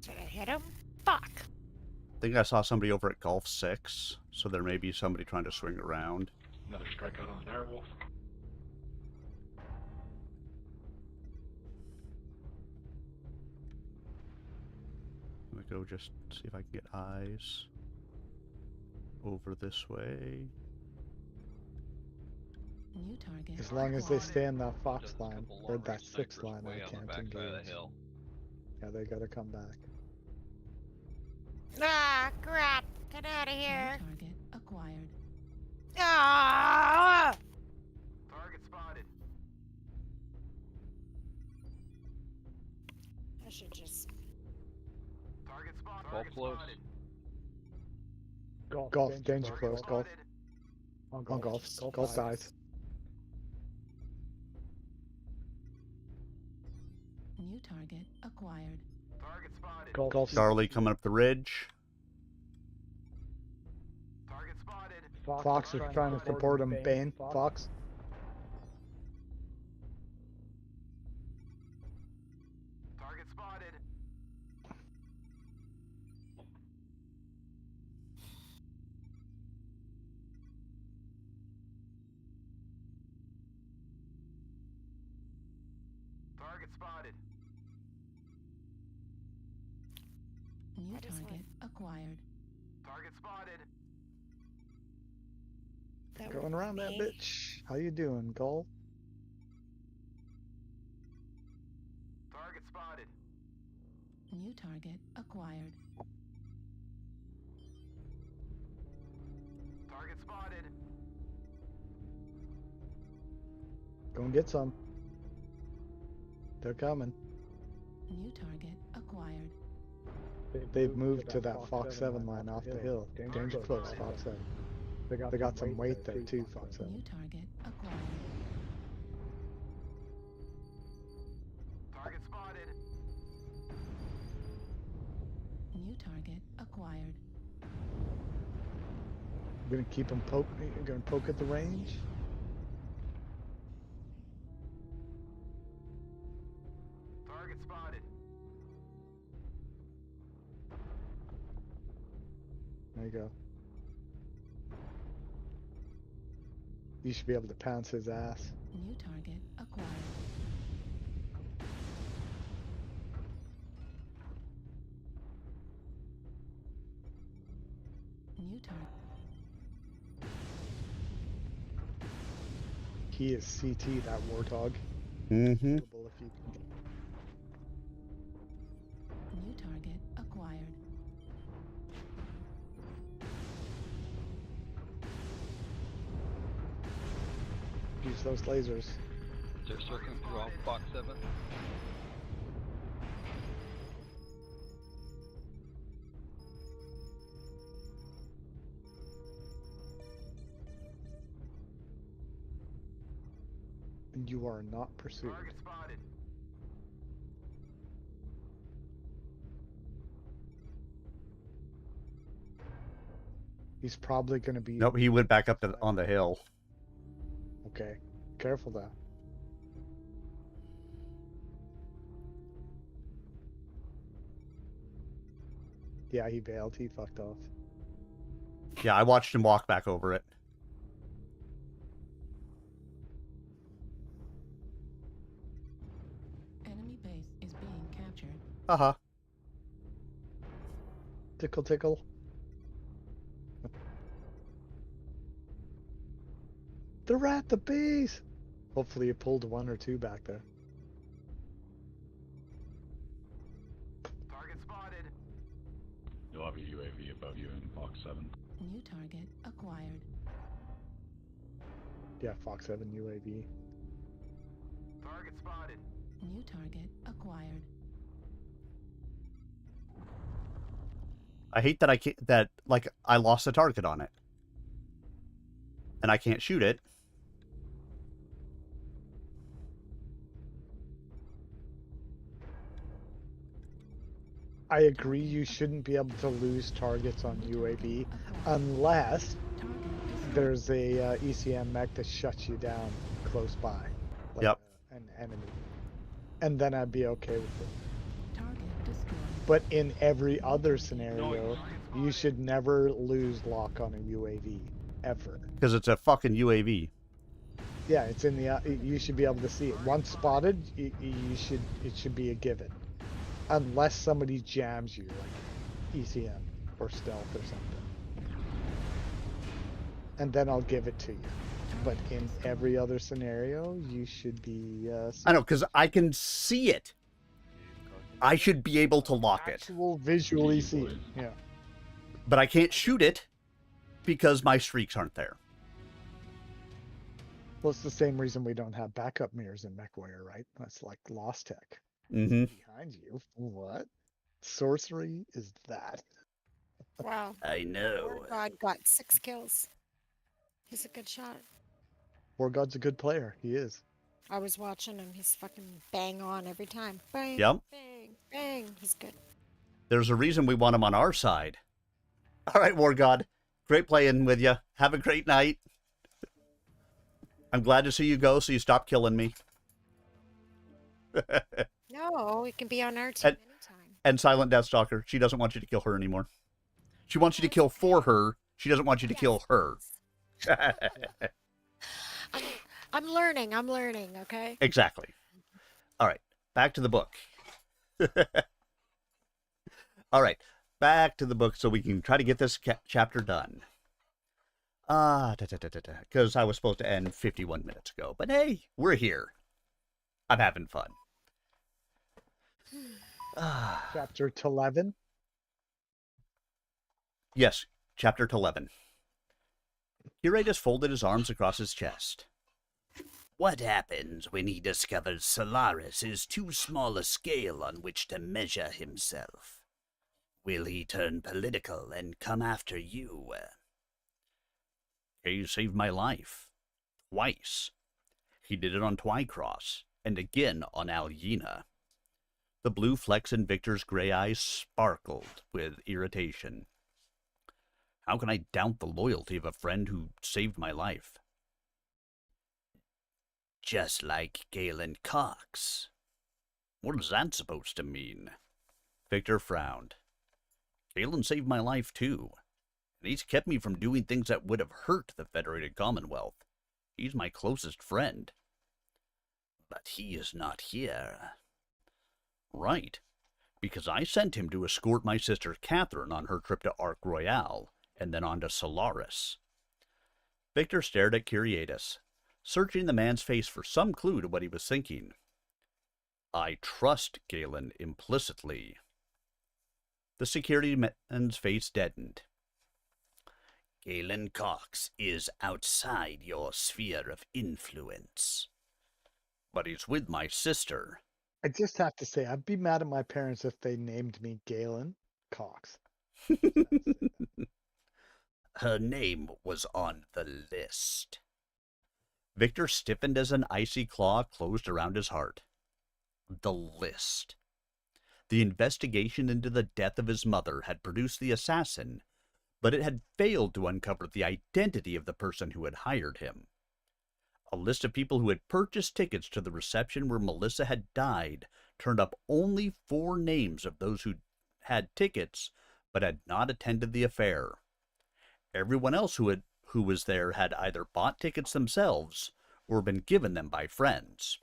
Did I hit him? Fuck. I think I saw somebody over at Golf 6, so there may be somebody trying to swing around. Another strikeout on the Direwolf. Let me go just see if I can get eyes over this way. New target. As long as they stay in that Fox line, or that 6 line, I can't engage. Yeah, they gotta come back. Ah, crap. Get out of here. New target acquired. Ah! Target spotted. I should just... Target spotted. Golf close. Golf Golf, danger close, golf. On golf. Golf dies. New target acquired. Target spotted. Golf. Charlie coming up the ridge. Target spotted. Fox is trying to support him. Bane. Fox. Target spotted. Target spotted. New target acquired. Target spotted. Going around that bitch. How you doing, Golf? Target spotted. New target acquired. Target spotted. Go and get some. They're coming. New target acquired. They've moved to that Fox 7 line off the hill. Danger close, Fox 7. They got some weight there too, Fox 7. New target acquired. Target spotted. New target acquired. I'm gonna keep them poke. You're gonna poke at the range. Target spotted. There you go. You should be able to pounce his ass. New target acquired. New target. He is CT, that warthog. Mm-hmm. If you can. New target acquired. Use those lasers. They're circling through all Fox 7. And you are not pursued. Target spotted. He's probably going to be... Nope, he went back up on the hill. Okay. Careful though. Yeah, he bailed. He fucked off. Yeah, I watched him walk back over it. Enemy base is being captured. Uh-huh. Tickle, tickle. They're at the base! Hopefully you pulled one or two back there. Target spotted. You'll have a UAV above you in Fox 7. New target acquired. Yeah, Fox 7 UAV. Target spotted. New target acquired. I hate that I lost a target on it. And I can't shoot it. I agree you shouldn't be able to lose targets on UAV unless there's a ECM mech that shuts you down close by. Like Yep. An enemy. And then I'd be okay with it. Target destroyed. But in every other scenario, you should never lose lock on a UAV. Ever. Because it's a fucking UAV. Yeah, it's in the... you should be able to see it. Once spotted, it should be a given. Unless somebody jams you, like ECM or stealth or something. And then I'll give it to you. But in every other scenario, you should be... I know, because I can see it. I should be able to lock it. Actual visually see it, yeah. But I can't shoot it because my streaks aren't there. Well, it's the same reason we don't have backup mirrors in MechWarrior, right? That's like Lost Tech. Mm-hmm. Behind you. What? Sorcery is that? Wow. I know. Lord God got 6 kills. He's a good shot. War God's a good player. He is. I was watching him. He's fucking bang on every time. Bang, Yep. bang, bang. He's good. There's a reason we want him on our side. All right, War God. Great playing with you. Have a great night. I'm glad to see you go, so you stop killing me. No, he can be on our team anytime. And Silent Deathstalker. She doesn't want you to kill her anymore. She wants you to kill for her. She doesn't want you to kill her. I'm learning. I'm learning, okay? Exactly. All right. Back to the book. All right. Back to the book so we can try to get this chapter done. Because I was supposed to end 51 minutes ago. But hey, we're here. I'm having fun. Chapter 11. Yes, chapter 11. Curatus folded his arms across his chest. What happens when he discovers Solaris is too small a scale on which to measure himself? Will he turn political and come after you? He saved my life. Twice. He did it on Twycross, and again on Alyena. The blue flecks in Victor's gray eyes sparkled with irritation. How can I doubt the loyalty of a friend who saved my life? Just like Galen Cox. What is that supposed to mean? Victor frowned. Galen saved my life too, and he's kept me from doing things that would have hurt the Federated Commonwealth. He's my closest friend. But he is not here. Right, because I sent him to escort my sister Catherine on her trip to Ark Royale, and then on to Solaris. Victor stared at Curiatus, searching the man's face for some clue to what he was thinking. I trust Galen implicitly. The security man's face deadened. Galen Cox is outside your sphere of influence. But he's with my sister. I just have to say, I'd be mad at my parents if they named me Galen Cox. Her name was on the list. Victor stiffened as an icy claw closed around his heart. The list. The investigation into the death of his mother had produced the assassin, but it had failed to uncover the identity of the person who had hired him. A list of people who had purchased tickets to the reception where Melissa had died turned up only 4 names of those who had tickets but had not attended the affair. Everyone else who was there had either bought tickets themselves or been given them by friends.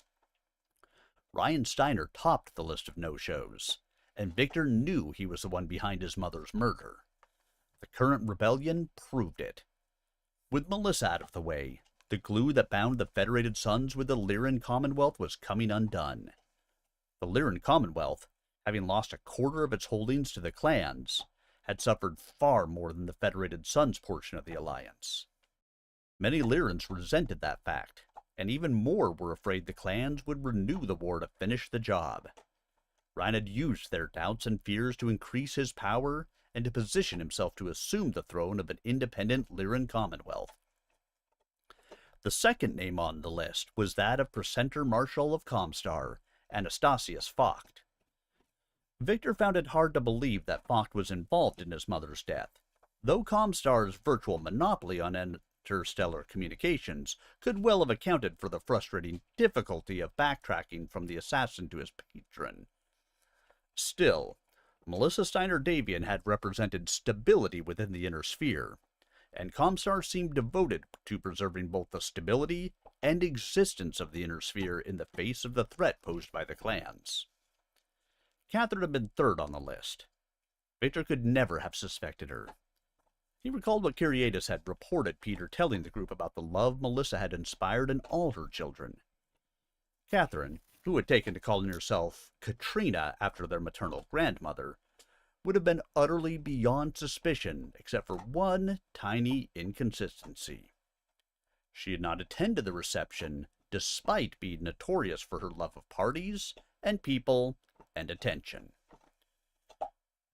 Ryan Steiner topped the list of no-shows, and Victor knew he was the one behind his mother's murder. The current rebellion proved it. With Melissa out of the way, the glue that bound the Federated Sons with the Lyran Commonwealth was coming undone. The Lyran Commonwealth, having lost a quarter of its holdings to the clans, had suffered far more than the Federated Sons portion of the alliance. Many Lyrans resented that fact, and even more were afraid the clans would renew the war to finish the job. Ryan had used their doubts and fears to increase his power and to position himself to assume the throne of an independent Lyran Commonwealth. The second name on the list was that of Presenter Marshal of Comstar, Anastasius Vogt. Victor found it hard to believe that Vogt was involved in his mother's death, though Comstar's virtual monopoly on interstellar communications could well have accounted for the frustrating difficulty of backtracking from the assassin to his patron. Still, Melissa Steiner-Davian had represented stability within the inner sphere, and Comstar seemed devoted to preserving both the stability and existence of the inner sphere in the face of the threat posed by the clans. Catherine had been third on the list. Victor could never have suspected her. He recalled what Curiatus had reported Peter telling the group about the love Melissa had inspired in all her children. Catherine, who had taken to calling herself Katrina after their maternal grandmother, would have been utterly beyond suspicion except for one tiny inconsistency. She had not attended the reception despite being notorious for her love of parties and people and attention.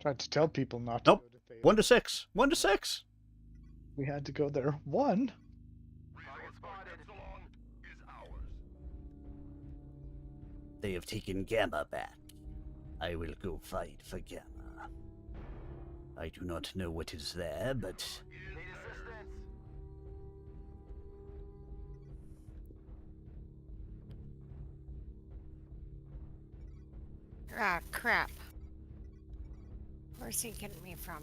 Tried to tell people not to Nope. go to Theta. 1 to 6. 1 to 6. We had to go there. 1. They have taken Gamma back. I will go fight for Gamma. I do not know what is there, but... Ah, crap. Where's he getting me from?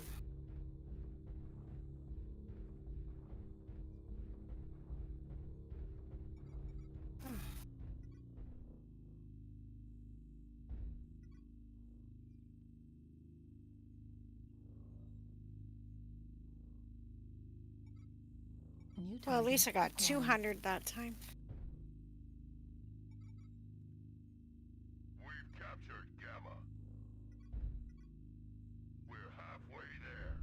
Well, at least I got 200 that time. We've captured Gamma. We're halfway there.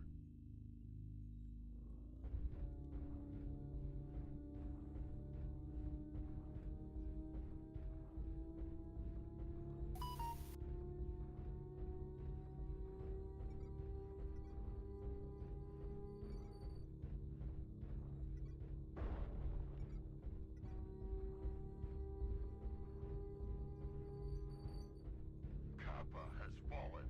Kappa has fallen.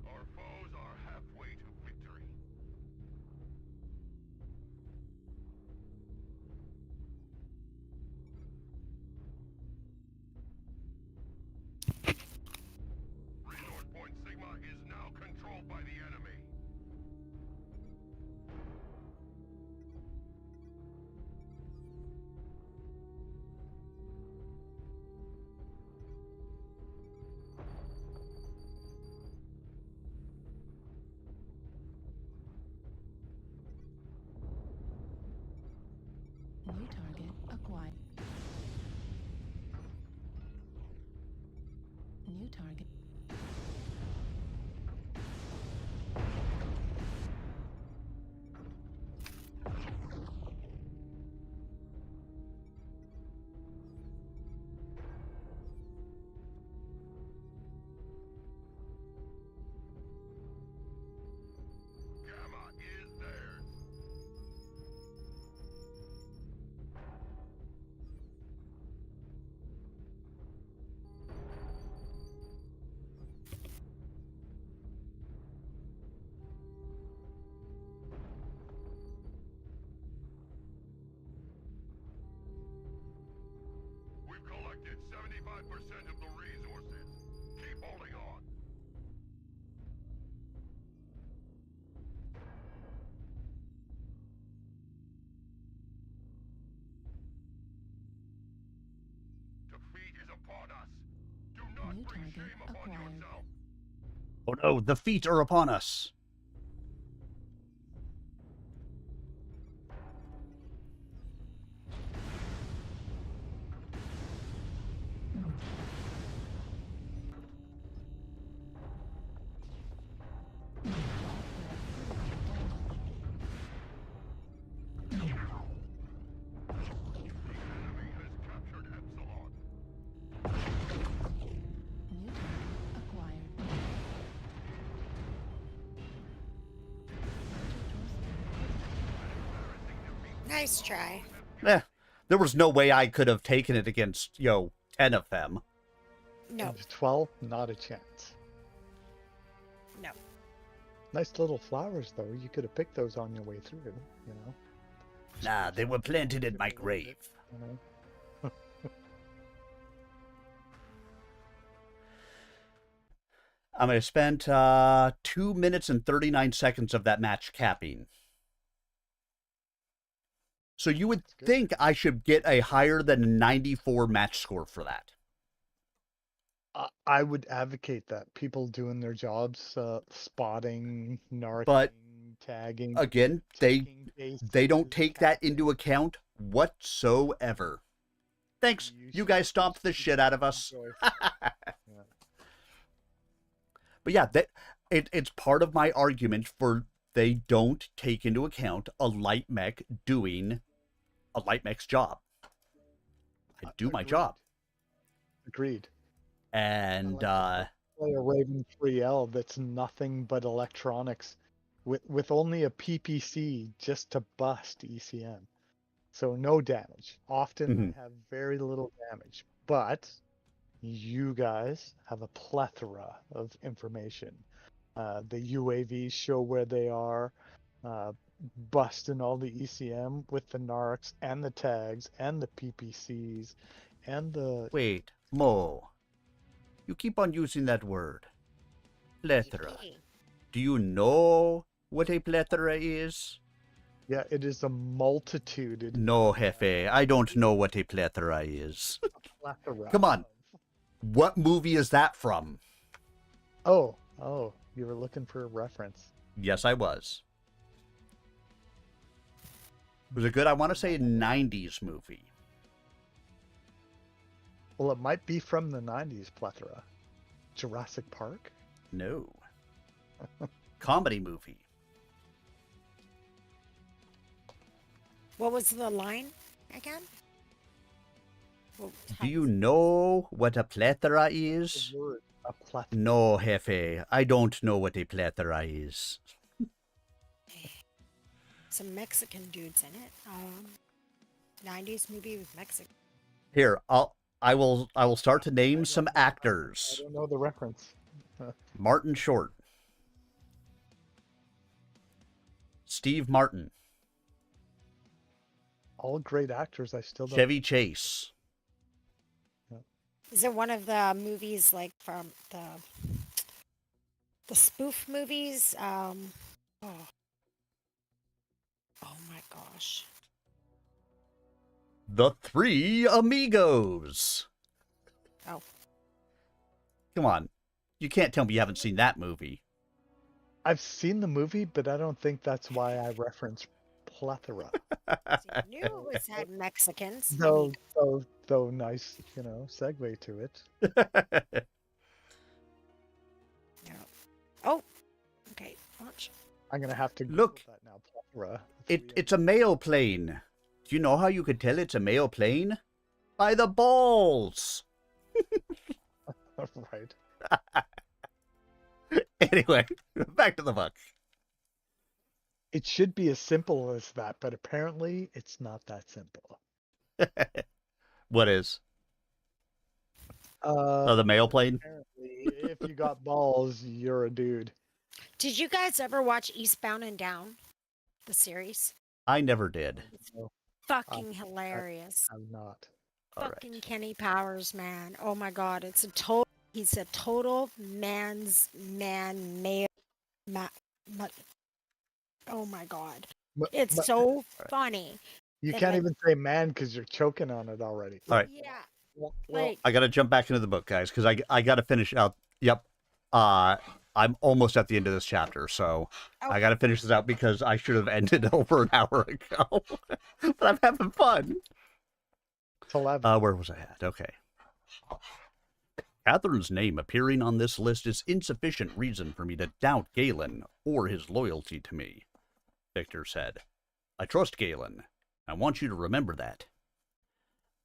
Our foes are halfway to victory. Resource Point Sigma is now controlled by the enemy. New target acquired. New target. Gamma is theirs. We've collected 75% of the resources. Keep holding on. Defeat is upon us. Do not New bring target shame upon acquired. yourself. Oh no, the feet are upon us. Enemy has captured Epsilon. New target acquired. Nice try. There was no way I could have taken it against, 10 of them. No. And 12, not a chance. No. Nice little flowers, though. You could have picked those on your way through, you know. Nah, they were planted in my grave. You know? I'm going to spend 2 minutes and 39 seconds of that match capping. So you would think I should get a higher than 94 match score for that. I would advocate that. People doing their jobs, spotting, narking, But tagging. again, they don't take that into account whatsoever. Thanks. You guys stomped the shit out of us. But yeah, it's part of my argument for they don't take into account a light mech doing a light mech's job. I do my job. Agreed. And play a Raven 3L that's nothing but electronics with only a PPC just to bust ECM. So no damage. Often I have very little damage, but you guys have a plethora of information. The UAVs show where they are, busting all the ECM with the narcs and the tags and the PPCs and the... Wait, Mo. You keep on using that word. Plethora. Do you know what a plethora is? Yeah, it is a multitude. No, Jefe, I don't know what a plethora is. Plethora. Come on. What movie is that from? Oh, you were looking for a reference. Yes, I was. Was it good? I want to say a 90s movie. Well, it might be from the 90s, Plethora. Jurassic Park? No. Comedy movie. What was the line again? Do you know what a plethora is? A plethora. No, Jefe, I don't know what a plethora is. Some Mexican dudes in it. 90s movie with Mexican. Here, I will start to name some actors. I don't know the reference. Martin Short. Steve Martin. All great actors. I still don't. Chevy Chase. Is it one of the movies like from the spoof movies? Oh my gosh. The Three Amigos. Oh. Come on. You can't tell me you haven't seen that movie. I've seen the movie, but I don't think that's why I reference plethora. I knew it had Mexicans. Though nice, segue to it. Yeah. Oh, okay. Watch. I'm gonna have to look that now. Plethora. It's a mail plane. Do you know how you could tell it's a mail plane? By the balls. Right. Anyway, back to the book. It should be as simple as that, but apparently it's not that simple. What is? The mail plane? Apparently, if you got balls, you're a dude. Did you guys ever watch Eastbound and Down? The series? I never did. Fucking hilarious. I'm not. Fucking Kenny Powers, man. Oh my god, he's a total male. Oh my god. It's so funny. You can't even say man because you're choking on it already. All right. Yeah. I got to jump back into the book, guys, because I got to finish out. Yep. I'm almost at the end of this chapter, so I got to finish this out because I should have ended over an hour ago. But I'm having fun. It's 11. Where was I at? Okay. Catherine's name appearing on this list is insufficient reason for me to doubt Galen or his loyalty to me, Victor said. I trust Galen. I want you to remember that.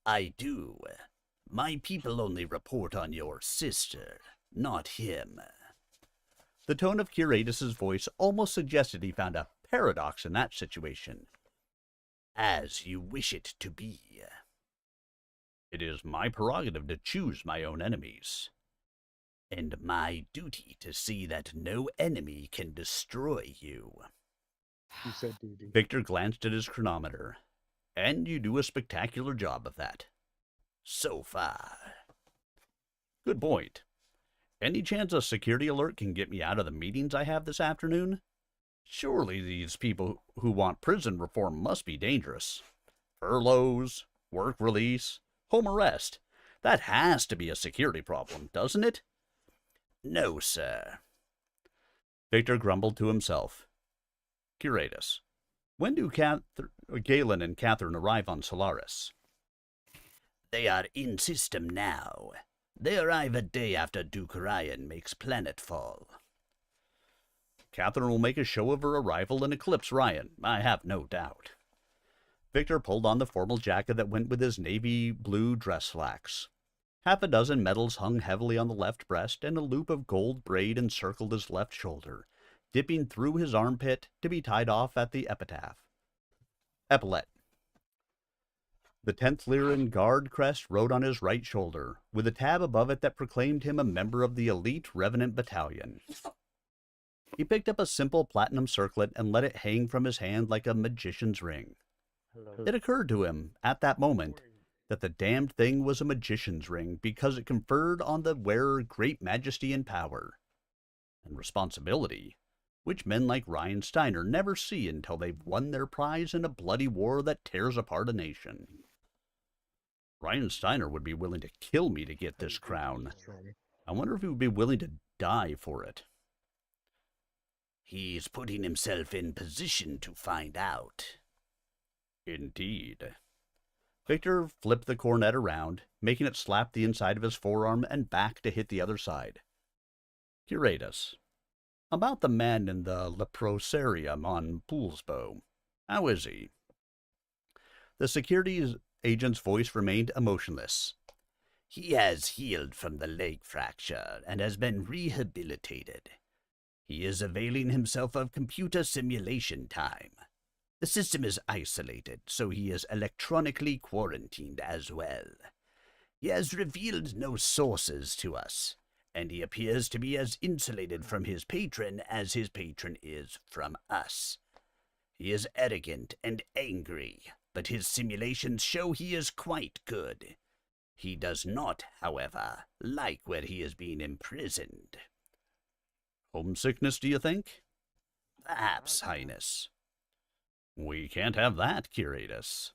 I do. My people only report on your sister, not him. The tone of Curatus's voice almost suggested he found a paradox in that situation. As you wish it to be. It is my prerogative to choose my own enemies, and my duty to see that no enemy can destroy you. You said duty. Victor glanced at his chronometer, and you do a spectacular job of that. So far. Good point. Any chance a security alert can get me out of the meetings I have this afternoon? Surely these people who want prison reform must be dangerous. Furloughs, work release, home arrest. That has to be a security problem, doesn't it? No, sir. Victor grumbled to himself. Curatus, when do Galen and Catherine arrive on Solaris? They are in system now. They arrive a day after Duke Ryan makes planetfall. Catherine will make a show of her arrival and eclipse Ryan, I have no doubt. Victor pulled on the formal jacket that went with his navy blue dress slacks. Half a dozen medals hung heavily on the left breast, and a loop of gold braid encircled his left shoulder, dipping through his armpit to be tied off at the epaulette. The 10th Lyran Guard crest rode on his right shoulder, with a tab above it that proclaimed him a member of the elite Revenant Battalion. He picked up a simple platinum circlet and let it hang from his hand like a magician's ring. It occurred to him, at that moment, that the damned thing was a magician's ring because it conferred on the wearer great majesty and power. And responsibility, which men like Ryan Steiner never see until they've won their prize in a bloody war that tears apart a nation. Ryan Steiner would be willing to kill me to get this crown. I wonder if he would be willing to die for it. He's putting himself in position to find out. Indeed. Victor flipped the cornet around, making it slap the inside of his forearm and back to hit the other side. Curatus. About the man in the leprosarium on Poolsbow. How is he? The security agent's voice remained emotionless. He has healed from the leg fracture and has been rehabilitated. He is availing himself of computer simulation time. The system is isolated, so he is electronically quarantined as well. He has revealed no sources to us, and he appears to be as insulated from his patron as his patron is from us. He is arrogant and angry, but his simulations show he is quite good. He does not, however, like where he is being imprisoned. Homesickness, do you think? Perhaps, Highness. We can't have that, Curatus.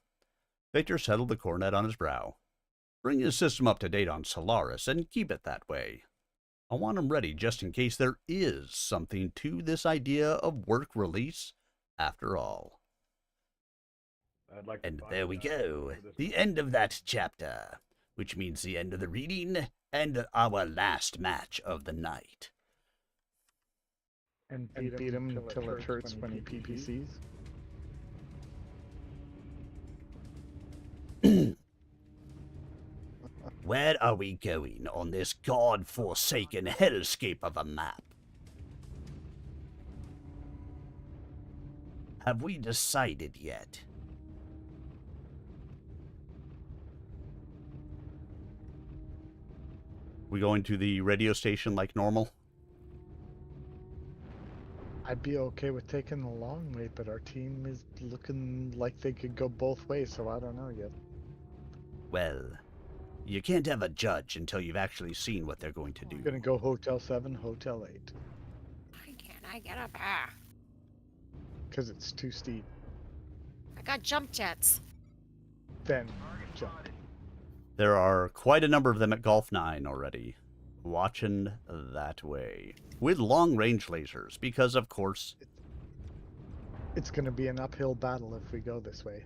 Victor settled the coronet on his brow. Bring his system up to date on Solaris and keep it that way. I want him ready just in case there is something to this idea of work release after all. And there we go, the end of that chapter, which means the end of the reading and our last match of the night. And beat him until it hurts when he PPCs. Where are we going on this god-forsaken hellscape of a map? Have we decided yet? We going to the radio station like normal? I'd be okay with taking the long way, but our team is looking like they could go both ways, so I don't know yet. Well, you can't have a judge until you've actually seen what they're going to do. I'm gonna go Hotel 7, Hotel 8. Why can't I get up there? Because it's too steep. I got jump jets. Then jump. There are quite a number of them at Golf 9 already, watching that way, with long-range lasers, because, of course... It's going to be an uphill battle if we go this way.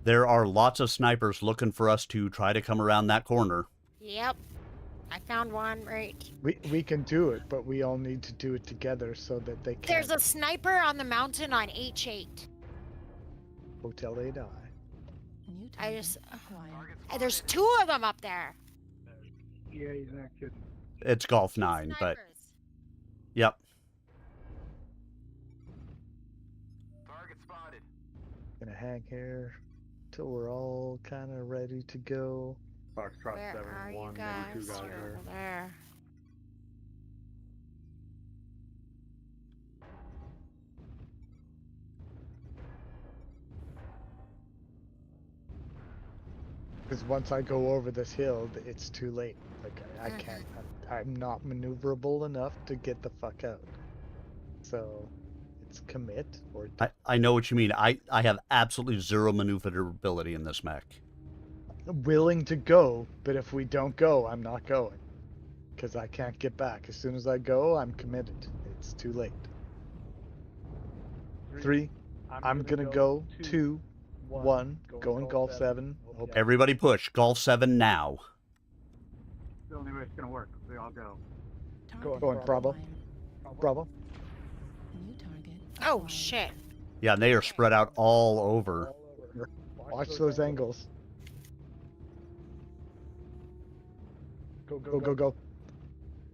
There are lots of snipers looking for us to try to come around that corner. Yep. I found one right. We can do it, but we all need to do it together so that they can. There's a sniper on the mountain on H8. Hotel 8I. I just... there's two of them up there. Yeah, he's not kidding. It's Golf 9, but... Yep. Target spotted. Gonna hang here till we're all kind of ready to go. Foxtrot Where 7-1, are you guys? maybe 2 guys You're there. over there. Because once I go over this hill, it's too late. Like, I can't. I'm not maneuverable enough to get the fuck out. So, it's commit or... I know what you mean. I have absolutely zero maneuverability in this mech. willing to go, but if we don't go, I'm not going. Because I can't get back. As soon as I go, I'm committed. It's too late. 3, I'm gonna go 2, 1, go in Golf 7, Everybody push. Golf 7 now. The only way it's gonna work. We all go. Going Bravo. Bravo. New target. Oh shit. Yeah, and they are spread out all over. Watch those angles. Go, go, go, go.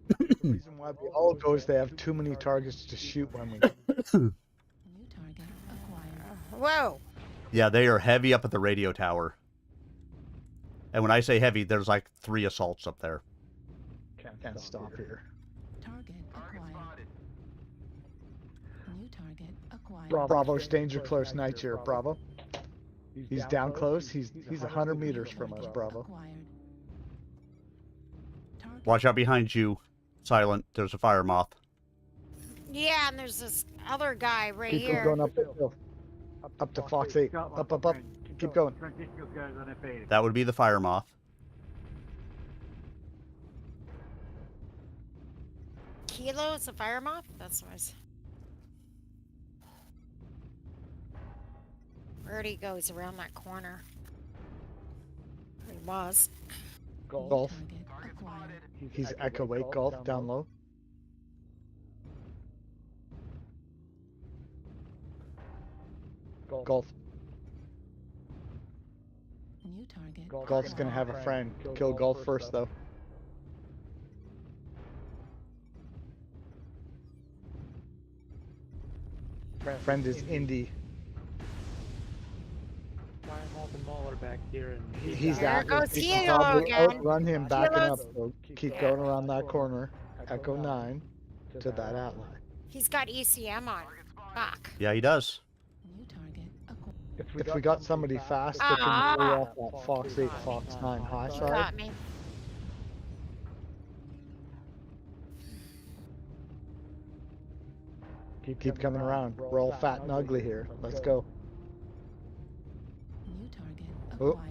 The reason why we all go is they have too many targets to shoot when we... New target acquired. Whoa. Yeah, they are heavy up at the radio tower. And when I say heavy, there's like 3 assaults up there. Can't stop here. Target acquired. New target acquired. Bravo's danger close night here. Bravo. He's down close. He's 100 meters from us. Bravo. Acquired. Watch out behind you. Silent. There's a fire moth. Yeah, and there's this other guy right Keep here. going up the hill. Up to Fox 8. Up, up, up. Keep going. That would be the fire moth. Kilo, it's a fire moth? That's nice. Where'd he go? He's around that corner. He was. Golf. He's Echo 8 Golf down low. Golf. New target. Golf's gonna have a friend. Kill Golf first though. Friend is Indy. Fire Moth and Maul are back here, and He's There after. goes You can Kilo probably again. outrun him backing up. Kilo's- So keep going around that corner. Echo 9 to that outline. He's got ECM on. Fuck. Yeah, he does. New target acquired. If we got somebody fast that can play off that Fox 8, Fox 9 high He side. got me. Keep coming around. We're all fat and ugly here. Let's go. New target Oh. acquired.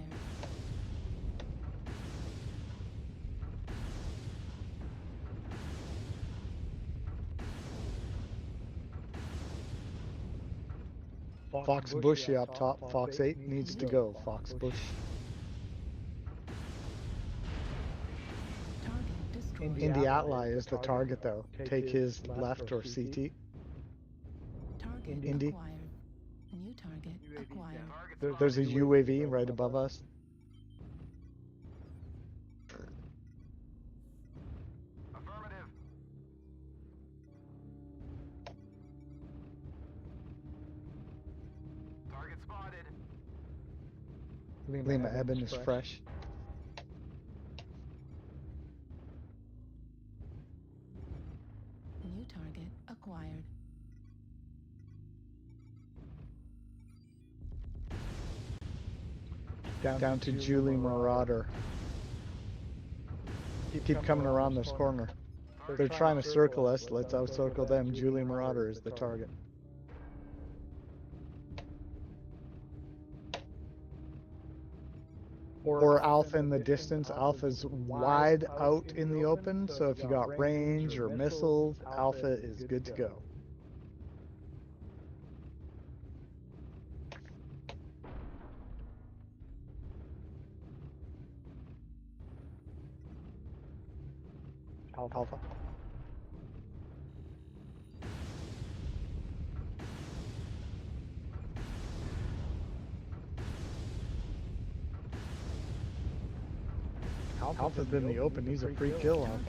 Fox Bushy up top. Fox 8 needs to go. Fox Bush. Target destroyed. Indy Ally is the target though. Take his left or CT. Target Indy. acquired. New target acquired. There's a UAV right above us. Affirmative. Target spotted. Lima Eben is fresh. New target acquired. Down to Julie Marauder. Keep coming around this corner. They're trying to circle us. Let's out-circle them. Julie Marauder is the target. Or Alpha in the distance. Alpha's wide out in the open, so if you got range or missiles, Alpha is good to go. Alpha. Alpha's in the open. He's a free kill, Alpha.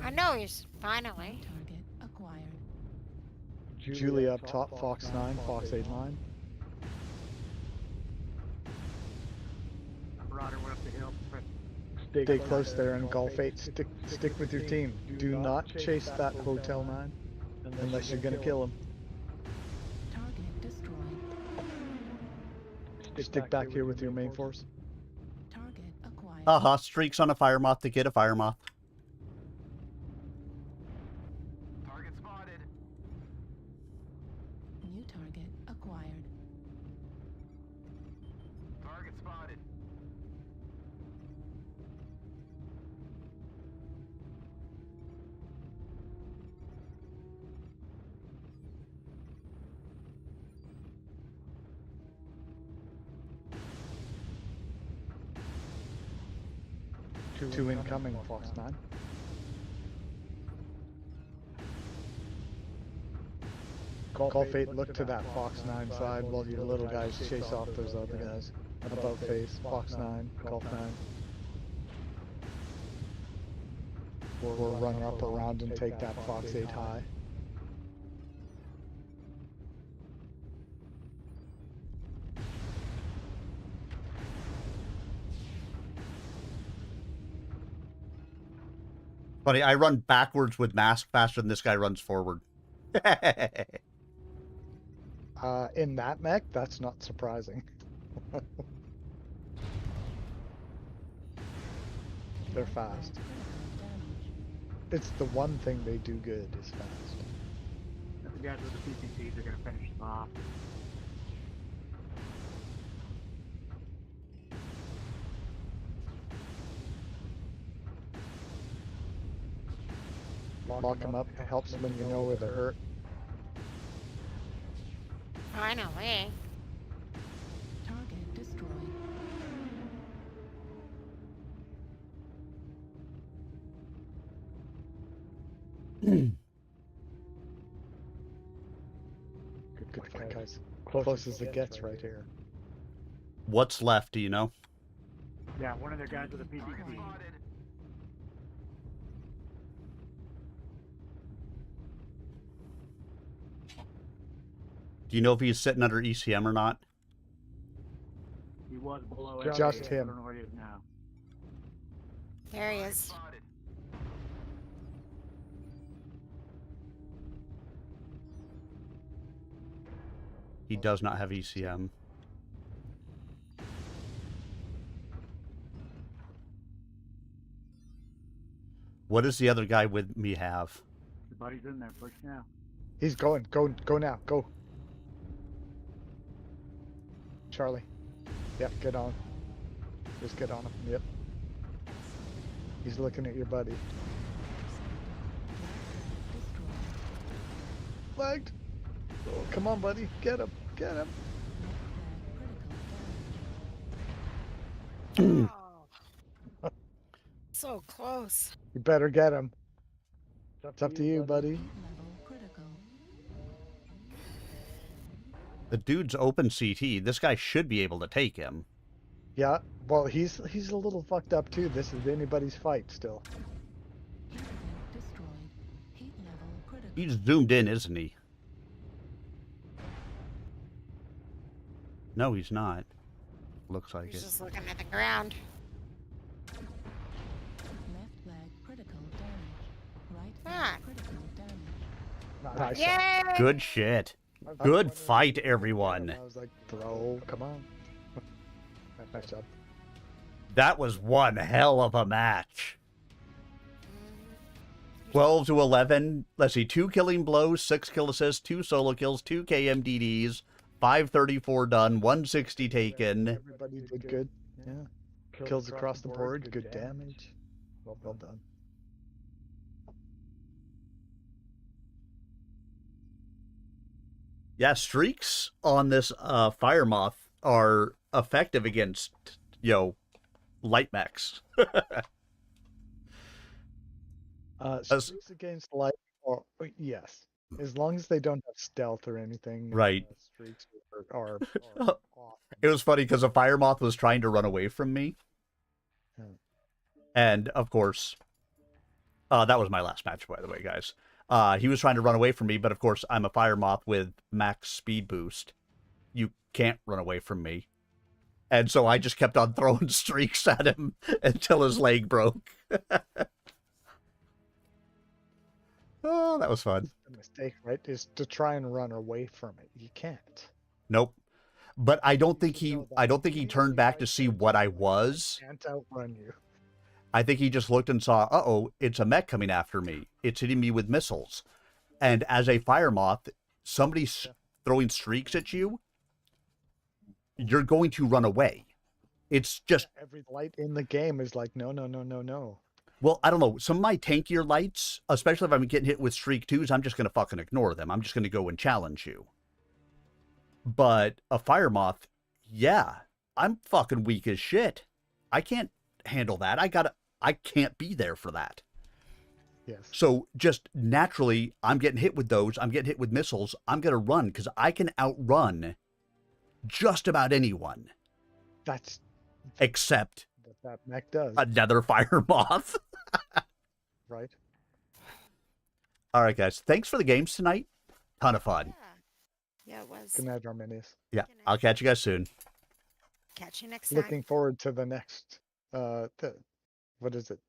I know he's finally. Target acquired. Julie up top, Fox 9, Fox 8 line. Marauder went up the hill. Stay close there and Golf 8. Stick with your team. Do not chase that Hotel 9 unless you're gonna kill him. Target destroyed. Stick back here with your main force. Target acquired. Haha, streaks on a fire moth to get a fire moth. Target spotted. New target acquired. Target spotted. Two incoming, Fox 9. Call Fate, look to that Fox 9 side while your little guys chase off those other guys. About face, Fox 9, Golf 9. We'll run up around and take that Fox 8 high. Buddy, I run backwards with mask faster than this guy runs forward. In that mech, that's not surprising. They're fast. It's the one thing they do good is fast. The guys with the PCCs are going to finish them off. Lock them up, helps when you know where they're hurt. Finally. Target destroyed. Good fight, guys. Close as it gets right here. What's left, do you know? Yeah, one of their guys with a PCC. Do you know if he's sitting under ECM or not? He was below Just it. him. I don't know where he is now. There he is. He does not have ECM. What does the other guy with me have? The buddy's in there. Push now. He's going. Go now. Go. Charlie. Yep, get on. Just get on him. Yep. He's looking at your buddy. Flagged. Oh, come on, buddy. Get him. Get him. So close. You better get him. It's up to you, buddy. The dude's open CT. This guy should be able to take him. Yeah, well, he's a little fucked up too. This is anybody's fight still. He's zoomed in, isn't he? No, he's not. Looks like He's it. just looking at the ground. Left leg critical damage. Right Ah. leg critical damage. Nice. Yay! Good shit. Good fight, everyone. I was like, bro, come on. Nice job. That was one hell of a match. 12 to 11. Let's see, 2 killing blows, 6 kill assists, 2 solo kills, 2 KMDDs, 534 done, 160 taken. Everybody did good. Yeah. Kills across the board, good damage. Well done. Yeah, streaks on this fire moth are effective against, light mechs. Streaks against light, or yes, as long as they don't have stealth or anything. Right. Streaks are It was funny because a fire moth was trying to run away from me. And, of course, that was my last match, by the way, guys. He was trying to run away from me, but of course, I'm a fire moth with max speed boost. You can't run away from me. And so I just kept on throwing streaks at him until his leg broke. Oh, that was fun. the mistake, right? Is to try and run away from it. You can't. Nope. But I don't think he turned back to see what I was. Can't outrun you. I think he just looked and saw, uh-oh, it's a mech coming after me. It's hitting me with missiles. And as a fire moth, somebody's throwing streaks at you, you're going to run away. It's just... Every light in the game is like, no, no, no, no, no. Well, I don't know. Some of my tankier lights, especially if I'm getting hit with streak 2s, I'm just going to fucking ignore them. I'm just going to go and challenge you. But a fire moth, yeah, I'm fucking weak as shit. I can't handle that. I can't be there for that. Yes. So just naturally, I'm getting hit with those. I'm getting hit with missiles. I'm going to run because I can outrun just about anyone. That's except what that mech does. Another fire moth. Right. All right, guys. Thanks for the games tonight. Ton of fun. Yeah, it was. Good night, Arminius. Yeah, I'll catch you guys soon. Catch you next time. Looking forward to the next. What is it?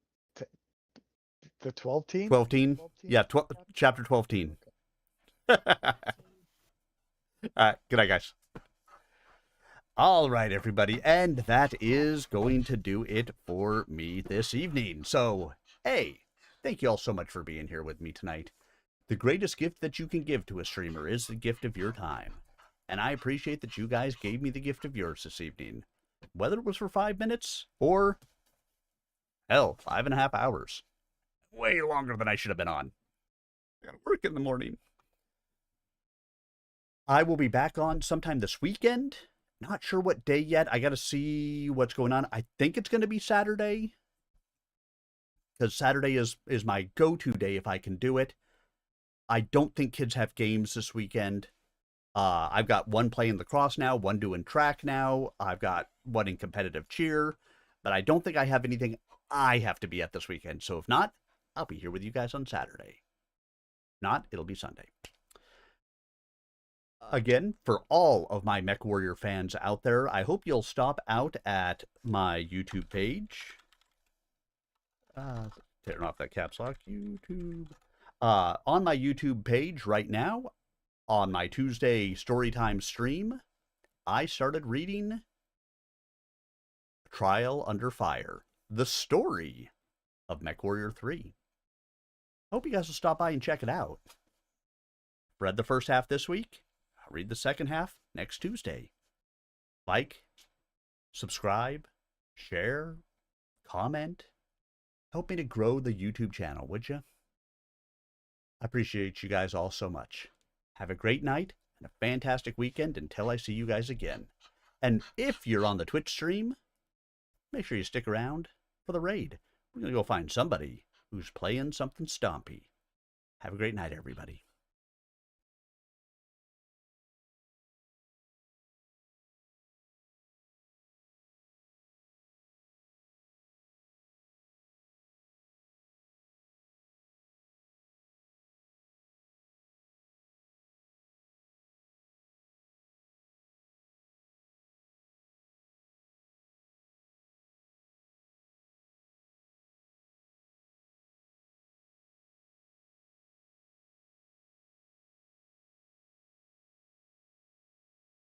The 12 team. 12 teen. Yeah, chapter 12 teen. All right. Good night, guys. All right, everybody. And that is going to do it for me this evening. So, hey, thank you all so much for being here with me tonight. The greatest gift that you can give to a streamer is the gift of your time. And I appreciate that you guys gave me the gift of yours this evening. Whether it was for 5 minutes or, hell, 5.5 hours. Way longer than I should have been on. I gotta work in the morning. I will be back on sometime this weekend. Not sure what day yet. I got to see what's going on. I think it's going to be Saturday. Because Saturday is my go-to day if I can do it. I don't think kids have games this weekend. I've got one playing lacrosse now, one doing track now. I've got one in competitive cheer. But I don't think I have anything I have to be at this weekend. So if not, I'll be here with you guys on Saturday. If not, it'll be Sunday. Again, for all of my Mech Warrior fans out there, I hope you'll stop out at my YouTube page. Turn off that caps lock. YouTube. On my YouTube page right now, on my Tuesday Storytime stream, I started reading Trial Under Fire, the story of Mech Warrior 3. Hope you guys will stop by and check it out. Read the first half this week. I'll read the second half next Tuesday. Like, subscribe, share, comment. Help me to grow the YouTube channel, would you? I appreciate you guys all so much. Have a great night and a fantastic weekend until I see you guys again. And if you're on the Twitch stream, make sure you stick around for the raid. We're going to go find somebody who's playing something stompy. Have a great night, everybody.